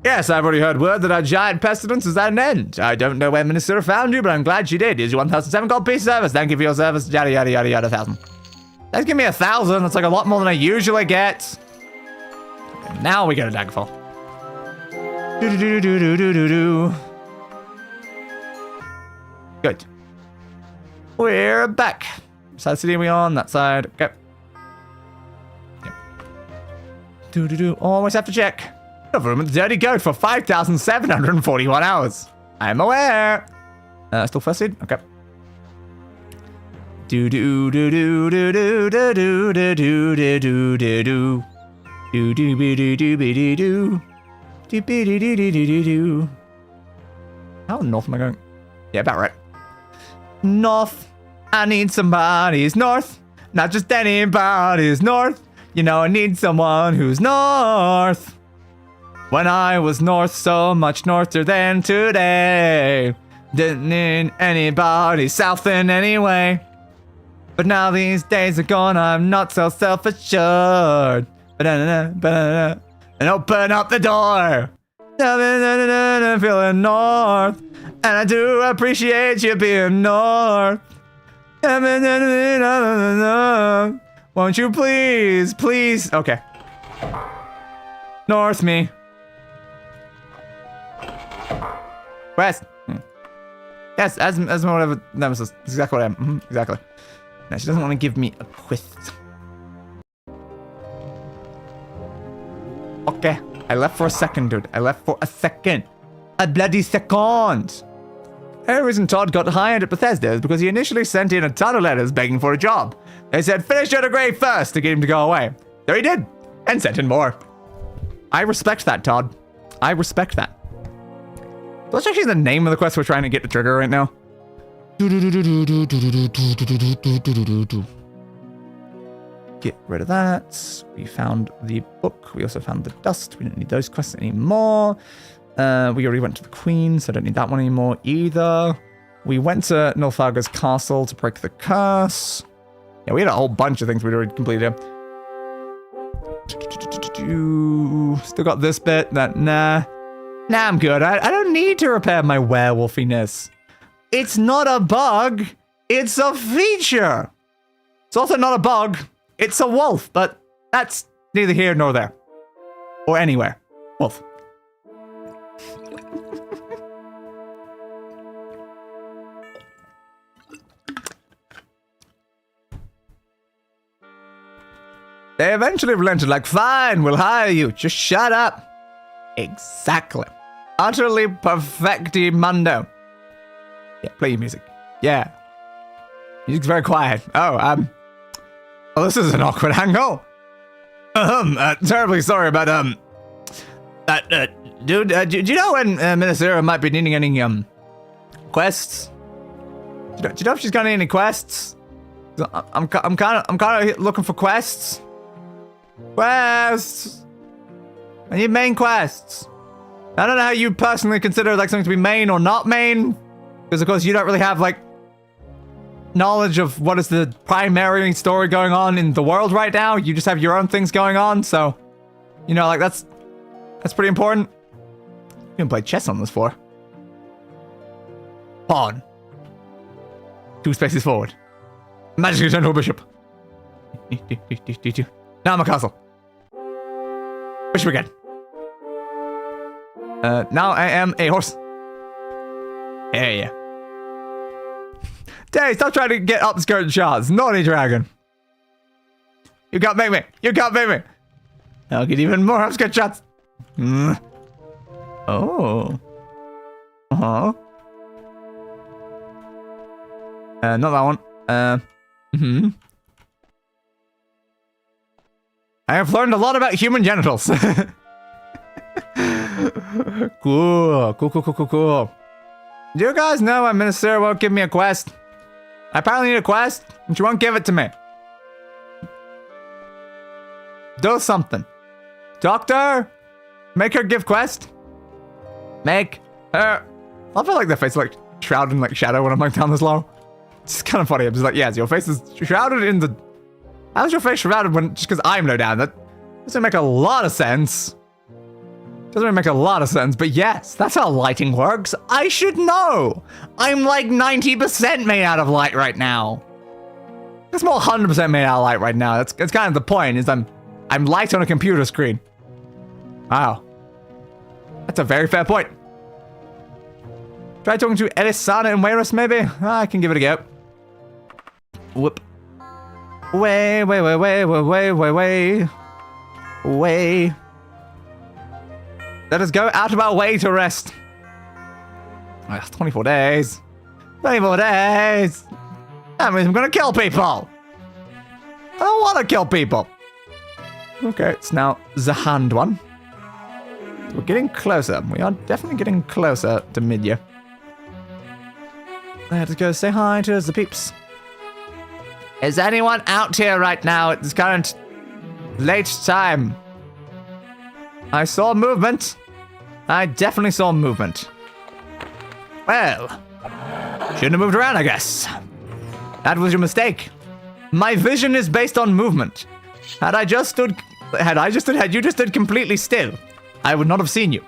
Yes, I've already heard word that our giant pestilence is at an end. I don't know where Minister found you, but I'm glad she did. Here's your 1,007 gold piece of service. Thank you for your service. Yada, yada, yada, yada, 1,000. Let's give me 1,000. That's like a lot more than I usually get. And now we go to Daggerfall. Do-do-do-do-do-do-do-do. Good. We're back. Which side city are we on? That side. Okay. Yep. Do-do-do. Always have to check. Government Dirty Goat for 5,741 hours. I'm aware. Still first seed? Okay. Do do do do do do do do do do do do. Do do be do do be do do. Do be do do do do do do. How north am I going? Yeah, about right. North. I need somebody's north. Not just anybody's north. You know, I need someone who's north. When I was north, so much norther than today. Didn't need anybody south in any way. But now these days are gone, I'm not so self-assured. And open up the door. Feeling north. And I do appreciate you being north. Won't you please, please? Okay. North me. West. Yes, as whatever. That was exactly what I am. Exactly. Now she doesn't want to give me a quest. Okay. I left for a second, dude. I left for a second. A bloody second. The only reason Todd got hired at Bethesda is because he initially sent in a ton of letters begging for a job. They said, finish your degree first to get him to go away. So he did. And sent in more. I respect that, Todd. I respect that. So that's actually the name of the quest we're trying to get to trigger right now. Get rid of that. We found the book. We also found the dust. We don't need those quests anymore. We already went to the Queen, so I don't need that one anymore either. We went to Nilfgaard's castle to break the curse. Yeah, we had a whole bunch of things we'd already completed. Still got this bit. Nah, I'm good. I don't need to repair my werewolfiness. It's not a bug. It's a feature. It's also not a bug. It's a wolf, but that's neither here nor there. Or anywhere. Wolf. They eventually relented, like, fine, we'll hire you. Just shut up. Exactly. Utterly perfectimundo. Yeah, play your music. Yeah. Music's very quiet. Oh, this is an awkward angle. Terribly sorry about, dude, do you know when Minnesota might be needing any, quests? Do you know if she's got any quests? I'm kind of looking for quests. Quests! I need main quests. I don't know how you personally consider like something to be main or not main. Because of course you don't really have like knowledge of what is the primary story going on in the world right now. You just have your own things going on, so you know, like that's pretty important. You can play chess on this floor. Pawn. 2 spaces forward. Magically turn to a bishop. Now I'm a castle. Bishop again. Now I am a horse. Yeah. Day, stop trying to get upskirt shots. Naughty dragon. You can't make me. You can't make me. I'll get even more upskirt shots. Oh. Uh-huh. Not that one. I have learned a lot about human genitals. Cool. Do you guys know my minister won't give me a quest? I apparently need a quest, and she won't give it to me. Do something. Doctor? Make her give quest? Make her... I feel like their face is like shrouded in like shadow when I'm like down this low. It's kind of funny. I'm just like, yes, your face is shrouded in the... How's your face shrouded when just because I'm low down? That doesn't make a lot of sense. Doesn't make a lot of sense, but yes, that's how lighting works. I should know. I'm like 90% made out of light right now. It's more 100% made out of light right now. That's kind of the point. Is I'm light on a computer screen. Wow, that's a very fair point. Try talking to Elisana and Wayrus, maybe. I can give it a go. Whoop. Way. Let us go out of our way to rest. 24 days. 24 days. That means I'm gonna kill people. I don't want to kill people. Okay, it's now the hand one. We're getting closer. We are definitely getting closer to Midya. Let's go say hi to the peeps. Is anyone out here right now at this current late time? I saw movement. I definitely saw movement. Well, shouldn't have moved around, I guess. That was your mistake. My vision is based on movement. Had you just stood completely still, I would not have seen you.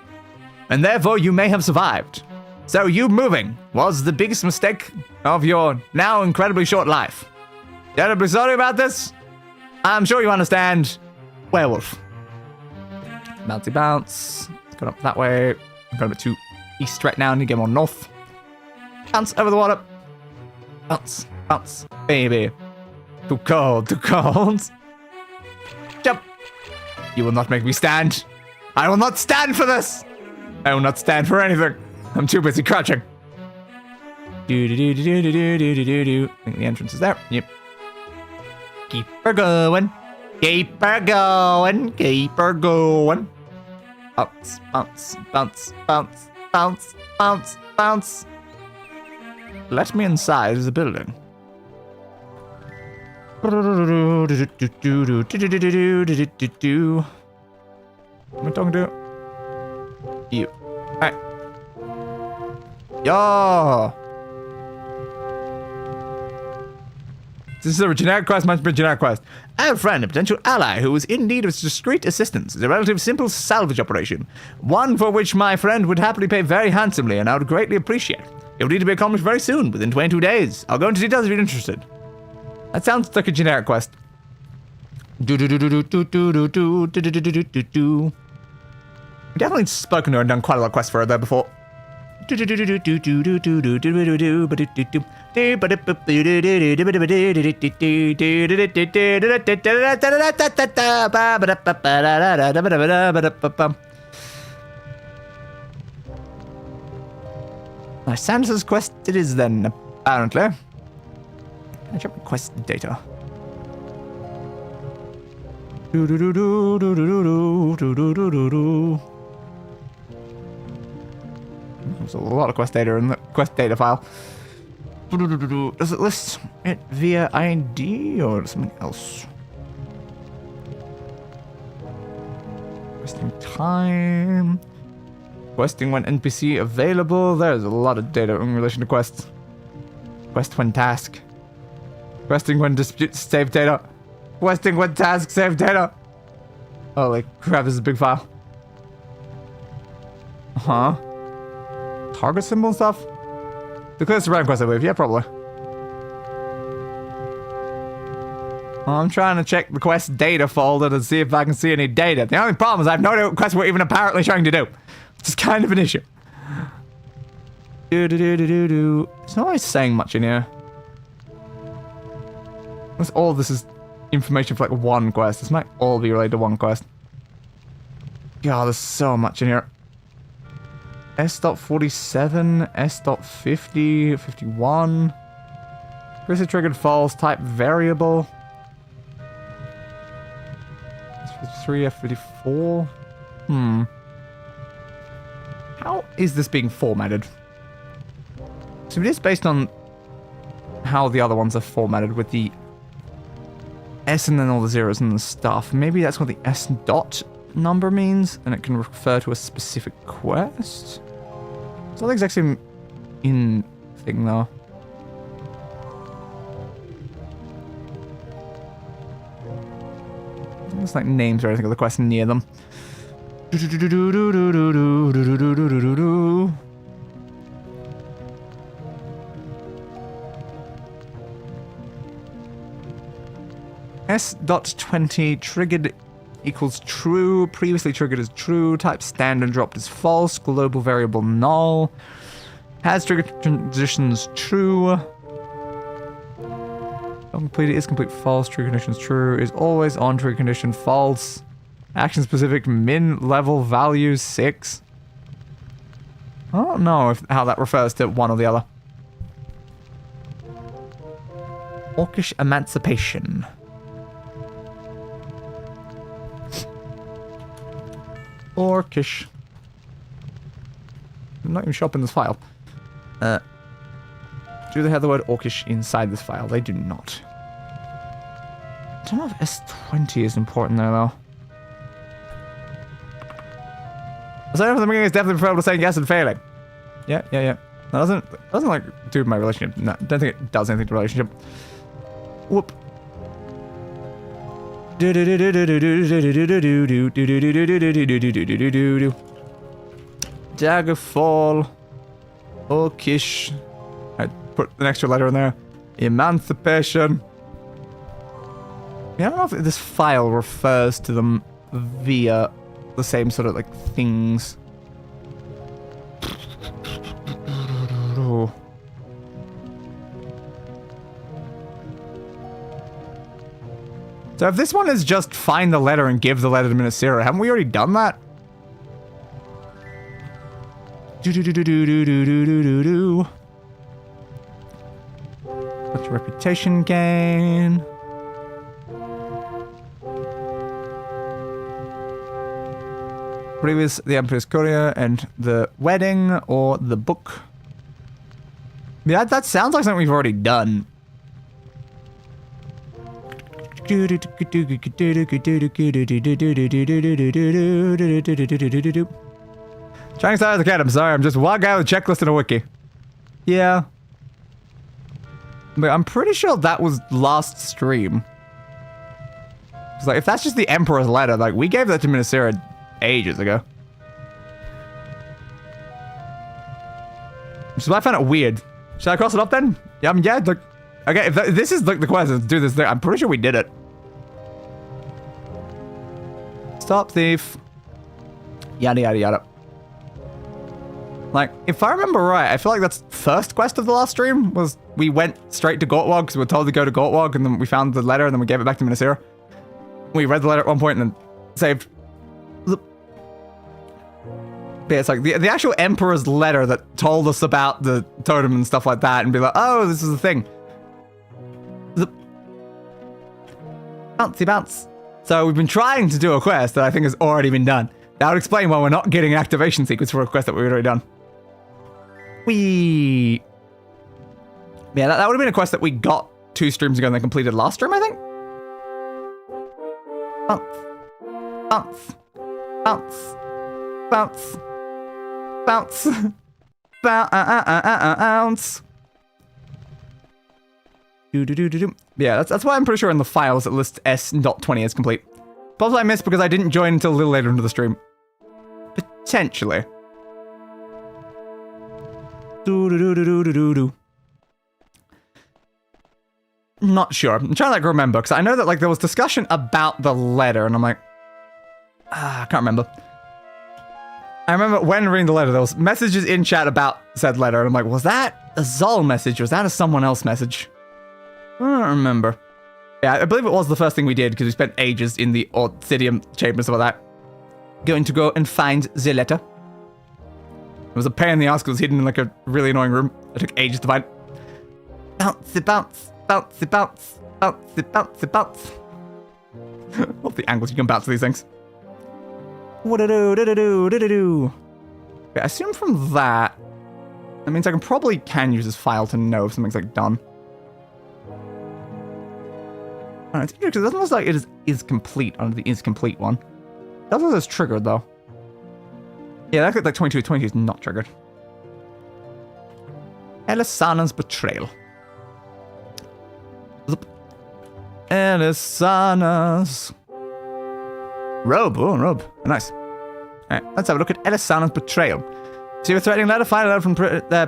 And therefore you may have survived. So you moving was the biggest mistake of your now incredibly short life. Terribly sorry about this. I'm sure you understand. Werewolf. Bouncy bounce. Let's go up that way. I'm going a bit too east right now. I need to get more north. Bounce over the water. Bounce. Bounce. Baby. Too cold. Too cold. Jump. You will not make me stand. I will not stand for this. I will not stand for anything. I'm too busy crouching. Do-do-do-do-do-do-do-do-do. I think the entrance is there. Yep. Keep her going. Keep her going. Keep her going. Bounce, bounce, bounce, bounce, bounce, bounce, bounce. Let me inside the building. What am I talking to? You. Alright. Yo! This is a generic quest, must be a generic quest. I have a friend, a potential ally, who is in need of discreet assistance. It's a relatively simple salvage operation. One for which my friend would happily pay very handsomely, and I would greatly appreciate. It will need to be accomplished very soon, within 22 days. I'll go into details if you're interested. That sounds like a generic quest. We've definitely spoken to her and done quite a lot of quests for her there before. Sansa's quest it is then, apparently. Can I check my quest data? There's a lot of quest data in the quest data file. Does it list it via ID or something else? Questing time. Questing when NPC available. There's a lot of data in relation to quests. Quest when task. Questing when dispute save data. Questing when task save data. Holy crap, this is a big file. Huh? Target symbol and stuff? The clearest random quest, I believe. Yeah, probably. I'm trying to check the quest data folder to see if I can see any data. The only problem is I have no idea what quests we're even apparently trying to do. Which is kind of an issue. It's not really saying much in here. Unless all of this is information for like one quest. This might all be related to one quest. God, there's so much in here. S.47, S.50, 51. Previously triggered false type variable. S53, F54. How is this being formatted? So it is based on how the other ones are formatted with the S and then all the zeros and the stuff. Maybe that's what the S dot number means, and it can refer to a specific quest. It's not the exact same in thing though. It's like names or anything of the quest near them. S.20 triggered equals true. Previously triggered as true. Type stand and dropped as false. Global variable null. Has triggered conditions true. Completed is complete false. Trigger conditions true. Is always on. Trigger condition false. Action specific min level value 6. I don't know how that refers to one or the other. Orcish emancipation. Orcish. I'm not even sure up in this file. Do they have the word Orcish inside this file? They do not. I don't know if S20 is important there, though. So from the beginning, it's definitely preferable to saying yes and failing. Yeah. That doesn't like do with my relationship. No, don't think it does anything to relationship. Whoop. Daggerfall. Orcish. I put an extra letter in there. Emancipation. I don't know if this file refers to them via the same sort of like things. So if this one is just find the letter and give the letter to Minisira, haven't we already done that? What's your reputation gain? Previous, the Emperor's Courier and the wedding or the book. Yeah, that sounds like something we've already done. Trying to start as a cat, I'm sorry, I'm just one guy with a checklist and a wiki. Yeah. But I'm pretty sure that was last stream. It's like, if that's just the Emperor's letter, like, we gave that to Minisira ages ago. Which is why I found it weird. Should I cross it off then? Yeah, like, okay, if this is like the quest, let's do this thing. I'm pretty sure we did it. Stop thief. Yada yada yada. Like, if I remember right, I feel like that's first quest of the last stream was we went straight to Gortwog because we were told to go to Gortwog, and then we found the letter and then we gave it back to Minisira. We read the letter at one point and then saved. Yeah, it's like the actual Emperor's letter that told us about the totem and stuff like that, and be like, oh, this is the thing. Bouncy bounce. So we've been trying to do a quest that I think has already been done. That would explain why we're not getting an activation sequence for a quest that we've already done. Yeah, that would have been a quest that we got 2 streams ago and then completed last stream, I think. Bounce. Bounce. Bounce. Bounce. Bounce. Yeah, that's why I'm pretty sure in the files it lists S.20 as complete. Possibly I missed because I didn't join until a little later into the stream. Potentially. Not sure. I'm trying to like remember because I know that like there was discussion about the letter and I'm like, I can't remember. I remember when reading the letter, there was messages in chat about said letter, and I'm like, was that a Zol message or was that a someone else message? I don't remember. Yeah, I believe it was the first thing we did because we spent ages in the Obsidian chamber and stuff like that. Going to go and find the letter. It was a pain in the ass because it was hidden in like a really annoying room. It took ages to find. Bouncy bounce, bouncy bounce, bouncy bouncy bounce. What the angles you can bounce to these things. What-a-do-do-do-do-do-do. Okay, I assume from that means I can use this file to know if something's like done. Oh, it's interesting because it doesn't look like it is complete under the is complete one. It does look like it's triggered though. Yeah, that looks like 22 is not triggered. Elisana's betrayal. Elisana's robe. Oh, robe. Nice. Alright, let's have a look at Elisana's betrayal. See a threatening letter, find a letter from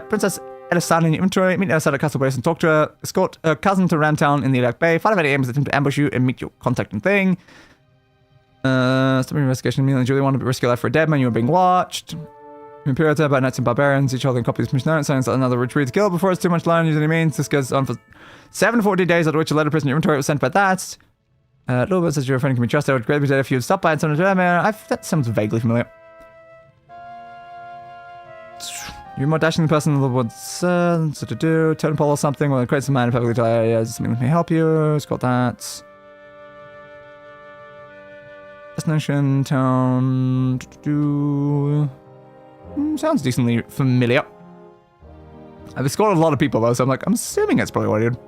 Princess Elisana in your inventory, meet Elisana at Castle Base and talk to her, escort her cousin to Ramtown in the Iliac Bay, find out aims attempt to ambush you and meet your contact and thing. Stop your investigation, Emil and Julie want to risk your life for a dead man, you are being watched. Imperial by knights and barbarians, each holding copies of mission notes, signs another retreat to kill before it's too much line, use any means. This goes on for 740 days, after which a letter prison in your inventory was sent by that. Lord says your friend can be trusted. I would greatly appreciate if you would stop by and send it to him. That sounds vaguely familiar. You're more dashing than the person in the woods. So to do, totem pole or something. Well, it creates a mind perfectly tired. Something that may help you. It's got that. Destination, town... sounds decently familiar. I've scored a lot of people though, so I'm assuming it's probably what I did.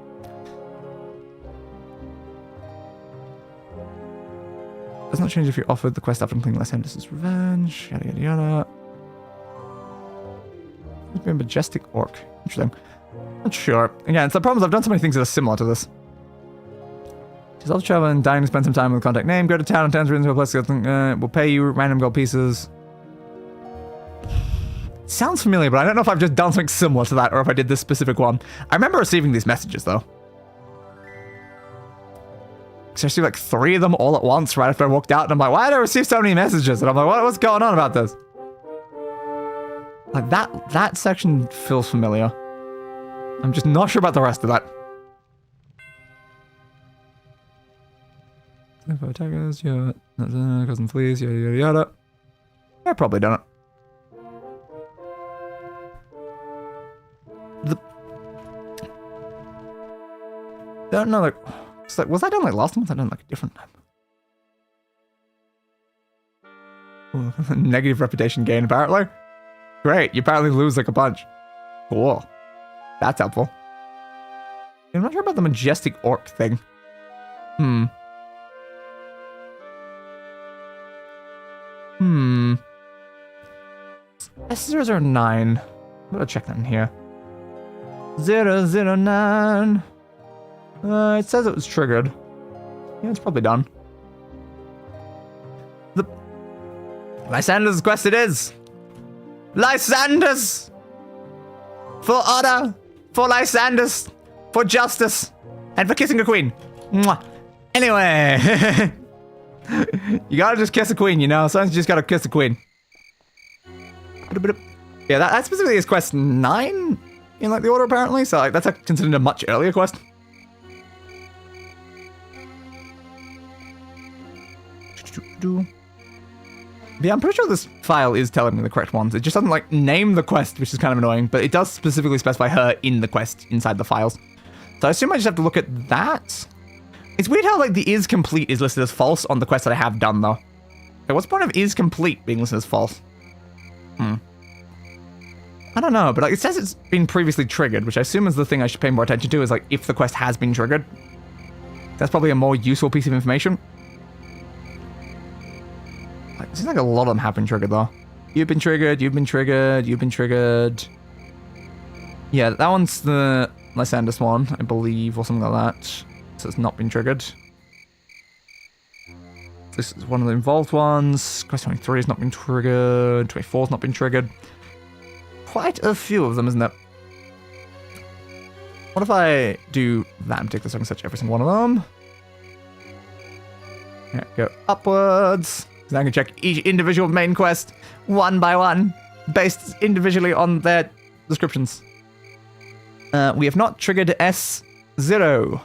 Does not change if you're offered the quest after completing Lysander's revenge, yada yada yada. Must be a majestic orc. Interesting. Not sure. Again, it's the problem is I've done so many things that are similar to this. She's also traveling, dying to spend some time with the contact name. Go to town and turn into a place. We'll pay you random gold pieces. Sounds familiar, but I don't know if I've just done something similar to that or if I did this specific one. I remember receiving these messages though. Because I received like 3 of them all at once right after I walked out, and I'm like, why did I receive so many messages? And I'm like, what's going on about this? Like that section feels familiar. I'm just not sure about the rest of that. Info attackers, yeah, cousin fleas, yada yada yada. I probably done it. Don't know, like, it's like, was I done like last month? I done like a different time. Ooh, negative reputation gain apparently. Great, you apparently lose like a bunch. Cool. That's helpful. I'm not sure about the majestic orc thing. S009. I'm gonna check that in here. 009. It says it was triggered. Yeah, it's probably done. The Lysander's quest it is. Lysander's! For honor, for Lysander's, for justice, and for kissing a queen. Mwah. Anyway, you gotta just kiss a queen, you know? Sometimes you just gotta kiss a queen. Yeah, that specifically is quest 9 in like the order apparently, so like that's considered a much earlier quest. Yeah, I'm pretty sure this file is telling me the correct ones. It just doesn't like name the quest, which is kind of annoying, but it does specifically specify her in the quest inside the files. So I assume I just have to look at that. It's weird how like the is complete is listed as false on the quest that I have done though. Okay, what's the point of is complete being listed as false? I don't know, but like it says it's been previously triggered, which I assume is the thing I should pay more attention to, is like if the quest has been triggered. That's probably a more useful piece of information. Like, it seems like a lot of them have been triggered though. You've been triggered, you've been triggered, you've been triggered. Yeah, that one's the Lysander's one, I believe, or something like that. So it's not been triggered. This is one of the involved ones. Quest 23 has not been triggered. 24 has not been triggered. Quite a few of them, isn't it? What if I do that in particular so I can search every single one of them? Yeah, go upwards. So I can check each individual main quest one by one, based individually on their descriptions. We have not triggered S0.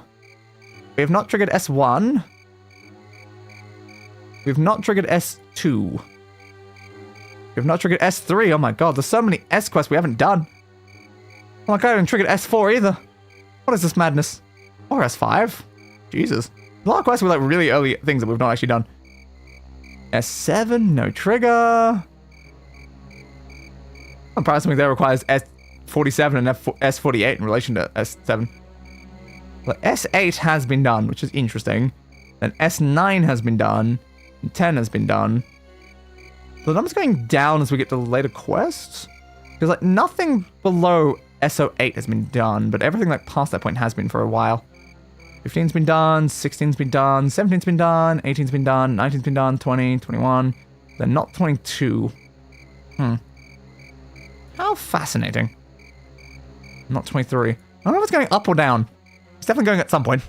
We have not triggered S1. We have not triggered S2. We have not triggered S3. Oh my god, there's so many S quests we haven't done. Oh my god, I haven't triggered S4 either. What is this madness? Or S5? Jesus. There's a lot of quests with like really early things that we've not actually done. S7, no trigger. I'm probably something that requires S47 and S48 in relation to S7. But S8 has been done, which is interesting. Then S9 has been done. And 10 has been done. The number's going down as we get to the later quests. Because like nothing below SO8 has been done, but everything like past that point has been for a while. 15's been done, 16's been done, 17's been done, 18's been done, 19's been done, 20, 21. Then not 22. How fascinating. Not 23. I don't know if it's going up or down. It's definitely going at some point.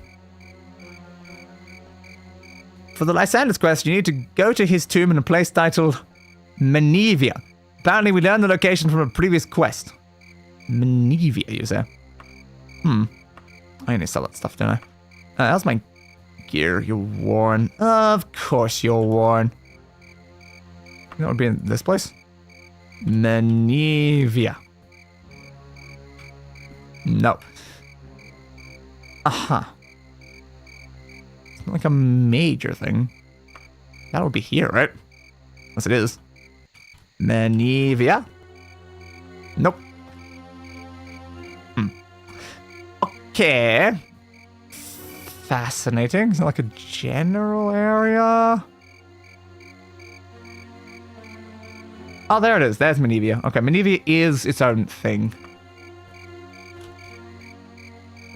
For the Lysander's quest, you need to go to his tomb in a place titled Menevia. Apparently, we learned the location from a previous quest. Menevia, you say? I need to sell that stuff, don't I? How's my gear? You're worn. Of course you're worn. That would be in this place. Menevia. No. Aha. It's not like a major thing. That'll be here, right? Unless it is. Menevia? Nope. Okay. Fascinating. Is it like a general area? Oh, there it is. There's Menevia. Okay, Menevia is its own thing.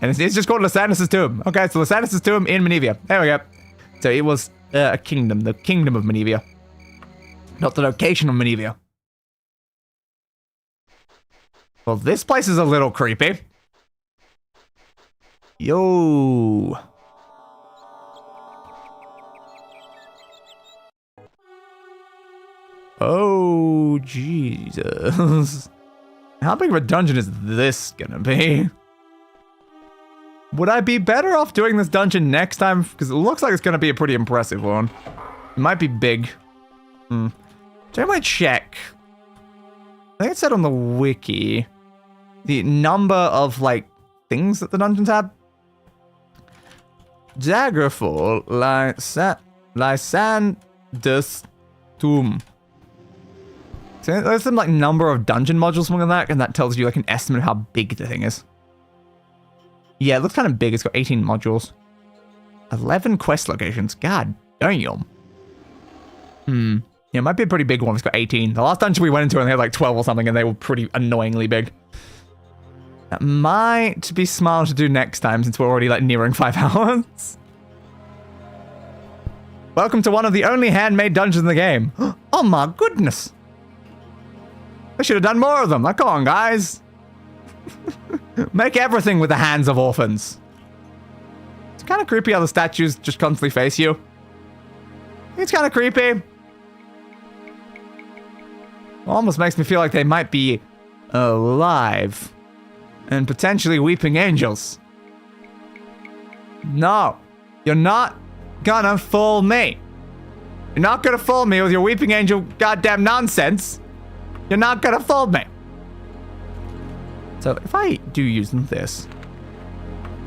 And it's just called Lysanus' tomb. Okay, so Lysanus' tomb in Menevia. There we go. So it was a kingdom. The kingdom of Menevia. Not the location of Menevia. Well, this place is a little creepy. Yo. Oh, Jesus. How big of a dungeon is this gonna be? Would I be better off doing this dungeon next time? Because it looks like it's gonna be a pretty impressive one. It might be big. So I might check. I think it said on the wiki the number of, like, things that the dungeons have. Daggerfall, Lysanus tomb. So there's some, like, number of dungeon modules, something like that, and that tells you, like, an estimate of how big the thing is. Yeah, it looks kind of big. It's got 18 modules. 11 quest locations. God damn. Yeah, it might be a pretty big one. It's got 18. The last dungeon we went into, and they had, like, 12 or something, and they were pretty annoyingly big. That might be smart to do next time, since we're already, like, nearing 5 hours. Welcome to one of the only handmade dungeons in the game. Oh my goodness. I should have done more of them. Like, come on, guys. Make everything with the hands of orphans. It's kind of creepy how the statues just constantly face you. It's kind of creepy. Almost makes me feel like they might be alive. And potentially weeping angels. No. You're not gonna fool me. You're not gonna fool me with your weeping angel goddamn nonsense. You're not gonna fool me. So if I do use this,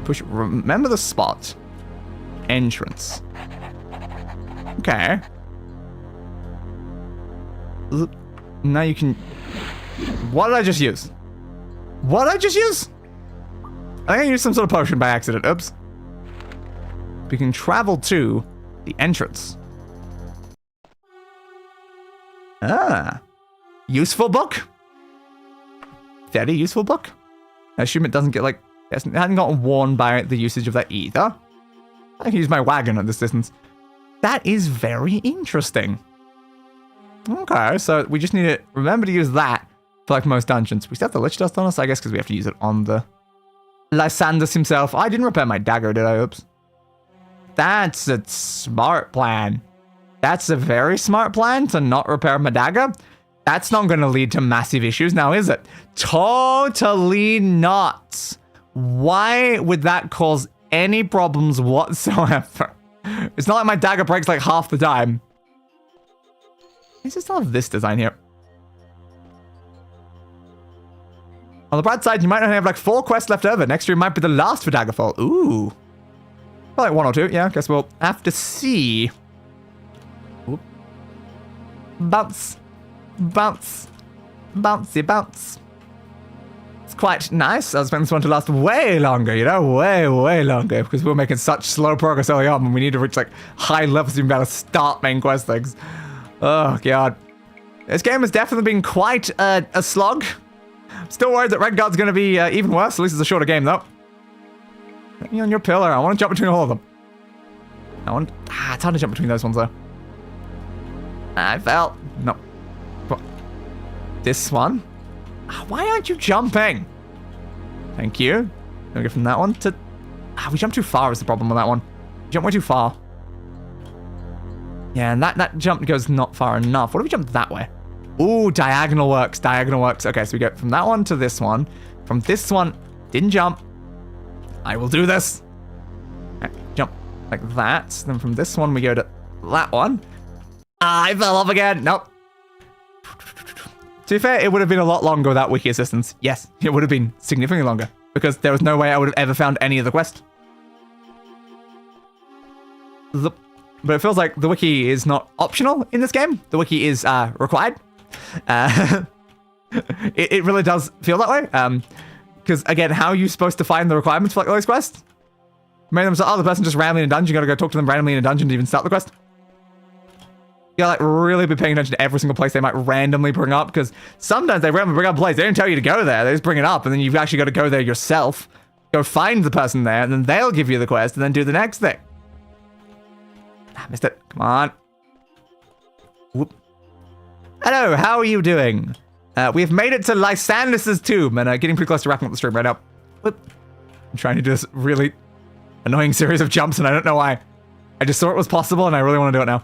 push, remember the spot. Entrance. Okay. Now you can, what did I just use? What did I just use? I think I used some sort of potion by accident. Oops. We can travel to the entrance. Ah. Useful book? Very useful book. I assume it doesn't get, like, it hasn't gotten worn by the usage of that either. I can use my wagon at this distance. That is very interesting. Okay, so we just need to remember to use that for, like, most dungeons. We still have the Lich Dust on us, I guess, because we have to use it on the Lysanus himself. I didn't repair my dagger, did I? Oops. That's a smart plan. That's a very smart plan to not repair my dagger. That's not going to lead to massive issues now, is it? Totally not. Why would that cause any problems whatsoever? It's not like my dagger breaks like half the time. I just love this design here. On the bright side, you might only have like 4 quests left over. Next stream might be the last for Daggerfall. Ooh. Probably 1 or 2. Yeah, I guess we'll have to see. Oop. Bounce. Bounce. Bouncy bounce. It's quite nice. I was expecting this one to last way longer, you know? Way longer. Because we were making such slow progress early on. And we need to reach like high levels to even be able to start main quest things. Oh, God. This game has definitely been quite a slog. I'm still worried that Redguard's going to be even worse. At least it's a shorter game, though. Let me on your pillar. I want to jump between all of them. It's hard to jump between those ones, though. I fell. No. This one? Why aren't you jumping? Thank you. Then we go from that one to... we jumped too far is the problem with that one. We jumped way too far. Yeah, and that jump goes not far enough. What if we jump that way? Ooh, diagonal works. Diagonal works. Okay, so we go from that one to this one. From this one, didn't jump. I will do this. Okay, jump like that. Then from this one, we go to that one. I fell off again. Nope. To be fair, it would have been a lot longer without wiki assistance. Yes, it would have been significantly longer. Because there was no way I would have ever found any of the quest. but it feels like the wiki is not optional in this game. The wiki is required. It really does feel that way. Because again, how are you supposed to find the requirements for like all these quests? Many of them say, oh, the person just randomly in a dungeon. You gotta go talk to them randomly in a dungeon to even start the quest. You gotta like really be paying attention to every single place they might randomly bring up, because sometimes they randomly bring up a place. They don't tell you to go there. They just bring it up, and then you've actually got to go there yourself. Go find the person there, and then they'll give you the quest, and then do the next thing. Ah, missed it. Come on. Whoop. Hello, how are you doing? We have made it to Lysandus's tomb, and getting pretty close to wrapping up the stream right now. Whoop. I'm trying to do this really annoying series of jumps, and I don't know why. I just saw it was possible, and I really want to do it now.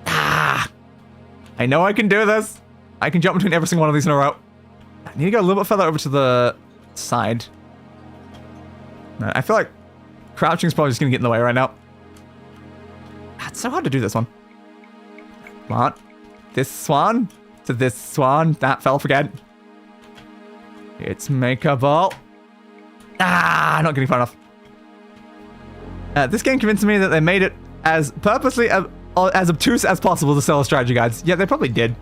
Ah! I know I can do this. I can jump between every single one of these in a row. I need to go a little bit further over to the side. I feel like crouching is probably just going to get in the way right now. It's so hard to do this one. Come on. This one to this swan. That fell again. It's makeable. Ah, not getting far enough. This game convinced me that they made it as purposely as obtuse as possible to sell strategy guides. Yeah, they probably did.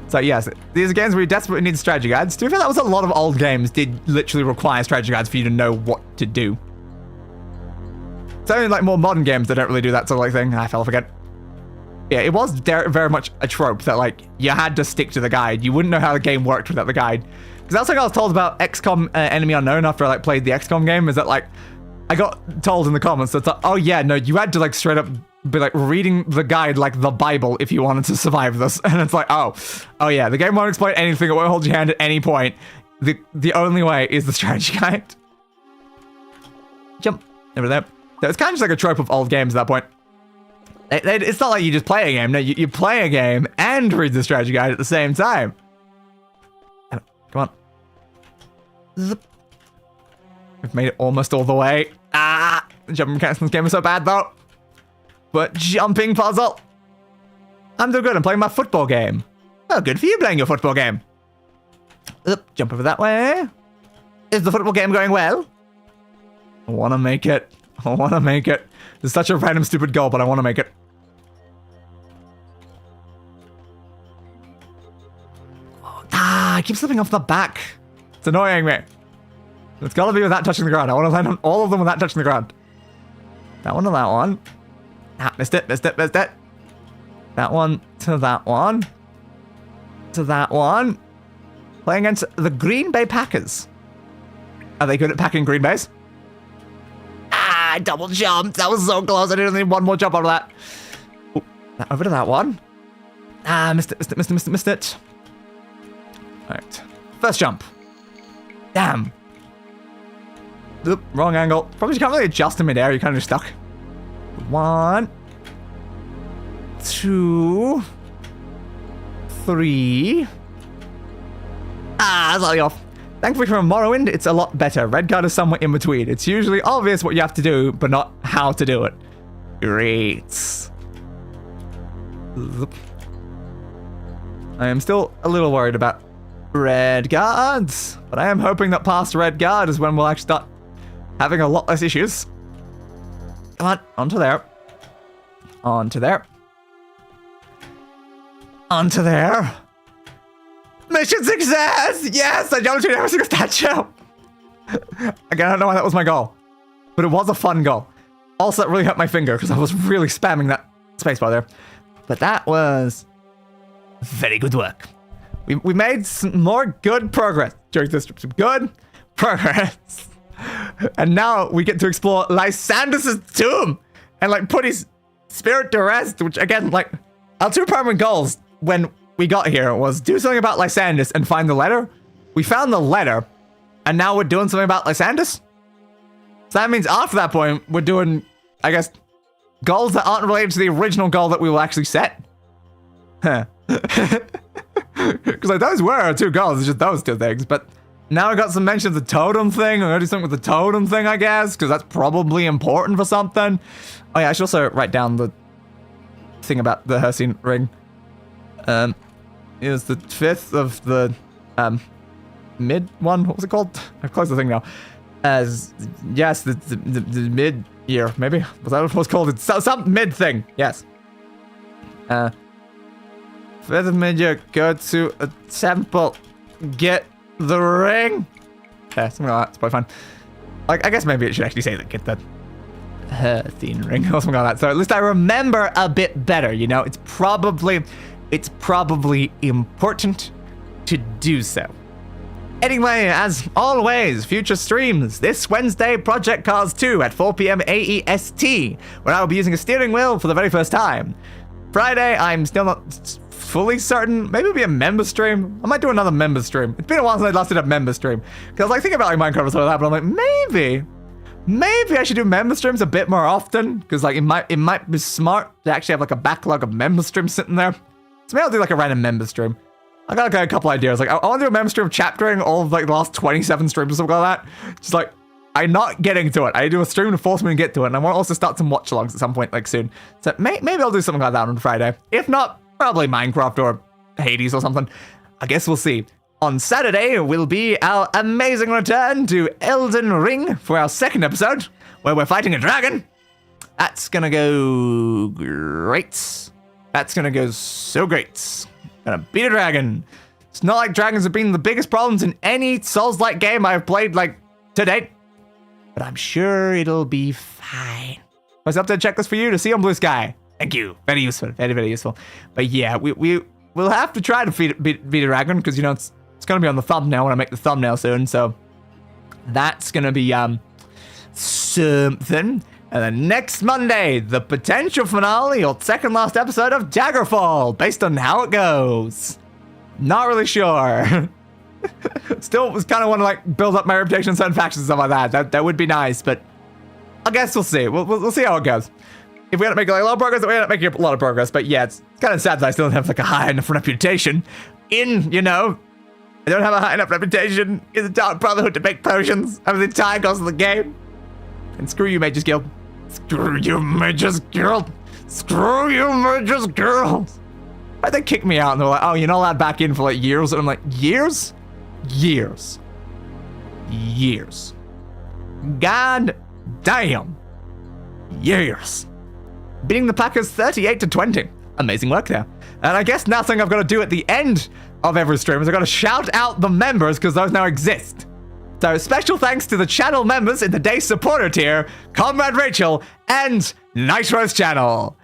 So yes, these are games where you desperately need strategy guides. To be fair, that was a lot of old games did literally require strategy guides for you to know what to do. It's only like more modern games that don't really do that sort of like thing. I fell again. Yeah, it was very much a trope that like you had to stick to the guide. You wouldn't know how the game worked without the guide. Because that's like I was told about XCOM Enemy Unknown after I like played the XCOM game, is that like I got told in the comments that it's like, oh yeah, no, you had to like straight up be like reading the guide like the Bible if you wanted to survive this. And it's like, oh yeah, the game won't explain anything. It won't hold your hand at any point. The only way is the strategy guide. Jump over there. So it's kind of just like a trope of old games at that point. It's not like you just play a game. No, you play a game and read the strategy guide at the same time. Come on. Zip. We've made it almost all the way. Ah! The jumping mechanics in this game are so bad though. But jumping puzzle. I'm doing good. I'm playing my football game. Oh, good for you playing your football game. Jump over that way. Is the football game going well? I want to make it. I want to make it. It's such a random, stupid goal, but I want to make it. I keep slipping off the back. It's annoying me. It's got to be without touching the ground. I want to land on all of them without touching the ground. That one to that one. Ah, missed it. That one to that one. To that one. Playing against the Green Bay Packers. Are they good at packing Green Bays? Ah, I double jumped. That was so close. I didn't need one more jump out of that. Ooh, over to that one. Ah, missed it. Alright. First jump. Damn. Oop, wrong angle. Probably you can't really adjust in midair. You're kind of just stuck. 1, 2, 3. Ah, slightly off. Thankfully for Morrowind, it's a lot better. Redguard is somewhere in between. It's usually obvious what you have to do, but not how to do it. Great. I am still a little worried about Redguard, but I am hoping that past Redguard is when we'll actually start having a lot less issues. Come on, onto there. Onto there. Onto there. Mission success! Yes, I jumped between every single statue. Again, I don't know why that was my goal, but it was a fun goal. Also, that really hurt my finger because I was really spamming that spacebar there. But that was very good work. We made some more good progress during this trip. Some good progress. And now we get to explore Lysandus's tomb and like put his spirit to rest, which again, like our two primary goals when we got here was do something about Lysandus and find the letter. We found the letter and now we're doing something about Lysandus. So that means after that point, we're doing, I guess, goals that aren't related to the original goal that we will actually set. Huh. Because like those were our two goals, it's just those two things. But now I got some mention of the totem thing. I'm gonna do something with the totem thing, I guess, because that's probably important for something. Oh yeah, I should also write down the thing about the Hercene ring. It was the 5th of the mid one. What was it called? I've closed the thing now. Yes, the mid-year, maybe? Was that what it was called? It's some mid thing, yes. 5th of mid-year, go to a temple, get the ring. Yeah, something like that, it's probably fine. Like, I guess maybe it should actually say that, get the Hearthine ring or something like that. So at least I remember a bit better, you know? It's probably important to do so. Anyway, as always, future streams this Wednesday, Project Cars 2 at 4 p.m. AEST, where I will be using a steering wheel for the very first time. Friday, I'm still not fully certain. Maybe it'll be a member stream. I might do another member stream. It's been a while since I last did a member stream. Because I was like thinking about like Minecraft or something like that, but I'm like, maybe I should do member streams a bit more often. Because like it might be smart to actually have like a backlog of member streams sitting there. So maybe I'll do like a random member stream. I got like, a couple ideas. Like, I want to do a member stream chaptering all of like the last 27 streams or something like that. Just like, I'm not getting to it. I do a stream to force me to get to it. And I want to also start some watch-alongs at some point like soon. So maybe I'll do something like that on Friday. If not, probably Minecraft or Hades or something. I guess we'll see. On Saturday will be our amazing return to Elden Ring for our second episode, where we're fighting a dragon. That's gonna go great. That's gonna go so great. Gonna beat a dragon. It's not like dragons have been the biggest problems in any Souls-like game I've played, like, to date. But I'm sure it'll be fine. Let's update checklist for you to see on Blue Sky. Thank you. Very useful. Very, very useful. But yeah, we'll have to try to beat a dragon, because, you know, it's gonna be on the thumbnail when I make the thumbnail soon, so that's gonna be, something. And then next Monday, the potential finale or second last episode of Daggerfall, based on how it goes. Not really sure. Still was kind of want to like build up my reputation in certain factions and stuff like that. That would be nice, but I guess we'll see. We'll see how it goes. If we end up making like a lot of progress, we end up making a lot of progress. But yeah, it's kind of sad that I still don't have like a high enough reputation in, you know, I don't have a high enough reputation in the Dark Brotherhood to make potions over the entire course of the game. And screw you, Mages Guild. Screw you, Mages Guild. Screw you, Mages Guild. Why'd they kick me out? And they're like, oh, you're not allowed back in for like years. And I'm like, years? Years. Years. God damn. Years. Beating the Packers 38-20. Amazing work there. And I guess now something I've got to do at the end of every stream is I've got to shout out the members, because those now exist. So special thanks to the channel members in the day supporter tier, Comrade Rachel and Nitro's channel.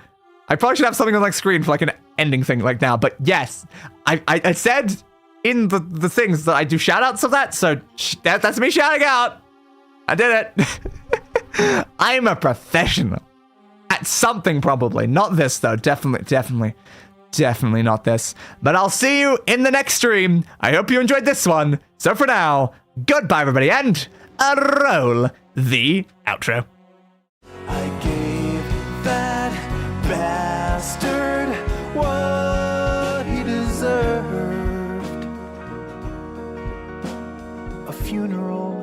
I probably should have something on like screen for like an ending thing like now, but yes, I said in the things that I do shout outs of that, so that's me shouting out. I did it. I'm a professional at something, probably. Not this though, definitely not this. But I'll see you in the next stream. I hope you enjoyed this one. So for now, goodbye, everybody, and roll the outro. I gave that bastard what he deserved. A funeral.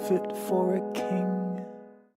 Fit for a king.